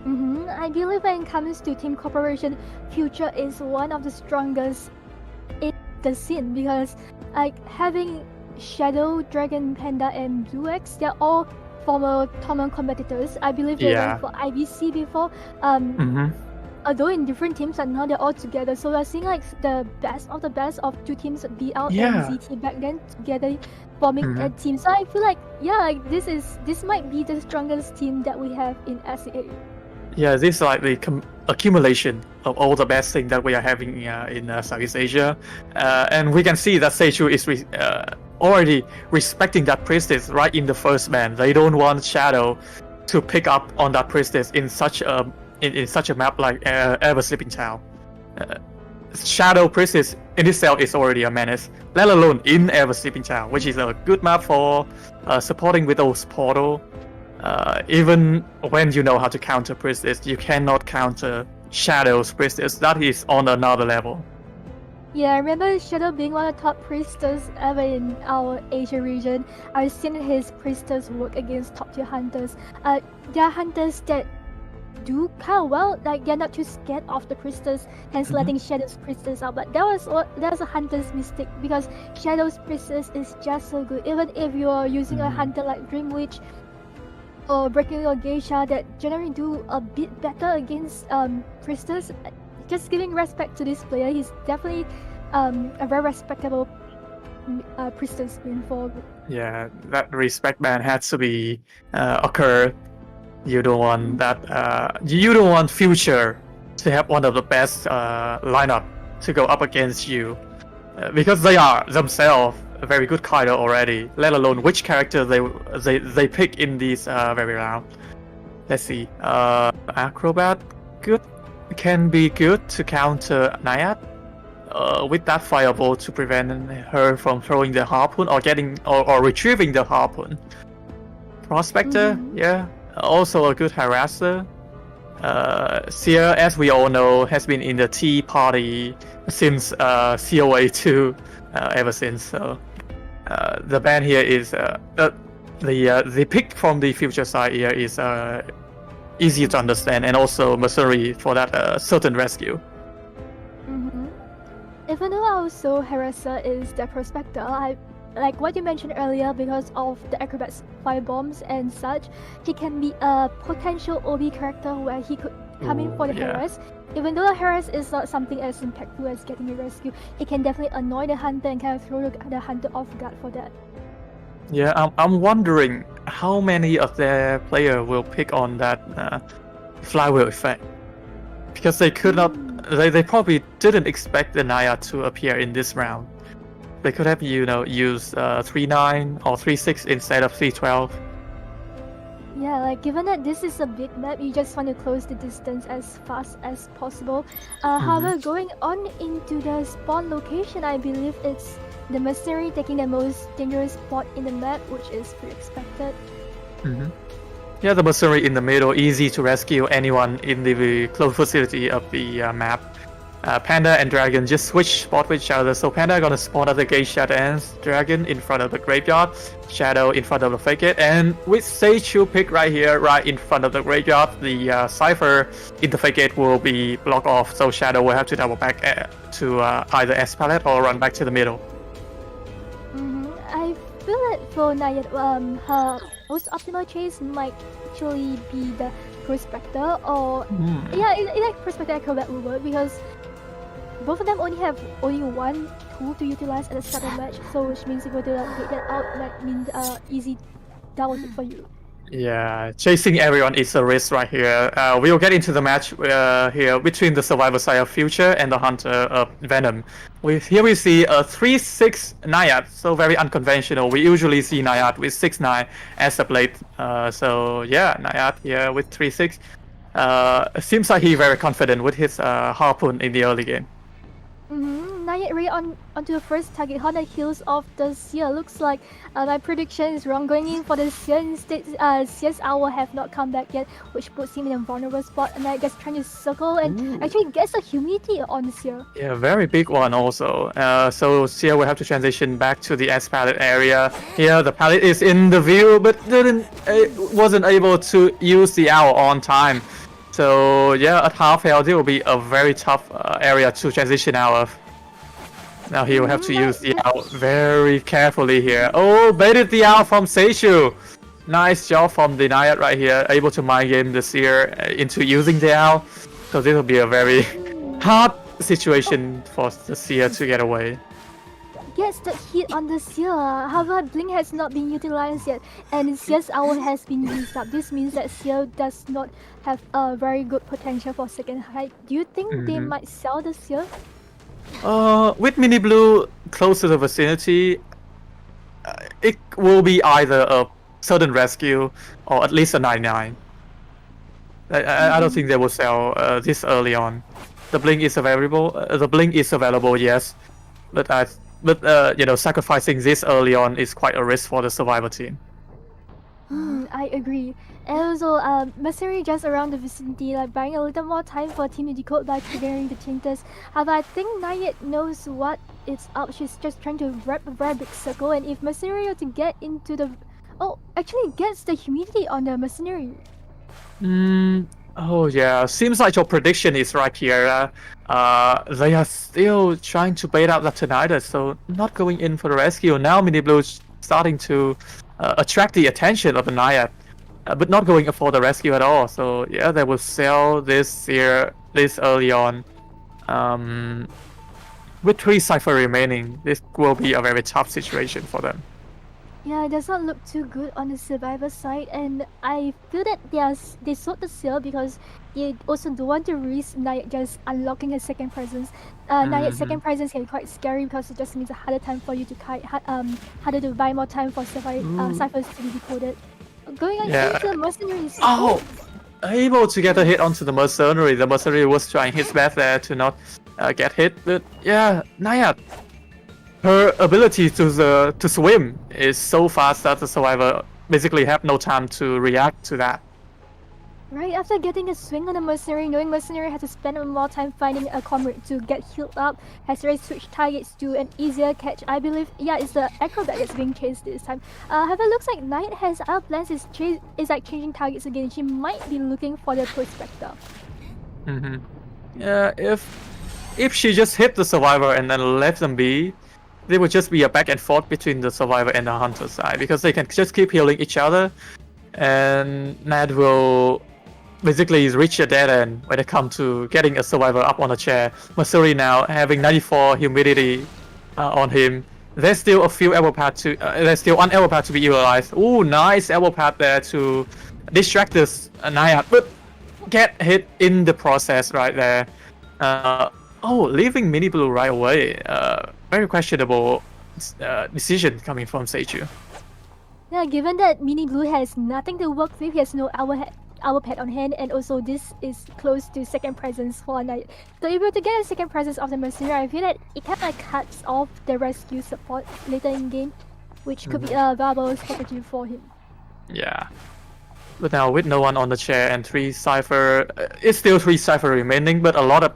I believe when it comes to team cooperation, Future is one of the strongest in the scene because like having Shadow, Dragon, Panda, and Blue X, they're all former tournament competitors. I believe they went for IBC before. Although in different teams, and now they're all together. So we're seeing like the best of two teams, BL and ZT back then together forming a team. So I feel like this might be the strongest team that we have in SEA.
Yeah, this is like the accumulation of all the best things that we are having in Southeast Asia, and we can see that Seichu is already respecting that priestess right in the first ban. They don't want Shadow to pick up on that priestess in such a map like Ever Sleeping Town. Shadow Priestess in itself is already a menace, let alone in Ever Sleeping Town, which is a good map for supporting with those portal. Even when you know how to counter Priestess, you cannot counter Shadow's Priestess. That is on another level.
Yeah, I remember Shadow being one of the top priestess ever in our Asia region. I've seen his priestess work against top tier hunters. There are hunters that do kind of well, like they're not too scared of the priestess, hence letting Shadow's priestess out. But that was a hunter's mistake because Shadow's priestess is just so good. Even if you are using a hunter like Dream Witch or Breaking Your Geisha that generally do a bit better against priestess, just giving respect to this player, he's definitely a very respectable priestess being for.
Yeah, that respect ban has to be occur. You don't want that. You don't want Future to have one of the best lineup to go up against you, because they are themselves a very good Kaido already. Let alone which character they pick in this very round. Let's see. Acrobat can be good to counter Naiad with that fireball to prevent her from throwing the harpoon or getting or retrieving the harpoon. Prospector, also a good harasser. Sia, as we all know, has been in the Tea Party since COA 2, ever since. So the ban here is the pick from the future side here is easy to understand, and also Mercenary for that certain rescue.
Even though also Harasser is the prospector, I like what you mentioned earlier, because of the acrobat's firebombs and such, he can be a potential OB character where he could come in for the harass. Even though the harass is not something as impactful as getting a rescue, he can definitely annoy the hunter and kind of throw the hunter off guard for that.
Yeah, I'm wondering how many of their player will pick on that flywheel effect, because they could not. They probably didn't expect the Naya to appear in this round. They could have, used 3-9 or 3-6 instead of 3-12.
Yeah, like given that this is a big map, you just want to close the distance as fast as possible. However, going on into the spawn location, I believe it's the Mercenary taking the most dangerous spot in the map, which is pretty expected.
Yeah, the Mercenary in the middle, easy to rescue anyone in the close vicinity of the map. Panda and Dragon just switch spot with each other, so Panda gonna spawn at the gate shadow ends, Dragon in front of the graveyard, Shadow in front of the fake it, and with Seichu pick right here, right in front of the graveyard, the Cypher in the fake it will be blocked off, so Shadow will have to double back to either S palette or run back to the middle.
I feel that for Nayat, her most optimal chase might actually be the Prospector, or like Prospector Acrobat will work, because both of them only have one tool to utilize at the start of the match, so which means if you were to get that out, that means easy double hit for you.
Yeah, chasing everyone is a risk right here. We will get into the match here between the Survivor side of Future and the Hunter of Venom. Here we see a 3-6 Nayat, so very unconventional. We usually see Nayat with 6-9 as a blade. So yeah, Nayat here with 3-6. Seems like he's very confident with his harpoon in the early game.
Nayat right onto the first target on the heels of the Seer. Looks like my prediction is wrong, going in for the Seer. Instead, Seer's Owl have not come back yet, which puts him in a vulnerable spot, and I guess trying to circle and actually gets a humidity on the Seer.
Yeah, very big one also. So Seer will have to transition back to the S palette area. Here the palette is in the view, but wasn't able to use the Owl on time. So yeah, at half health, it will be a very tough area to transition out of. Now he will have to use the owl very carefully here. Oh, baited the owl from Seichu. Nice job from the Nayat right here, able to mind game the Seer into using the owl. So this will be a very hard situation for the Seer to get away.
Gets the hit on the Seer. However, Blink has not been utilized yet, and Seer's Owl has been used up. This means that Seer does not have a very good potential for second height. Do you think they might sell the Seer?
With Mini Blue close to the vicinity, it will be either a sudden rescue or at least a 9-9. I don't think they will sell this early on. The blink is available. Yes, but sacrificing this early on is quite a risk for the Survivor team.
I agree. And also, Mercenary just around the vicinity, like buying a little more time for team to decode by triggering the changes. However, I think Nayat knows what it's up. She's just trying to wrap a very big circle, and if Mercenary were to get into the... Oh, actually gets the humidity on the Mercenary.
Oh yeah, seems like your prediction is right here. They are still trying to bait out the Tinnitus, so not going in for the rescue. Now Mini Blue's starting to attract the attention of the Nayat, but not going for the rescue at all. So yeah, they will sell this here this early on. With 3 Cypher remaining, this will be a very tough situation for them.
Yeah, it does not look too good on the Survivor side, and I feel that they sold the sale because they also don't want to risk Nayat just unlocking a second presence. Nayat's second presence can be quite scary because it just means a harder time for you to harder to buy more time for Cyphers to be decoded. Going on into the Mercenaries.
Oh! Able to get a hit onto the Mercenary. The Mercenary was trying his best there to not get hit, but yeah, Nayat. Her ability to swim is so fast that the Survivor basically have no time to react to that.
Right, after getting a swing on a mercenary, knowing mercenary has to spend more time finding a comrade to get healed up, has already switched targets to an easier catch. I believe, yeah, it's the acrobat that's being chased this time. However, it looks like Knight has other plans, is like changing targets again. She might be looking for the prospector.
Yeah, if she just hit the survivor and then left them be, there would just be a back and forth between the survivor and the hunter side, because they can just keep healing each other, and Ned will basically reach a dead end when it comes to getting a survivor up on a chair. Masuri now having 94 humidity on him. There's still a few elbow pad to there's still one elbow pad to be utilized. Ooh, nice elbow pad there to distract this Naiad, but get hit in the process right there. Leaving Mini Blue right away. Very questionable decision coming from Seiju.
Yeah, given that Mini Blue has nothing to work with, he has no our pet on hand, and also this is close to second presence for Knight. So if we were to get a second presence of the mercenary, I feel that it kind of cuts off the rescue support later in game, which could be a viable strategy for him.
Yeah. But now with no one on the chair and 3 Cypher, it's still 3 Cypher remaining, but a lot of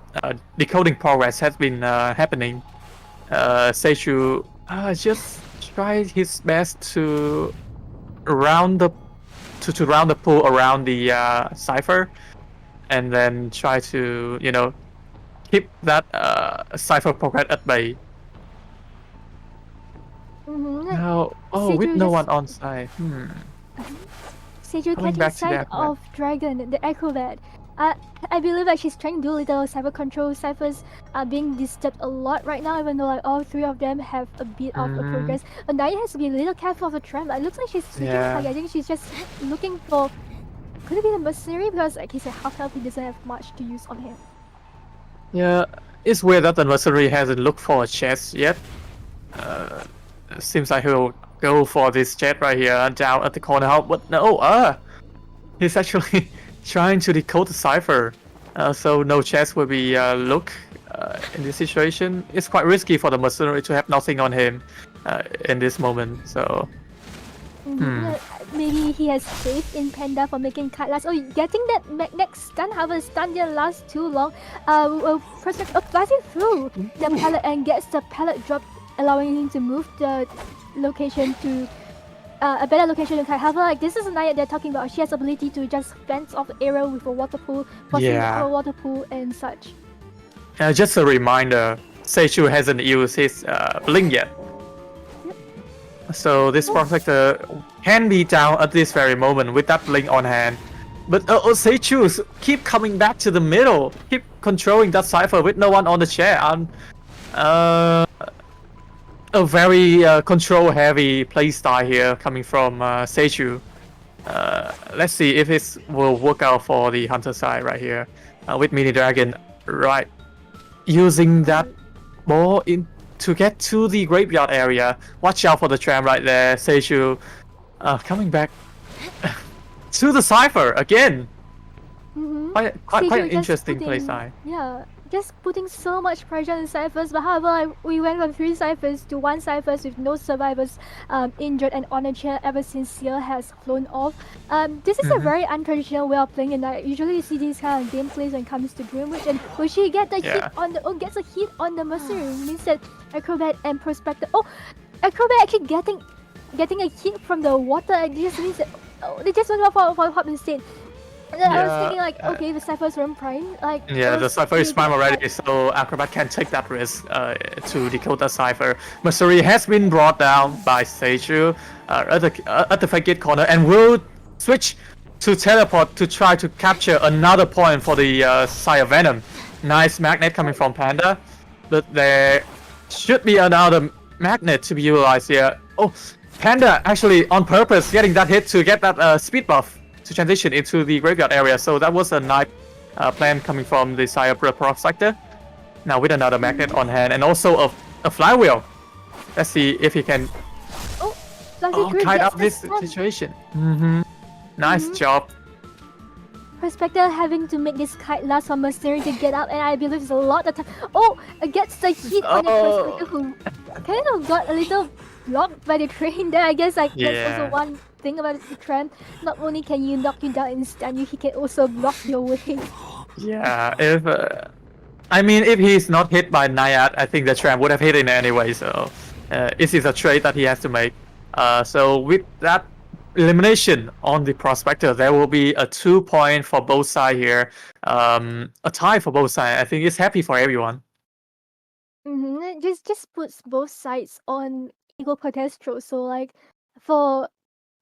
decoding progress has been happening. Seiju just tried his best to round the pool around the Cypher, and then try to, keep that Cypher progress at bay. Now, with no one on side.
Seiju catching sight of Dragon, the acrobat. I believe that she's trying to do little cypher control. Cyphers are being disturbed a lot right now, even though like all 3 of them have a bit of a progress. And Naya has to be a little careful of the tram. It looks like she's switching target. I think she's just looking for, could it be the mercenary? Because like he's at half health, he doesn't have much to use on him.
Yeah, it's weird that the mercenary hasn't looked for a chest yet. Seems like he'll go for this jet right here down at the corner. But no, he's actually trying to decode the Cypher. So no chest will be look in this situation. It's quite risky for the mercenary to have nothing on him in this moment. So
maybe he has faith in Panda for making cut last. Oh, getting that magnet stun, however, stun didn't last too long. Flashing through the pallet and gets the pallet drop, allowing him to move the location to a better location to kite. However, like this is a Naya they're talking about. She has ability to just fence off the area with a water pool, forcing a water pool and such.
Just a reminder, Seiju hasn't used his blink yet. So this prospector can be down at this very moment with that blink on hand. But Seiju keep coming back to the middle, keep controlling that Cypher with no one on the chair. A very control-heavy playstyle here coming from Seiju. Let's see if it will work out for the Hunter side right here. With Mini Dragon, right, using that ball in to get to the graveyard area. Watch out for the tram right there. Seiju coming back to the Cypher again. Quite an interesting playstyle.
Yeah. Just putting so much pressure on the Cyphers, but however, we went from 3 Cyphers to 1 Cyphers with no survivors injured and on a chair ever since Seal has flown off. This is a very untraditional way of playing, and I usually see these kind of gameplays when it comes to Dreamwitch, and will she get the hit on the gets a hit on the mercenary? Means that Acrobat and Prospector. Acrobat actually getting a hit from the water, and this means that they just went for hop instead. I was thinking like, okay, the Cypher's run prime.
The Cypher is prime already, so Acrobat can take that risk to decode the Cypher. Masuri has been brought down by Seiju at the fake gate corner, and will switch to teleport to try to capture another point for the Sire Venom. Nice magnet coming from Panda, but there should be another magnet to be utilized here. Oh, Panda actually on purpose getting that hit to get that speed buff to transition into the graveyard area, so that was a nice plan coming from the Sire Prospector. Now with another magnet on hand and also a flywheel. Let's see if he can kite up this situation. Nice job.
Prospector having to make this kite last for Mercenary to get up, and I believe it's a lot of time. It gets the hit on the Prospector, who kind of got a little blocked by the train there. I guess that's also one thing about the tram. Not only can you knock you down and stun you, he can also block your way.
Yeah, if he's not hit by Naiad, I think the tram would have hit him anyway. So it is a trade that he has to make. So with that elimination on the Prospector, there will be a 2-point for both sides here. A tie for both sides. I think it's happy for everyone.
It just puts both sides on equal potential. So like for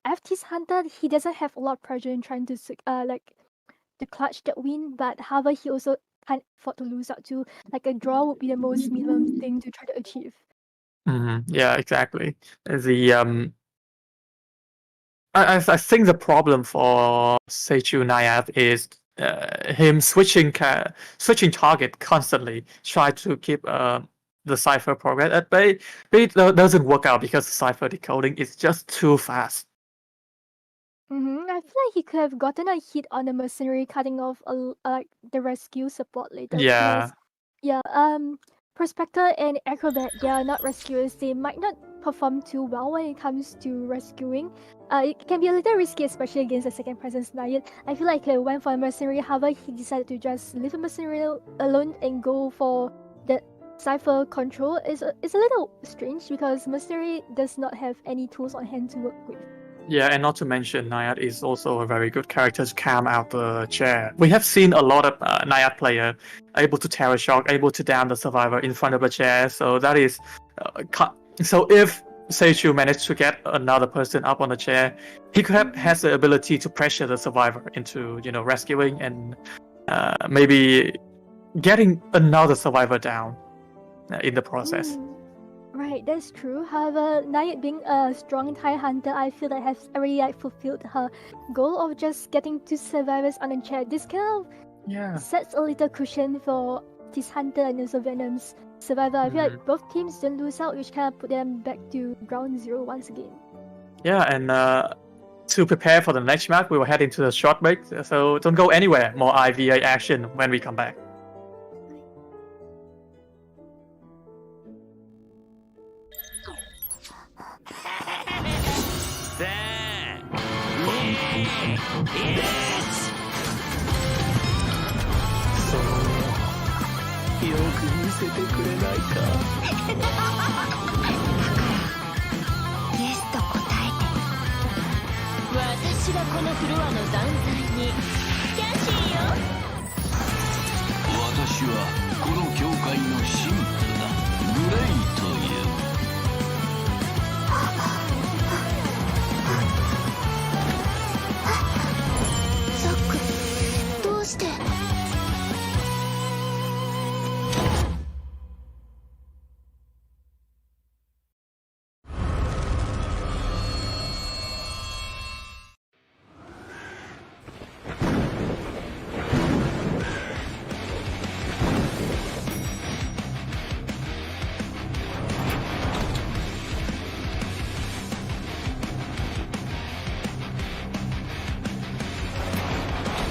FT's Hunter, he doesn't have a lot of pressure in trying to to clutch that win, but however he also can't afford to lose out to. Like a draw would be the most minimum thing to try to achieve.
Yeah, exactly. I think the problem for Seichu Naiad is him switching target constantly, try to keep the cipher progress at bay, but it doesn't work out because the cipher decoding is just too fast.
I feel like he could have gotten a hit on the mercenary, cutting off the rescue support later.
Yeah.
Because, Prospector and Acrobat, they are not rescuers. They might not perform too well when it comes to rescuing. It can be a little risky, especially against the second presence Naiad. I feel like he went for a mercenary, however, he decided to just leave a mercenary alone and go for the cipher control. It's a little strange because mercenary does not have any tools on hand to work with.
Yeah, and not to mention, Naiad is also a very good character to calm out the chair. We have seen a lot of Naiad player able to terror shock, able to down the survivor in front of the chair. So that is, so if Seichu managed to get another person up on the chair, he could has the ability to pressure the survivor into rescuing and maybe getting another survivor down in the process.
Right, that's true. However, Naiad being a strong Thai hunter, I feel that has already fulfilled her goal of just getting 2 survivors on the chair. This kind of sets a little cushion for this hunter and also Venom's survivor. I feel like both teams don't lose out, which kind of put them back to ground zero once again.
Yeah, and to prepare for the next match, we will head into the short break. So don't go anywhere. More IVA action when we come back.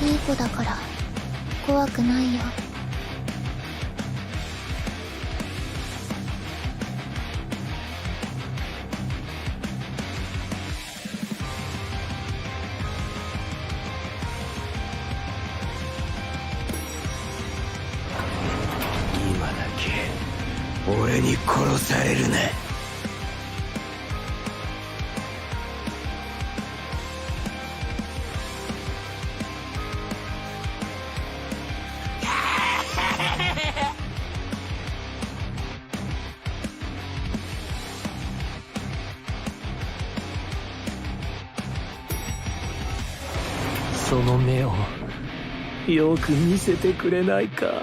いい子だから怖くないよ。
今だけ俺に殺されるな。その目をよく見せてくれないか。
だか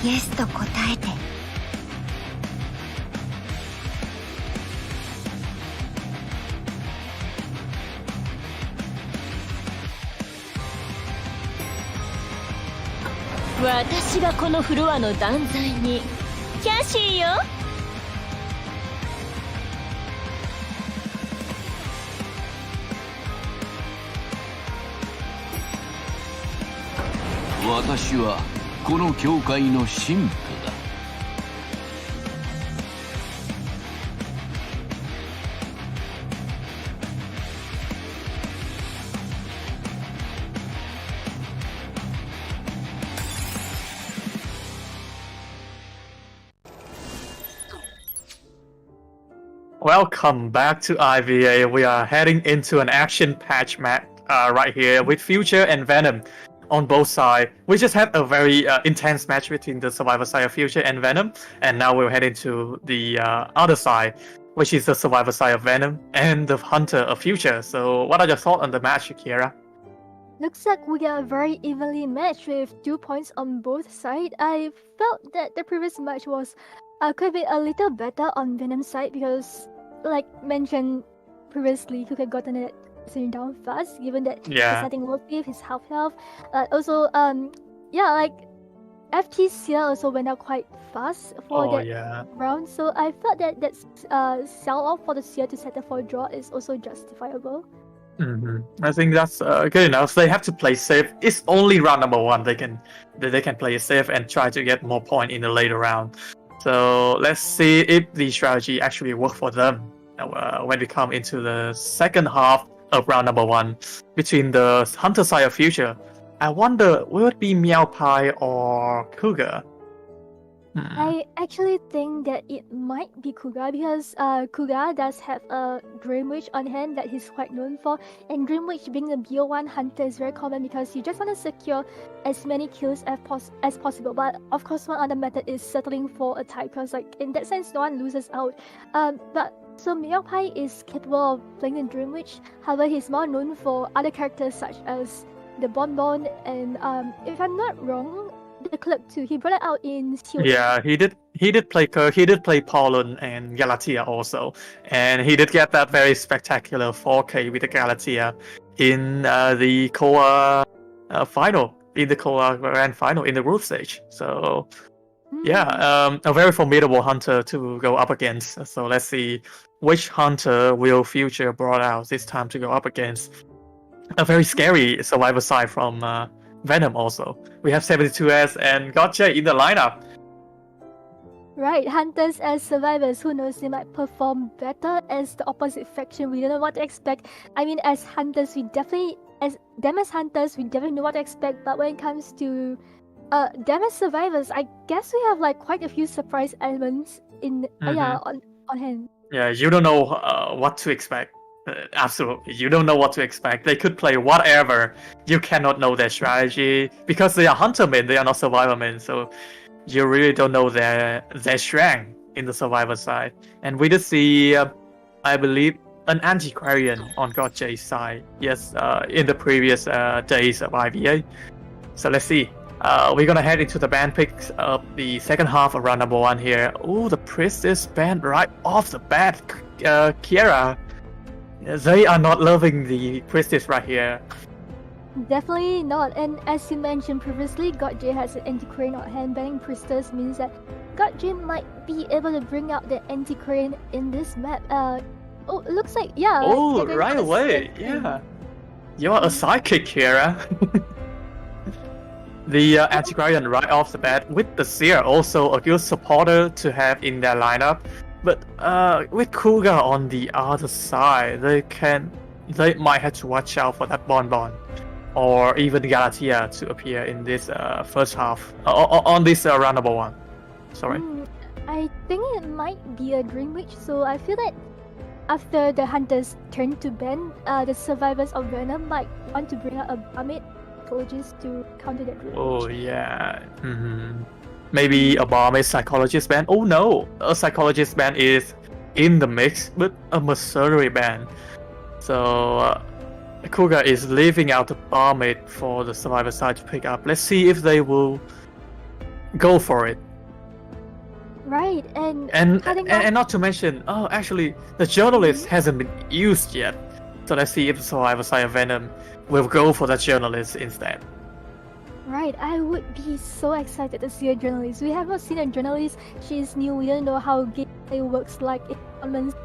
らイエスと答えて。
私がこのフロアの断罪にキャシーよ。
私はこの教会の神父だ。
Welcome back to IVA. We are heading into an action-packed match right here with Future and Venom on both sides. We just had a very intense match between the Survivor side of Future and Venom, and now we're heading to the other side, which is the Survivor side of Venom and the Hunter of Future. So, what are your thoughts on the match, Kira?
Looks like we are very evenly matched with 2 points on both sides. I felt that the previous match was could be a little better on Venom's side because, like mentioned previously, he could have gotten it sitting down fast, given that there's nothing worth with his health. Also, like FT's Seer also went out quite fast for that round, so I felt that sell off for the Seer to settle for a draw is also justifiable.
I think that's good enough. They have to play safe. It's only round number 1. They can play it safe and try to get more points in the later round. So let's see if the strategy actually works for them when we come into the second half of round number 1 between the Hunter side of Future. I wonder, will it be Meow Pie or Cougar?
I actually think that it might be Cougar because Cougar does have a Dream Witch on hand that he's quite known for, and Dream Witch being a BO1 hunter is very common because you just want to secure as many kills as possible. But of course, one other method is settling for a tie because, like, in that sense, no one loses out. So Meow Pie is capable of playing the Dream Witch. However, he's more known for other characters such as the Bonbon and if I'm not wrong, the Clerk too. He brought it out in Shield.
Yeah, he did play Kirk, he did play Pollen and Galatea also. And he did get that very spectacular 4K with the Galatea in the Koa final, in the Koa Grand Final in the group stage. So a very formidable hunter to go up against. So let's see which hunter will Future brought out this time to go up against. A very scary Survivor side from Venom also. We have 72S and Gotcha in the lineup.
Right, hunters as survivors, who knows, they might perform better as the opposite faction. We don't know what to expect. I mean, as hunters, we definitely know what to expect, but when it comes to them as survivors, I guess we have like quite a few surprise elements in on hand.
Yeah, you don't know what to expect. Absolutely, you don't know what to expect. They could play whatever. You cannot know their strategy because they are huntermen. They are not survivormen. So you really don't know their strength in the survivor side. And we did see, I believe, an antiquarian on Godj's side. Yes, in the previous days of IVA. So let's see. We're gonna head into the band picks of the second half of round number 1 here. Oh, the Priestess band right off the bat. Kiera. They are not loving the Priestess right here.
Definitely not. And as you mentioned previously, Godj has an antiquarian on hand. Banning Priestess means that Godj might be able to bring out the antiquarian in this map. Oh, it looks like, yeah.
Oh, right away. Yeah. You're a psychic, Kiera. The antiquarian right off the bat with the Seer, also a good supporter to have in their lineup. But with Cougar on the other side, they might have to watch out for that Bonbon or even Galatea to appear in this first half on this round number 1. Sorry.
I think it might be a Dream Witch, so I feel that after the hunters turn to ban, the survivors of Venom might want to bring out a Barmaid psychologist to counter that Dream Witch.
Oh yeah. Maybe a Barmaid psychologist ban. Oh no, a psychologist ban is in the mix, but a mercenary ban. So Cougar is leaving out the Barmaid for the survivor side to pick up. Let's see if they will go for it.
Right, and
not to mention, actually, the journalist hasn't been used yet. So let's see if the survivor side of Venom will go for the journalist instead.
Right, I would be so excited to see a journalist. We have not seen a journalist. She's new. We don't know how gameplay works like in tournaments.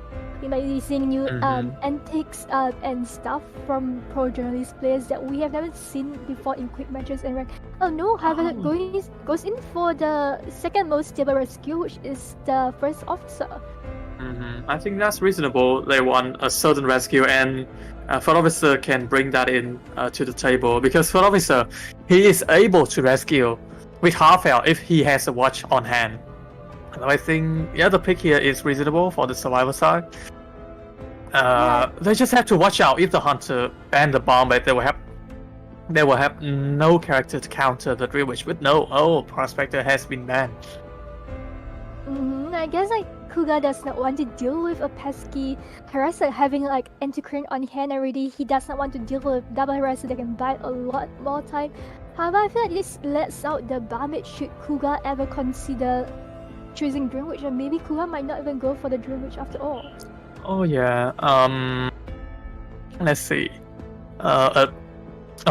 We might be seeing new antics and stuff from pro journalist players that we have never seen before in quick matches and rank. Oh no, however, goes in for the second most stable rescue, which is the first officer.
I think that's reasonable. They want a certain rescue, and Third Officer can bring that in to the table because Third Officer, he is able to rescue with half health if he has a watch on hand. And I think the pick here is reasonable for the survivor side. They just have to watch out if the hunter ban the bomb, but they will have no character to counter the drill witch with no prospector has been banned.
I guess like Kuga does not want to deal with a pesky harasser having like anti-current on hand already. He does not want to deal with double harasser that can bite a lot more time. However, I feel like this lets out the Barmaid should Kuga ever consider choosing Dream Witch, and maybe Kuga might not even go for the Dream Witch after all.
Oh yeah. Let's see. A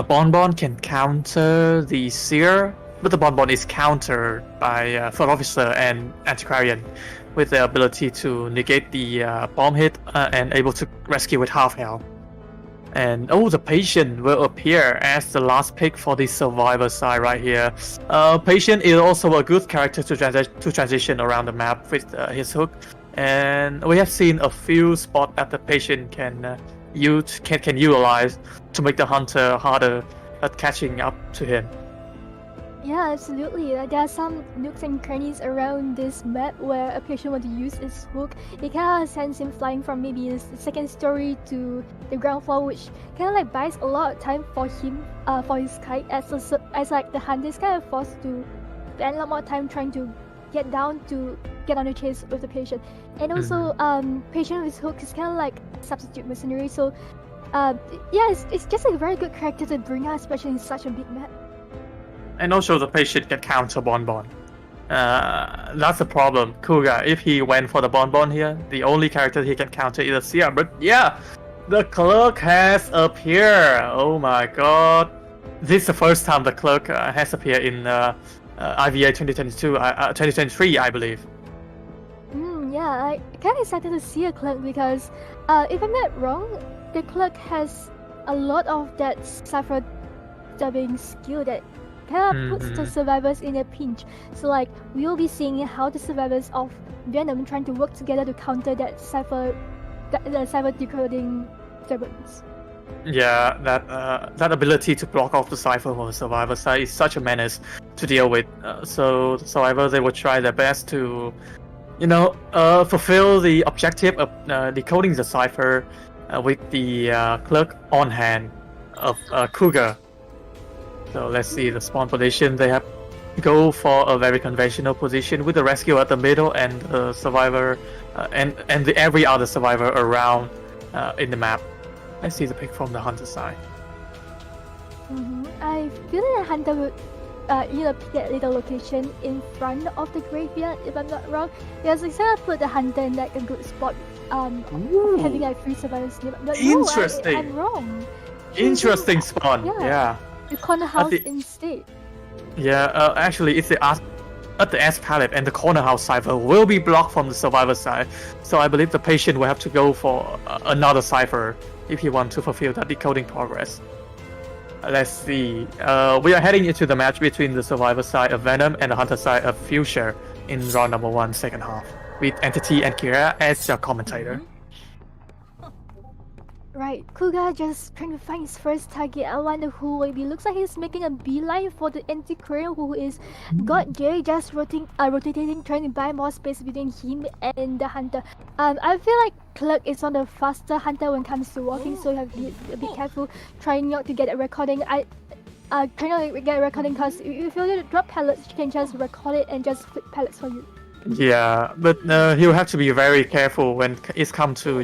Bonbon can counter the Seer, but the Bonbon is countered by Third Officer and Antiquarian with the ability to negate the bomb hit and able to rescue with half health. And the Patient will appear as the last pick for the survivor side right here. Patient is also a good character to transition around the map with his hook, and we have seen a few spots that the Patient can utilize to make the hunter harder at catching up to him.
Yeah, absolutely. There are some nooks and crannies around this map where a patient want to use his hook. It kind of sends him flying from maybe the second story to the ground floor, which kind of like buys a lot of time for him, for his kite, as like the hunter is kind of forced to spend a lot more time trying to get down to get on the chase with the patient. And also, patient with his hook is kind of like substitute mercenary. So, it's just a very good character to bring out, especially in such a big map.
And also the Patient can counter Bonbon. That's the problem. Kuga, if he went for the Bonbon here, the only character he can counter is Sia. But yeah, the Clerk has appeared. Oh my god. This is the first time the Clerk has appeared in IVA 2023, I believe.
Yeah, I kind of excited to see a Clerk because, if I'm not wrong, the Clerk has a lot of that Cypher dubbing skill that kind of puts the survivors in a pinch. So like we'll be seeing how the survivors of Venom trying to work together to counter that Cypher decoding disturbance.
Yeah, that ability to block off the Cypher for the survivor side is such a menace to deal with. So the survivors, they will try their best to, fulfill the objective of decoding the Cypher with the Clerk on hand of Kuga. So let's see the spawn position. They have go for a very conventional position with the rescue at the middle and the survivor and every other survivor around in the map. Let's see the pick from the hunter side.
I feel like the hunter would pick that little location in front of the graveyard, if I'm not wrong. Because they kind of put the hunter in like a good spot, having like 3 survivors nearby. But
interesting.
No, I'm wrong.
Interesting spawn. Yeah.
The corner house instead.
Yeah, actually, it's at the S palette, and the corner house Cypher will be blocked from the survivor side. So I believe the Patient will have to go for another Cypher if he wants to fulfill that decoding progress. Let's see. We are heading into the match between the survivor side of Venom and the hunter side of Future in round number 1, second half, with Entity and Kira as your commentator.
Right, Kuga just trying to find his first target. I wonder who will be. Looks like he's making a beeline for the anti-current, who is got Jay just rotating, trying to buy more space between him and the hunter. I feel like Clerk is on the faster hunter when it comes to walking, so you have to be a bit careful trying not to get a recording. Trying not to get a recording because if you drop pellets, you can just record it and just flip pellets for you.
Yeah, but he'll have to be very careful when it's come to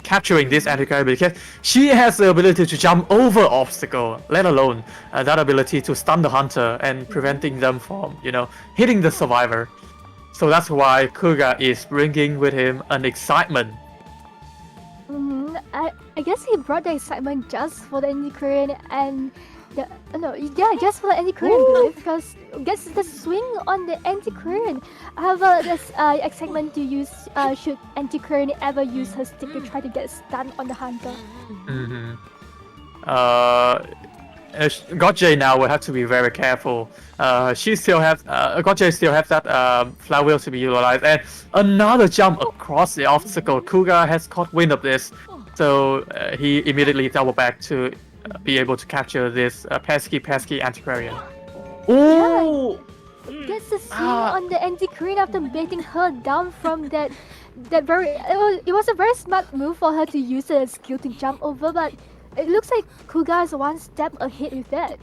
capturing this anti-carry, because she has the ability to jump over obstacle, let alone that ability to stun the hunter and preventing them from hitting the survivor. So that's why Kuga is bringing with him an excitement.
I guess he brought the excitement just for the anti-Korean and just for the anti-Korean, I believe, because gets the swing on the anti-Korean. However, there's excitement to use should anti-Korean ever use her stick to try to get stun on the hunter.
Gotje now will have to be very careful. She still has Gotje still has that flywheel to be utilized, and another jump across the obstacle. Kuga has caught wind of this, so he immediately double back to be able to capture this pesky antiquarian. Ooh!
Gets the swing on the anti-queen after baiting her down from that very. It was a very smart move for her to use the skill to jump over, but it looks like Kuga is one step ahead with that.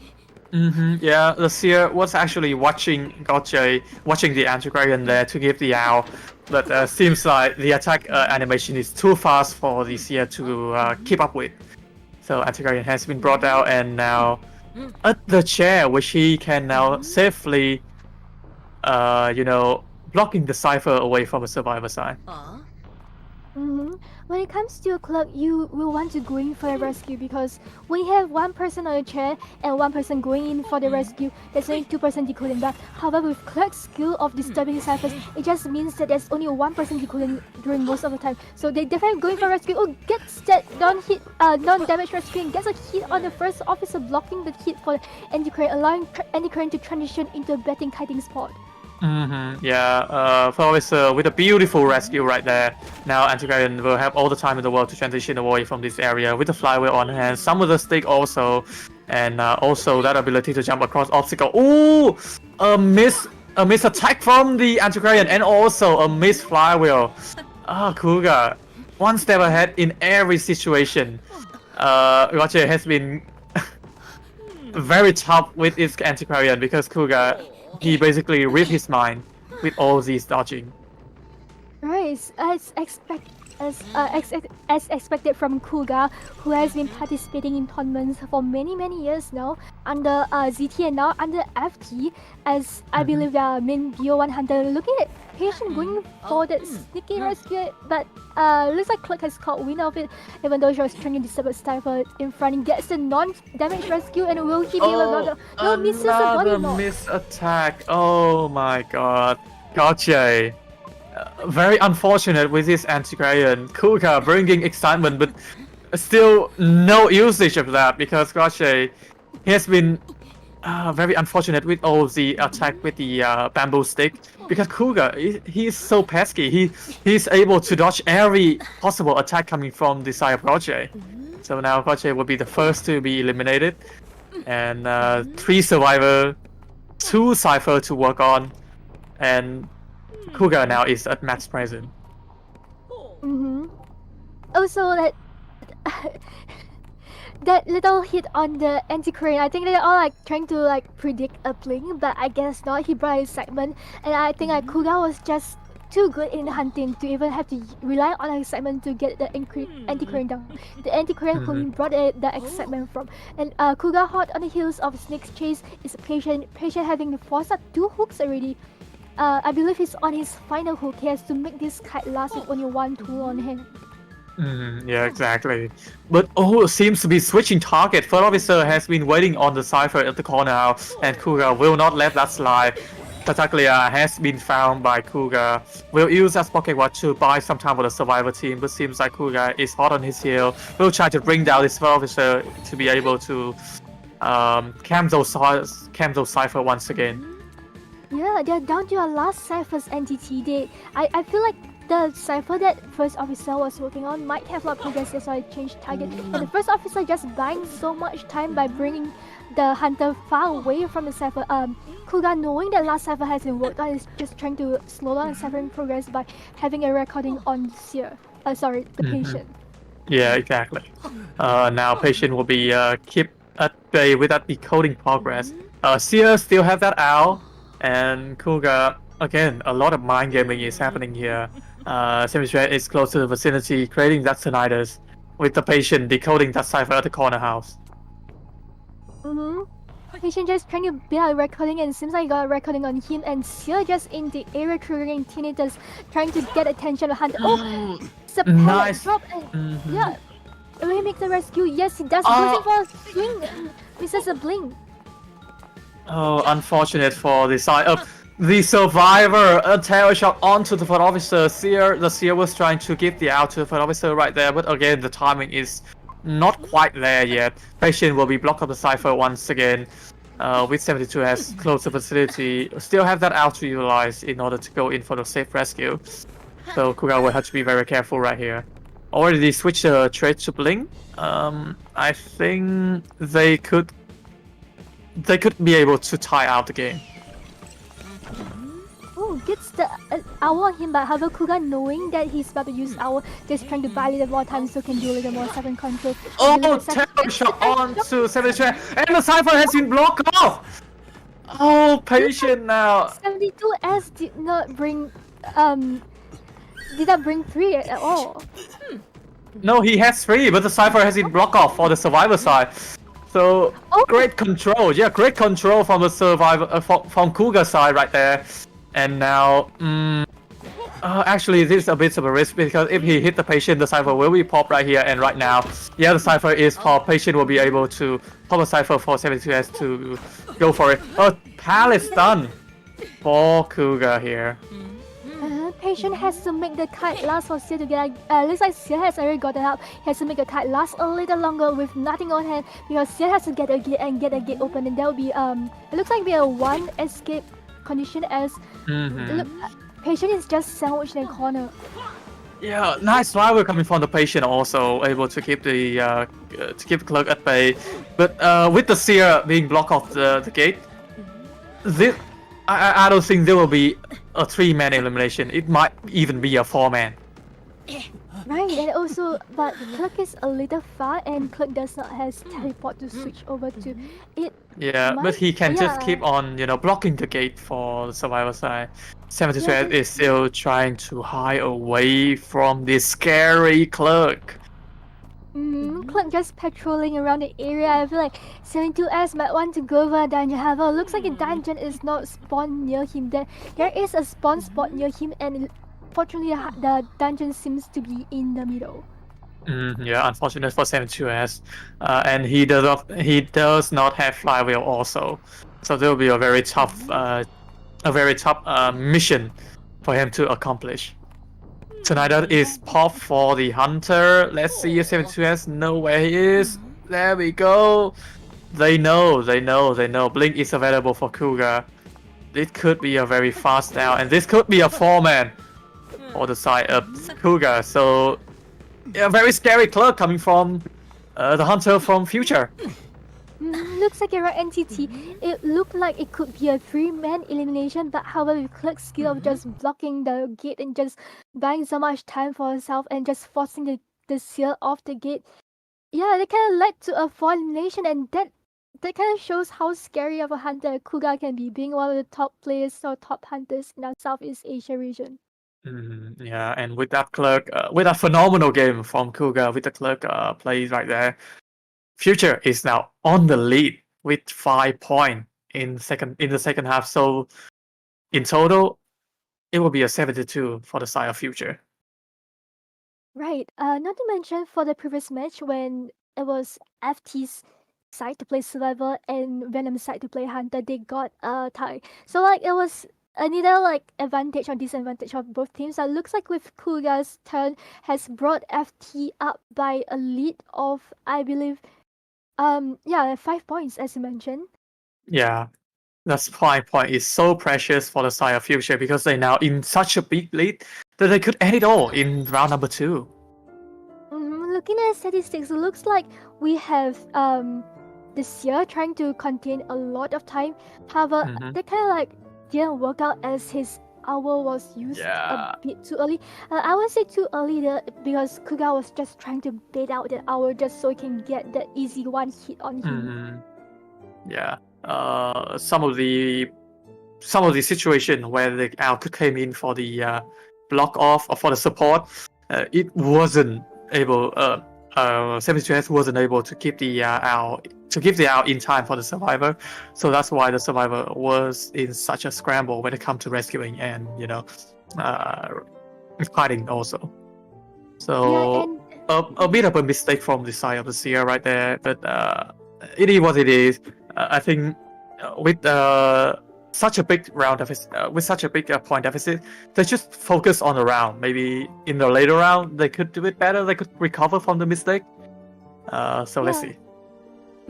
Yeah, the seer was actually watching Gotje, watching the antiquarian there to give the owl, but seems like the attack animation is too fast for the seer to keep up with. So antiquarian has been brought out and now at the chair, which he can now safely, blocking the cipher away from the survivor side.
When it comes to a clock, you will want to go in for a rescue because when you have one person on a chair and one person going in for the rescue, there's only 2% decoding. But however, with Clerk's skill of disturbing ciphers, it just means that there's only 1% decoding during most of the time. So they definitely going for rescue. Oh, gets that non-damage rescue and gets a hit on the first officer, blocking the hit for Antiquarian, allowing Antiquarian to transition into a betting kiting spot.
Yeah, Officer with a beautiful rescue right there. Now Antiquarian will have all the time in the world to transition away from this area with the flywheel on hand, some with the stick also, and also that ability to jump across obstacle. Ooh! A miss attack from the Antiquarian and also a miss flywheel. Kuga, one step ahead in every situation. Roger has been very tough with its Antiquarian because Kuga, he basically read his mind with all these dodging.
Right, as expected from Kuga, who has been participating in tournaments for many years now under ZT and now under FT, as I believe the main BO1 hunter. Looking at Patient going for that sneaky rescue, but looks like Clerk has caught wind of it, even though she was trying to disturb a stifle in front. He gets the non-damage rescue, and will he be able to no, misses the body knock.
Miss attack. Oh my god. Gotcha. Very unfortunate with this Antiquarian. Kuga bringing excitement, but still no usage of that because Gotcha has been very unfortunate with all the attack with the bamboo stick because Kuga, he's so pesky. He's able to dodge every possible attack coming from the side of Gotcha. So now Gotcha will be the first to be eliminated, and 3 survivor, 2 cipher to work on, and Kuga now is at max present.
Also, that little hit on the Antiquarian, I think they're all like trying to predict a blink, but I guess not. He brought his segment, and I think Kuga was just too good in hunting to even have to rely on excitement to get the Antiquarian down. The Antiquarian who he brought the excitement from. And Kuga hot on the heels of Snake's chase is Patient having forced up 2 hooks already. I believe he's on his final hook. He has to make this kite last with only 1 tool on him.
Yeah, exactly. But seems to be switching target. Third officer has been waiting on the cipher at the corner now, and Kuga will not let that slide. Tartaglia has been found by Kuga. Will use as pocket watch to buy some time for the survivor team, but seems like Kuga is hot on his heel. Will try to bring down this third officer to be able to camp those cipher once again.
Yeah, they're down to our last cipher's entity. I feel like the cipher that first officer was working on might have a lot of progress, so I changed target. But the first officer just buying so much time by bringing the hunter far away from the cipher. Kuga, knowing that last cipher has been worked on, is just trying to slow down the ciphering progress by having a recording on Seer. The patient.
Yeah, exactly. Now patient will be keep at bay with that decoding progress. Seer still have that owl, and Kuga, again, a lot of mind gaming is happening here. Semistrate is close to the vicinity, creating that tinnitus, with the patient decoding that cipher at the corner house.
Patient just trying to build a recording, and it seems like he got a recording on him, and Seal just in the area triggering tinnitus, trying to get attention of Hunter. Oh, it's a
nice
drop, and yeah, will he make the rescue? Yes, he does. Looking for a swing, misses a blink.
Oh, unfortunate for the side of the survivor. A terror shot onto the third officer. The Seer was trying to give the out to the third officer right there, but again, the timing is not quite there yet. Patient will be blocked up the Cypher once again. With 72 has close the facility. Still have that out to utilize in order to go in for the safe rescue. So Kuga will have to be very careful right here. Already switched the trade to Blink. I think they could be able to tie out the game.
Oh, gets the hour on him, but however, Kuga knowing that he's about to use hour, just trying to buy a little more time so can do a little more second control.
Oh, terrible shot on to 72, and the Cypher has been blocked off! Oh, Patient now.
72S did not bring 3 at all.
No, he has 3, but the Cypher has been blocked off for the Survivor side. So, great control. Yeah, great control from the Survivor, from Kuga side right there. And now, actually, this is a bit of a risk because if he hit the Patient, the Cypher will be popped right here and right now. Yeah, the Cypher is popped. Patient will be able to pop a Cypher for 72S to go for it. Oh, Palace done for Kuga here.
Patient has to make the kite last for Seal to get. Looks like Seal has already gotten up. He has to make the kite last a little longer with nothing on hand because Seal has to get a gate and get a gate open, and that will be It looks like we have one escape condition as Patient is just sandwiched in a corner.
Yeah, nice driver coming from the Patient, also able to keep the Clerk at bay. But with the Seer being blocked off the gate, I don't think there will be a 3-man elimination. It might even be a 4-man.
Right, and also, but Clerk is a little far, and Clerk does not have teleport to switch over to it.
Yeah, but he can just keep on, blocking the gate for the Survivor side. 72 is still trying to hide away from this scary Clerk.
Clerk just patrolling around the area. I feel like 72S might want to go for a dungeon. However, looks like a dungeon is not spawned near him. There is a spawn spot near him, and fortunately the dungeon seems to be in the middle.
Yeah, unfortunate for 72S. And he does not have flywheel also. So there will be a very tough mission for him to accomplish. Snyder is popped for the Hunter. Let's see if 72S know where he is. There we go. They know. Blink is available for Kuga. It could be a very fast now, and this could be a 4-man for the side of Kuga. So, a very scary Clerk coming from the Hunter from Future.
Looks like a right entity. It looked like it could be a 3-man elimination, but however, with Clerk's skill of just blocking the gate and just buying so much time for herself and just forcing the Seal off the gate, yeah, that kind of led to a 4 elimination, and that kind of shows how scary of a hunter Kuga can be, being one of the top players or top hunters in our Southeast Asia region.
Yeah, and with that Clerk, with a phenomenal game from Kuga, with the Clerk plays right there, Future is now on the lead with 5 points in the second half. So in total, it will be a 72 for the side of Future.
Right. Not to mention for the previous match when it was FT's side to play Survivor and Venom's side to play Hunter, they got a tie. So like it was neither like advantage or disadvantage of both teams. It looks like with Kuga's turn has brought FT up by a lead of, I believe, 5 points as you mentioned.
Yeah, that's 5 point is so precious for the side of Future because they're now in such a big lead that they could end it all in round number 2.
Looking at statistics, it looks like we have this year trying to contain a lot of time. However, they kind of like didn't work out as his hour was used a bit too early. I would say too early because Kuga was just trying to bait out that hour just so he can get that easy 1 hit on him.
Yeah. Some of the situation where the owl could came in for the block off or for the support, it wasn't able. 72S wasn't able to keep the owl in time for the Survivor, so that's why the Survivor was in such a scramble when it comes to rescuing and fighting also. So a bit of a mistake from the side of the Seer right there, but it is what it is. I think with such a big round deficit, with such a big point deficit, they just focus on the round. Maybe in the later round they could do it better. They could recover from the mistake. So let's
Yeah.
see.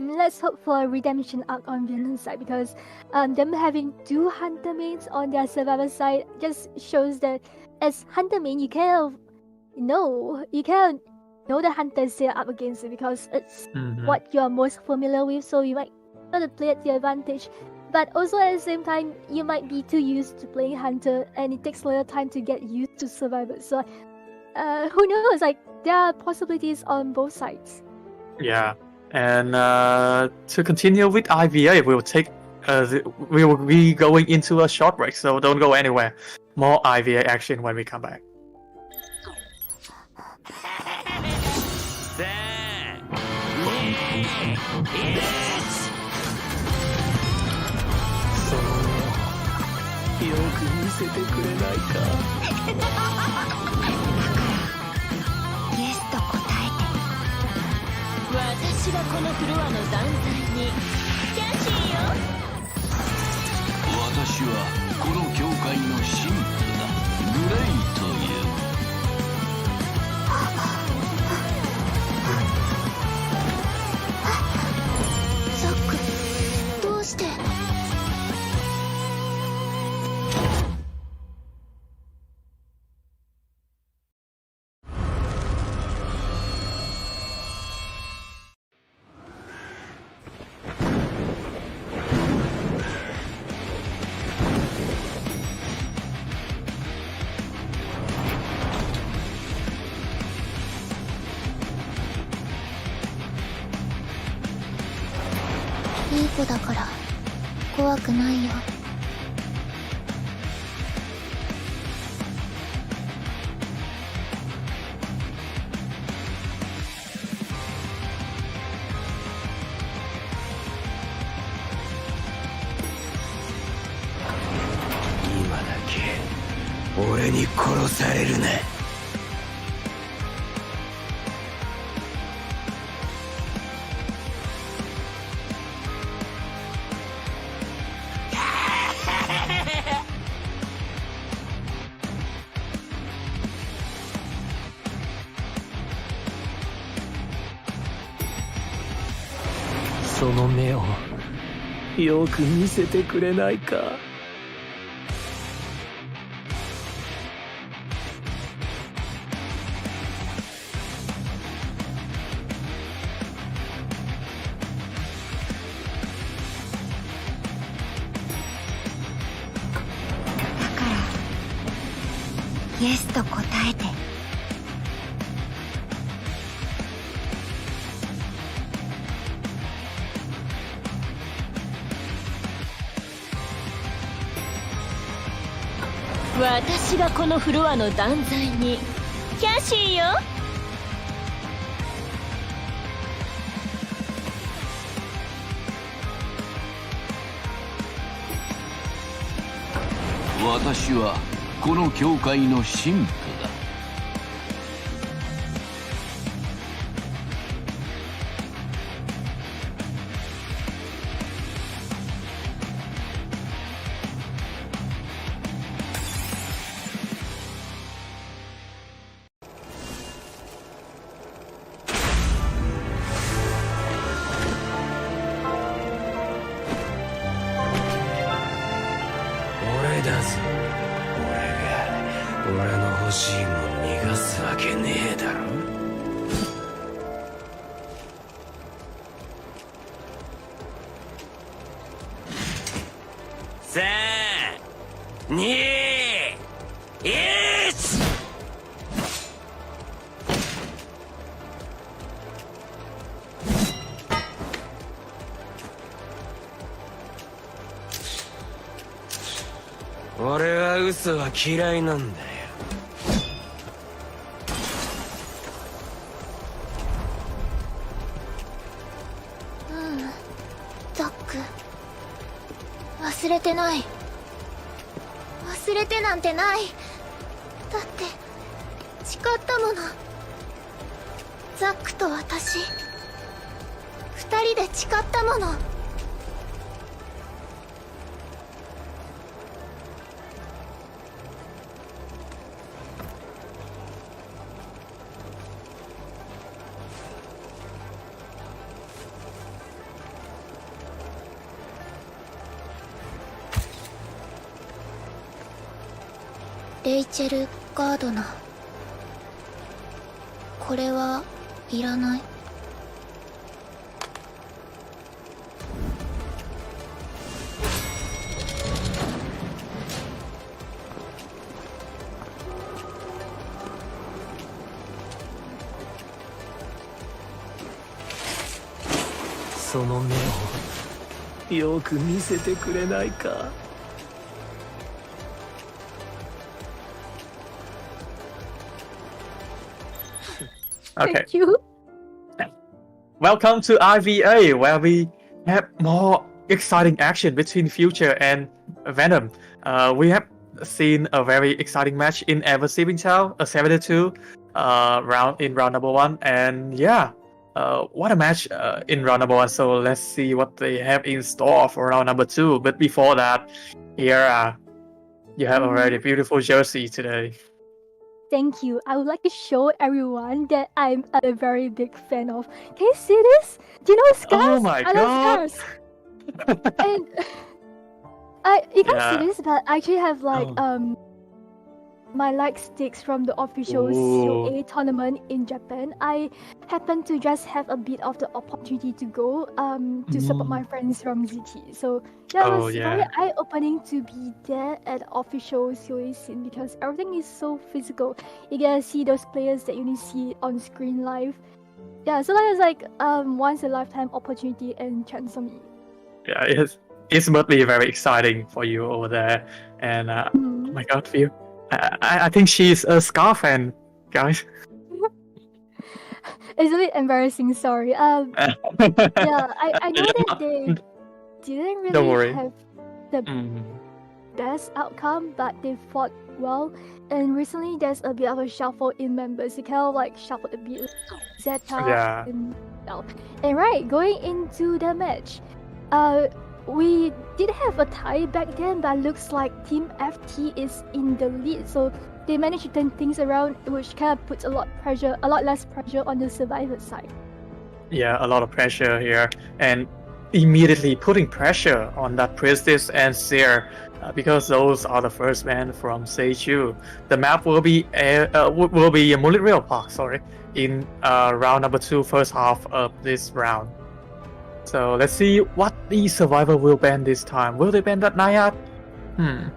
Let's hope for a redemption arc on Villain's side, because them having two Hunter mains on their Survivor side just shows that as Hunter main you kind of know the Hunters they're up against it, because it's
Mhm.
what you're most familiar with, so you might sort of play at your advantage. But also at the same time, you might be too used to playing Hunter, and it takes a little time to get used to Survivor. So, who knows? Like, there are possibilities on both sides.
Yeah, and to continue with IVA, we will be going into a short break, so don't go anywhere. More IVA action when we come back.
その目をよく見せてくれないか。
イエスと答えて。
私はこのフロアの断罪にキャシーよ。
私はこの教会の神父だ。グレイという。
ザック、どうして。いい子だから怖くないよ。
今だけ俺に殺されるな。その目をよく見せてくれないか。
だからイエスと答えて。
私はこのフロアの断罪にキャシーよ。
私はこの教会の神父だ。
俺だぞ。俺の欲しいもん逃がすわけねえだろ。3、2、1。俺は嘘は嫌いなんだよ。
ザック、忘れてない。忘れてなんてない。だって誓ったもの。ザックと私二人で誓ったもの。レイチェル・ガードナー。これはいらない。
その目をよく見せてくれないか。
Okay.
Thank you.
Welcome to IVA, where we have more exciting action between Future and Venom. We have seen a very exciting match in Ever Seeping Town, a 7-2 round in round number 1, and yeah, what a match in round number 1. So let's see what they have in store for round number 2. But before that, here you have a very beautiful jersey today.
Thank you. I would like to show everyone that I'm a very big fan of. Can you see this? Do you know Scars?
Oh my
I
god!
love Scars. And you can't see this, but I actually have like my like sticks from the official COA tournament in Japan. I happen to just have a bit of the opportunity to go to support my friends from ZT. So yeah, it was very eye-opening to be there at the official COA scene because everything is so physical. You get to see those players that you only see on screen live. Yeah, so that was like once a lifetime opportunity and chance for me.
Yeah, it must be very exciting for you over there. And oh my god, Phil. I think she's a Scar fan, guys.
It's a bit embarrassing, sorry. Yeah, I know that they didn't really have the best outcome, but they fought well. And recently, there's a bit of a shuffle in members. They kind of like shuffled a bit, Zeta and L. And right, going into the match, we did have a tie back then, but looks like Team FT is in the lead, so they managed to turn things around, which kind of puts a lot less pressure on the Survivor side.
Yeah, a lot of pressure here, and immediately putting pressure on that Priestess and Seer, because those are the first men from Seiju. The map will be Mullet Rail Park, in round number 2, first half of this round. So let's see what the Survivor will ban this time. Will they ban that Naiad?
I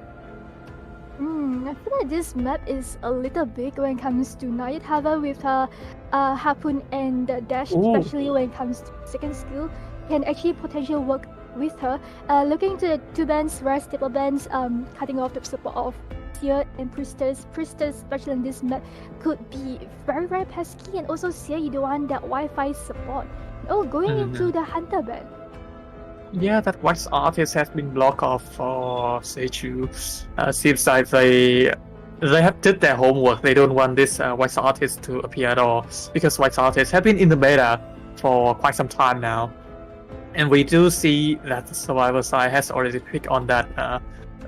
feel like this map is a little big when it comes to Naiad. However, with her Harpoon and the Dash, especially when it comes to second skill, can actually potentially work with her. Looking to the two bands, very stable bands, cutting off the support of Seer and Priestess. Priestess, especially in this map, could be very, very pesky, and also Seer, you don't want that Wi-Fi support. Going into the Hunter ban.
Yeah, that Wax Artist has been blocked off for Seiju. Seems like they have did their homework. They don't want this Wax Artist to appear at all, because Wax Artists have been in the beta for quite some time now. And we do see that the Survivor side has already picked on that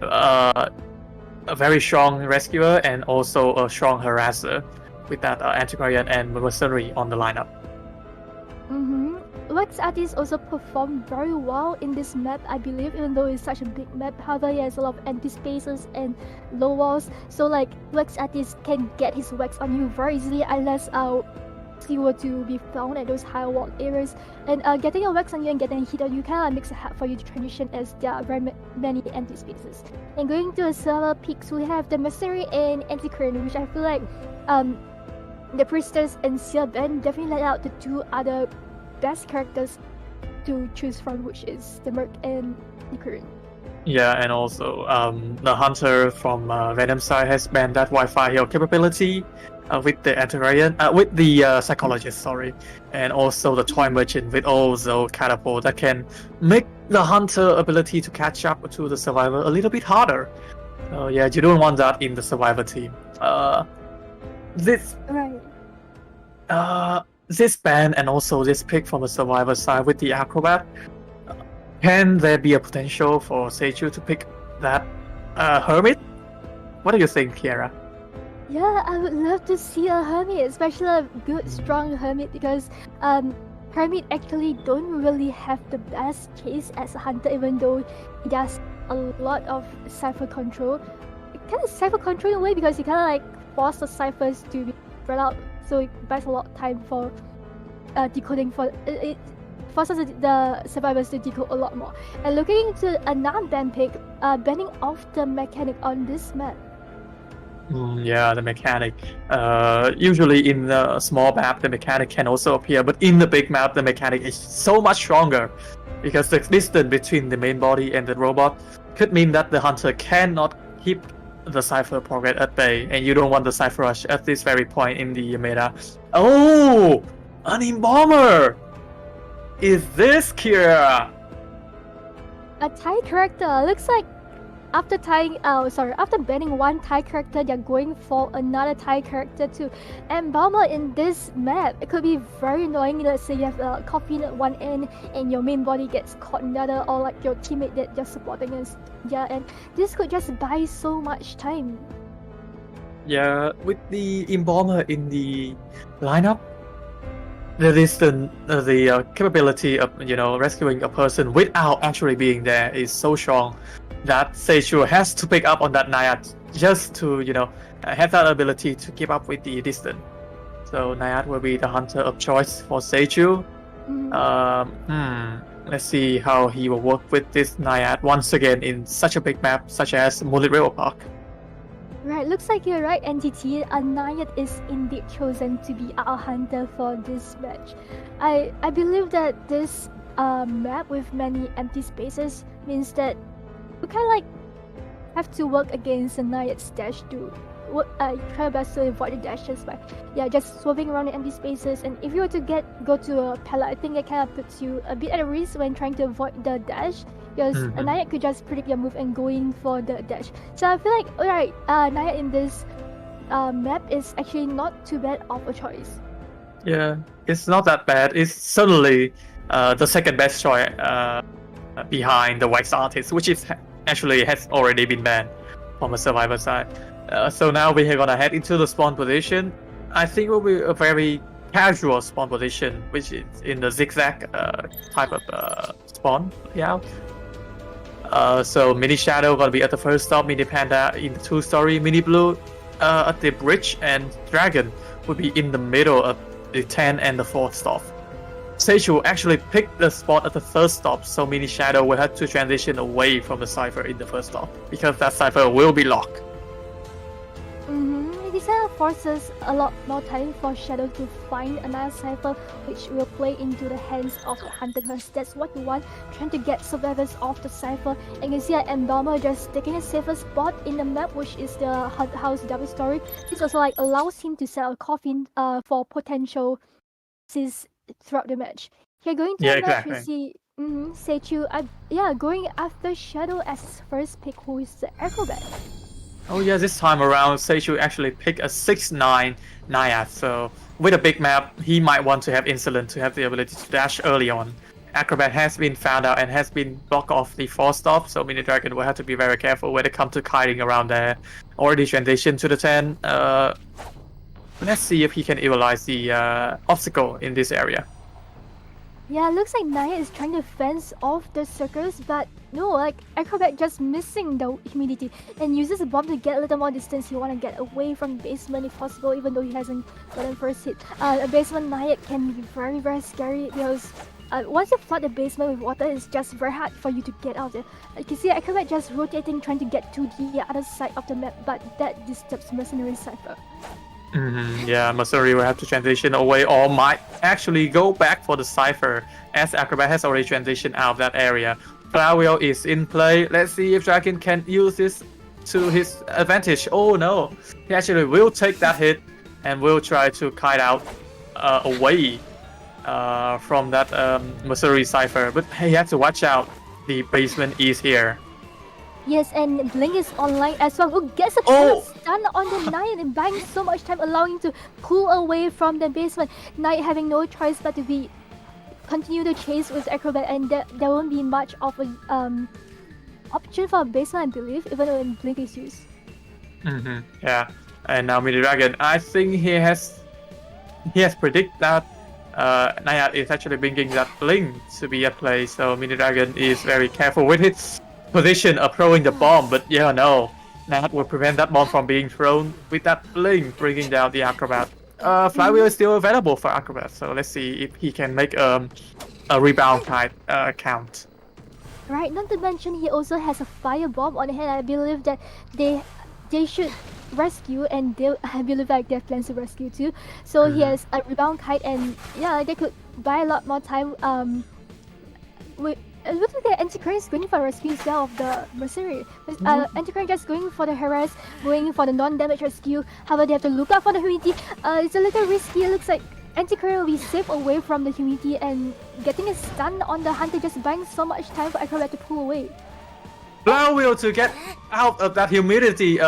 a very strong Rescuer and also a strong Harasser with that Antiquarian and Mercenary on the lineup.
Wax Artist also performed very well in this map, I believe, even though it's such a big map. However, he has a lot of empty spaces and low walls, so like Wax Artist can get his wax on you very easily unless he were to be found at those high wall areas. And getting a wax on you and getting a hit on you kind of makes it hard for you to transition, as there are very many empty spaces. And going to the server peaks, we have the Mercenary and Antiquarian, which I feel like the Priestess and Seer Ben definitely let out the two other best characters to choose from, which is the Merc and Antiquarian.
Yeah, and also the Hunter from Venom side has banned that Wi-Fi heal capability with the Antiquarian, with the Psychologist, and also the Toy Merchant with also Catapult that can make the Hunter ability to catch up to the Survivor a little bit harder. So yeah, you don't want that in the Survivor team. This ban and also this pick from the Survivor side with the Acrobat, can there be a potential for Seiju to pick that Hermit? What do you think, Kiera?
Yeah, I would love to see a Hermit, especially a good, strong Hermit, because Hermit actually don't really have the best case as a Hunter, even though he does a lot of Cypher control. It kind of Cypher control in a way because you kind of like force the ciphers to be spread out, so it buys a lot of time for decoding. For it forces the survivors to decode a lot more. And looking into a non-ban pick, banning off the mechanic on this map.
Yeah, the mechanic. Usually in the small map, the mechanic can also appear, but in the big map, the mechanic is so much stronger because the distance between the main body and the robot could mean that the hunter cannot keep the Cypher progress at bay, and you don't want the Cypher rush at this very point in the meta. Oh, an Embalmer! Is this Kira?
A Thai character looks like after banning one Thai character, they're going for another Thai character too. And Balmer in this map, it could be very annoying. Let's say you have a coffin at one end and your main body gets caught in the other, or like your teammate that you're supporting is and this could just buy so much time.
Yeah, with the Embalmer in the lineup, there is the capability of rescuing a person without actually being there is so strong that Seichu has to pick up on that Naiad just to have that ability to keep up with the distance. So Naiad will be the hunter of choice for Seichu. Let's see how he will work with this Naiad once again in such a big map such as Moonlit River Park.
Right, looks like you're right, NTT. A Naiad is indeed chosen to be our hunter for this match. I believe that this map with many empty spaces means that you kind of like have to work against a Naiad's dash to try best to avoid the dashes by just swerving around the empty spaces. And if you were to go to a pallet, I think it kind of puts you a bit at a risk when trying to avoid the dash, because a Naiad could just predict your move and go in for the dash. So I feel like alright, Naiad in this map is actually not too bad of a choice.
Yeah, it's not that bad. It's certainly the second best choice behind the Wax Artist, which is actually has already been banned from a survivor side. So now we are gonna head into the spawn position. I think it will be a very casual spawn position, which is in the zigzag type of spawn layout. So Mini Shadow gonna be at the first stop, Mini Panda in the 2-story, Mini Blue at the bridge, and Dragon will be in the middle of the 10 and the 4th stop. Seichu actually picked the spot at the 3rd stop, so Mini Shadow will have to transition away from the Cypher in the 1st stop, because that Cypher will be locked.
This kind of forces a lot more time for Shadow to find another Cypher, which will play into the hands of the Hunter, because that's what you want, trying to get survivors off the Cypher. And you can see Embalmer just taking a safer spot in the map, which is the house double story. This also like allows him to sell a coffin for potential assists throughout the match. Here going to the match, we see Seichu going after Shadow as his first pick, who is the Acrobat.
Oh yeah, this time around, Seichu actually picked a 6-9 Naiad, so with a big map, he might want to have Insolent to have the ability to dash early on. Acrobat has been found out and has been blocked off the 4th stop, so Mini Dragon will have to be very careful when it comes to kiting around there. Already transitioned to the 10. Let's see if he can utilize the obstacle in this area.
Yeah, looks like Naiad is trying to fence off the circles, but no, like Acrobat just missing the humidity and uses a bomb to get a little more distance. He want to get away from the basement if possible, even though he hasn't gotten first hit. A basement Naiad can be very, very scary because once you flood the basement with water, it's just very hard for you to get out there. You can see Acrobat just rotating, trying to get to the other side of the map, but that disturbs Mercenary Cypher.
Yeah, Mercenary will have to transition away or might actually go back for the Cypher, as Acrobat has already transitioned out of that area. Flywheel is in play. Let's see if Dragon can use this to his advantage. Oh no, he actually will take that hit and will try to kite out away from that Mercenary Cypher. But he has to watch out, the basement is here.
Yes, and Blink is online as well, who gets a stun on the Naiad and buying so much time, allowing him to pull away from the basement. Naiad having no choice but to continue the chase with Acrobat, and there won't be much of a option for a basement, I believe, even when Blink is used.
Yeah, and now Mini Dragon, I think he has predicted that Naiad is actually bringing that Blink to be at play, so Mini Dragon is very careful with his position of throwing the bomb, but yeah, no. that will prevent that bomb from being thrown with that blink, bringing down the Acrobat. Flywheel is still available for Acrobat, so let's see if he can make a rebound count.
Right, not to mention he also has a firebomb on hand. I believe that they should rescue, and I believe like they have plans to rescue too. So he has a rebound kite, and yeah, they could buy a lot more time. It looks like the Antiquarian is going for a rescue instead of the Mercenary. Antiquarian just going for the harass, going for the non-damage rescue. However, they have to look out for the humidity. It's a little risky. It looks like Antiquarian will be safe away from the humidity, and getting a stun on the hunter just buying so much time for Acrobat to pull away.
Flywheel to get out of that humidity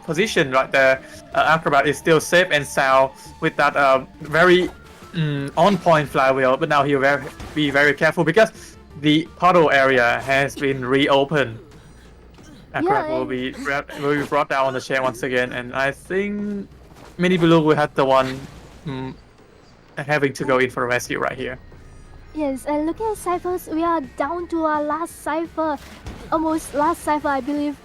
position right there. Acrobat is still safe and sound with that very on-point Flywheel, but now he'll be very careful because the puddle area has been reopened. Acrobat will be brought down on the chair once again, and I think Mini Blue will have the one having to go in for a rescue right here.
Yes, and looking at ciphers, we are down to our last cipher, almost last cipher, I believe.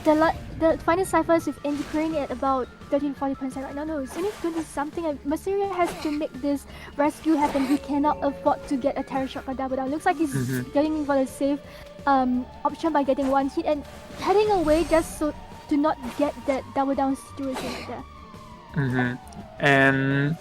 The final cipher is with Antiquarian at about 30-40% right now. No, it's only 20 something. And Mysteria has to make this rescue happen. He cannot afford to get a Terror Shock or double down. Looks like he's getting in for the safe option by getting one hit and heading away just so to not get that double down situation like that.
And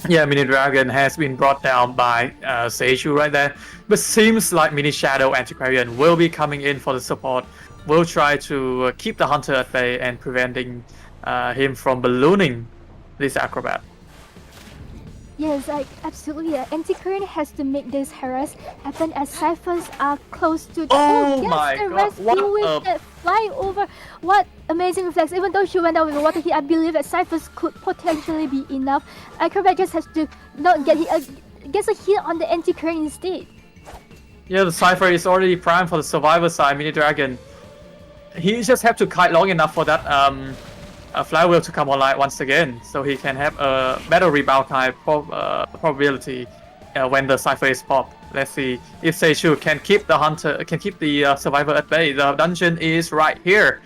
yeah, Mini Dragon has been brought down by Seiju right there, but seems like Mini Shadow Antiquarian will be coming in for the support. Will try to keep the hunter at bay and preventing him from ballooning this Acrobat.
Yes, like absolutely. Antiquarian has to make this harass happen as ciphers are close to.
My
the
god!
rescue with that flying over. What amazing reflex! Even though she went down with the water hit, I believe that ciphers could potentially be enough. Acrobat just has to not get hit. Gets a hit on the Antiquarian instead.
Yeah, the cipher is already primed for the survivor side. Mini Dragon. He just have to kite long enough for that Flywheel to come online once again, so he can have a better rebound time probability when the cipher is popped. Let's see if Seiju can keep the survivor at bay. The dungeon is right here,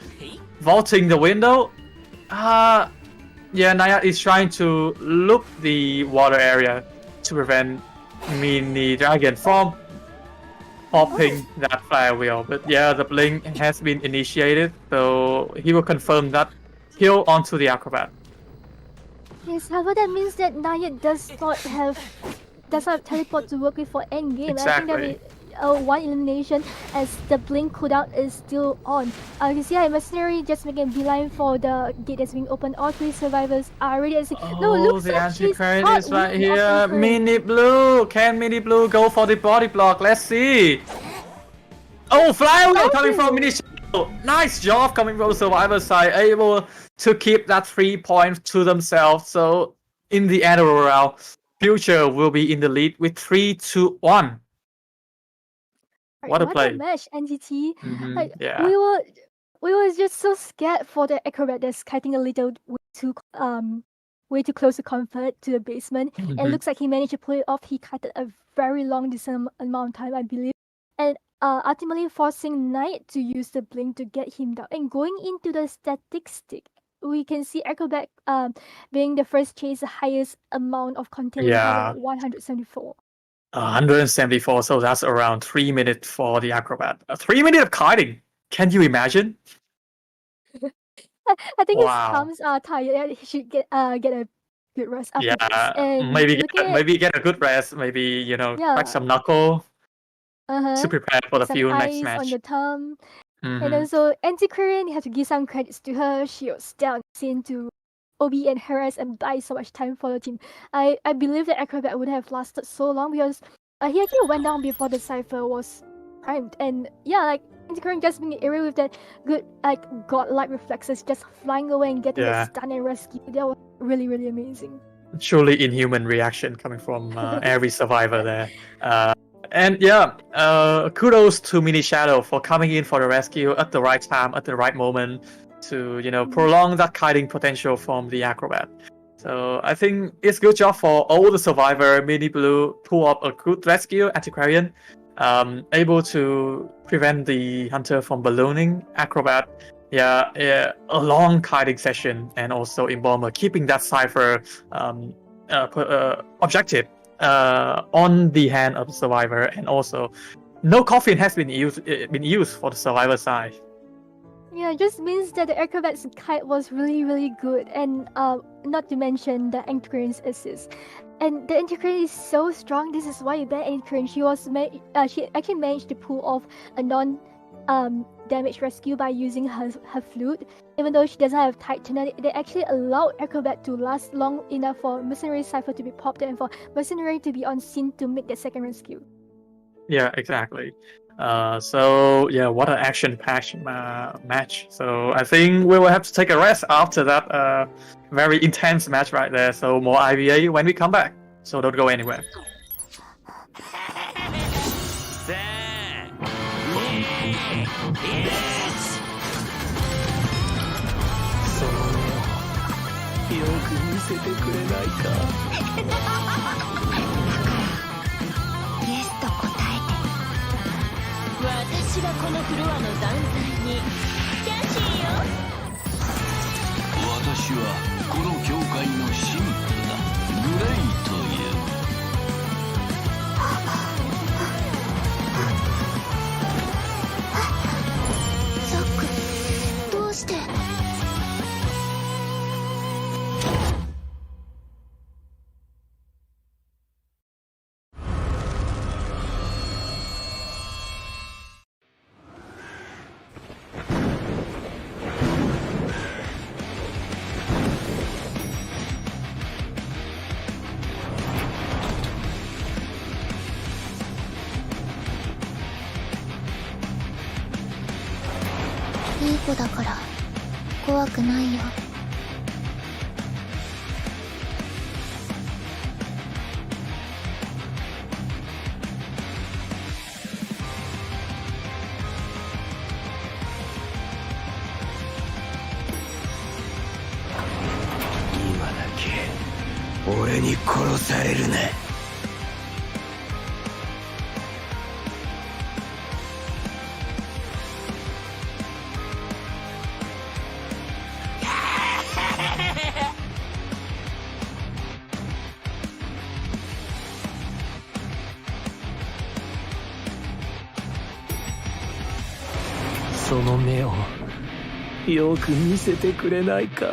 vaulting the window. Yeah, Nayat is trying to loop the water area to prevent Mini Dragon from popping that Flywheel. But yeah, the blink has been initiated, so he will confirm that heal onto the Acrobat.
Yes, however, that means that Nayat does not have teleport to work with for endgame.
Exactly.
I think that will one elimination as the blink cooldown is still on. You can see how Mercenary just making a beeline for the gate that's being opened. All three survivors are already at sea. No, looks
the
like she's
Antiquarian
hot
is right
with the
here.
Antiquarian.
Mini Blue! Can Mini Blue go for the body block? Let's see! Oh, Flywheel coming from Mini Shadow! Nice job coming from the survivor side, able to keep that 3 points to themselves. So, in the end of the round, Future will be in the lead with 3-1. What a play!
Match, NGT. Like,
yeah.
we were just so scared for the Acrobat that's kiting a little way too close to comfort to the basement. It looks like he managed to pull it off. He kited a very long distance amount of time, I believe, and ultimately forcing Knight to use the blink to get him down. And going into the static stick, we can see Acrobat being the first chase the highest amount of containment, 174.
174, so that's around 3 minutes for the Acrobat. 3 minutes of kiting. Can you imagine?
I think his thumbs are tired. He should get a good rest after this. And
maybe get a good rest. Maybe crack some knuckle to prepare for the next match.
On the thumb. And also Antiquarian, you have to give some credits to her. She was down scene to OB and harass and buy so much time for the team. I believe that Acrobat would have lasted so long because he actually went down before the cipher was primed. And yeah, like Antiquarian just being area with that good godlike reflexes, just flying away and getting a stun and rescue. That was really, really amazing.
Truly inhuman reaction coming from every survivor there. And yeah, kudos to Mini Shadow for coming in for the rescue at the right time, at the right moment, to prolong that kiting potential from the Acrobat. So I think it's good job for all the survivor. Mini Blue pull up a good rescue. Antiquarian able to prevent the hunter from ballooning. Acrobat a long kiting session, and also Embalmer keeping that cipher objective on the hand of the survivor, and also no coffin has been used for the survivor side.
Yeah, it just means that the acrobat's kite was really good, and not to mention the Anchor's assist. And the Anchor is so strong. This is why you bet Anchor. She actually managed to pull off a damage rescue by using her flute. Even though she doesn't have Titan, they actually allowed Acrobat to last long enough for Mercenary Cypher to be popped and for Mercenary to be on scene to make the second rescue.
Yeah, exactly. What an action-packed match. So I think we will have to take a rest after that very intense match right there. So more IVA when we come back. So don't go anywhere.
いい子だから怖くないよ。
今だけ俺に殺されるな。その目をよく見せてくれないか。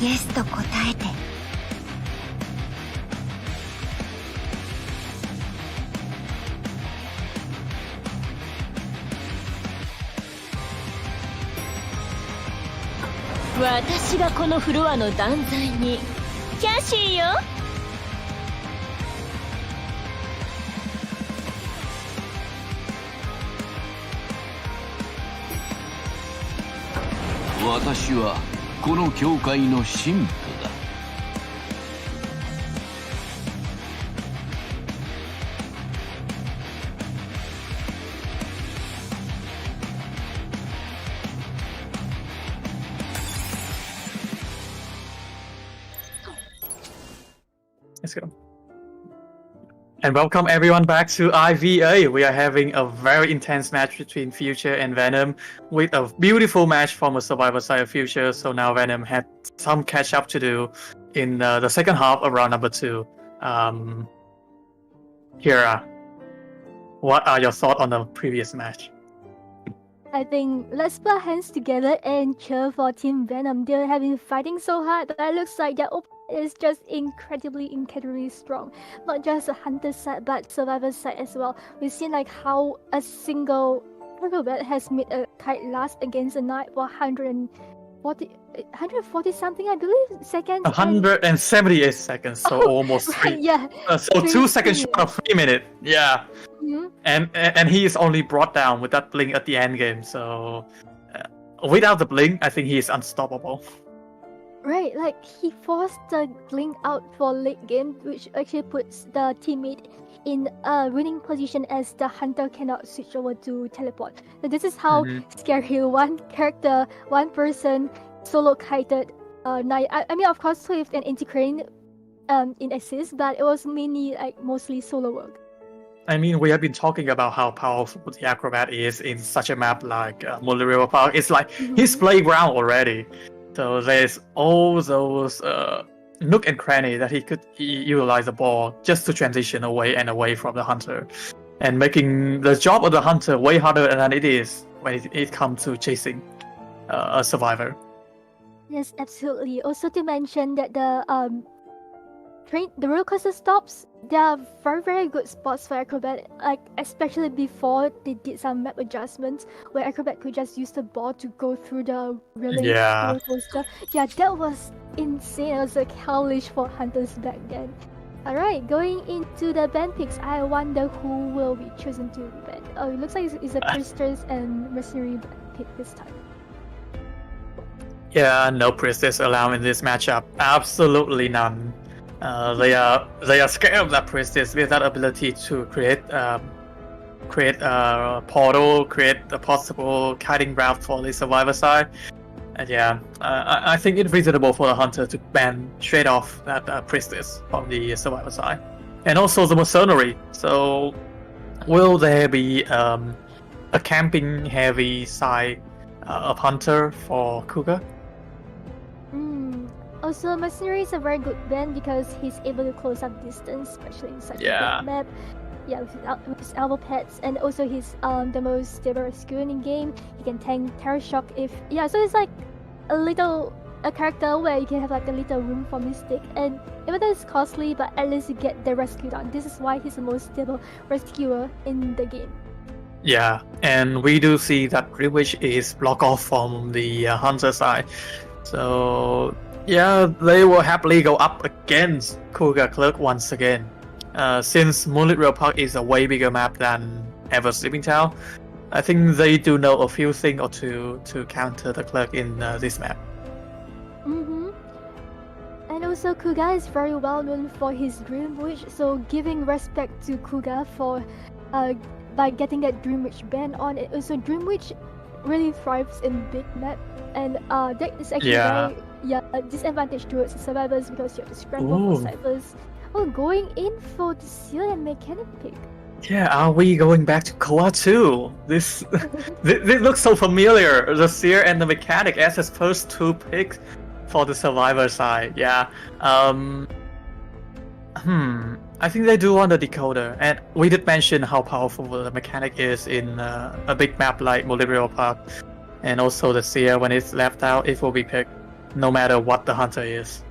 イエスと答えて。
私がこのフロアの断罪にキャシーよ。
私はこの教会の神父だ。
Let's go. And welcome everyone back to IVA. We are having a very intense match between Future and Venom with a beautiful match from a survivor side of Future. So now Venom had some catch up to do in the second half of round number 2. Kira, what are your thoughts on the previous match?
I think let's put our hands together and cheer for Team Venom. They have been fighting so hard, but it looks like their opponent is just incredibly strong. Not just a hunter side, but survivor side as well. We've seen like how a single acrobat has made a kite last against a knight for 140 something, I believe, seconds.
178 seconds, so almost 3.
Yeah.
So 2 seconds short of 3 minutes. Yeah.
Mm-hmm.
And he is only brought down with that blink at the end game. So without the blink, I think he is unstoppable.
Right, like he forced the link out for late game, which actually puts the teammate in a winning position as the hunter cannot switch over to teleport. So this is how scary one character, one person solo kited Knight. I mean, of course, Swift and Anti-Crane in assist, but it was mainly like mostly solo work.
I mean, we have been talking about how powerful the acrobat is in such a map like Mulder Park. It's like his playground already. So there's all those nook and cranny that he could utilize the ball just to transition away from the hunter, and making the job of the hunter way harder than it is when it comes to chasing a survivor.
Yes, absolutely. Also to mention that the roller coaster stops, they are very, very good spots for Acrobat, like especially before they did some map adjustments where Acrobat could just use the ball to go through the roller coaster. Yeah, that was insane. It was like hellish for hunters back then. Alright, going into the band picks, I wonder who will be chosen to be banned. Oh, it looks like it's a Priestess and Mercenary band pick this time.
Yeah, no Priestess allowed in this matchup. Absolutely none. They are scared of that Priestess with that ability to create a portal, create a possible kiting route for the survivor side. And yeah, I think it's reasonable for the hunter to ban straight off that Priestess from the survivor side, and also the Mercenary. So, will there be a camping heavy side of hunter for Cougar?
Also, Mercenary is a very good ban because he's able to close up distance, especially in such a big map. Yeah, with his elbow pads, and also he's the most stable rescuer in game. He can tank Terror Shock if so it's like a character where you can have like a little room for mistake, and even though it's costly, but at least you get the rescue done. This is why he's the most stable rescuer in the game.
Yeah, and we do see that Greenwich is blocked off from the hunter side, so yeah, they will happily go up against Cougar Clerk once again. Since Moonlit Rail Park is a way bigger map than Ever Sleeping Town, I think they do know a few things or two to counter the Clerk in this map.
And also, Cougar is very well known for his Dream Witch, so giving respect to Cougar for by getting that Dream Witch ban on it. Also, Dream Witch really thrives in big map, and that is actually very disadvantage towards the survivors because you have to scramble for ciphers. Oh, going in for the seal and mechanic pick.
Yeah, are we going back to Koa too? This this looks so familiar. The seer and the mechanic as his first two picks for the survivor side. Yeah. I think they do want the decoder, and we did mention how powerful the mechanic is in a big map like Molivio Park, and also the seer when it's left out, it will be picked no matter what the hunter is.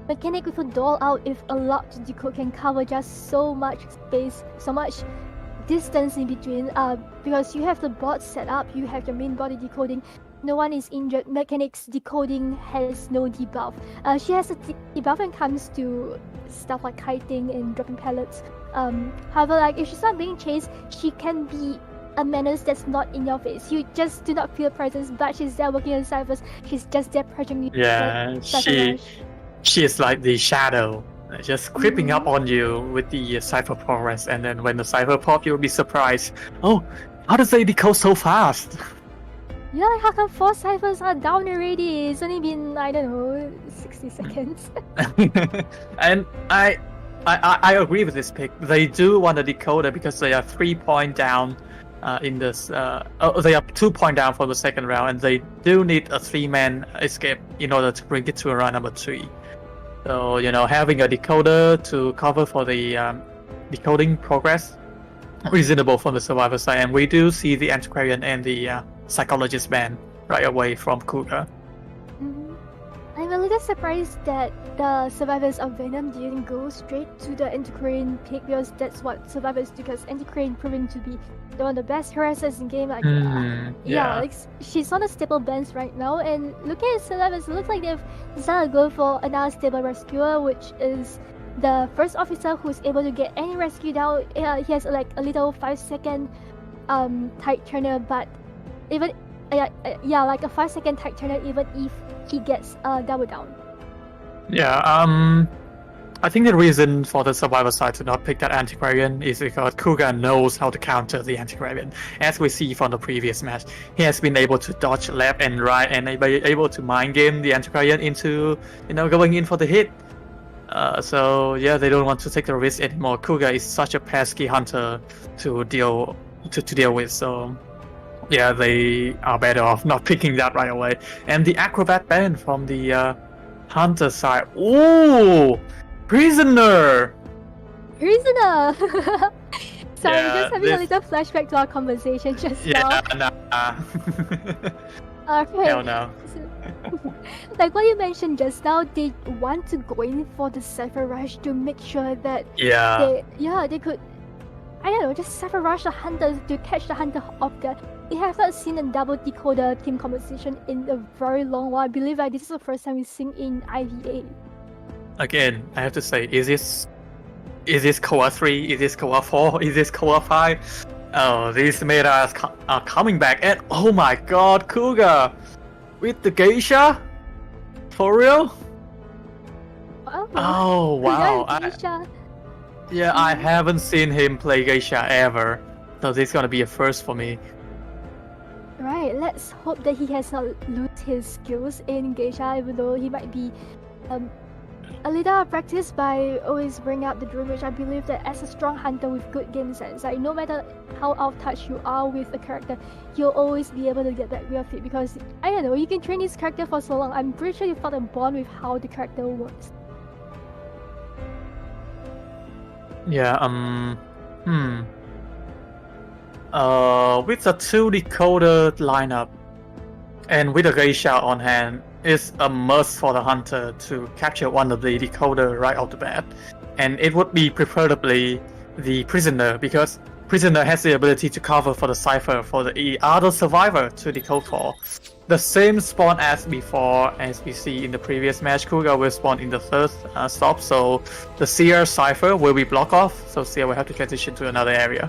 Mechanic with a doll out if allowed to decode can cover just so much space, so much distance in between, because you have the bot set up, you have your main body decoding, no one is injured. Mechanic's decoding has no debuff. She has a debuff when it comes to stuff like kiting and dropping pellets. However, like if she's not being chased, she can be a menace that's not in your face. You just do not feel presence, but she's there working on ciphers. She's just there pressuring you.
Yeah, she is like the shadow, just creeping up on you with the cipher progress, and then when the cipher pop, you'll be surprised. Oh, how does they decode so fast?
Yeah, like how come 4 ciphers are down already? It's only been, I don't know, 60 seconds.
And I agree with this pick. They do want a decoder because they are 3 point down in this. They are 2 point down for the second round, and they do need a 3-man escape in order to bring it to round number 3. So having a decoder to cover for the decoding progress, reasonable from the survivor side, and we do see the antiquarian and the psychologist ban right away from Cougar.
I'm a little surprised that the survivors of Venom didn't go straight to the antiquarian pick, because that's what survivors do, because antiquarian proven to be one of the best harassers in game. Like, like she's on a stable bench right now, and looking at survivors, it looks like they've decided to go for another stable rescuer, which is the first officer who's able to get any rescue down. He has like a little 5-second tight turner, but even yeah, like a 5-second tech turner even if he gets double down.
Yeah, I think the reason for the survivor side to not pick that antiquarian is because Kuga knows how to counter the antiquarian. As we see from the previous match, he has been able to dodge left and right and able to mind game the antiquarian into, going in for the hit. So yeah, they don't want to take the risk anymore. Kuga is such a pesky hunter to deal with. So yeah, they are better off not picking that right away. And the acrobat band from the hunter side. Ooh! Prisoner!
Prisoner! Sorry,
Yeah,
just having a little flashback to our conversation just now.
Nah.
Okay.
Hell no.
Like what you mentioned just now, they want to go in for the Cypher Rush to make sure that
Yeah.
they could, I don't know, just Cypher Rush the hunters to catch the hunter off guard. We have not seen a double decoder team composition in a very long while. I believe this is the first time we've seen in IVA.
Again, I have to say, is this Core 3? Is this Core 4? Is this Core 5? Oh, these metas are coming back, and oh my god, Kuga! With the geisha? For real? Oh wow. I haven't seen him play geisha ever. So this is gonna be a first for me.
Right, let's hope that he has not lost his skills in geisha, even though he might be a little practiced by always bring up the drill, which I believe that as a strong hunter with good game sense, like no matter how out of touch you are with a character, you'll always be able to get that real fit because I don't know, you can train this character for so long. I'm pretty sure you felt a bond with how the character works.
Yeah, with a 2 decoder lineup and with a geisha on hand, it's a must for the hunter to capture one of the decoder right off the bat. And it would be preferably the prisoner, because prisoner has the ability to cover for the cipher for the other survivor to decode for. The same spawn as before, as we see in the previous match. Kuga will spawn in the third stop, so the Seer cipher will be blocked off, so Seer will have to transition to another area.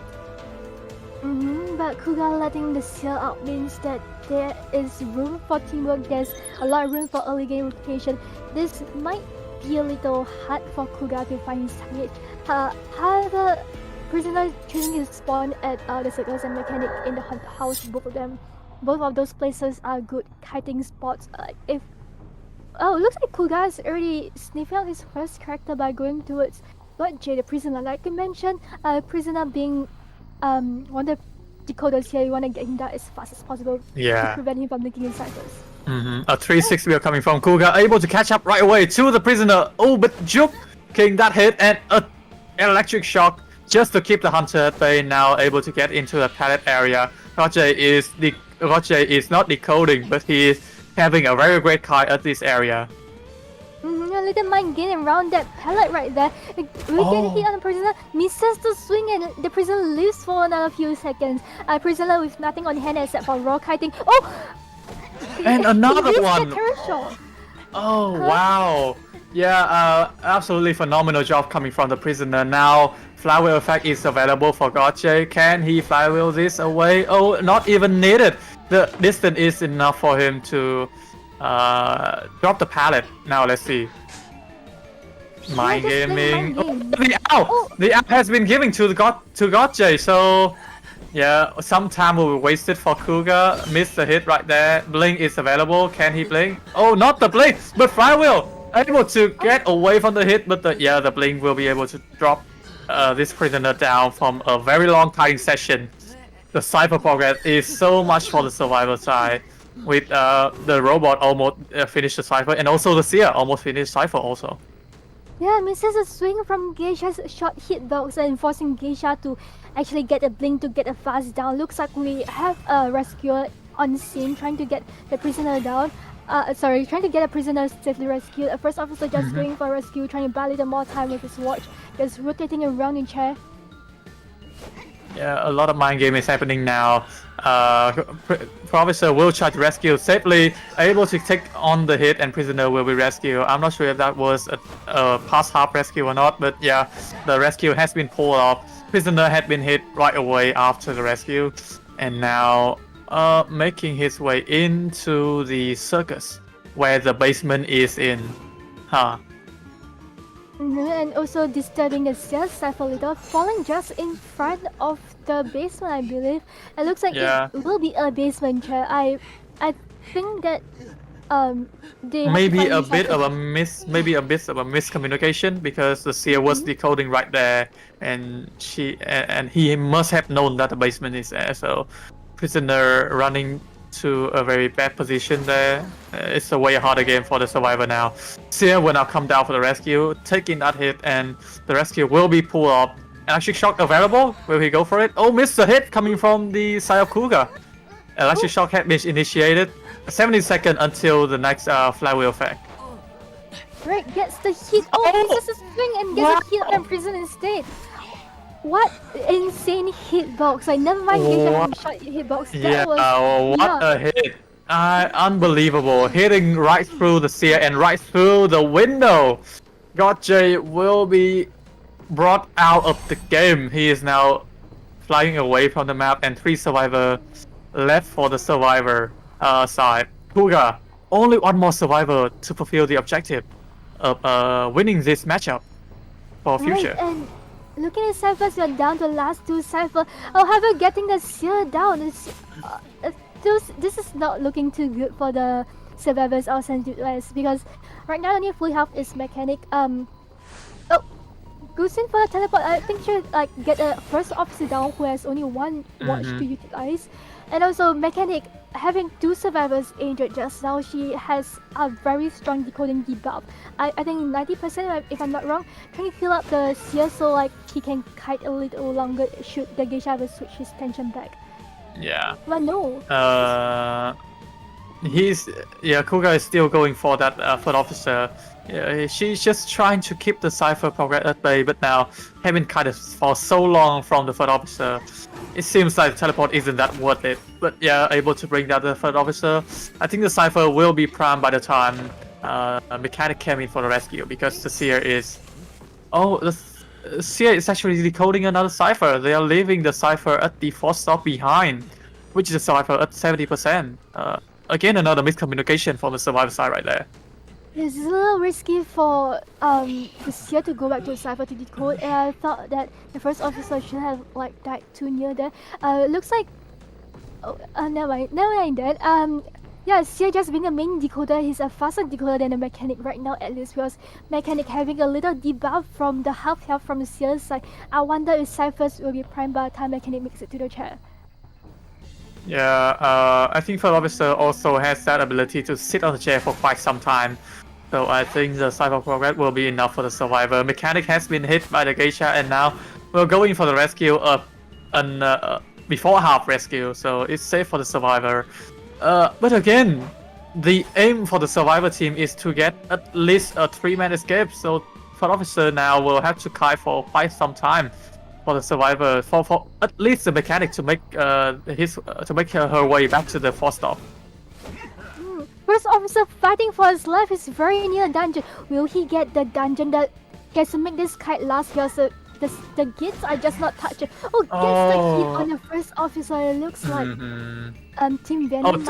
But Kuga letting the seal out means that there is room for teamwork, there's a lot of room for early game rotation. This might be a little hard for Kuga to find his target. However, Prisoner choosing his spawn at the Circus and Mechanic in the Hunt House, both of those places are good kiting spots. It looks like Kuga's already sniffing out his first character by going towards Jay, the Prisoner. Like you mentioned, Prisoner being one of the decoders here, you want to get him down as fast as possible to prevent him from making ciphers.
A 3-6 wheel coming from Kuga, able to catch up right away to the Prisoner. Oh, but juking that hit and an electric shock just to keep the hunter at bay. Now able to get into the pallet area. Roger is not decoding, but he is having a very great kite at this area.
A little mind game around that pallet right there. We get hit on the Prisoner, misses the swing, and the Prisoner lives for another few seconds. Prisoner with nothing on hand except for raw kiting. Oh!
And another one!
Oh,
wow! Yeah, absolutely phenomenal job coming from the Prisoner. Now, Flywheel effect is available for Gotcha. Can he flywheel this away? Oh, not even needed. The distance is enough for him to drop the pallet. Now let's see. Mind gaming. The app has been given to Gotcha. So yeah, some time will be wasted for Kuga. Missed the hit right there. Blink is available. Can he blink? Oh, not the blink, but Flywheel able to get away from the hit. But the blink will be able to drop this Prisoner down from a very long kiting session. The cipher progress is so much for the survivor side. With the robot almost finished the cipher, and also the Seer almost finished cipher also.
Yeah, misses a swing from Geisha's short hitbox and forcing Geisha to actually get a blink to get a fast down. Looks like we have a rescuer on scene trying to get the Prisoner down. Trying to get a Prisoner safely rescued. A first officer just going for a rescue, trying to buy a little more time with his watch, just rotating around in chair.
Yeah, a lot of mind game is happening now. Professor will try to rescue safely, able to take on the hit, and Prisoner will be rescued. I'm not sure if that was a past half rescue or not, but yeah, the rescue has been pulled off. Prisoner had been hit right away after the rescue, and now making his way into the circus where the basement is in. Huh.
And also disturbing the stairs cypher a little, falling just in front of the basement, I believe. It looks like
Yeah.
it will be a basement chair. I think that they have to
Maybe
find
a
this
bit
cypher.
of a miscommunication because the seer was decoding right there, and he must have known that the basement is there. So, prisoner running to a very bad position there. It's a way harder game for the survivor now. Seer will now come down for the rescue, taking that hit, and the rescue will be pulled up. Electric shock available? Will he go for it? Oh, missed the hit coming from the side of Kuga. Electric shock had been initiated. 70 seconds until the next flywheel effect.
Right, gets the hit. Oh, misses a swing and gets a hit on prison instead. What insane hitbox! Like, never mind getting a shot hitbox. That was
What a hit! Unbelievable. Hitting right through the seer and right through the window. Gotcha will be brought out of the game. He is now flying away from the map, and 3 survivors left for the survivor side. Kuga, only 1 more survivor to fulfill the objective of winning this matchup for future.
Right, and looking at ciphers, you're down to the last 2 cipher. However, getting the seal down is this is not looking too good for the survivors or sentinels, because right now only full health is mechanic. Goes in for the teleport. I think should like get a first officer down who has only 1 watch to utilize, and also mechanic having 2 survivors injured just now. She has a very strong decoding debuff. I think 90% if I'm not wrong. Can you fill up the seer so like he can kite a little longer should the geisha ever switch his tension back?
Yeah.
But no.
Kuga is still going for that third officer. Yeah, she's just trying to keep the cipher progress at bay, but now having kind of for so long from the third officer, it seems like the teleport isn't that worth it. But yeah, able to bring down the third officer. I think the cipher will be primed by the time mechanic came in for the rescue, because the seer is. Oh, the seer is actually decoding another cipher. They are leaving the cipher at the force stop behind, which is a cipher at 70%. Again, another miscommunication from the survivor side right there.
It's a little risky for the seer to go back to the cipher to decode, and I thought that the first officer should have like died too near there. Looks like never mind that. Yeah, seer just being a main decoder, he's a faster decoder than a mechanic right now, at least, because mechanic having a little debuff from the health from the seer's side. I wonder if ciphers will be primed by the time mechanic makes it to the chair.
Yeah, I think third officer also has that ability to sit on the chair for quite some time. So I think the cipher progress will be enough for the survivor. Mechanic has been hit by the geisha, and now we're going for the rescue of an before half rescue, so it's safe for the survivor. But again, the aim for the survivor team is to get at least a 3-man escape. So third officer now will have to kite for quite some time for the survivor, for at least the mechanic to make her way back to the force stop.
First officer fighting for his life is very near dungeon. Will he get the dungeon that gets to make this kite last? Because the gates are just not touching. Oh, gets the hit on the first officer. It looks like Team Venom.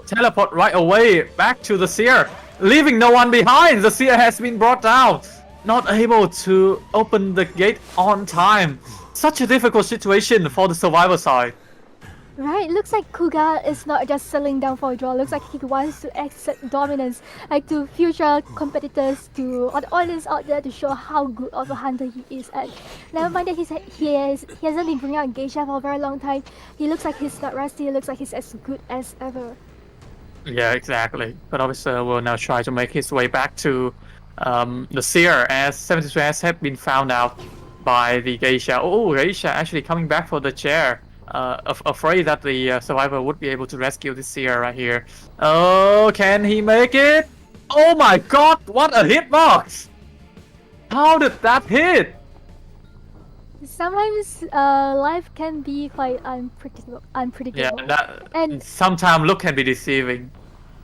Teleport right away back to the seer, leaving no one behind. The seer has been brought down, not able to open the gate on time. Such a difficult situation for the survivor side.
Right, looks like Kuga is not just settling down for a draw. Looks like he wants to exert dominance, like to future competitors, to audience out there to show how good of a hunter he is. And never mind that he hasn't been bringing out geisha for a very long time. He looks like he's not rusty. He looks like he's as good as ever.
Yeah, exactly. But obviously, will now try to make his way back to the seer, as 72 has been found out by the geisha. Oh, geisha actually coming back for the chair. Afraid that the survivor would be able to rescue the seer right here. Oh, can he make it? Oh my god, what a hitbox! How did that hit?
Sometimes life can be quite unpredictable.
Yeah, and sometimes look can be deceiving.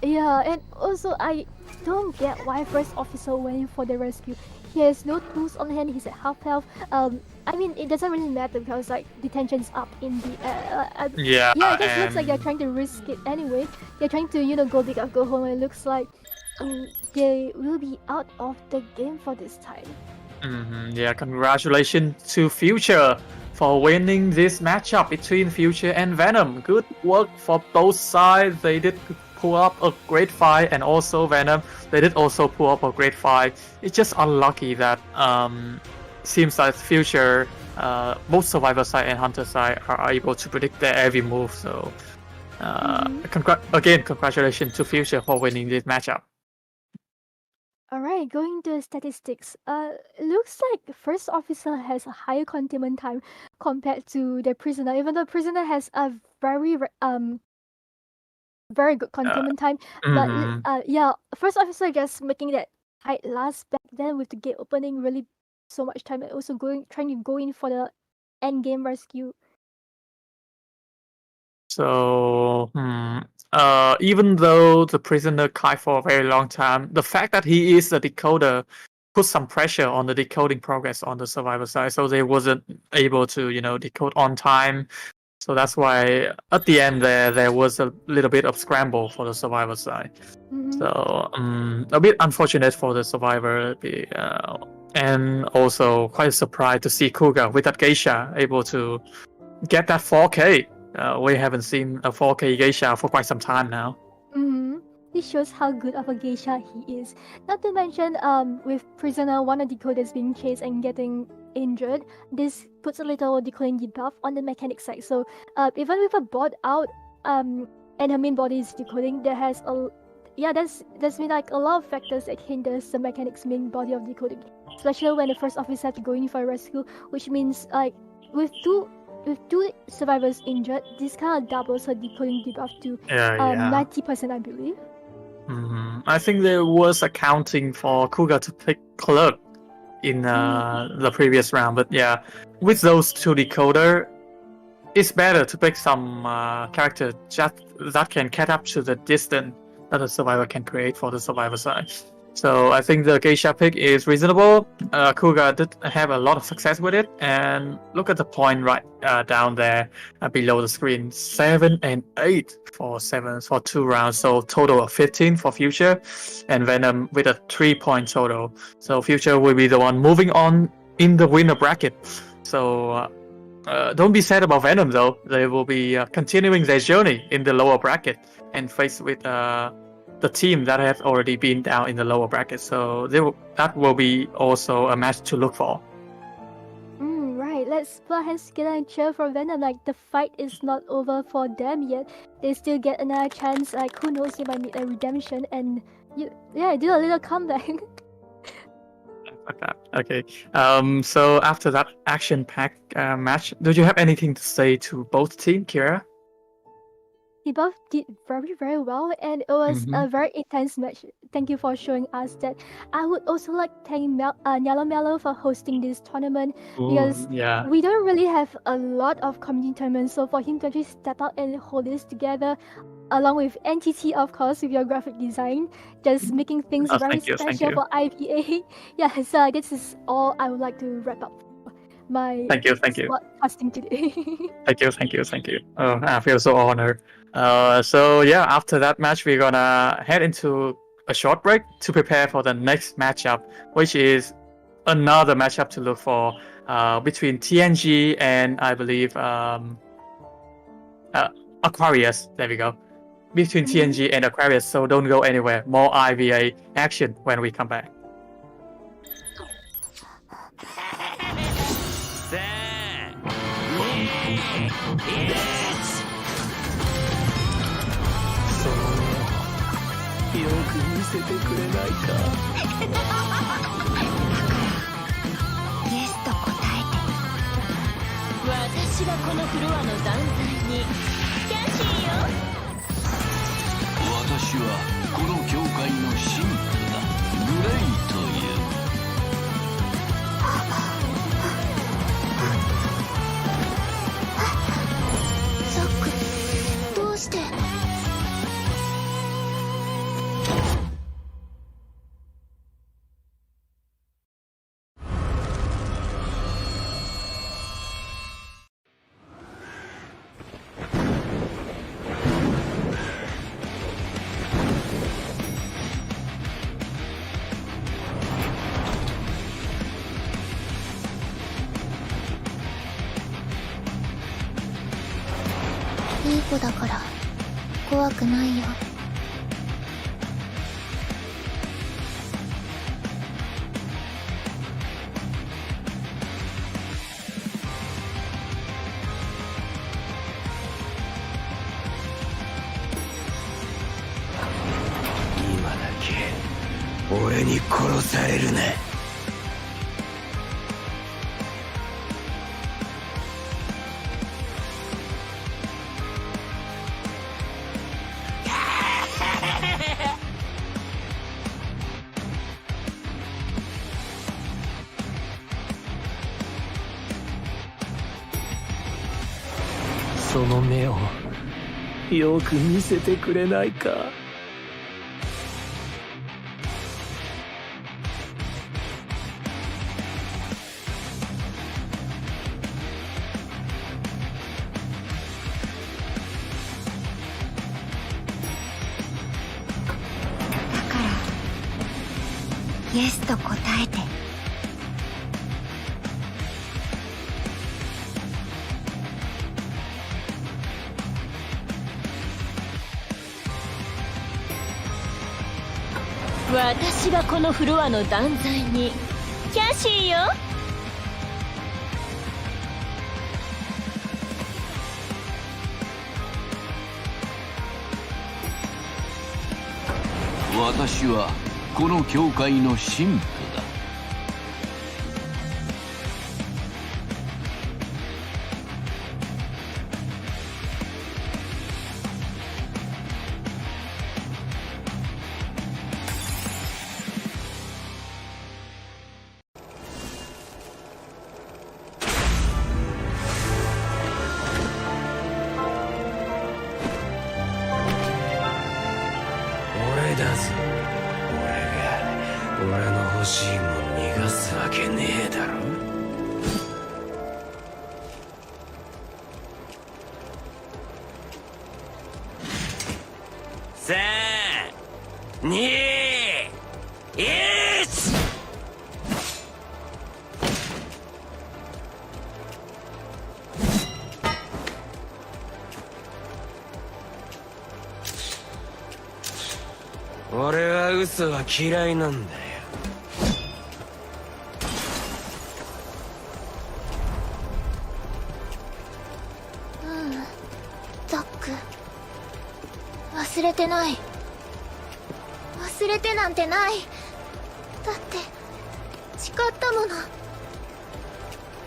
Yeah, and also I don't get why first officer went for the rescue. He has no tools on hand. He's at half health. I mean it doesn't really matter because like detention's up in the
Yeah,
yeah. It just looks like they're
and
trying to risk it anyway. They're trying to go big or go home. And it looks like they will be out of the game for this time.
yeah, congratulations to Future for winning this matchup between Future and Venom. Good work for both sides. They did pull up a great fight, and also Venom, they did also pull up a great fight. It's just unlucky that seems like Future, both Survivor side and Hunter side are able to predict their every move. So congratulations to Future for winning this matchup.
Alright, going to statistics. It looks like first officer has a higher containment time compared to the prisoner, even though prisoner has a very good containment time. But yeah, first officer just making that fight last back then with the gate opening really so much time, and also trying to go in for the end game rescue.
So, even though the prisoner cried for a very long time, the fact that he is a decoder put some pressure on the decoding progress on the survivor side, so they wasn't able to, decode on time. So that's why at the end there was a little bit of scramble for the survivor side. So a bit unfortunate for the survivor, and also quite surprised to see Kuga with that geisha able to get that 4K. We haven't seen a 4K geisha for quite some time now.
This shows how good of a geisha he is. Not to mention, with prisoner, one of the decoders being chased and getting injured, this puts a little decoding debuff on the mechanic side. So even with a bot out, and her main body is decoding, there's been like a lot of factors that hinders the mechanic's main body of decoding, especially when the first officer have to go in for a rescue, which means like with two survivors injured, this kind of doubles her decoding debuff to 90%, I believe.
I think there was accounting for Kuga to pick Clerk in the previous round, but yeah, with those two decoder, it's better to pick some character just that can catch up to the distance that the survivor can create for the survivor side. So I think the geisha pick is reasonable. Kuga did have a lot of success with it, and look at the point right down there below the screen: 7 and 8 for 2 rounds. So total of 15 for Future, and Venom with a 3-point total. So Future will be the one moving on in the winner bracket. So don't be sad about Venom though. They will be continuing their journey in the lower bracket and face with the team that has already been down in the lower bracket, so that will be also a match to look for.
Right, let's put our hands together and cheer for Venom. Like, the fight is not over for them yet. They still get another chance. Like, who knows, they might need a redemption and do a little comeback.
Okay. So after that action-packed match, do you have anything to say to both teams, Kira?
They both did very, very well, and it was a very intense match. Thank you for showing us that. I would also like to thank Nello for hosting this tournament, because we don't really have a lot of community tournaments, so for him to actually step out and hold this together, along with NTT, of course, with your graphic design, just making things very special for IVA. Yeah, so this is all I would like to wrap up my
thank you
casting today.
thank you. Oh, I feel so honored. So yeah, after that match, we're gonna head into a short break to prepare for the next matchup, which is another matchup to look for between TNG and I believe Aquarius. There we go. Between TNG and Aquarius, so don't go anywhere. More IVA action when we come back.
子だから怖くないよ。
今だけ俺に殺されるな。その目をよく見せてくれないか。
だからイエスと答えて。
私がこのフロアの断罪にキャシーよ。
私はこの教会の神父だ。
俺だぞ。俺の欲しいもん逃がすわけねえだろ。3、2、1。俺は嘘は嫌いなんだよ。
ザック、忘れてない。忘れてなんてない。だって誓ったもの。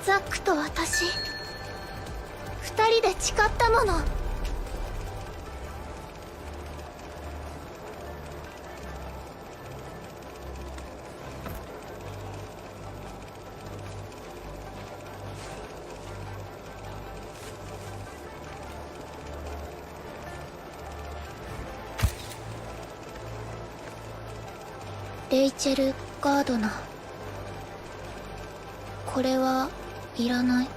ザックと私二人で誓ったもの。レイチェル・ガードナー、これはいらない。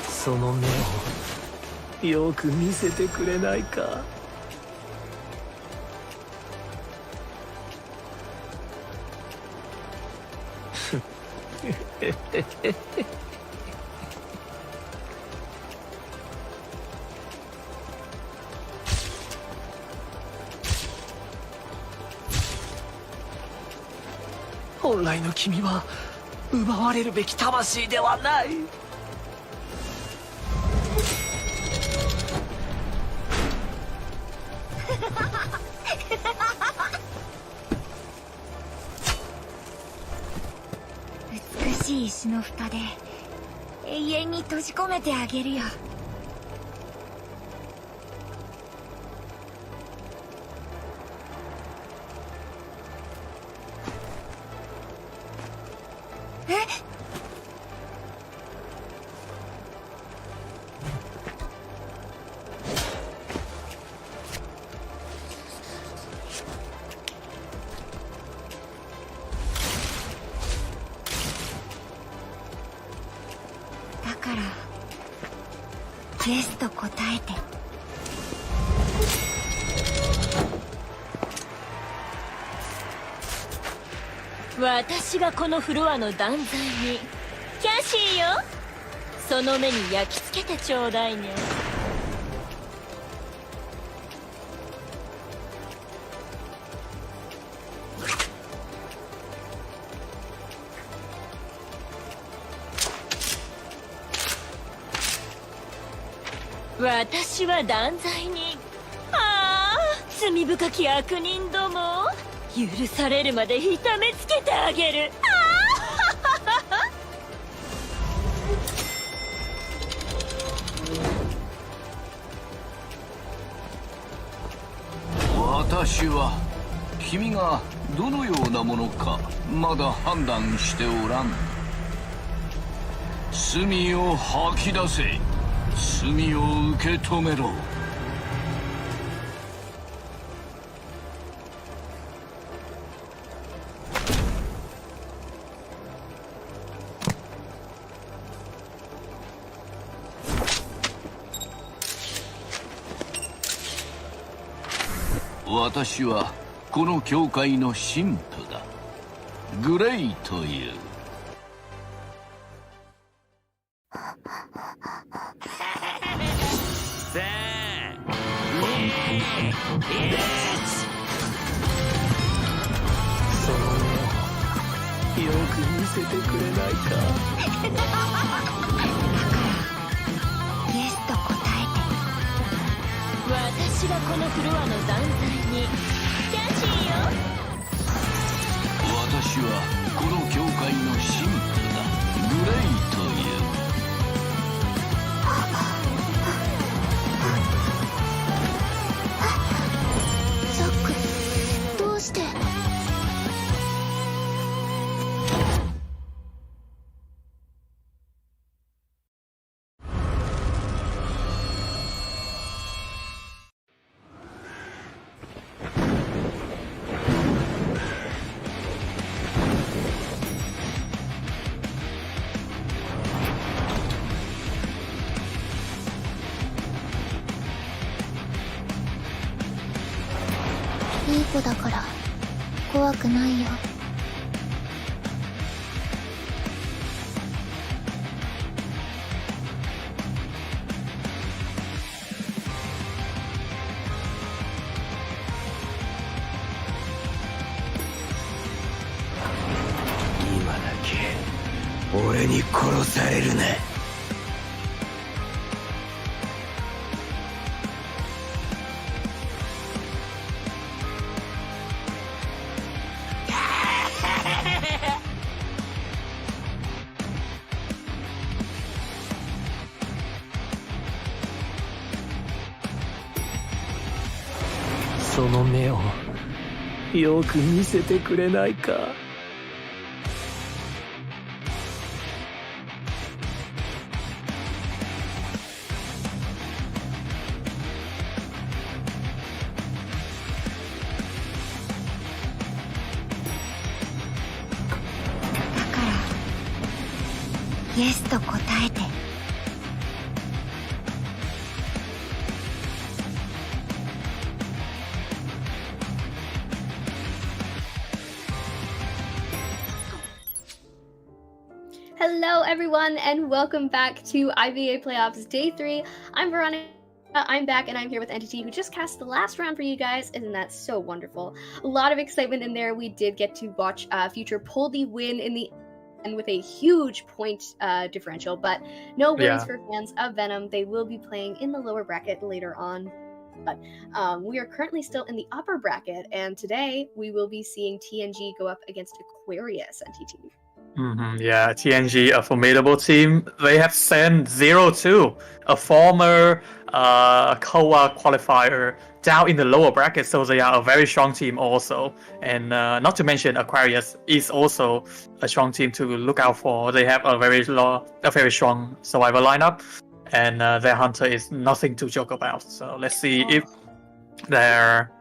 その目をよく見せてくれないか。本来の君は奪われるべき魂ではない。
美しい石の蓋で永遠に閉じ込めてあげるよ。だからイエスと答えて。
私がこのフロアの断罪にキャシーよ、その目に焼き付けてちょうだいね。私は断罪に、ああ罪深き悪人ども、許されるまで痛めつけてあげる。
私は君がどのようなものかまだ判断しておらん。罪を吐き出せ。罪を受け止めろ。私はこの教会の神父だ。グレイという。
その目をよく見せてくれないか。
イエスと答えて。
私がこのフロアの断罪にキャシーよ。
私はこの教会の神父だ。グレイという。
ザック、どうして。いい子だから怖くないよ。
今だけ俺に殺されるな。その目をよく見せてくれないか。
だからイエスと答えて。
Hello, everyone, and welcome back to IVA Playoffs Day 3. I'm Veronica. I'm back, and I'm here with Entity, who just cast the last round for you guys. Isn't that so wonderful? A lot of excitement in there. We did get to watch Future pull the win in the end with a huge point differential, but no wins for fans of Venom. They will be playing in the lower bracket later on. But we are currently still in the upper bracket, and today we will be seeing TNG go up against Aquarius NTT.
Yeah, TNG, a formidable team. They have sent 0-2, a former COA qualifier, down in the lower bracket, so they are a very strong team also. And not to mention, Aquarius is also a strong team to look out for. They have a very strong survivor lineup, and their hunter is nothing to joke about. So let's see if their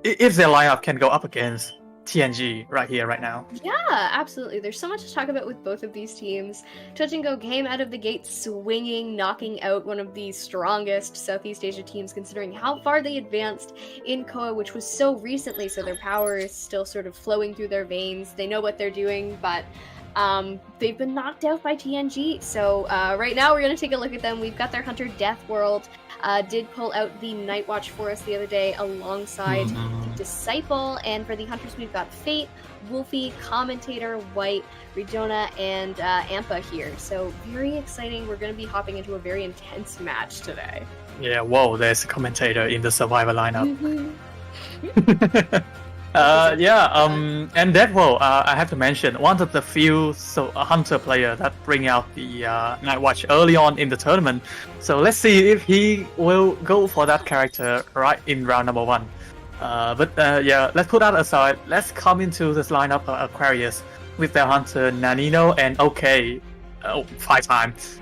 lineup can go up against TNG right here, right now.
Yeah, absolutely. There's so much to talk about with both of these teams. Touch and Go came out of the gate swinging, knocking out one of the strongest Southeast Asia teams, considering how far they advanced in Koa, which was so recently, so their power is still sort of flowing through their veins. They know what they're doing, but they've been knocked out by TNG. So right now we're going to take a look at them. We've got their Hunter Death World. Did pull out the Night Watch for us the other day alongside the Disciple, and for the Hunters we've got Fate, Wolfie, Commentator, White, Redona, and Ampa here. So very exciting. We're going to be hopping into a very intense match today.
Yeah, whoa, there's a commentator in the Survivor lineup. And that I have to mention one of the few Hunter player that bring out the Night Watch early on in the tournament. So let's see if he will go for that character right in round number 1. Let's put that aside. Let's come into this lineup of Aquarius with their Hunter Nanino and OK. 5 times.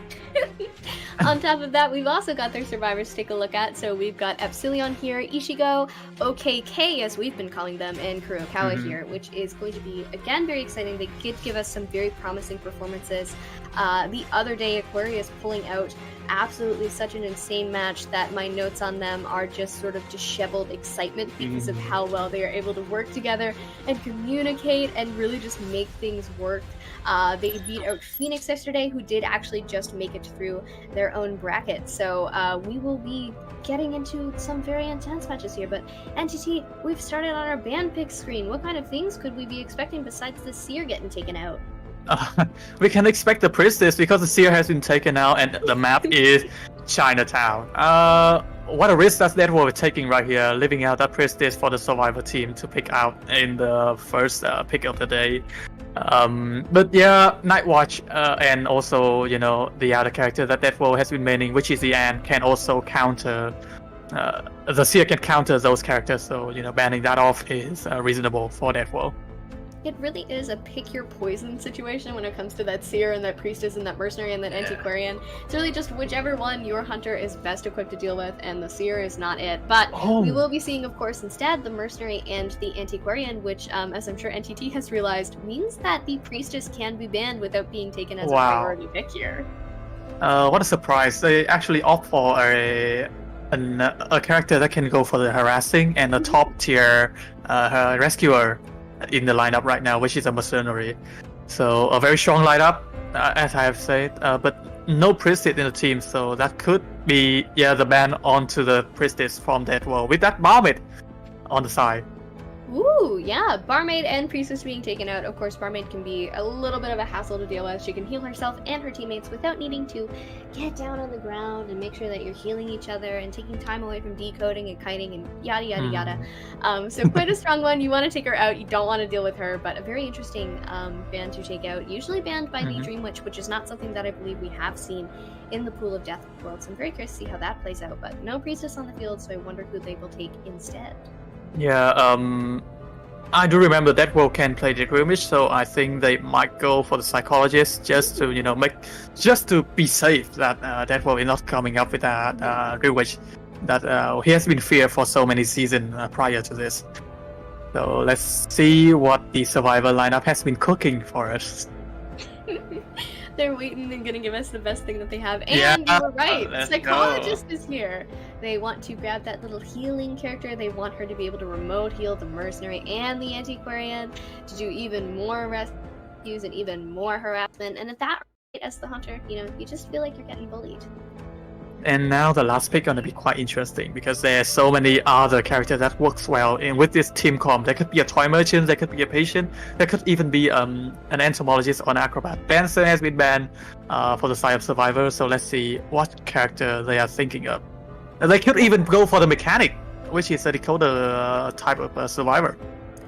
On top of that, we've also got their survivors to take a look at. So we've got Epsilon here, Ishigo, OKK as we've been calling them, and Kurokawa here, which is going to be, again, very exciting. They did give us some very promising performances. The other day, Aquarius pulling out absolutely such an insane match that my notes on them are just sort of disheveled excitement because of how well they are able to work together and communicate and really just make things work. They beat out Phoenix yesterday, who did actually just make it through their own bracket. So we will be getting into some very intense matches here. But NTT, we've started on our band pick screen. What kind of things could we be expecting besides the Seer getting taken out?
We can expect the Priestess because the Seer has been taken out and the map is Chinatown. What a risk that we're taking right here, leaving out that Priestess for the Survivor team to pick out in the first pick of the day. But yeah, Night Watch and also, the other character that Deathwell has been maining, which is the Ant, can also counter, the Seer can counter those characters, so, banning that off is reasonable for Deathwell.
It really is a pick your poison situation when it comes to that Seer and that Priestess and that Mercenary and that Antiquarian. It's really just whichever one your Hunter is best equipped to deal with, and the Seer is not it. But we will be seeing, of course, instead the Mercenary and the Antiquarian, which, as I'm sure NTT has realized, means that the Priestess can be banned without being taken as a priority pick here.
What a surprise. They actually opt for a character that can go for the harassing and the top tier rescuer in the lineup right now, which is a Mercenary. So a very strong lineup, as I have said, but no Priestess in the team, so that could be the ban onto the Priestess from that world with that Barmaid on the side.
Ooh, yeah, Barmaid and Priestess being taken out. Of course, Barmaid can be a little bit of a hassle to deal with. She can heal herself and her teammates without needing to get down on the ground and make sure that you're healing each other and taking time away from decoding and kiting and yada yada yada. So quite a strong one. You want to take her out. You don't want to deal with her, but a very interesting ban to take out. Usually banned by the Dream Witch, which is not something that I believe we have seen in the Pool of Death world. So I'm very curious to see how that plays out. But no Priestess on the field, so I wonder who they will take instead.
Yeah, I do remember that world can play the Dream Witch, so I think they might go for the Psychologist just to, just to be safe that that world is not coming up with that Dream Witch that he has been feared for so many seasons prior to this. So let's see what the Survivor lineup has been cooking for us.
They're waiting and gonna give us the best thing that they have. And you were right, Psychologist is here. They want to grab that little healing character. They want her to be able to remote heal the Mercenary and the Antiquarian to do even more rescues and even more harassment. And at that rate, as the Hunter, you just feel like you're getting bullied.
And now the last pick gonna be quite interesting because there are so many other characters that works well with this team comp. There could be a toy merchant, there could be a patient, there could even be an entomologist or an acrobat. Benson has been banned for the side of Survivor, so let's see what character they are thinking of. They could even go for the mechanic, which is a decoder type of Survivor.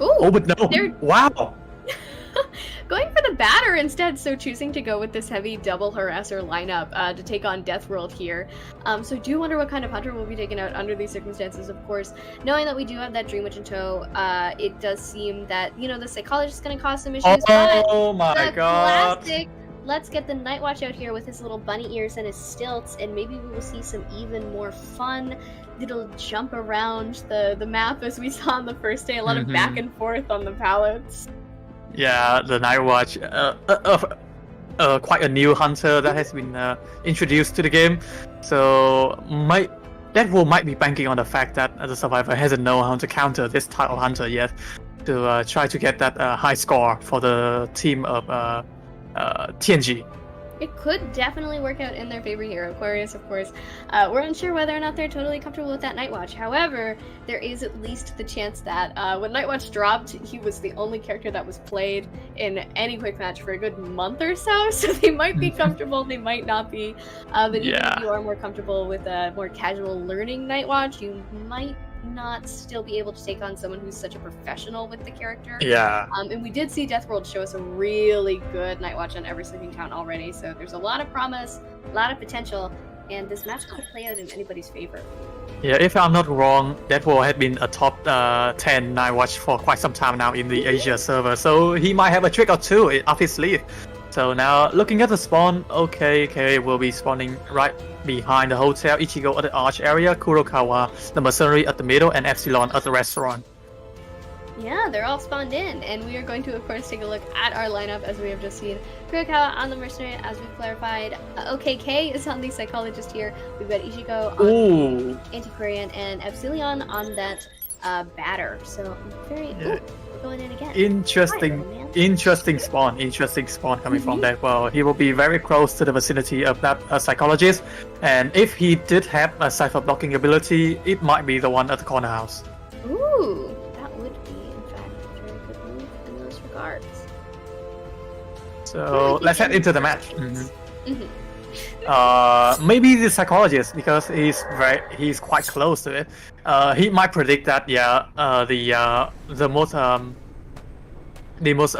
Ooh,
oh, but no! Wow!
Going for the batter instead, so choosing to go with this heavy double harasser lineup to take on Death World here. So do wonder what kind of Hunter will be taken out under these circumstances, of course. Knowing that we do have that Dream Witch in tow, it does seem that, the Psychologist is going to cause some issues.
Oh my god!
Classic let's get the Night Watch out here with his little bunny ears and his stilts, and maybe we will see some even more fun little jump around the map as we saw on the first day. A lot of back and forth on the pallets.
Yeah, the Night Watch, quite a new hunter that has been introduced to the game. So Deadpool might be banking on the fact that the survivor hasn't known how to counter this type of hunter yet, to try to get that high score for the team of TNG.
It could definitely work out in their favor here. Aquarius, of course, we're unsure whether or not they're totally comfortable with that Night Watch. However, there is at least the chance that when Night Watch dropped, he was the only character that was played in any quick match for a good month or so. So they might be comfortable, they might not be. But even if you are more comfortable with a more casual learning Night Watch, you might not still be able to take on someone who's such a professional with the character.
Yeah.
And we did see Deathworld show us a really good Night Watch on Every Sleeping Town already, so there's a lot of promise, a lot of potential, and this match could play out in anybody's favor.
Yeah, if I'm not wrong, Deadpool had been a top 10 Night Watch for quite some time now in the Asia server, so he might have a trick or two up his sleeve. So now, looking at the spawn, okay, will be spawning right behind the hotel, Ichigo at the arch area, Kurokawa, the mercenary at the middle, and Epsilon at the restaurant.
Yeah, they're all spawned in, and we are going to, of course, take a look at our lineup as we have just seen. Kurokawa on the mercenary, as we've clarified. OKK is on the psychologist here. We've got Ichigo on Antiquarian, and Epsilon on that batter. So I'm very... Ooh, we're going in again.
Interesting spawn coming from that. Well, he will be very close to the vicinity of that psychologist, and if he did have a cipher blocking ability, it might be the one at the corner house.
Ooh, that would be, in fact, a very good move in those regards.
So let's head into the match. Maybe the psychologist, because he's quite close to it. He might predict that the most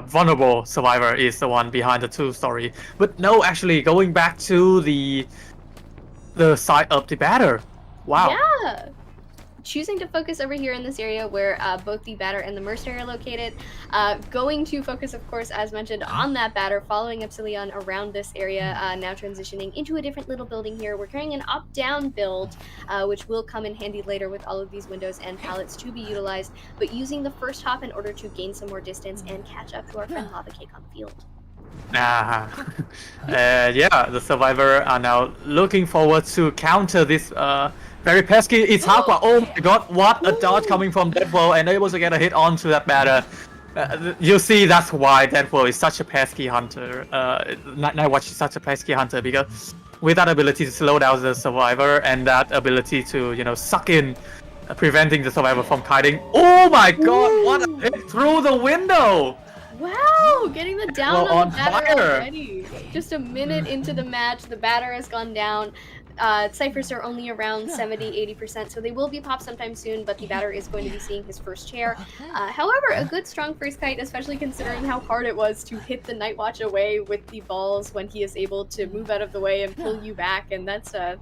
vulnerable survivor is the one behind the two story. But no, actually going back to the side of the batter. Wow.
Yeah. Choosing to focus over here in this area where both the batter and the mercenary are located. Going to focus, of course, as mentioned, on that batter, following Epsilon around this area, now transitioning into a different little building here. We're carrying an up-down build, which will come in handy later with all of these windows and pallets to be utilized, but using the first hop in order to gain some more distance and catch up to our friend Lava Cake on the field.
Yeah, the survivor are now looking forward to counter this very pesky Itakwa. Oh my god, what a dodge coming from Deadpool, and able to get a hit onto that batter. You see, that's why Deadpool is such a pesky hunter. Night Watch is such a pesky hunter, because with that ability to slow down the survivor and that ability to, suck in, preventing the survivor from kiting. Oh my god, what a hit through the window!
Wow, getting the down on the batter
fire
already. Just a minute into the match, the batter has gone down. Ciphers are only around 70-80%, so they will be popped sometime soon, but the batter is going to be seeing his first chair. However, a good strong first kite, especially considering how hard it was to hit the Night Watch away with the balls when he is able to move out of the way and pull you back, and that's a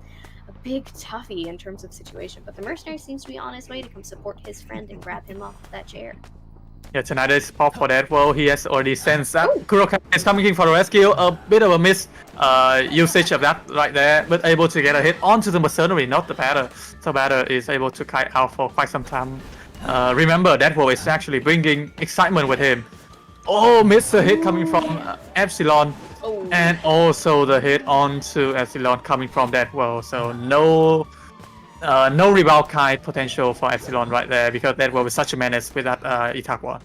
big toughie in terms of situation. But the mercenary seems to be on his way to come support his friend and grab him off of that chair.
Yeah, tonight is pop for that. Well, he has already sensed that Kurokawa is coming in for the rescue. A bit of a miss usage of that right there, but able to get a hit onto the mercenary, not the batter. So batter is able to kite out for quite some time. Remember, Deadpool is actually bringing excitement with him. Oh, missed the hit coming from Epsilon. And also the hit onto Epsilon coming from Deadpool. So no rebound kite potential for Epsilon right there, because that was such a menace with that Itakwa.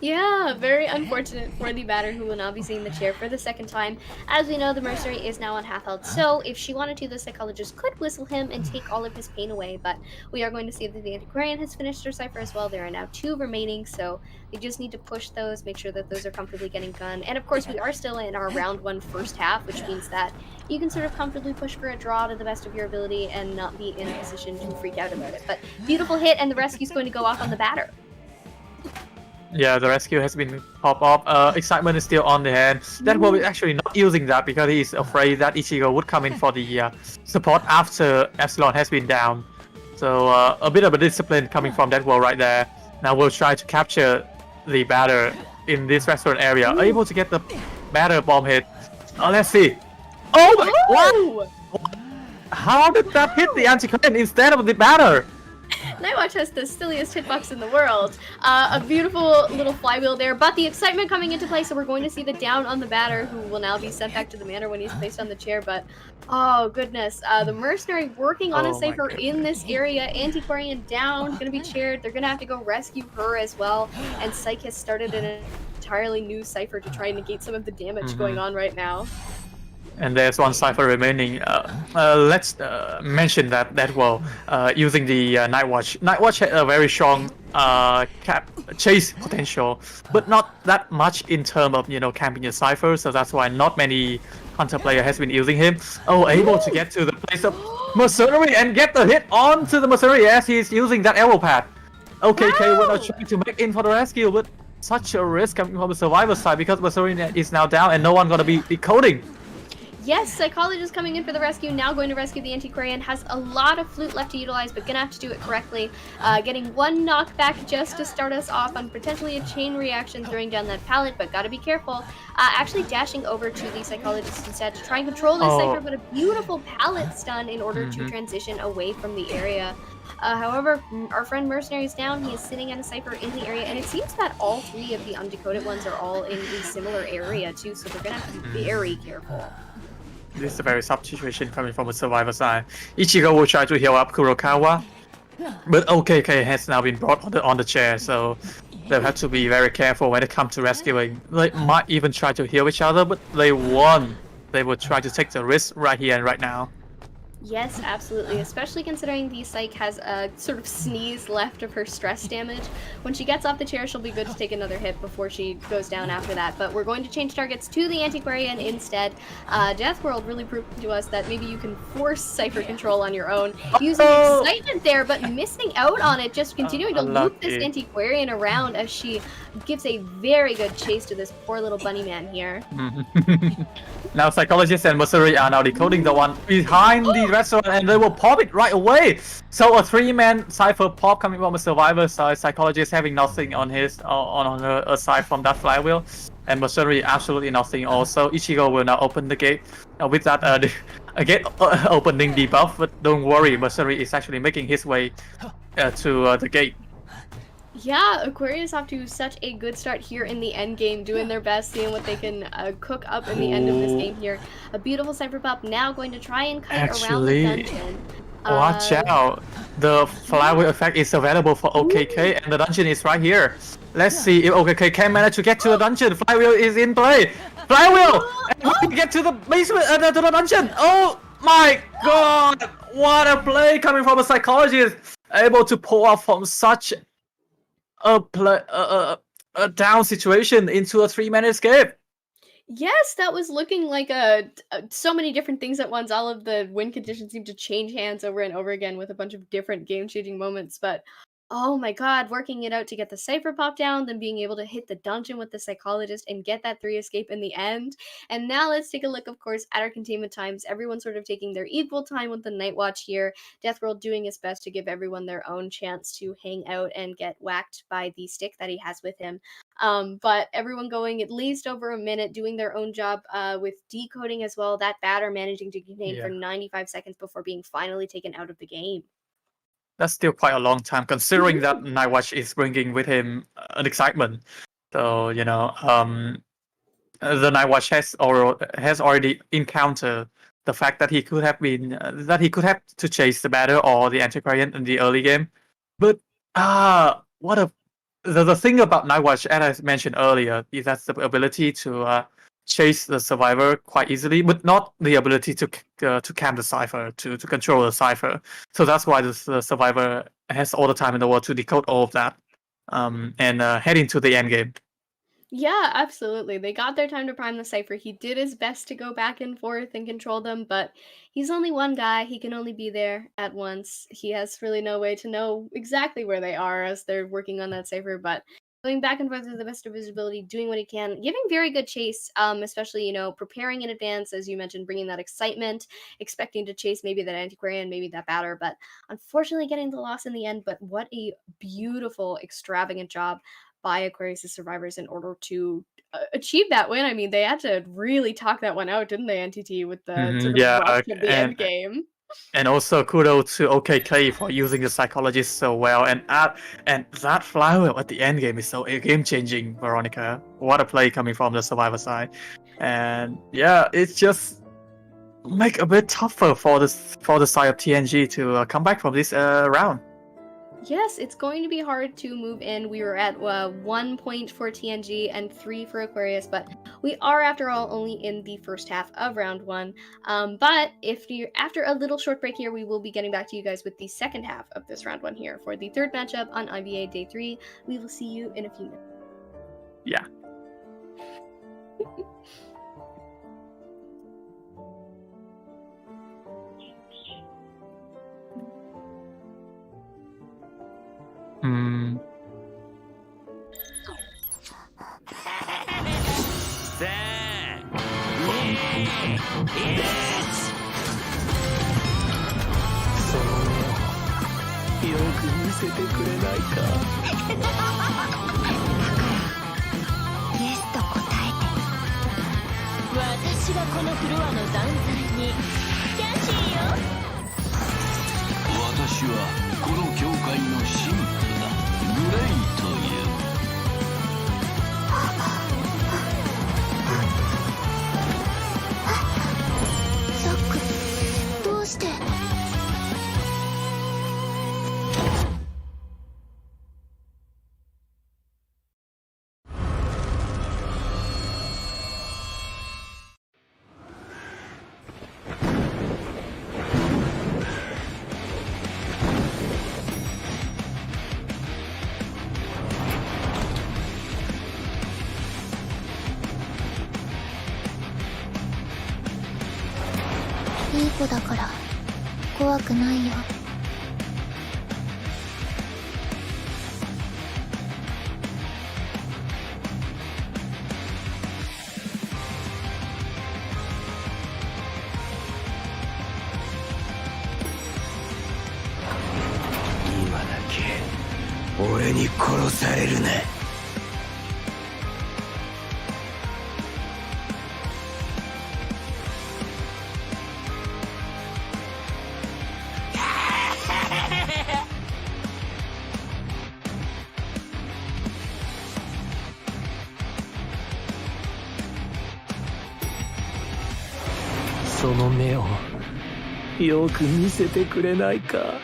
Yeah, very unfortunate for the batter, who will now be seeing the chair for the second time. As we know, the mercenary is now on half health, so if she wanted to, the psychologist could whistle him and take all of his pain away, but we are going to see that the Antiquarian has finished her cipher as well. There are now 2 remaining, so they just need to push those, make sure that those are comfortably getting done. And of course, we are still in our round 1 first half, which means that you can sort of comfortably push for a draw to the best of your ability and not be in a position to freak out about it. But beautiful hit, and the rescue's going to go off on the batter.
Yeah, the rescue has been popped off. Excitement is still on the hand. Deadpool is actually not using that because he is afraid that Ichigo would come in for the support after Epsilon has been down. So a bit of a discipline coming from Deadpool right there. Now we'll try to capture the batter in this restaurant area. Able to get the batter bomb hit. Let's see. Oh my! What?
Ooh!
How did that hit the anti-current instead of the batter?
Nightwatch has the silliest hitbox in the world. A beautiful little flywheel there, but the excitement coming into play, so we're going to see the down on the batter, who will now be sent back to the manor when he's placed on the chair, but oh goodness. The mercenary working on a
Oh my
cipher in this area, Antiquarian down, gonna be chaired, they're gonna have to go rescue her as well, and Psyche has started an entirely new cipher to try and negate some of the damage going on right now.
And there's one cipher remaining. Let's mention that well, using the Nightwatch. Nightwatch had a very strong chase potential, but not that much in terms of camping a cipher. So that's why not many Hunter player has been using him. Oh, able to get to the place of Mercenary and get the hit onto the Mercenary as he's using that arrow pad. Okay, K we're not trying to make in for the rescue, but such a risk coming from the survivor side because Mercenary is now down and no one gonna be decoding.
Yes, Psychologist coming in for the rescue, now going to rescue the Antiquarian, has a lot of flute left to utilize, but gonna have to do it correctly. Getting one knockback just to start us off on potentially a chain reaction throwing down that pallet, but gotta be careful. Actually dashing over to the Psychologist instead to try and control this cipher, but a beautiful pallet stun in order to transition away from the area. However, our friend Mercenary is down. He is sitting at a cipher in the area, and it seems that all three of the undecoded ones are all in a similar area too, so they're gonna have to be very careful.
This is a very tough situation coming from the survivor side. Ichigo will try to heal up Kurokawa, but OKK has now been brought on the chair, so they'll have to be very careful when it comes to rescuing. They might even try to heal each other, but they won't. They will try to take the risk right here and right now.
Yes, absolutely, especially considering the Psyche has a sort of sneeze left of her stress damage. When she gets off the chair, she'll be good to take another hit before she goes down after that, but we're going to change targets to the Antiquarian instead. Death World really proved to us that maybe you can force cipher control on your own, using excitement there, but missing out on it, just continuing to loop this Antiquarian around as she gives a very good chase to this poor little bunny man here.
Now Psychologist and Mercenary are now decoding the one behind the restaurant and they will pop it right away. So a 3-man cipher pop coming from a survivor side. Psychologist having nothing on his on her side from that flywheel, and Mercenary absolutely nothing also. Ichigo will now open the gate. With that again opening the buff, but don't worry, Mercenary is actually making his way to the gate.
Yeah, Aquarius off to such a good start here in the end game, doing their best, seeing what they can cook up in the end of this game here. A beautiful Cypher Pop now going to try and cut around the dungeon.
Watch out! The flywheel effect is available for OKK and the dungeon is right here. Let's see if OKK can manage to get to the dungeon. Flywheel is in play! Flywheel! And get to the basement, to the dungeon! Oh my god! What a play coming from a Psychologist! Able to pull off from such a down situation into a 3-man escape.
Yes, that was looking like so many different things at once. All of the win conditions seemed to change hands over and over again with a bunch of different game-changing moments, but oh my god, working it out to get the Cypher Pop down, then being able to hit the dungeon with the Psychologist and get that 3 escape in the end. And now let's take a look, of course, at our containment times. Everyone sort of taking their equal time with the Night Watch here. Deathworld doing his best to give everyone their own chance to hang out and get whacked by the stick that he has with him. But everyone going at least over a minute, doing their own job with decoding as well. That batter managing to contain for 95 seconds before being finally taken out of the game.
That's still quite a long time, considering that Nightwatch is bringing with him an excitement. So the Nightwatch has already encountered the fact that he could have to chase the batter or the Antiquarian in the early game. But the thing about Nightwatch, as I mentioned earlier, is that's the ability to chase the survivor quite easily, but not the ability to camp the cipher, to control the cipher. So that's why the survivor has all the time in the world to decode all of that and head into the end game.
Yeah, absolutely. They got their time to prime the cipher. He did his best to go back and forth and control them, but he's only one guy. He can only be there at once. He has really no way to know exactly where they are as they're working on that cipher, but going back and forth to the best of his ability, doing what he can, giving very good chase, especially, preparing in advance, as you mentioned, bringing that excitement, expecting to chase maybe that Antiquarian, maybe that batter, but unfortunately getting the loss in the end. But what a beautiful, extravagant job by Aquarius' survivors in order to achieve that win. I mean, they had to really talk that one out, didn't they, NTT, with the sort of
Yeah,
rush of the end game.
and also kudos to OKK for using the psychologist so well. And that flower at the end game is so game changing, Veronica. What a play coming from the survivor side. And yeah, it's just make a bit tougher for the side of TNG to come back from this round.
Yes, it's going to be hard to move in. We were at 1 point for TNG and 3 for Aquarius, but we are, after all, only in the first half of round 1. But after a little short break here, we will be getting back to you guys with the second half of this round 1 here for the third matchup on IVA Day 3. We will see you in a few minutes.
Yeah. Hmm.
その目をよく見せてくれないか。
イエスと答えて。
私がこのフロアの断罪にキャシーよ。
私はこの教会の神父だ。グレイという。
ザック、どうして。いい子だから怖くないよ。
今だけ俺に殺されるな。その目をよく見せてくれないか。
だか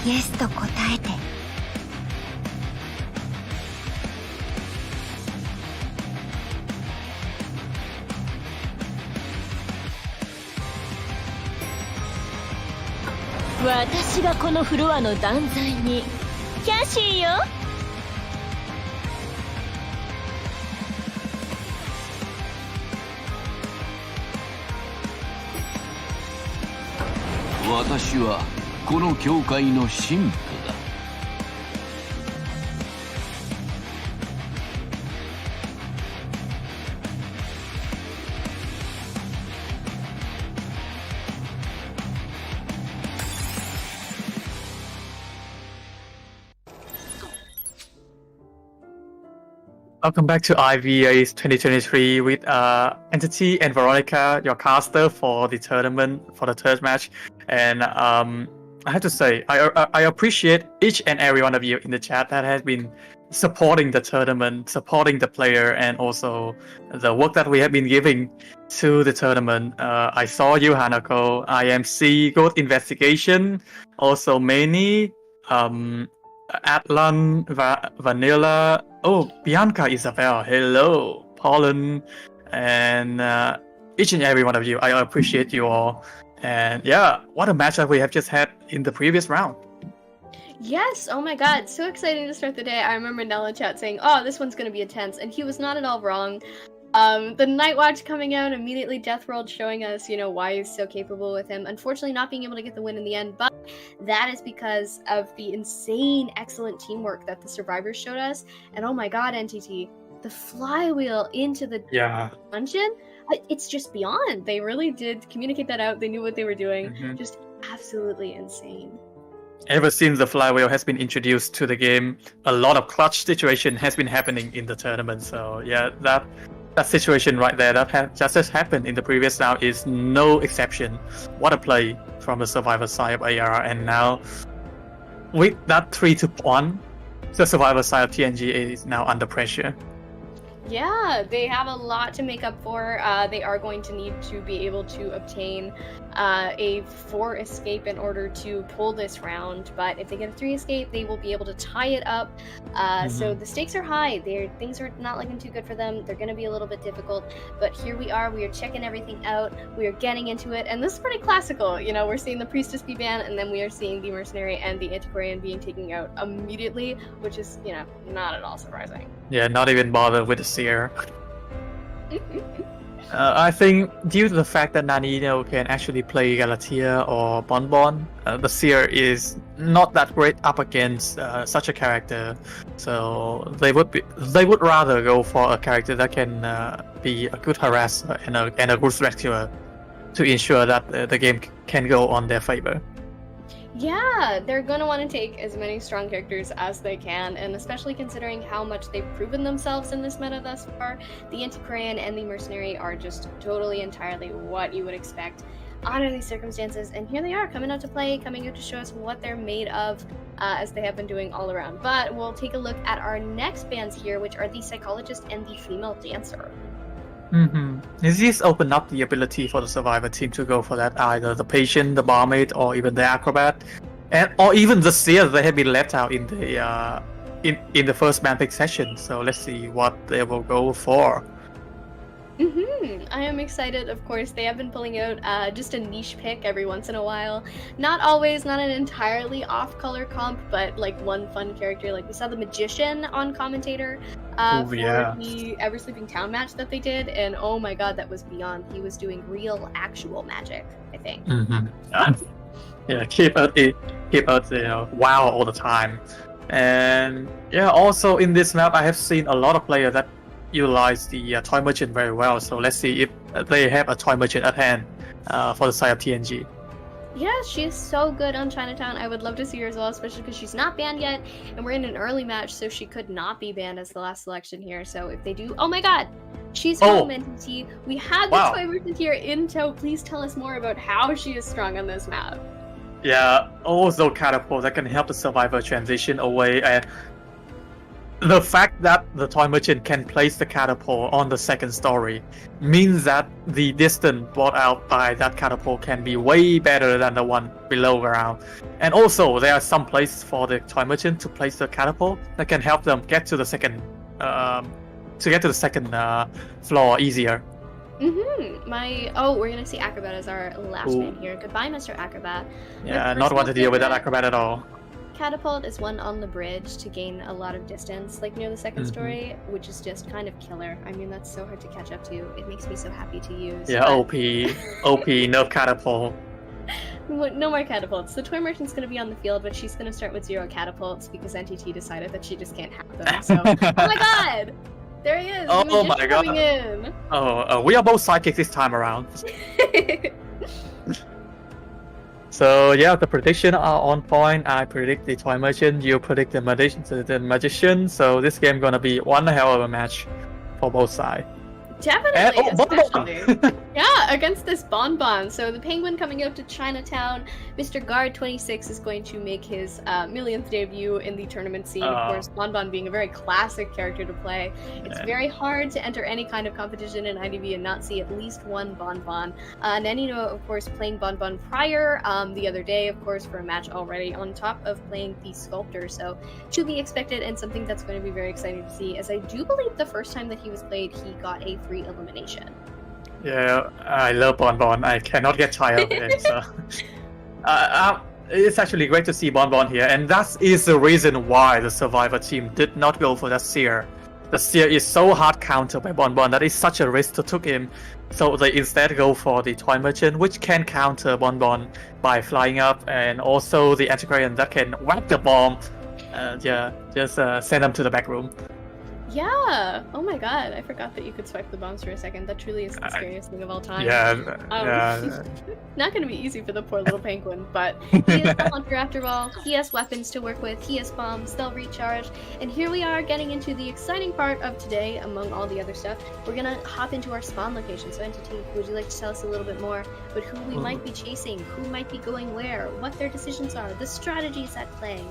らイエスと答えて。
私がこのフロアの断罪にキャシーよ。
私はこの教会の神父だ。
Welcome back to IVA's 2023 with Entity and Veronica, your caster for the tournament, for the third match. And I have to say, I appreciate each and every one of you in the chat that has been supporting the tournament, supporting the player, and also the work that we have been giving to the tournament. I saw you, Hanako, IMC, Good Investigation, also Manny, Atlan, Vanilla, oh, Bianca Isabel, hello, Pollen, and each and every one of you. I appreciate you all. And yeah, what a match that we have just had in the previous round.
Yes, oh my god, so exciting to start the day. I remember Nello chat saying, oh, this one's going to be intense, and he was not at all wrong. The Night Watch coming out, immediately Deathworld showing us, why he's so capable with him. Unfortunately, not being able to get the win in the end, but that is because of the insane, excellent teamwork that the survivors showed us. And oh my god, NTT, the flywheel into the dungeon, it's just beyond. They really did communicate that out. They knew what they were doing. Just absolutely insane.
Ever since the flywheel has been introduced to the game, a lot of clutch situation has been happening in the tournament. So yeah, that situation right there that just has happened in the previous round is no exception. What a play from the survivor side of AR, and now with that 3-1, the survivor side of TNG is now under pressure.
Yeah, they have a lot to make up for. They are going to need to be able to obtain a 4 escape in order to pull this round. But if they get a 3 escape, they will be able to tie it up. So the stakes are high. Things are not looking too good for them. They're going to be a little bit difficult. But here we are. We are checking everything out. We are getting into it. And this is pretty classical. We're seeing the Priestess be banned, and then we are seeing the Mercenary and the Antiquarian being taken out immediately, which is, not at all surprising.
Yeah, not even bother with the Seer. I think due to the fact that Nanino can actually play Galatea or Bonbon, the Seer is not that great up against such a character. So they would rather go for a character that can be a good harasser and a good rescuer to ensure that the game can go on their favor.
Yeah, they're going to want to take as many strong characters as they can, and especially considering how much they've proven themselves in this meta thus far, the Antiquarian and the Mercenary are just totally entirely what you would expect under these circumstances, and here they are coming out to play, coming out to show us what they're made of, as they have been doing all around. But we'll take a look at our next bands here, which are the Psychologist and the Female Dancer.
This open up the ability for the survivor team to go for that, either the patient, the barmaid, or even the acrobat, or even the seer that have been left out in the first man pick session. So let's see what they will go for.
I am excited, of course. They have been pulling out just a niche pick every once in a while. Not always, not an entirely off-color comp, but like one fun character. Like we saw the Magician on commentator for the Ever Sleeping Town match that they did, and oh my god, that was beyond. He was doing real, actual magic, I think.
Yeah, keep out wow all the time. And yeah, also in this map, I have seen a lot of players that utilize the toy merchant very well. So let's see if they have a toy merchant at hand for the side of TNG.
Yeah, she's so good on Chinatown. I would love to see her as well, especially because she's not banned yet, and we're in an early match, so she could not be banned as the last selection here. So if they do, oh my god, she's home, NTT. We had the toy merchant here in tow. Please tell us more about how she is strong on this map.
Yeah, also catapult that can help the survivor transition away, and the fact that the toy merchant can place the catapult on the second story means that the distance brought out by that catapult can be way better than the one below ground. And also, there are some places for the toy merchant to place the catapult that can help them get to the second floor easier.
We're gonna see Acrobat as our last man here. Goodbye, Mr. Acrobat.
Yeah, not want to deal with that Acrobat at all.
Catapult is one on the bridge to gain a lot of distance, like near the second story, which is just kind of killer. I mean, that's so hard to catch up to. It makes me so happy to use.
Yeah, OP, no catapult.
No more catapults. The toy merchant's going to be on the field, but she's going to start with 0 catapults because NTT decided that she just can't have them. So, oh my god! There he is!
Oh my god!
Coming in.
We are both sidekicks this time around. So yeah, the prediction are on point. I predict the toy merchant. You predict the magician. So this game gonna be one hell of a match for both sides.
Definitely, especially. Yeah, against this Bonbon. So the Penguin coming out to Chinatown. Mr. Guard 26 is going to make his millionth debut in the tournament scene. Of course, Bonbon being a very classic character to play. It's very hard to enter any kind of competition in IDV and not see at least one Bonbon. Nanino, of course, playing Bonbon prior the other day, of course, for a match already, on top of playing the Sculptor. So to be expected, and something that's going to be very exciting to see, as I do believe the first time that he was played, he got a 3 elimination.
Yeah, I love Bonbon. I cannot get tired of it. So. It's actually great to see Bonbon here, and that is the reason why the Survivor team did not go for that Seer. the Seer is so hard countered by Bonbon that it's such a risk to took him. So they instead go for the Toy Merchant, which can counter Bonbon by flying up, and also the Antiquarian that can whack the bomb. Yeah, just send them to the back room.
Yeah. Oh my god, I forgot that you could swipe the bombs for a second. That truly is the scariest thing of all time.
Yeah.
Not gonna be easy for the poor little penguin, but he is the hunter after all. He has weapons to work with, he has bombs, they'll recharge. And here we are getting into the exciting part of today, among all the other stuff. We're gonna hop into our spawn location. So Entity, would you like to tell us a little bit more about who we might be chasing, who might be going where, what their decisions are, the strategies at play?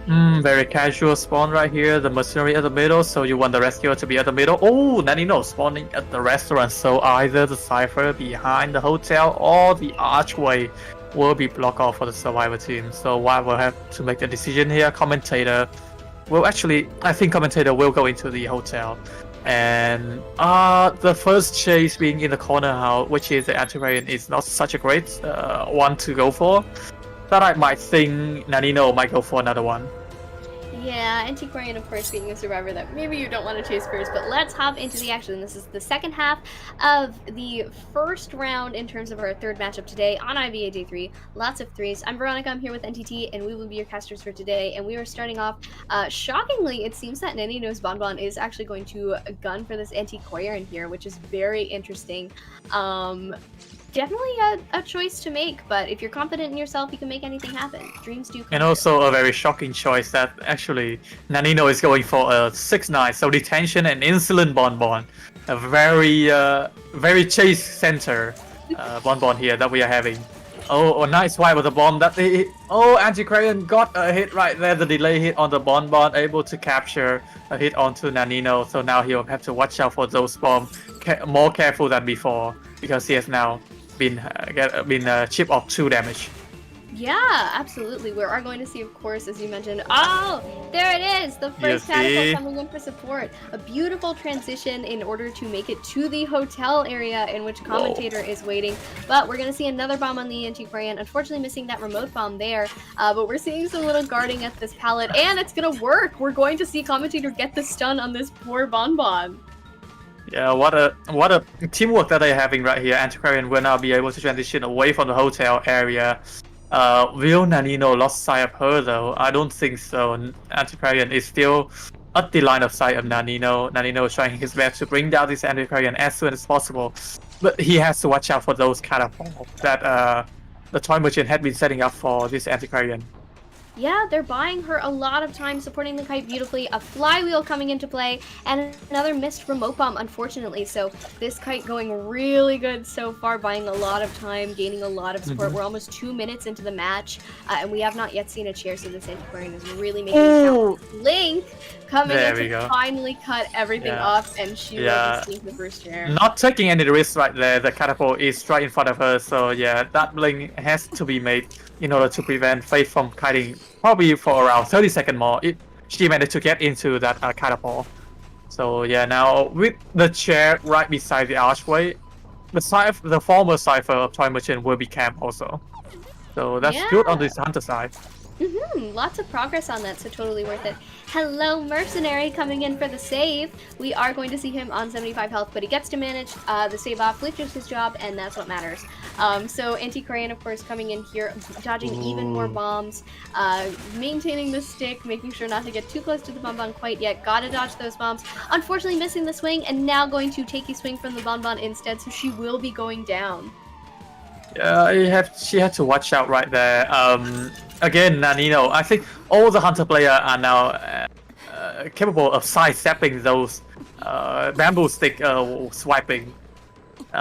Very casual spawn right here. The mercenary at the middle, so you want the rescuer to be at the middle. Oh, Nanino spawning at the restaurant, so either the cipher behind the hotel or the archway will be blocked off for the survivor team. So White will have to make the decision here. Commentator will actually, I think commentator will go into the hotel. And the first chase being in the corner house, which is the Antiquarian, is not such a great one to go for. But I might think Nanino might go for another one.
Yeah, Antiquarian, of course, being a survivor that maybe you don't want to chase first, but let's hop into the action. This is the second half of the first round in terms of our third matchup today on IVA Day 3. Lots of threes. I'm Veronica, I'm here with NTT, and we will be your casters for today. And we are starting off, shockingly, it seems that Nanino's Bonbon is actually going to gun for this Antiquarian here, which is very interesting. Definitely a choice to make, but if you're confident in yourself, you can make anything happen. Dreams do come
And also a very shocking choice that actually Nanino is going for a 6-9, so detention and insolent Bonbon. A very chase center Bonbon here that we are having. Oh, a nice swipe with the bomb that Antiquarian got a hit right there, the delay hit on the Bonbon, able to capture a hit onto Nanino, so now he'll have to watch out for those bombs, more careful than before, because he has now been chipped off 2 damage.
Yeah, absolutely. We are going to see, of course, as you mentioned. Oh, there it is! The first catapult coming in for support. A beautiful transition in order to make it to the hotel area in which commentator is waiting. But we're going to see another bomb on the Antiquarian. Unfortunately, missing that remote bomb there. But we're seeing some little guarding at this pallet, and it's going to work. We're going to see commentator get the stun on this poor Bonbon.
Yeah, what a teamwork that they're having right here. Antiquarian will now be able to transition away from the hotel area. Will Nanino lost sight of her though? I don't think so. Antiquarian is still at the line of sight of Nanino. Nanino is trying his best to bring down this Antiquarian as soon as possible. But he has to watch out for those catapults that the Toy Merchant had been setting up for this Antiquarian.
Yeah, they're buying her a lot of time, supporting the kite beautifully. A flywheel coming into play, and another missed remote bomb, unfortunately. So this kite going really good so far, buying a lot of time, gaining a lot of support. We're almost 2 minutes into the match, and we have not yet seen a chair, so this Antiquarian is really making it count. Link coming in to finally cut everything off, and she will receive the first chair.
Not taking any risks right there. The catapult is right in front of her, so yeah, that blink has to be made in order to prevent Faith from kiting probably for around 30 seconds more if she managed to get into that catapult. So yeah, now with the chair right beside the archway, the former cipher of Toy Merchant will be camped also. So that's good on this hunter side.
Lots of progress on that, so totally worth it. Hello, Mercenary coming in for the save. We are going to see him on 75 health, but he gets to manage the save off, which is his job, and that's what matters. So Antiquarian, of course, coming in here, dodging even more bombs, maintaining the stick, making sure not to get too close to the Bonbon quite yet. Gotta dodge those bombs. Unfortunately, missing the swing, and now going to take a swing from the Bonbon instead, so she will be going down.
Yeah, she had to watch out right there. Again, Nanino, I think all the hunter players are now capable of sidestepping those bamboo stick swiping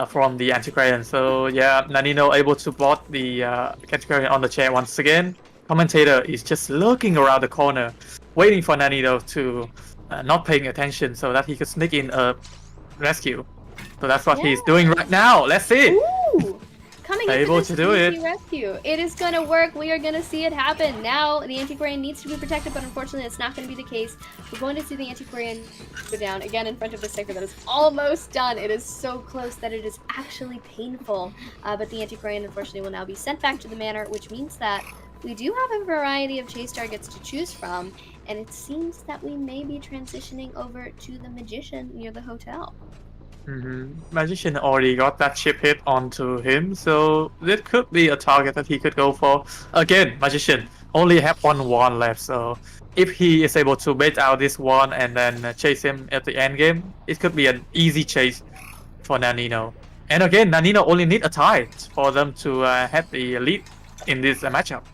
from the Antiquarian. So yeah, Nanino able to block the Antiquarian on the chair once again. Commentator is just looking around the corner, waiting for Nanino to not paying attention so that he could sneak in a rescue. So that's what he's doing right now. Let's see.
Ooh. Coming
able
into
to do it.
Rescue. It is gonna work. We are gonna see it happen. Now the Antiquarian needs to be protected, but unfortunately it's not gonna be the case. We're going to see the Antiquarian go down again in front of the cipher that is almost done. It is so close that it is actually painful. But the Antiquarian unfortunately will now be sent back to the manor, which means that we do have a variety of chase targets to choose from, and it seems that we may be transitioning over to the Magician near the hotel.
Magician already got that chip hit onto him, so that could be a target that he could go for. Again, Magician only have one wand left, so if he is able to bait out this one and then chase him at the end game, it could be an easy chase for Nanino. And again, Nanino only need a tie for them to have the lead in this matchup.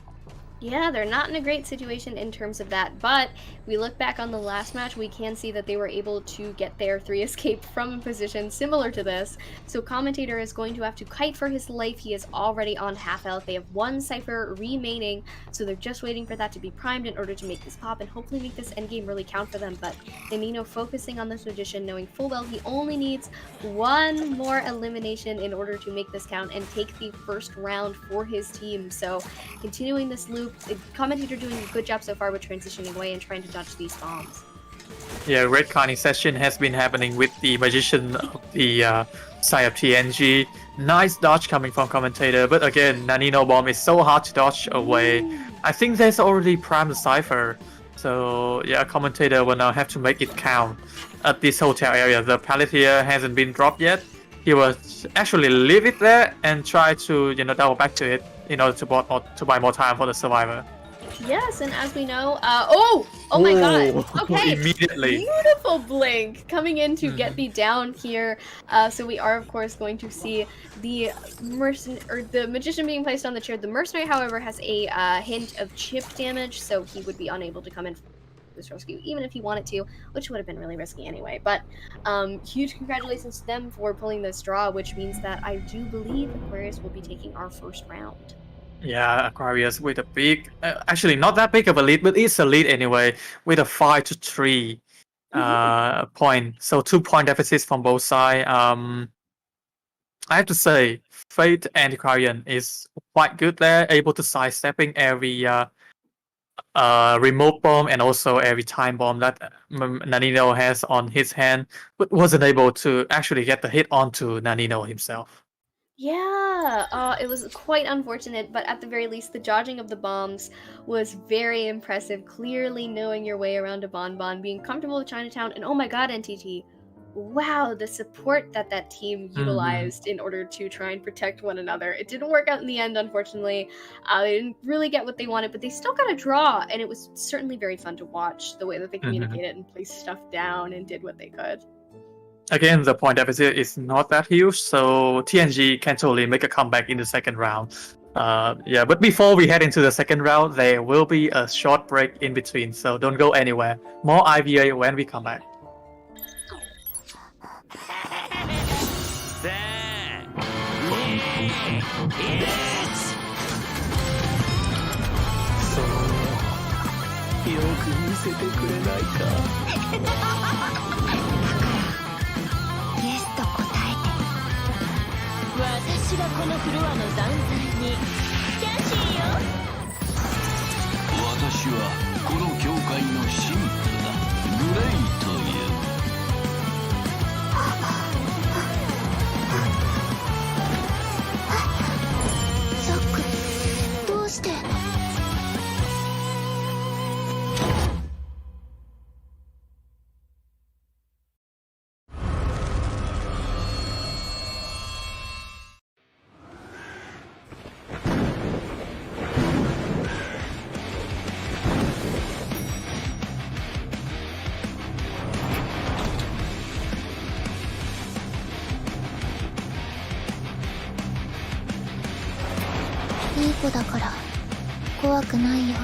Yeah, they're not in a great situation in terms of that, but we look back on the last match, we can see that they were able to get their 3 escape from a position similar to this. So Commentator is going to have to kite for his life. He is already on half health. They have 1 Cypher remaining, so they're just waiting for that to be primed in order to make this pop and hopefully make this endgame really count for them. But Nanino focusing on this Magician, knowing full well he only needs 1 more elimination in order to make this count and take the first round for his team. So continuing this loop, the Commentator doing a good job so far with transitioning away and trying to dodge these bombs.
Yeah, red carding session has been happening with the Magician of the side of TNG. Nice dodge coming from Commentator, but again, Nanino bomb is so hard to dodge away. I think there's already primed the Cypher, so yeah, Commentator will now have to make it count. At this hotel area, the pallet here hasn't been dropped yet. He will actually leave it there and try to double back to it in order to buy more time for the survivor.
Yes, and as we know, oh my god, okay,
immediately.
Beautiful blink coming in to get the down here. So we are of course going to see the the Magician being placed on the chair. The Mercenary, however, has a hint of chip damage, so he would be unable to come in for this rescue, even if he wanted to, which would have been really risky anyway. But huge congratulations to them for pulling this draw, which means that I do believe Aquarius will be taking our first round.
Yeah, Aquarius with a big, actually not that big of a lead, but it's a lead anyway, with a 5-3 point. So 2-point deficits from both sides. I have to say, Fate and Aquarian is quite good there, able to sidestepping every remote bomb and also every time bomb that Nanino has on his hand, but wasn't able to actually get the hit onto Nanino himself.
Yeah, it was quite unfortunate, but at the very least, the dodging of the bombs was very impressive. Clearly knowing your way around a bonbon, being comfortable with Chinatown, and oh my god, NTT, wow, the support that team utilized in order to try and protect one another. It didn't work out in the end, unfortunately. They didn't really get what they wanted, but they still got a draw, and it was certainly very fun to watch the way that they communicated and placed stuff down and did what they could.
Again, the point deficit is not that huge, so TNG can totally make a comeback in the second round. Yeah, but before we head into the second round, there will be a short break in between, so don't go anywhere. More IVA when we come back.
いい子だから怖くないよ。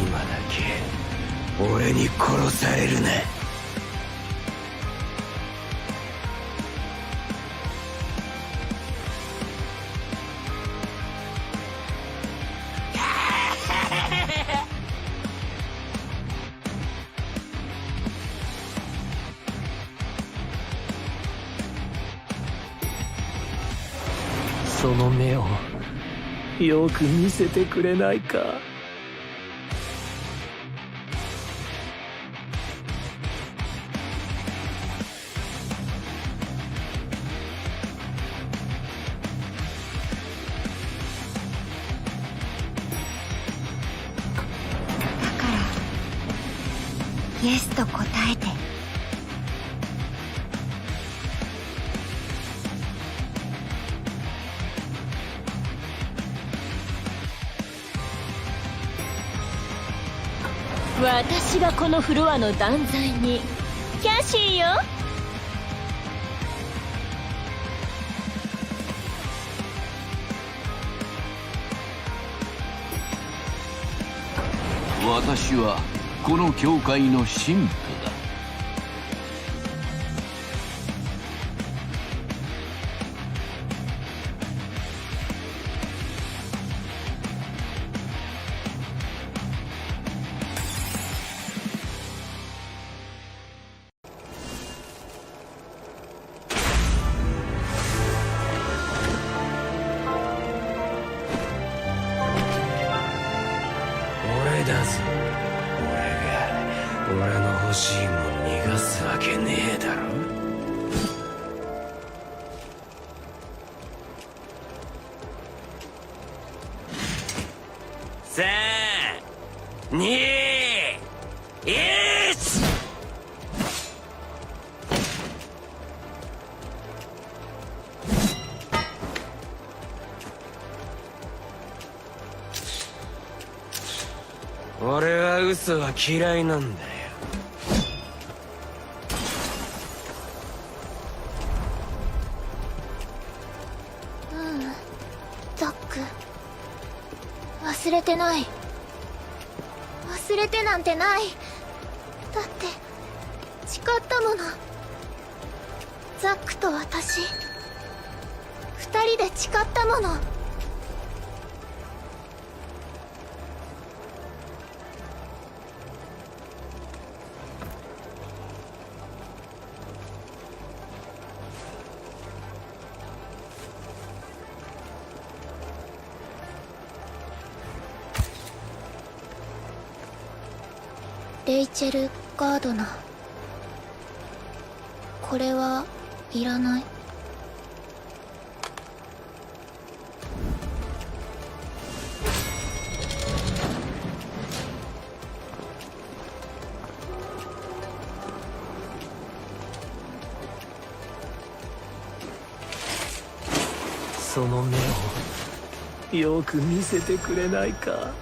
今だけ俺に殺されるな。その目をよく見せてくれないか。
だからイエスと答えて。
私がこのフロアの断罪にキャシーよ。
私はこの教会の神父だ。
俺だぞ。俺の欲しいもん逃がすわけねえだろ。3、2、1。俺は嘘は嫌いなんだよ。
ザック、忘れてない。忘れてなんてない。だって誓ったもの。ザックと私、二人で誓ったもの。レイチェル・ガードナー、これはいらない。
その目をよく見せてくれないか。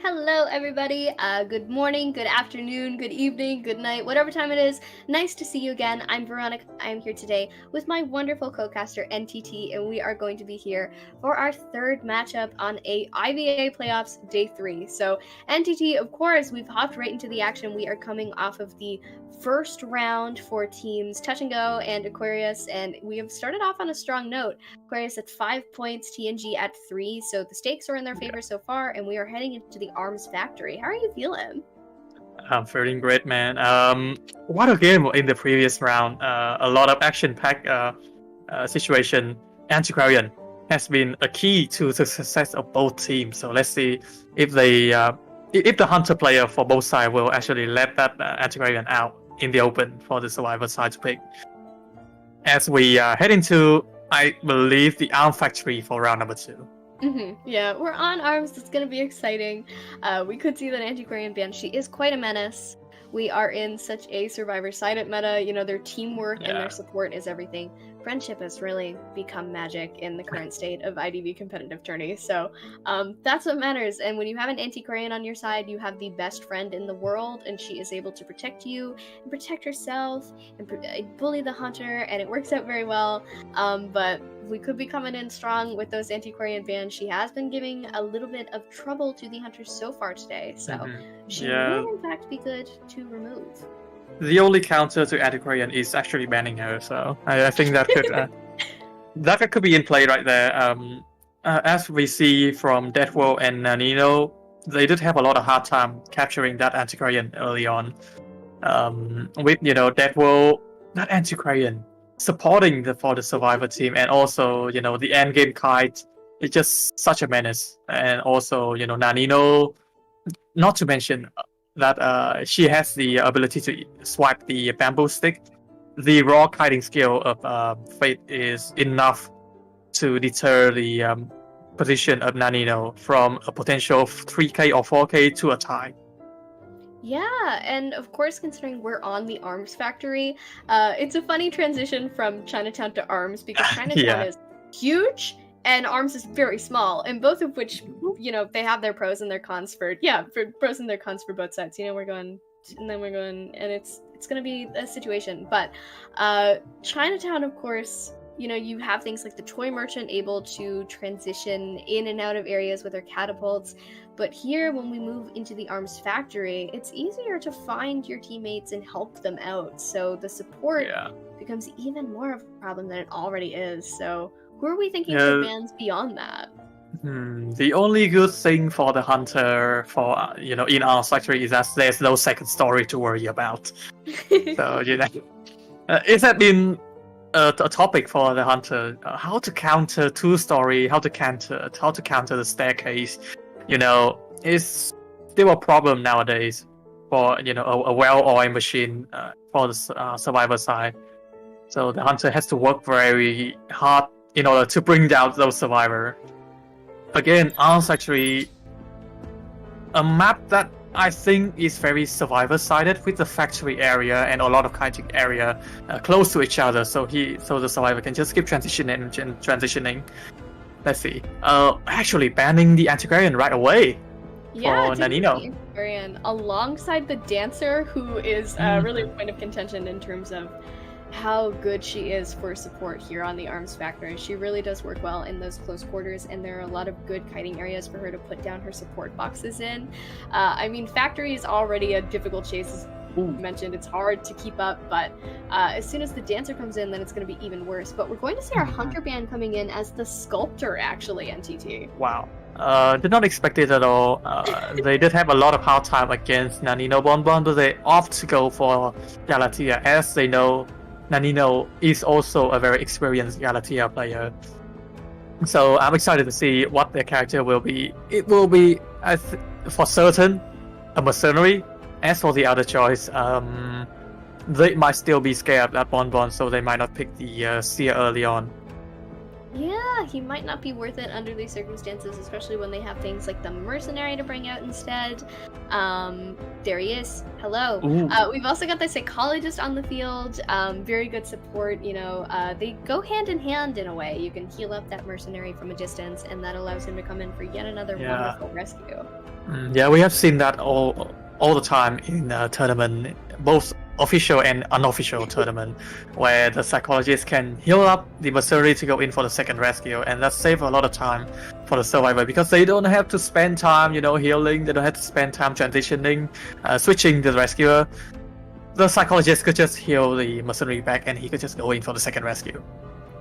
Hello, everybody. Good morning, good afternoon, good evening, good night, whatever time it is. Nice to see you again. I'm Veronica. I am here today with my wonderful co-caster NTT, and we are going to be here for our third matchup on a IVA playoffs day 3. So NTT, of course, we've hopped right into the action. We are coming off of the first round for teams Touch and Go and Aquarius, and we have started off on a strong note. Aquarius at 5 points, TNG at 3, so the stakes are in their favor so far, and we are heading into the Arms Factory. How are you feeling?
I'm feeling great, man. What a game in the previous round. A lot of action-packed situation. Antiquarian has been a key to the success of both teams. So let's see if they, if the hunter player for both sides will actually let that Antiquarian out in the open for the survivor side to pick. As we head into, I believe, the Arm Factory for round number 2.
Yeah, we're on Arms. It's gonna be exciting. We could see that Antiquarian band. She is quite a menace. We are in such a survivor sided meta. You know, their teamwork and their support is everything. Friendship has really become magic in the current state of IDV competitive tourneys. So that's what matters. And when you have an Antiquarian on your side, you have the best friend in the world, and she is able to protect you and protect herself and bully the hunter, and it works out very well. But we could be coming in strong with those Antiquarian bans. She has been giving a little bit of trouble to the hunters so far today, so she will in fact be good to remove.
The only counter to Antiquarian is actually banning her, so I think that could that could be in play right there. As we see from Deathworld and Nino, they did have a lot of hard time capturing that Antiquarian early on. with that will that antiquarian supporting for the survivor team, and also the end game kite is just such a menace, and also Nanino, not to mention that she has the ability to swipe the bamboo stick. The raw kiting skill of Fate is enough to deter the position of Nanino from a potential 3K or 4K to a tie.
Yeah, and of course, considering we're on the Arms Factory, it's a funny transition from Chinatown to Arms because Chinatown
Yeah.
is huge and Arms is very small, and both of which, they have their pros and their cons for pros and their cons for both sides. We're going, and then we're going, and it's gonna be a situation. But Chinatown, of course, you have things like the toy merchant able to transition in and out of areas with their catapults. But here, when we move into the Arms Factory, it's easier to find your teammates and help them out. So the support becomes even more of a problem than it already is. So who are we thinking for bans beyond that?
The only good thing for the hunter for in our factory is that there's no second story to worry about. So it has been a topic for the hunter, how to counter two-story, how to counter the staircase. It's still a problem nowadays for a well-oiled machine for the survivor side. So the hunter has to work very hard in order to bring down those survivors. Again, Arms Factory, a map that I think is very survivor-sided, with the factory area and a lot of kiting area close to each other, so the survivor can just keep transitioning. Let's see. Actually banning the antiquarian right away for Nanino.
The antiquarian alongside the dancer, who is really a point of contention in terms of how good she is for support here on the Arms Factory. She really does work well in those close quarters, and there are a lot of good kiting areas for her to put down her support boxes in. Factory is already a difficult chase, as you mentioned. It's hard to keep up, but as soon as the dancer comes in, then it's going to be even worse. But we're going to see our hunter band coming in as the sculptor, actually, NTT.
Wow. Did not expect it at all. They did have a lot of hard time against Nanino Bonbon, but they opt to go for Galatea, as they know Nanino is also a very experienced Galatea player. So I'm excited to see what their character will be. It will be, for certain, a mercenary. As for the other choice, they might still be scared at Bonbon, so they might not pick the Seer early on.
Yeah, he might not be worth it under these circumstances, especially when they have things like the mercenary to bring out instead. There he is. Hello. We've also got the psychologist on the field. Very good support. They go hand in hand in a way. You can heal up that mercenary from a distance, and that allows him to come in for yet another wonderful rescue.
Yeah, we have seen that all the time in tournament, both official and unofficial tournament, where the psychologist can heal up the mercenary to go in for the second rescue, and that saves a lot of time for the survivor because they don't have to spend time, healing. They don't have to spend time transitioning, switching the rescuer. The psychologist could just heal the mercenary back, and he could just go in for the second rescue.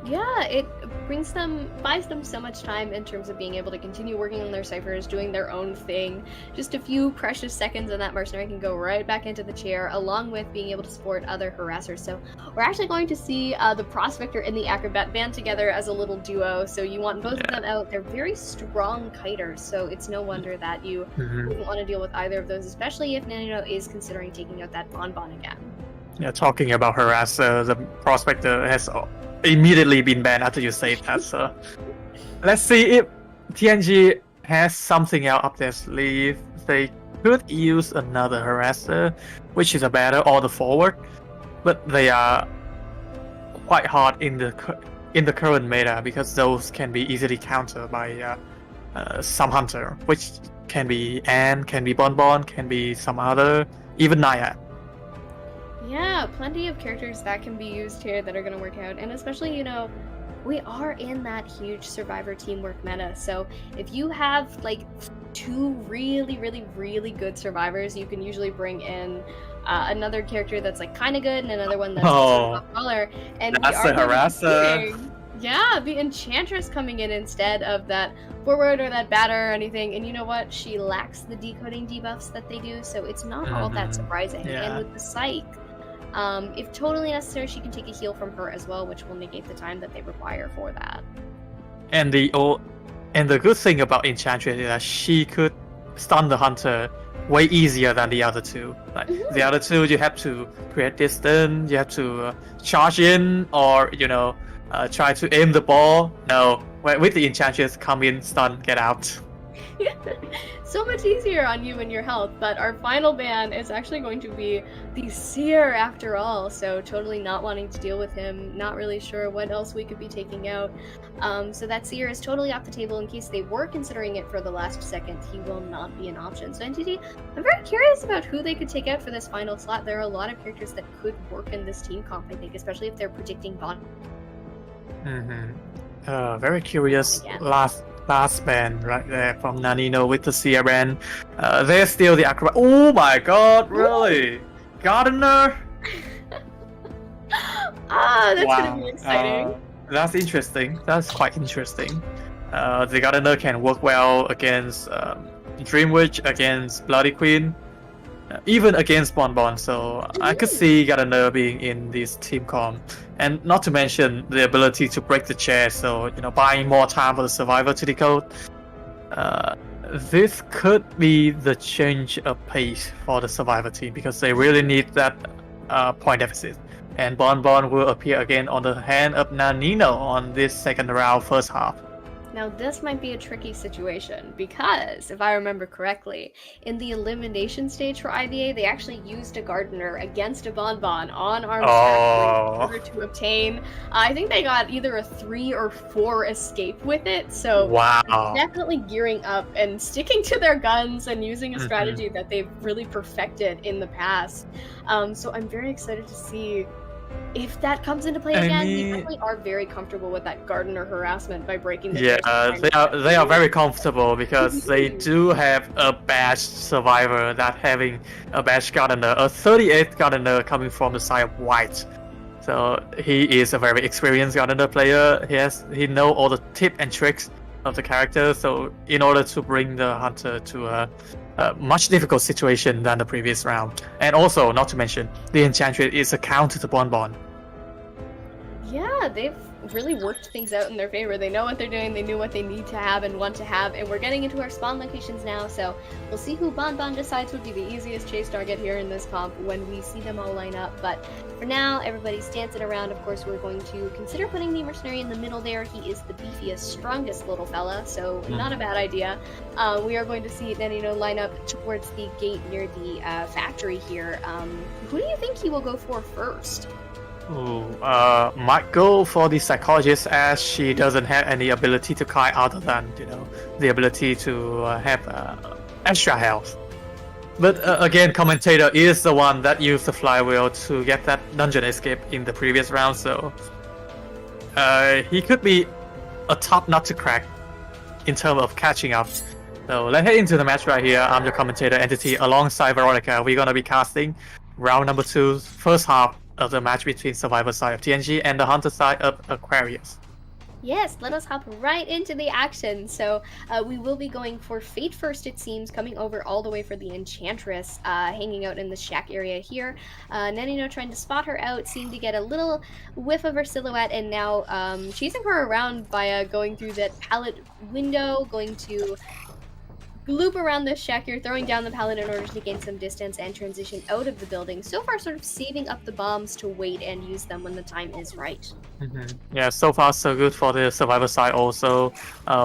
Yeah, it buys them so much time in terms of being able to continue working on their ciphers, doing their own thing. Just a few precious seconds and that mercenary can go right back into the chair, along with being able to support other harassers. So we're actually going to see the Prospector and the Acrobat band together as a little duo. So you want both of them out. They're very strong kiters, so it's no wonder that you wouldn't want to deal with either of those, especially if Nanino is considering taking out that Bonbon again.
Yeah, talking about harasser, the Prospector has immediately been banned after you say that. So let's see if TNG has something else up their sleeve. They could use another harasser, which is a battle or the forward, but they are quite hard in the current meta because those can be easily countered by some hunter, which can be Anne, can be Bonbon, can be some other, even Naya.
Yeah, plenty of characters that can be used here that are going to work out, and especially, we are in that huge survivor teamwork meta, so if you have, two really, really, really good survivors, you can usually bring in another character that's, kind of good, and another one that's off color, and
that's a harasser.
Yeah, the Enchantress coming in instead of that forward or that batter or anything. And you know what? She lacks the decoding debuffs that they do, so it's not all that surprising.
Yeah.
And with the Psych, if totally necessary, she can take a heal from her as well, which will negate the time that they require for that.
And the good thing about Enchantress is that she could stun the hunter way easier than the other two. Like the other two, you have to create distance, you have to charge in, or try to aim the ball. No, with the Enchantress, come in, stun, get out.
So much easier on you and your health, but our final ban is actually going to be the Seer after all, so totally not wanting to deal with him, not really sure what else we could be taking out. So that Seer is totally off the table. In case they were considering it for the last second, he will not be an option. So NTT, I'm very curious about who they could take out for this final slot. There are a lot of characters that could work in this team comp, I think, especially if they're predicting bot.
Very curious. Last ban right there from Nanino with the CRN. There's still the acrobat. Oh my god, really? Gardener?
That's gonna be exciting.
That's interesting. That's quite interesting. The Gardener can work well against Dream Witch, against Bloody Queen, even against Bonbon. So I could see Gardener being in this team comp. And not to mention the ability to break the chair, so buying more time for the survivor to decode. This could be the change of pace for the survivor team because they really need that point deficit. And Bonbon will appear again on the hand of Nanino on this second round, first half.
Now this might be a tricky situation because, if I remember correctly, in the elimination stage for IVA, they actually used a Gardener against a Bonbon on Arms in order to obtain, I think they got either a 3 or 4 escape with it, so definitely gearing up and sticking to their guns and using a strategy that they've really perfected in the past. So I'm very excited to see if that comes into play again. They definitely are very comfortable with that Gardener harassment by breaking the
they are very comfortable because they do have a badge survivor that having a badge Gardener, a 38th Gardener coming from the side of white. So he is a very experienced Gardener player. He know all the tips and tricks of the character. So in order to bring the hunter to a much difficult situation than the previous round. And also, not to mention, the Enchantress is a counter to Bonbon.
Yeah, they've really worked things out in their favor. They know what they're doing, they knew what they need to have and want to have, and we're getting into our spawn locations now, so we'll see who Bonbon decides would be the easiest chase target here in this comp when we see them all line up. But for now, everybody's dancing around. Of course, we're going to consider putting the Mercenary in the middle there. He is the beefiest, strongest little fella, so not a bad idea. We are going to see Nanino line up towards the gate near the factory here. Who do you think he will go for first?
Might go for the Psychologist as she doesn't have any ability to kite other than, the ability to have extra health. But again, Commentator is the one that used the flywheel to get that dungeon escape in the previous round, so he could be a tough nut to crack in terms of catching up. So let's head into the match right here. I'm your Commentator Entity alongside Veronica. We're gonna be casting round number 2, first half of the match between Survivor side of TNG and the Hunter side of Aquarius.
Yes, let us hop right into the action. So we will be going for Fate first, it seems, coming over all the way for the Enchantress, hanging out in the shack area here. Nanino trying to spot her out, seemed to get a little whiff of her silhouette, and now chasing her around via going through that pallet window, going to loop around this shack here, throwing down the pallet in order to gain some distance and transition out of the building. So far, sort of saving up the bombs to wait and use them when the time is right.
Yeah, so far so good for the Survivor side also.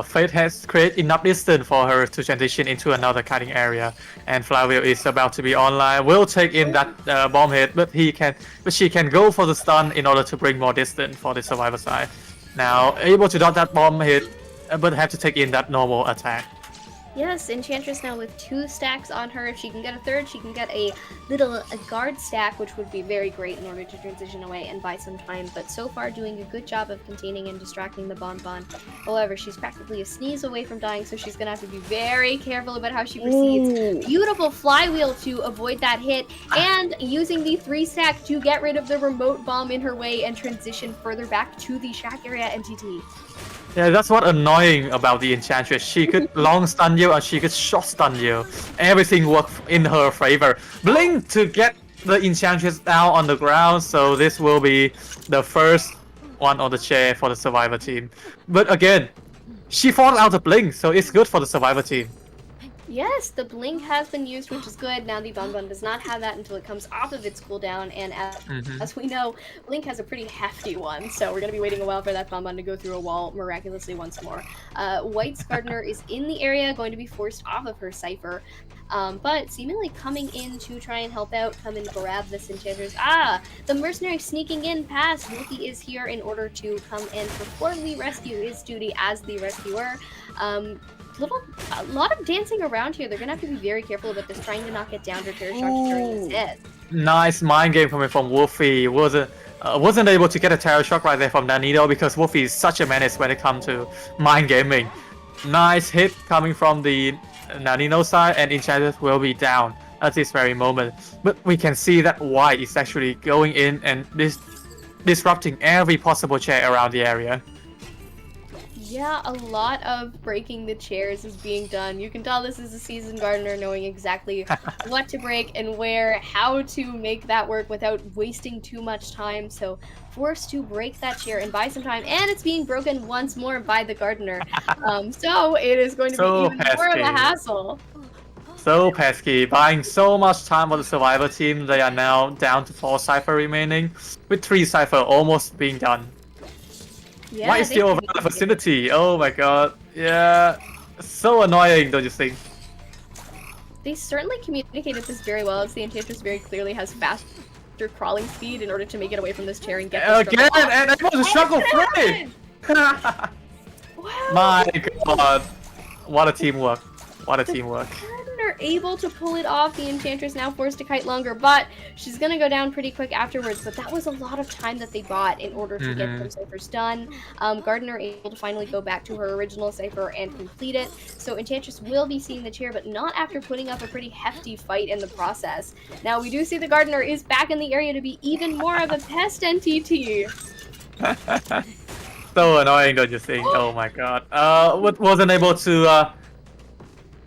Fate has created enough distance for her to transition into another kiting area, and Flywheel is about to be online. Will take in that bomb hit, but she can go for the stun in order to bring more distance for the Survivor side. Now able to dodge that bomb hit, but have to take in that normal attack.
Yes, Enchantress now with 2 stacks on her. If she can get a third, she can get a guard stack, which would be very great in order to transition away and buy some time. But so far, doing a good job of containing and distracting the Bonbon. However, she's practically a sneeze away from dying, so she's gonna have to be very careful about how she proceeds. Beautiful flywheel to avoid that hit, and using the 3 stack to get rid of the remote bomb in her way and transition further back to the shack area NTT.
Yeah, that's what annoying about the Enchantress. She could long stun you and she could short stun you. Everything worked in her favor. Blink to get the Enchantress down on the ground, so this will be the first one on the chair for the Survivor team. But again, she fought out the Blink, so it's good for the Survivor team.
Yes, the blink has been used, which is good. Now the Bonbon does not have that until it comes off of its cooldown, and as we know, Blink has a pretty hefty one, so we're going to be waiting a while for that Bonbon to go through a wall miraculously once more. White's Gardener is in the area, going to be forced off of her Cypher, but seemingly coming in to try and help out, come and grab this Enchantress. The Mercenary sneaking in past. Wolfie is here in order to come and perform the rescue, his duty as the rescuer. A lot of dancing around here. They're gonna have to be very careful about this, trying to not get down to Terror Shock during this hit.
Nice mind game coming from Wolfie. Wasn't able to get a Terror Shock right there from Nanito because Wolfie is such a menace when it comes to mind gaming. Nice hit coming from the Nanino side, and Enchantress will be down at this very moment. But we can see that White is actually going in and disrupting every possible chair around the area.
Yeah, a lot of breaking the chairs is being done. You can tell this is a seasoned gardener knowing exactly what to break and where, how to make that work without wasting too much time. So forced to break that chair and buy some time, and it's being broken once more by the gardener. So it is going to be even more of a hassle.
So pesky, buying so much time for the Survivor team. They are now down to 4 Cypher remaining, with 3 Cypher almost being done.
Yeah,
Why is still over the vicinity? Oh my god. Yeah. So annoying, don't you think?
They certainly communicated this very well, as the Enchantress very clearly has faster crawling speed in order to make it away from this chair and get this
again, and it was a struggle free!
Wow.
My god. What a teamwork. What a teamwork.
Are able to pull it off. The Enchantress now forced to kite longer, but she's gonna go down pretty quick afterwards. But that was a lot of time that they bought in order to get those ciphers done. Gardener able to finally go back to her original cipher and complete it. So Enchantress will be seeing the chair, but not after putting up a pretty hefty fight in the process. Now we do see the Gardener is back in the area to be even more of a pest NTT.
So annoying, don't you think? Oh my god. Wasn't able to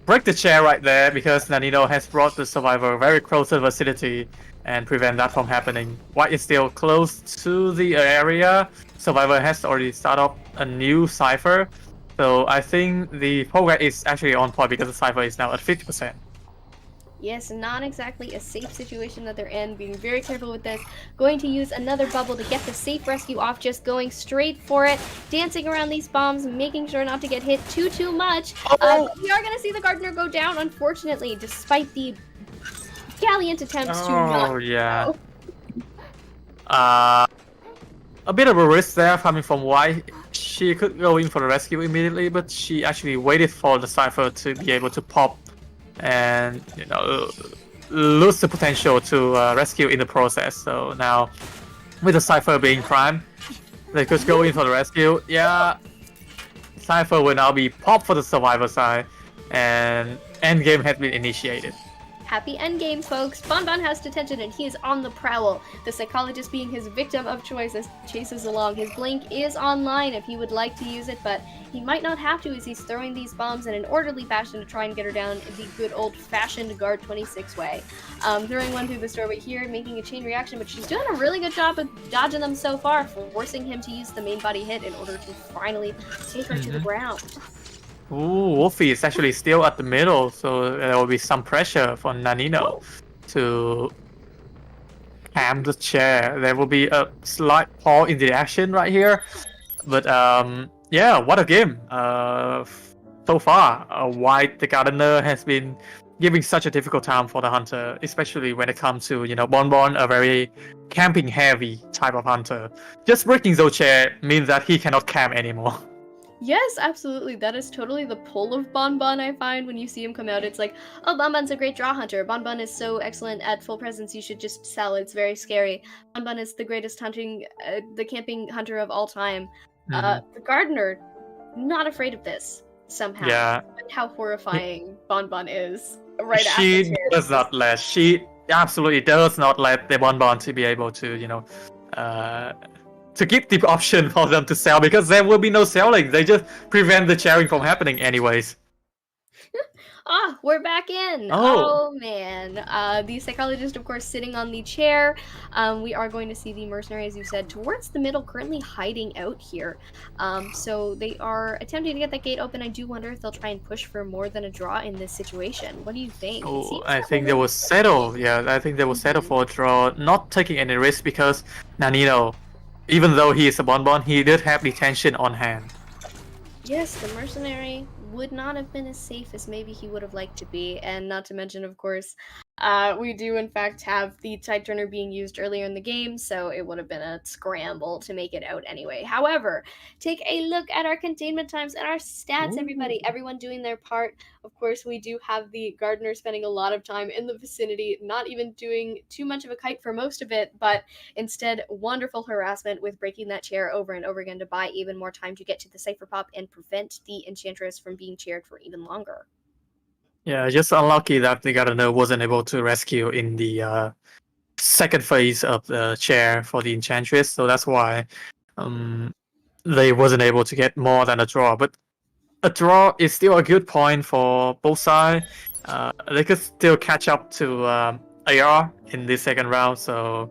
break the chair right there because Nanino has brought the Survivor very close to the vicinity and prevent that from happening. White is still close to the area. Survivor has already started up a new Cypher. So I think the progress is actually on point because the Cypher is now at 50%.
Yes, not exactly a safe situation that they're in. Being very careful with this. Going to use another bubble to get the safe rescue off, just going straight for it. Dancing around these bombs, making sure not to get hit too much. We are going to see the Gardener go down, unfortunately, despite the gallant attempts to not.
Oh, yeah. A bit of a risk there coming from White. She could go in for the rescue immediately, but she actually waited for the Cypher to be able to pop and lose the potential to rescue in the process. So now with the Cypher being prime, they could go in for the rescue. Yeah, Cypher will now be popped for the Survivor side, and endgame has been initiated.
Happy endgame, folks. Bonbon has detention and he is on the prowl. The psychologist being his victim of choice as he chases along. His blink is online if he would like to use it, but he might not have to as he's throwing these bombs in an orderly fashion to try and get her down the good old-fashioned Guard 26 way. Throwing one through the doorway here, making a chain reaction, but she's doing a really good job of dodging them so far, forcing him to use the main body hit in order to finally take her to the ground.
Ooh, Wolfie is actually still at the middle, so there will be some pressure for Nanino to cam the chair. There will be a slight pause in the action right here, but yeah, what a game! So far, White the Gardener has been giving such a difficult time for the Hunter, especially when it comes to Bonbon, a very camping heavy type of Hunter. Just breaking those chair means that he cannot camp anymore.
Yes, absolutely. That is totally the pull of Bonbon, I find, when you see him come out. It's like, oh, Bonbon's a great draw hunter. Bonbon is so excellent at full presence, you should just sell. It's very scary. Bonbon is the greatest the camping hunter of all time. The Gardener, not afraid of this, somehow.
Yeah.
And how horrifying Bonbon is right after
She
Cheers.
does not let. She absolutely does not let the Bonbon to be able to, to give the option for them to sell, because there will be no selling. They just prevent the sharing from happening anyways.
Ah, we're back in.
Oh.
Oh man. The psychologist, of course, sitting on the chair. We are going to see the mercenary, as you said, towards the middle, currently hiding out here. So they are attempting to get that gate open. I do wonder if they'll try and push for more than a draw in this situation. What do you think?
Oh, I think they will settle. Yeah, I think they will settle for a draw, not taking any risk, because Nanino, even though he is a Bonbon, he did have detention on hand.
Yes, the mercenary would not have been as safe as maybe he would have liked to be, and not to mention, of course, we do in fact have the Tide Turner being used earlier in the game, so it would have been a scramble to make it out anyway. However, take a look at our containment times and our stats, everybody. Everyone doing their part. Of course, we do have the Gardener spending a lot of time in the vicinity, not even doing too much of a kite for most of it, but instead wonderful harassment with breaking that chair over and over again to buy even more time to get to the Cypher Pop and prevent the Enchantress from being chaired for even longer.
Yeah, just unlucky that the Gardener wasn't able to rescue in the second phase of the chair for the Enchantress, so that's why they wasn't able to get more than a draw. But a draw is still a good point for both sides. They could still catch up to AR in the second round, so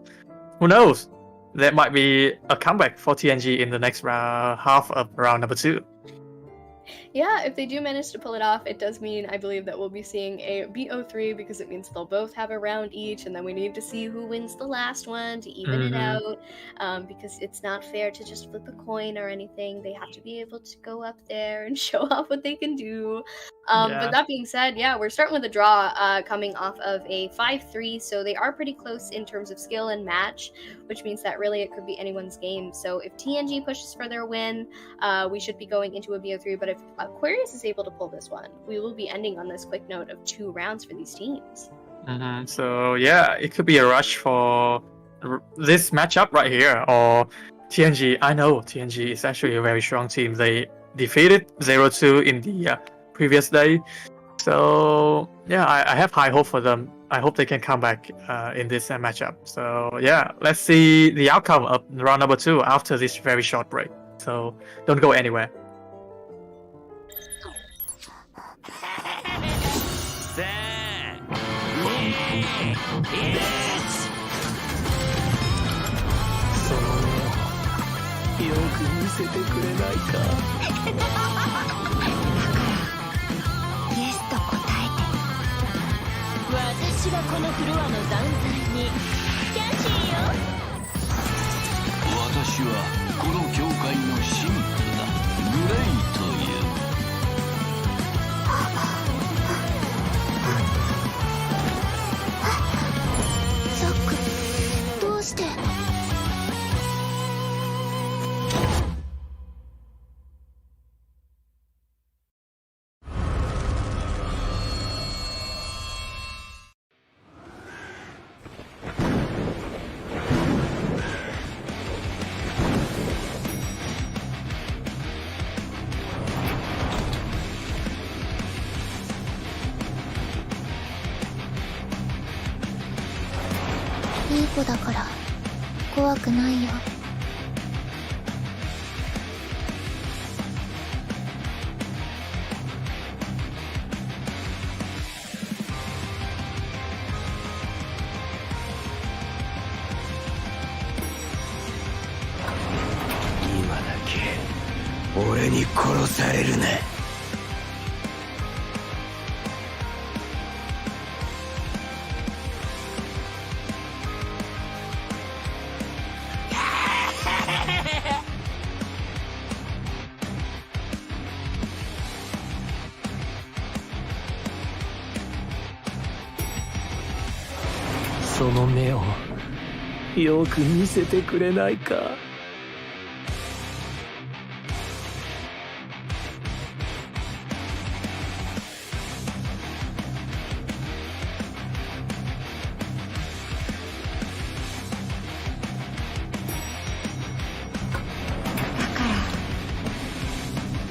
who knows? There might be a comeback for TNG in the next half of round number 2.
Yeah, if they do manage to pull it off, it does mean, I believe, that we'll be seeing a BO3, because it means they'll both have a round each, and then we need to see who wins the last one to even it out, because it's not fair to just flip a coin or anything. They have to be able to go up there and show off what they can do. But that being said, yeah, we're starting with a draw coming off of a 5-3, so they are pretty close in terms of skill and match, which means that really it could be anyone's game. So if TNG pushes for their win, we should be going into a BO3, but if Aquarius is able to pull this one, we will be ending on this quick note of 2 rounds for these teams.
So yeah, it could be a rush for this matchup right here, or TNG. I know TNG is actually a very strong team. They defeated 0-2 in the previous day. So yeah, I have high hope for them. I hope they can come back in this matchup. So yeah, let's see the outcome of round number 2 after this very short break. So don't go anywhere.
いい子だから怖くないよ。
今だけ俺に殺されるな。その目をよく見せてくれないか。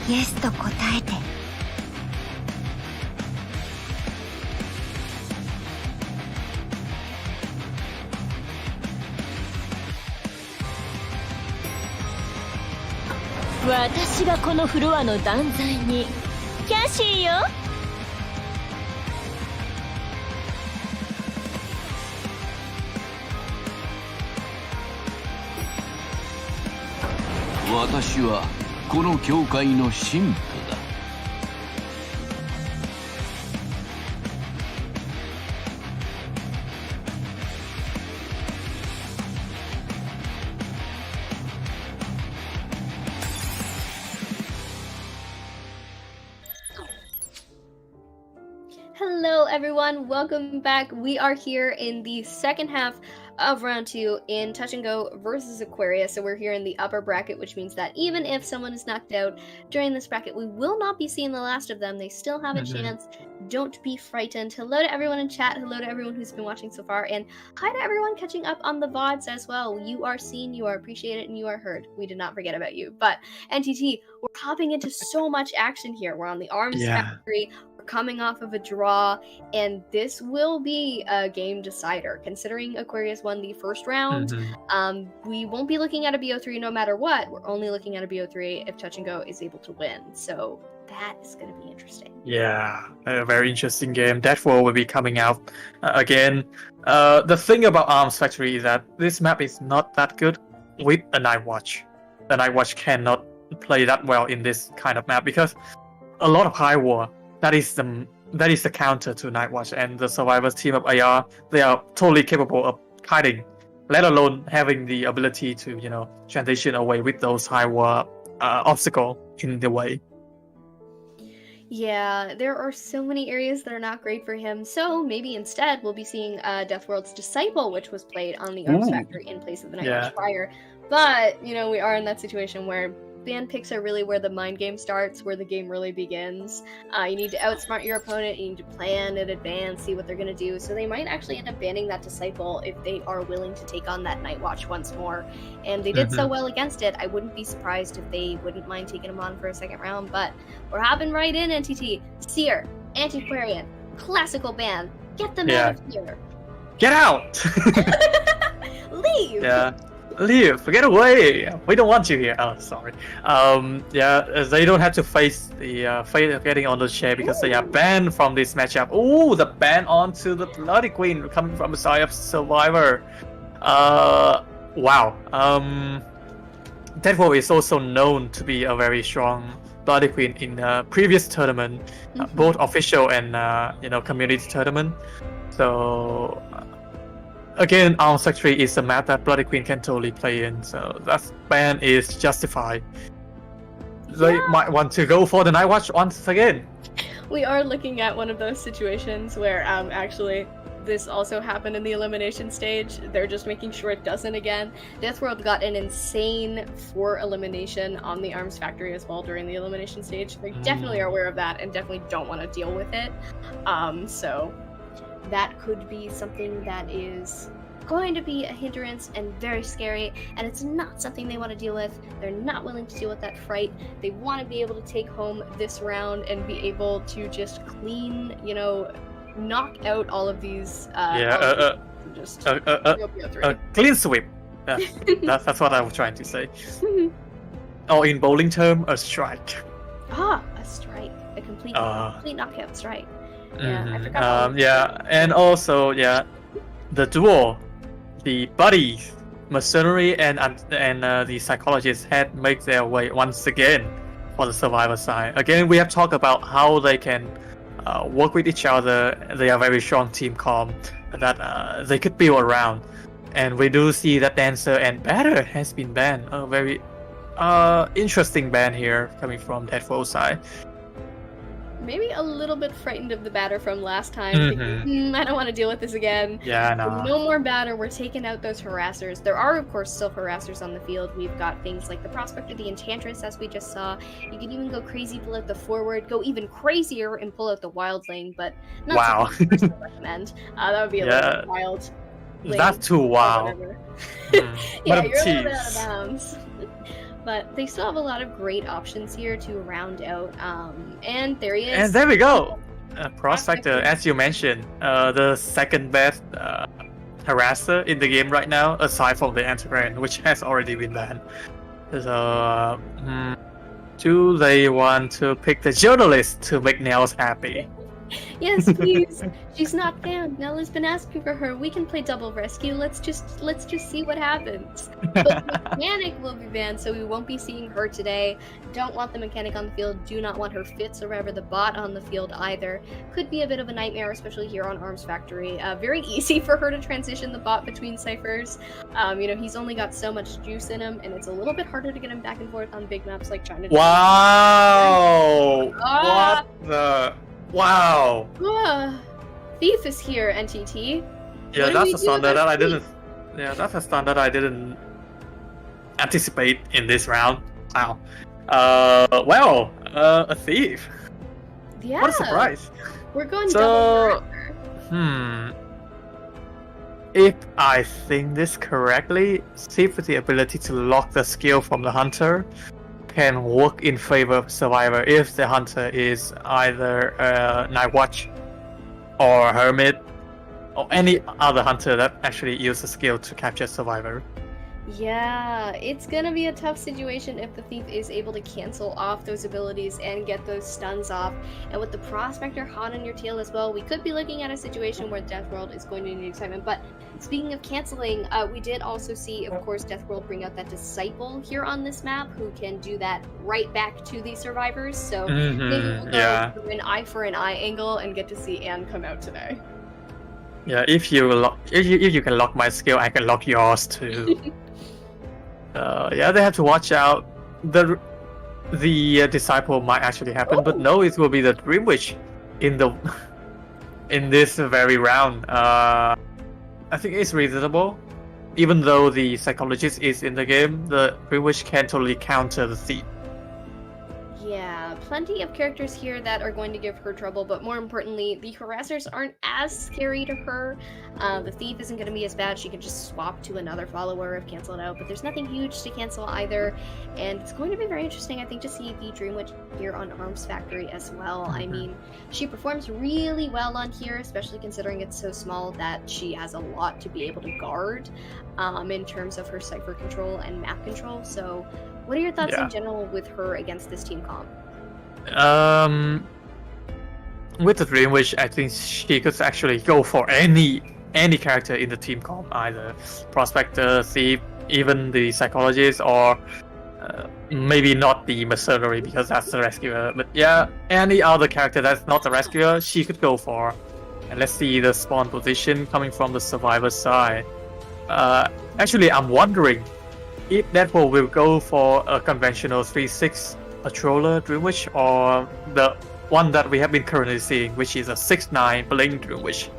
イエスと答えて。
私がこのフロアの断罪にキャシーよ。
私はこの教会の神父だ。
Hello everyone, welcome back. We are here in the second half of round 2 in Touch and Go versus Aquarius. So we're here in the upper bracket, which means that even if someone is knocked out during this bracket, we will not be seeing the last of them. They still have a chance. Don't be frightened. Hello to everyone in chat. Hello to everyone who's been watching so far. And hi to everyone catching up on the VODs as well. You are seen, you are appreciated, and you are heard. We did not forget about you. But NTT, we're hopping into so much action here. We're on the Arms Factory. Coming off of a draw, and this will be a game decider. Considering Aquarius won the first round, we won't be looking at a BO3 no matter what. We're only looking at a BO3 if Touch and Go is able to win. So that is going to be interesting.
Yeah, a very interesting game. That will be coming out again. The thing about Arms Factory is that this map is not that good with a Night Watch. The Night Watch cannot play that well in this kind of map because a lot of high war. That is the counter to Night Watch, and the Survivors team of AR, they are totally capable of kiting, let alone having the ability to, transition away with those high war obstacle in the way.
Yeah, there are so many areas that are not great for him, so maybe instead we'll be seeing Deathworld's Disciple, which was played on the Arms Factory in place of the Night Watch prior. But, we are in that situation where ban picks are really where the mind game starts, where the game really begins. You need to outsmart your opponent, you need to plan in advance, see what they're going to do, so they might actually end up banning that Disciple if they are willing to take on that Night Watch once more. And they did so well against it, I wouldn't be surprised if they wouldn't mind taking him on for a second round, but we're hopping right in, NTT. Seer, Antiquarian, classical ban, get them out of here.
Get out!
Leave!
Yeah. Leave, get away! We don't want you here. Oh, sorry. They don't have to face the fate of getting on the chair because they are banned from this matchup. Ooh, the ban onto the Bloody Queen coming from the side of Survivor. Wow. Deadpool is also known to be a very strong Bloody Queen in previous tournament, both official and community tournament. So. Again, Arms Factory is a map that Bloody Queen can totally play in, so that ban is justified. They might want to go for the Night Watch once again.
We are looking at one of those situations where actually this also happened in the elimination stage. They're just making sure it doesn't again. Deathworld got an insane 4 elimination on the Arms Factory as well during the elimination stage. They definitely are aware of that and definitely don't want to deal with it. So that could be something that is going to be a hindrance and very scary, and it's not something they want to deal with. They're not willing to deal with that fright. They want to be able to take home this round and be able to just clean, knock out all of these.
Clean sweep. Yeah, that's what I was trying to say. Or in bowling term, a strike.
A strike. A complete knockout strike. Yeah, I forgot.
And also, the duo, the buddies, mercenary and the psychologists had make their way once again for the Survivor side. Again, we have talked about how they can work with each other. They are very strong team comp that they could build around. And we do see that Dancer and Batter has been banned. A very interesting ban here coming from Deathworld side.
Maybe a little bit frightened of the batter from last time. Thinking, I don't want to deal with this again.
Yeah, no.
No more batter. We're taking out those harassers. There are, of course, still harassers on the field. We've got things like the Prospector, the Enchantress, as we just saw. You can even go crazy, pull out the forward, go even crazier and pull out the Wildling, but not something I recommend. That would be a little bit wild.
That's too wild.
Yeah, you're a little bit out of bounds. but they still have a lot of great options here to round out. And there he is.
And there we go. Prospector, as you mentioned, the second best harasser in the game right now, aside from the antiquarian, which has already been banned. So, do they want to pick the journalist to make Nels happy?
Yes, please. She's knocked down. Nello's been asking for her. We can play double rescue. Let's just see what happens. But the mechanic will be banned, so we won't be seeing her today. Don't want the mechanic on the field. Do not want her Fitz or ever the bot on the field either. Could be a bit of a nightmare, especially here on Arms Factory. Very easy for her to transition the bot between ciphers. He's only got so much juice in him, and it's a little bit harder to get him back and forth on big maps like China.
Wow! What the? Wow!
Thief is here, NTT.
Yeah, that's a standard that I didn't. Yeah, that's a standard I didn't anticipate in this round. Wow. A thief.
Yeah.
What a surprise.
We're going double.
If I think this correctly, thief with the ability to lock the skill from the hunter can work in favor of survivor if the hunter is either Night Watch or Hermit or any other hunter that actually uses skill to capture survivor.
Yeah, it's gonna be a tough situation if the thief is able to cancel off those abilities and get those stuns off. And with the prospector hot on your tail as well, we could be looking at a situation where Death World is going to need excitement. But speaking of canceling, we did also see, of course, Death World bring out that disciple here on this map who can do that right back to the survivors. So maybe we'll go through an eye for an eye angle and get to see Anne come out today.
Yeah, if you can lock my skill, I can lock yours too. They have to watch out. The disciple might actually happen, but no, it will be the Dream Witch in this very round. I think it's reasonable. Even though the psychologist is in the game, the Dream Witch can totally counter the thief.
Yeah, plenty of characters here that are going to give her trouble, but more importantly, the harassers aren't as scary to her. The thief isn't going to be as bad. She can just swap to another follower if canceled out, but there's nothing huge to cancel either. And it's going to be very interesting, I think, to see the Dream Witch here on Arms Factory as well. I mean, she performs really well on here, especially considering it's so small that she has a lot to be able to guard in terms of her cipher control and map control. So what are your thoughts in general with her against this team comp?
With the Dream Witch, I think she could actually go for any character in the team comp, either Prospector, Thief, even the Psychologist, or maybe not the Mercenary because that's the Rescuer. But yeah, any other character that's not the Rescuer, she could go for. And let's see the spawn position coming from the Survivor side. Actually, I'm wondering if Deadpool will go for a conventional 3-6 Patroller Dream Witch or the one that we have been currently seeing, which is a 6-9 Blink Dream Witch.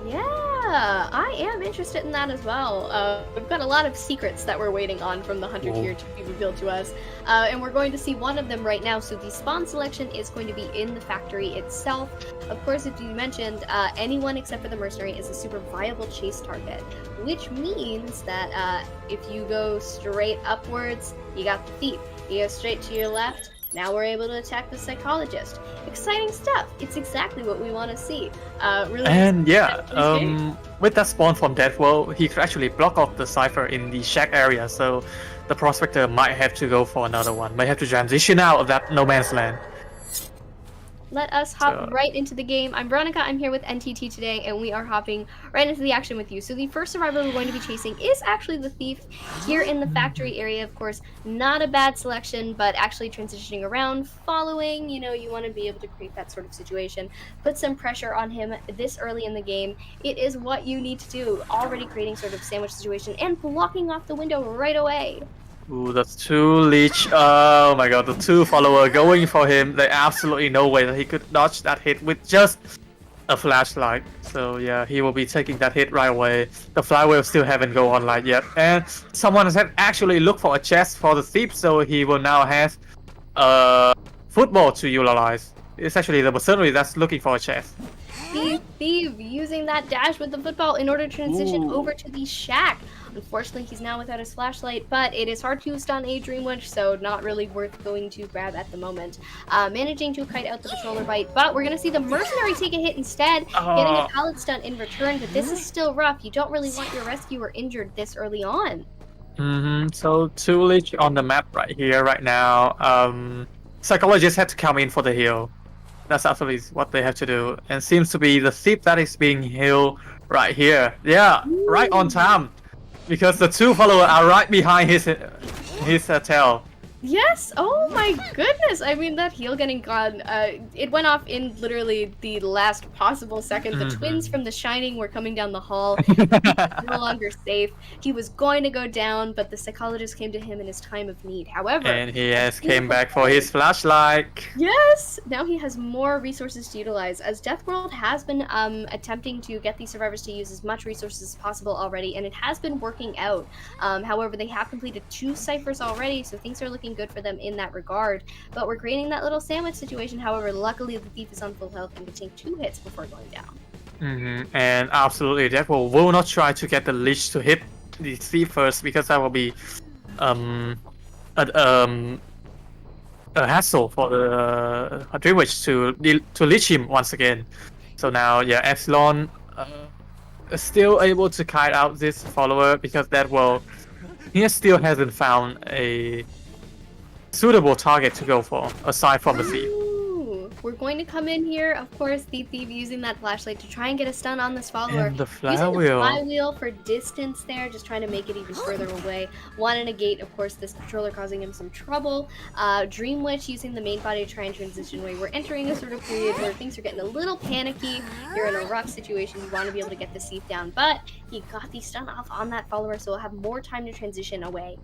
Yeah, I am interested in that as well. We've got a lot of secrets that we're waiting on from the Hunter tier to be revealed to us. And we're going to see one of them right now. So the spawn selection is going to be in the factory itself. Of course, if you mentioned, anyone except for the Mercenary is a super viable chase target, which means that if you go straight upwards, you got the Thief. You go straight to your left, now we're able to attack the Psychologist. Exciting stuff. It's exactly what we want to see.
With that spawn from Death World, he could actually block off the Cypher in the shack area, so the Prospector might have to go for another one. Might have to transition out of that no man's land.
Let us hop right into the game. I'm Veronica, I'm here with NTT today, and we are hopping right into the action with you. So the first survivor we're going to be chasing is actually the Thief here in the factory area. Of course, not a bad selection, but actually transitioning around, following, you want to be able to create that sort of situation. Put some pressure on him this early in the game. It is what you need to do. Already creating sort of sandwich situation and blocking off the window right away.
Ooh, that's two leech. Oh my god, the two follower going for him. There's absolutely no way that he could dodge that hit with just a flashlight. So yeah, he will be taking that hit right away. The flywheel still haven't go online yet. And someone has actually looked for a chest for the Thief, so he will now have football to utilize. It's actually the Mercenary that's looking for a chest.
the Thief using that dash with the football in order to transition
Ooh.
over to the shack. Unfortunately, he's now without his flashlight, but it is hard to stun a Dream Witch, so not really worth going to grab at the moment. Managing to kite out the Patroller Bite, but we're going to see the Mercenary take a hit instead, getting a pallet stun in return, but this is still rough. You don't really want your rescuer injured this early on.
So two Lich on the map right here, right now. Psychologist had to come in for the heal. That's absolutely what they have to do. And seems to be the Thief that is being healed right here. Yeah, right on time. Because the two followers are right behind his tail.
Yes! Oh my goodness! I mean, that heal getting gone, it went off in literally the last possible second. The twins from The Shining were coming down the hall. No longer safe. He was going to go down, but the psychologist came to him in his time of need. However...
And he has came back for his flashlight.
Yes! Now he has more resources to utilize, as Death World has been attempting to get these survivors to use as much resources as possible already, and it has been working out. However, they have completed 2 ciphers already, so things are looking good for them in that regard. But we're creating that little sandwich situation. However, luckily the Thief is on full health and can take 2 hits before going down.
And absolutely, Death World will not try to get the Lich to hit the Thief first, because that will be a hassle for the Dream Witch to leech him once again. So now, yeah, Epsilon is still able to kite out this follower, because that will he still hasn't found a suitable target to go for aside from the Thief.
We're going to come in here, of course, the Thief using that flashlight to try and get a stun on this follower.
And the
Using the
flywheel.
flywheel for distance there, just trying to make it even further away. Want to negate, of course, this patroller causing him some trouble. Dream Witch using the main body to try and transition away. We're entering a sort of period where things are getting a little panicky. You're in a rough situation. You want to be able to get the Thief down, but he got the stun off on that follower, so we'll have more time to transition away.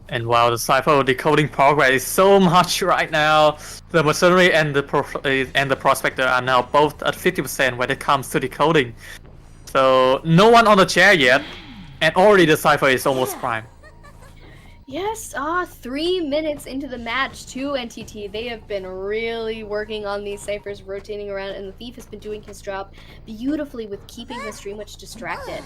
And while the Cypher decoding progress is so much right now, the Mercenary and the Prospector are now both at 50% when it comes to decoding. So no one on the chair yet, and already the Cypher is almost prime.
Yes, 3 minutes into the match to NTT. They have been really working on these ciphers, rotating around, and the Thief has been doing his job beautifully with keeping the Dream Witch distracted.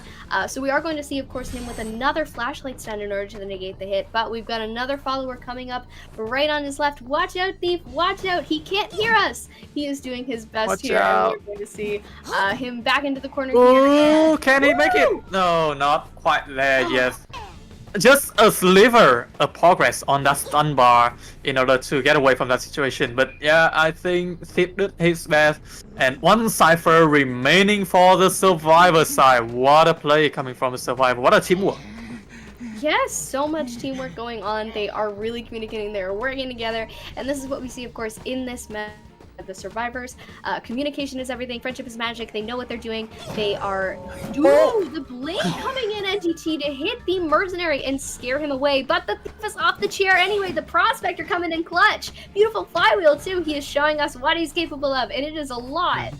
So we are going to see, of course, him with another flashlight stun in order to negate the hit, but we've got another follower coming up right on his left. Watch out, Thief! Watch out! He can't hear us! He is doing his best
Watch
here,
out.
and we're going to see him back into the corner
Oh,
here.
can he make it? No, not quite there yet. Just a sliver of progress on that stun bar in order to get away from that situation. But yeah, I think Thief did his best. And one Cypher remaining for the Survivor side. What a play coming from the Survivor. What a teamwork.
Yes, so much teamwork going on. They are really communicating. They're working together. And this is what we see, of course, in this match. The survivors. Communication is everything. Friendship is magic. They know what they're doing. They are... Ooh, the blade coming in, NTT, to hit the Mercenary and scare him away. But the Thief is off the chair anyway. The Prospector coming in clutch. Beautiful flywheel, too. He is showing us what he's capable of, and it is a lot.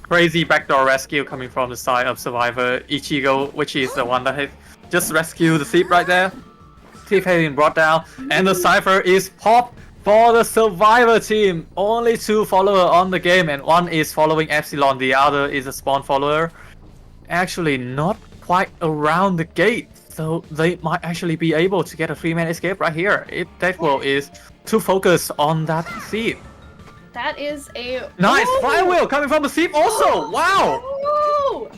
Crazy backdoor rescue coming from the side of Survivor. Ichigo, which is the one that has just rescued the Thief right there. Thief has been brought down, and the Cypher is popped for the Survivor team. Only 2 followers on the game, and one is following Epsilon, the other is a spawn follower. Actually not quite around the gate, so they might actually be able to get a 3-man escape right here if Death World is too focused on that Thief.
That is a...
Nice flywheel coming from the Thief also! Wow!
Oh!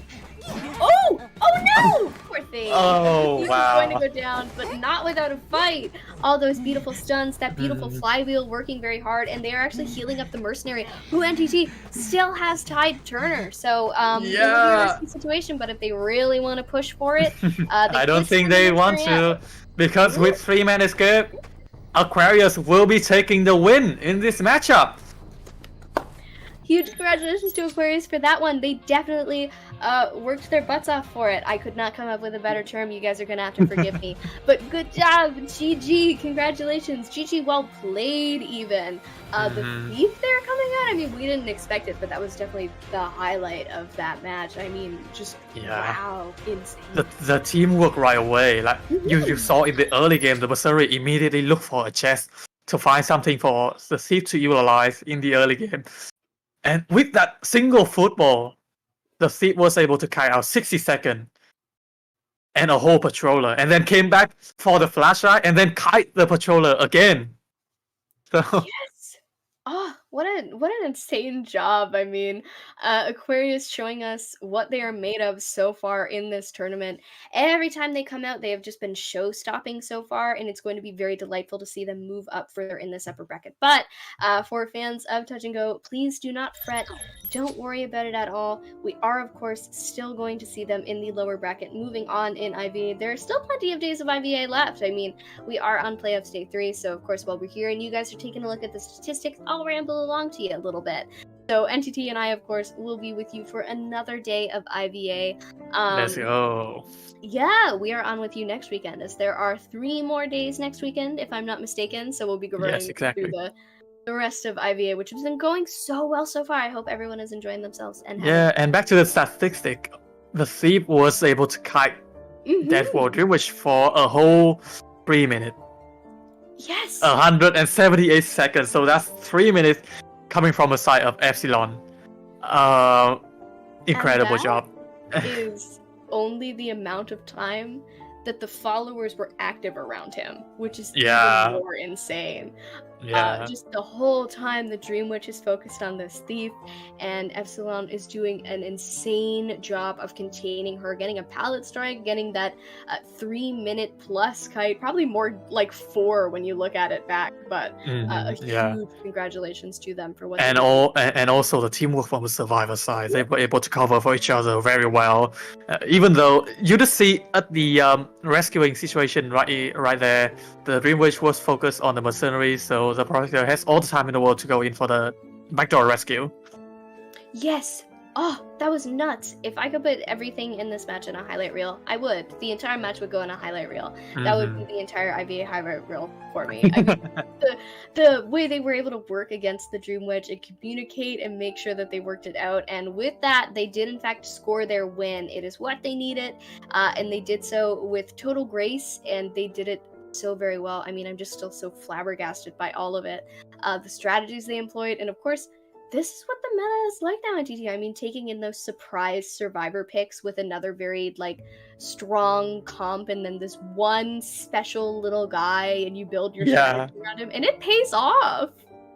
Oh! Oh no! Poor thing.
Oh,
He's
wow.
going to go down, but not without a fight. All those beautiful stuns, that beautiful flywheel working very hard, and they are actually healing up the Mercenary, who NTT still has Tide Turner. So,
Yeah.
risky situation, but if they really want to push for it,
I don't think they want to, because with 3-man escape, Aquarius will be taking the win in this matchup.
Huge congratulations to Aquarius for that one. They definitely worked their butts off for it. I could not come up with a better term. You guys are going to have to forgive me. But good job, GG. Congratulations. GG, well played even. The Thief there coming out, I mean, we didn't expect it, but that was definitely the highlight of that match. I mean, just wow, insane.
The teamwork right away. Like you saw in the early game, the Mercenary immediately looked for a chest to find something for the Thief to utilize in the early game. And with that single football, the thief was able to carry out 60 seconds and a whole patroller, and then came back for the flashlight, and then kite the patroller again. So
Yes. Oh, what an insane job. I mean, Aquarius showing us what they are made of so far in this tournament. Every time they come out, they have just been show-stopping so far, and it's going to be very delightful to see them move up further in this upper bracket. But for fans of Touch and Go, please do not fret. Don't worry about it at all. We are, of course, still going to see them in the lower bracket moving on in IVA. There are still plenty of days of IVA left. I mean, we are on playoffs day 3, so of course, while we're here and you guys are taking a look at the statistics, I'll ramble along to you a little bit. So NTT and I, of course, will be with you for another day of IVA.
let's go.
Yeah, we are on with you next weekend, as there are 3 more days next weekend, if I'm not mistaken. So we'll be going
Yes, exactly.
through the rest of IVA, which has been going so well so far. I hope everyone is enjoying themselves and having
Yeah, and back to the statistic, the thief was able to kite that for Dreamwish for a whole 3 minutes.
Yes.
178 seconds, so that's 3 minutes coming from a side of Epsilon. Incredible
that
job.
is only the amount of time that the followers were active around him, which is
Yeah.
even more insane.
Yeah.
Just the whole time the Dream Witch is focused on this thief, and Epsilon is doing an insane job of containing her, getting a pallet strike, getting that 3-minute plus kite, probably more like 4 when you look at it back, but a huge congratulations to them for what
And and also the teamwork from the survivor side, they were able to cover for each other very well. Even though you just see at the rescuing situation right there, the Dream Witch was focused on the mercenaries, so the projector has all the time in the world to go in for the backdoor rescue.
Yes. Oh, that was nuts. If I could put everything in this match in a highlight reel, I would. The entire match would go in a highlight reel. That would be the entire IVA highlight reel for me. I mean, the way they were able to work against the Dream Witch and communicate and make sure that they worked it out, and with that, they did in fact score their win. It is what they needed, and they did so with total grace, and they did it so very well. I mean, I'm just still so flabbergasted by all of it. The strategies they employed, and of course, this is what the meta is like now in TT. I mean, taking in those surprise survivor picks with another very strong comp, and then this one special little guy, and you build your strategy around him, and it pays off.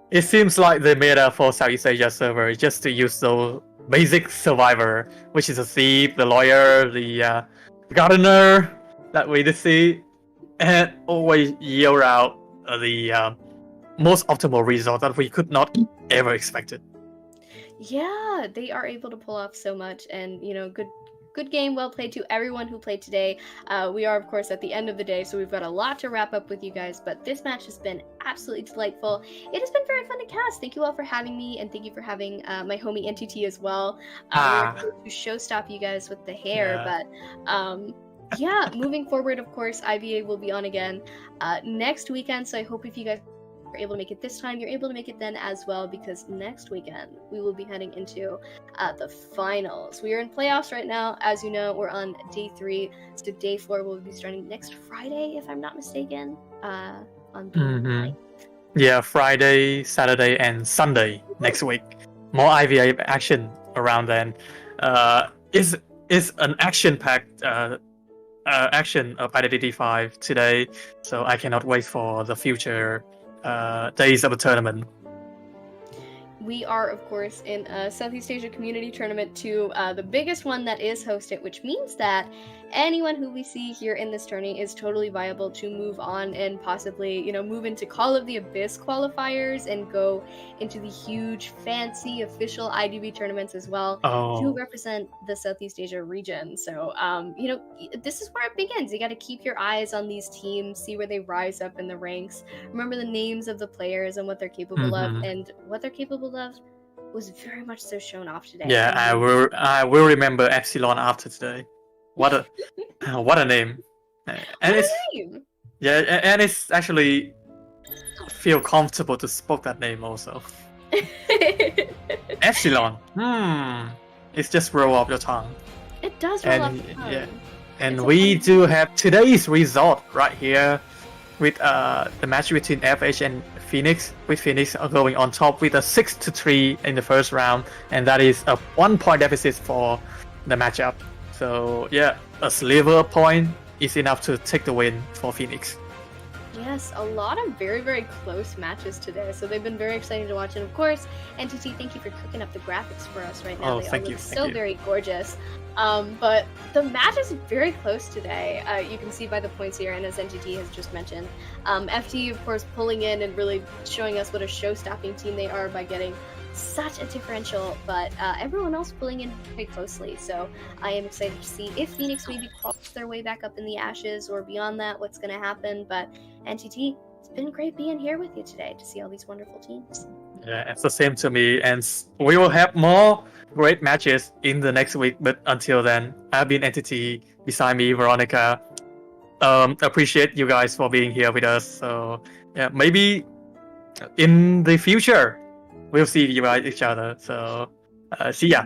It seems like the meta for Southeast Asia server is just to use the basic survivor, which is a thief, the lawyer, the gardener that we did see, and always yield out the most optimal result that we could not ever expected.
Yeah, they are able to pull off so much, and good game, well played to everyone who played today. We are, of course, at the end of the day, so we've got a lot to wrap up with you guys, but this match has been absolutely delightful. It has been very fun to cast. Thank you all for having me, and thank you for having my homie NTT as well. We were able to showstop you guys with the hair, but yeah, moving forward, of course, IVA will be on again next weekend, so I hope if you guys are able to make it this time, you're able to make it then as well, because next weekend we will be heading into the finals. We are in playoffs right now. As you know, we're on day 3, so day 4 will be starting next Friday, if I'm not mistaken, on the 9th.
Yeah, Friday, Saturday, and Sunday next week. More IVA action around then. Is an action-packed action of Identity 5 today, so I cannot wait for the future days of the tournament.
We are, of course, in a Southeast Asia Community Tournament 2, the biggest one that is hosted, which means that anyone who we see here in this tourney is totally viable to move on and possibly, move into Call of the Abyss qualifiers and go into the huge, fancy, official IDB tournaments as well to represent the Southeast Asia region. So, this is where it begins. You got to keep your eyes on these teams, see where they rise up in the ranks, remember the names of the players and what they're capable of, and what they're capable of was very much so shown off today.
Yeah, I will remember Epsilon after today. What a name! And it's
name.
Yeah, and it's actually feel comfortable to spoke that name also. Epsilon. It's just roll off your tongue.
It does roll off the tongue.
Yeah, and we do have today's result right here with the match between FH and Phoenix, with Phoenix going on top with a 6-3 in the first round, and that is a 1-point deficit for the matchup. So yeah, a sliver point is enough to take the win for Phoenix.
Yes, a lot of very, very close matches today. So they've been very exciting to watch. And of course, NTT, thank you for cooking up the graphics for us right now.
Oh,
they
thank
all
you,
look
thank
so
you.
very gorgeous. But the match is very close today. You can see by the points here, and as NTT has just mentioned. FT, of course, pulling in and really showing us what a show-stopping team they are by getting such a differential, but everyone else pulling in very closely. So I am excited to see if Phoenix maybe crawls their way back up in the ashes or beyond that, what's going to happen. But NTT, it's been great being here with you today to see all these wonderful teams.
Yeah, it's the same to me, and we will have more great matches in the next week. But until then, I've been Entity. Beside me, Veronica. Appreciate you guys for being here with us. So yeah, maybe in the future we'll see you guys each other. So see ya.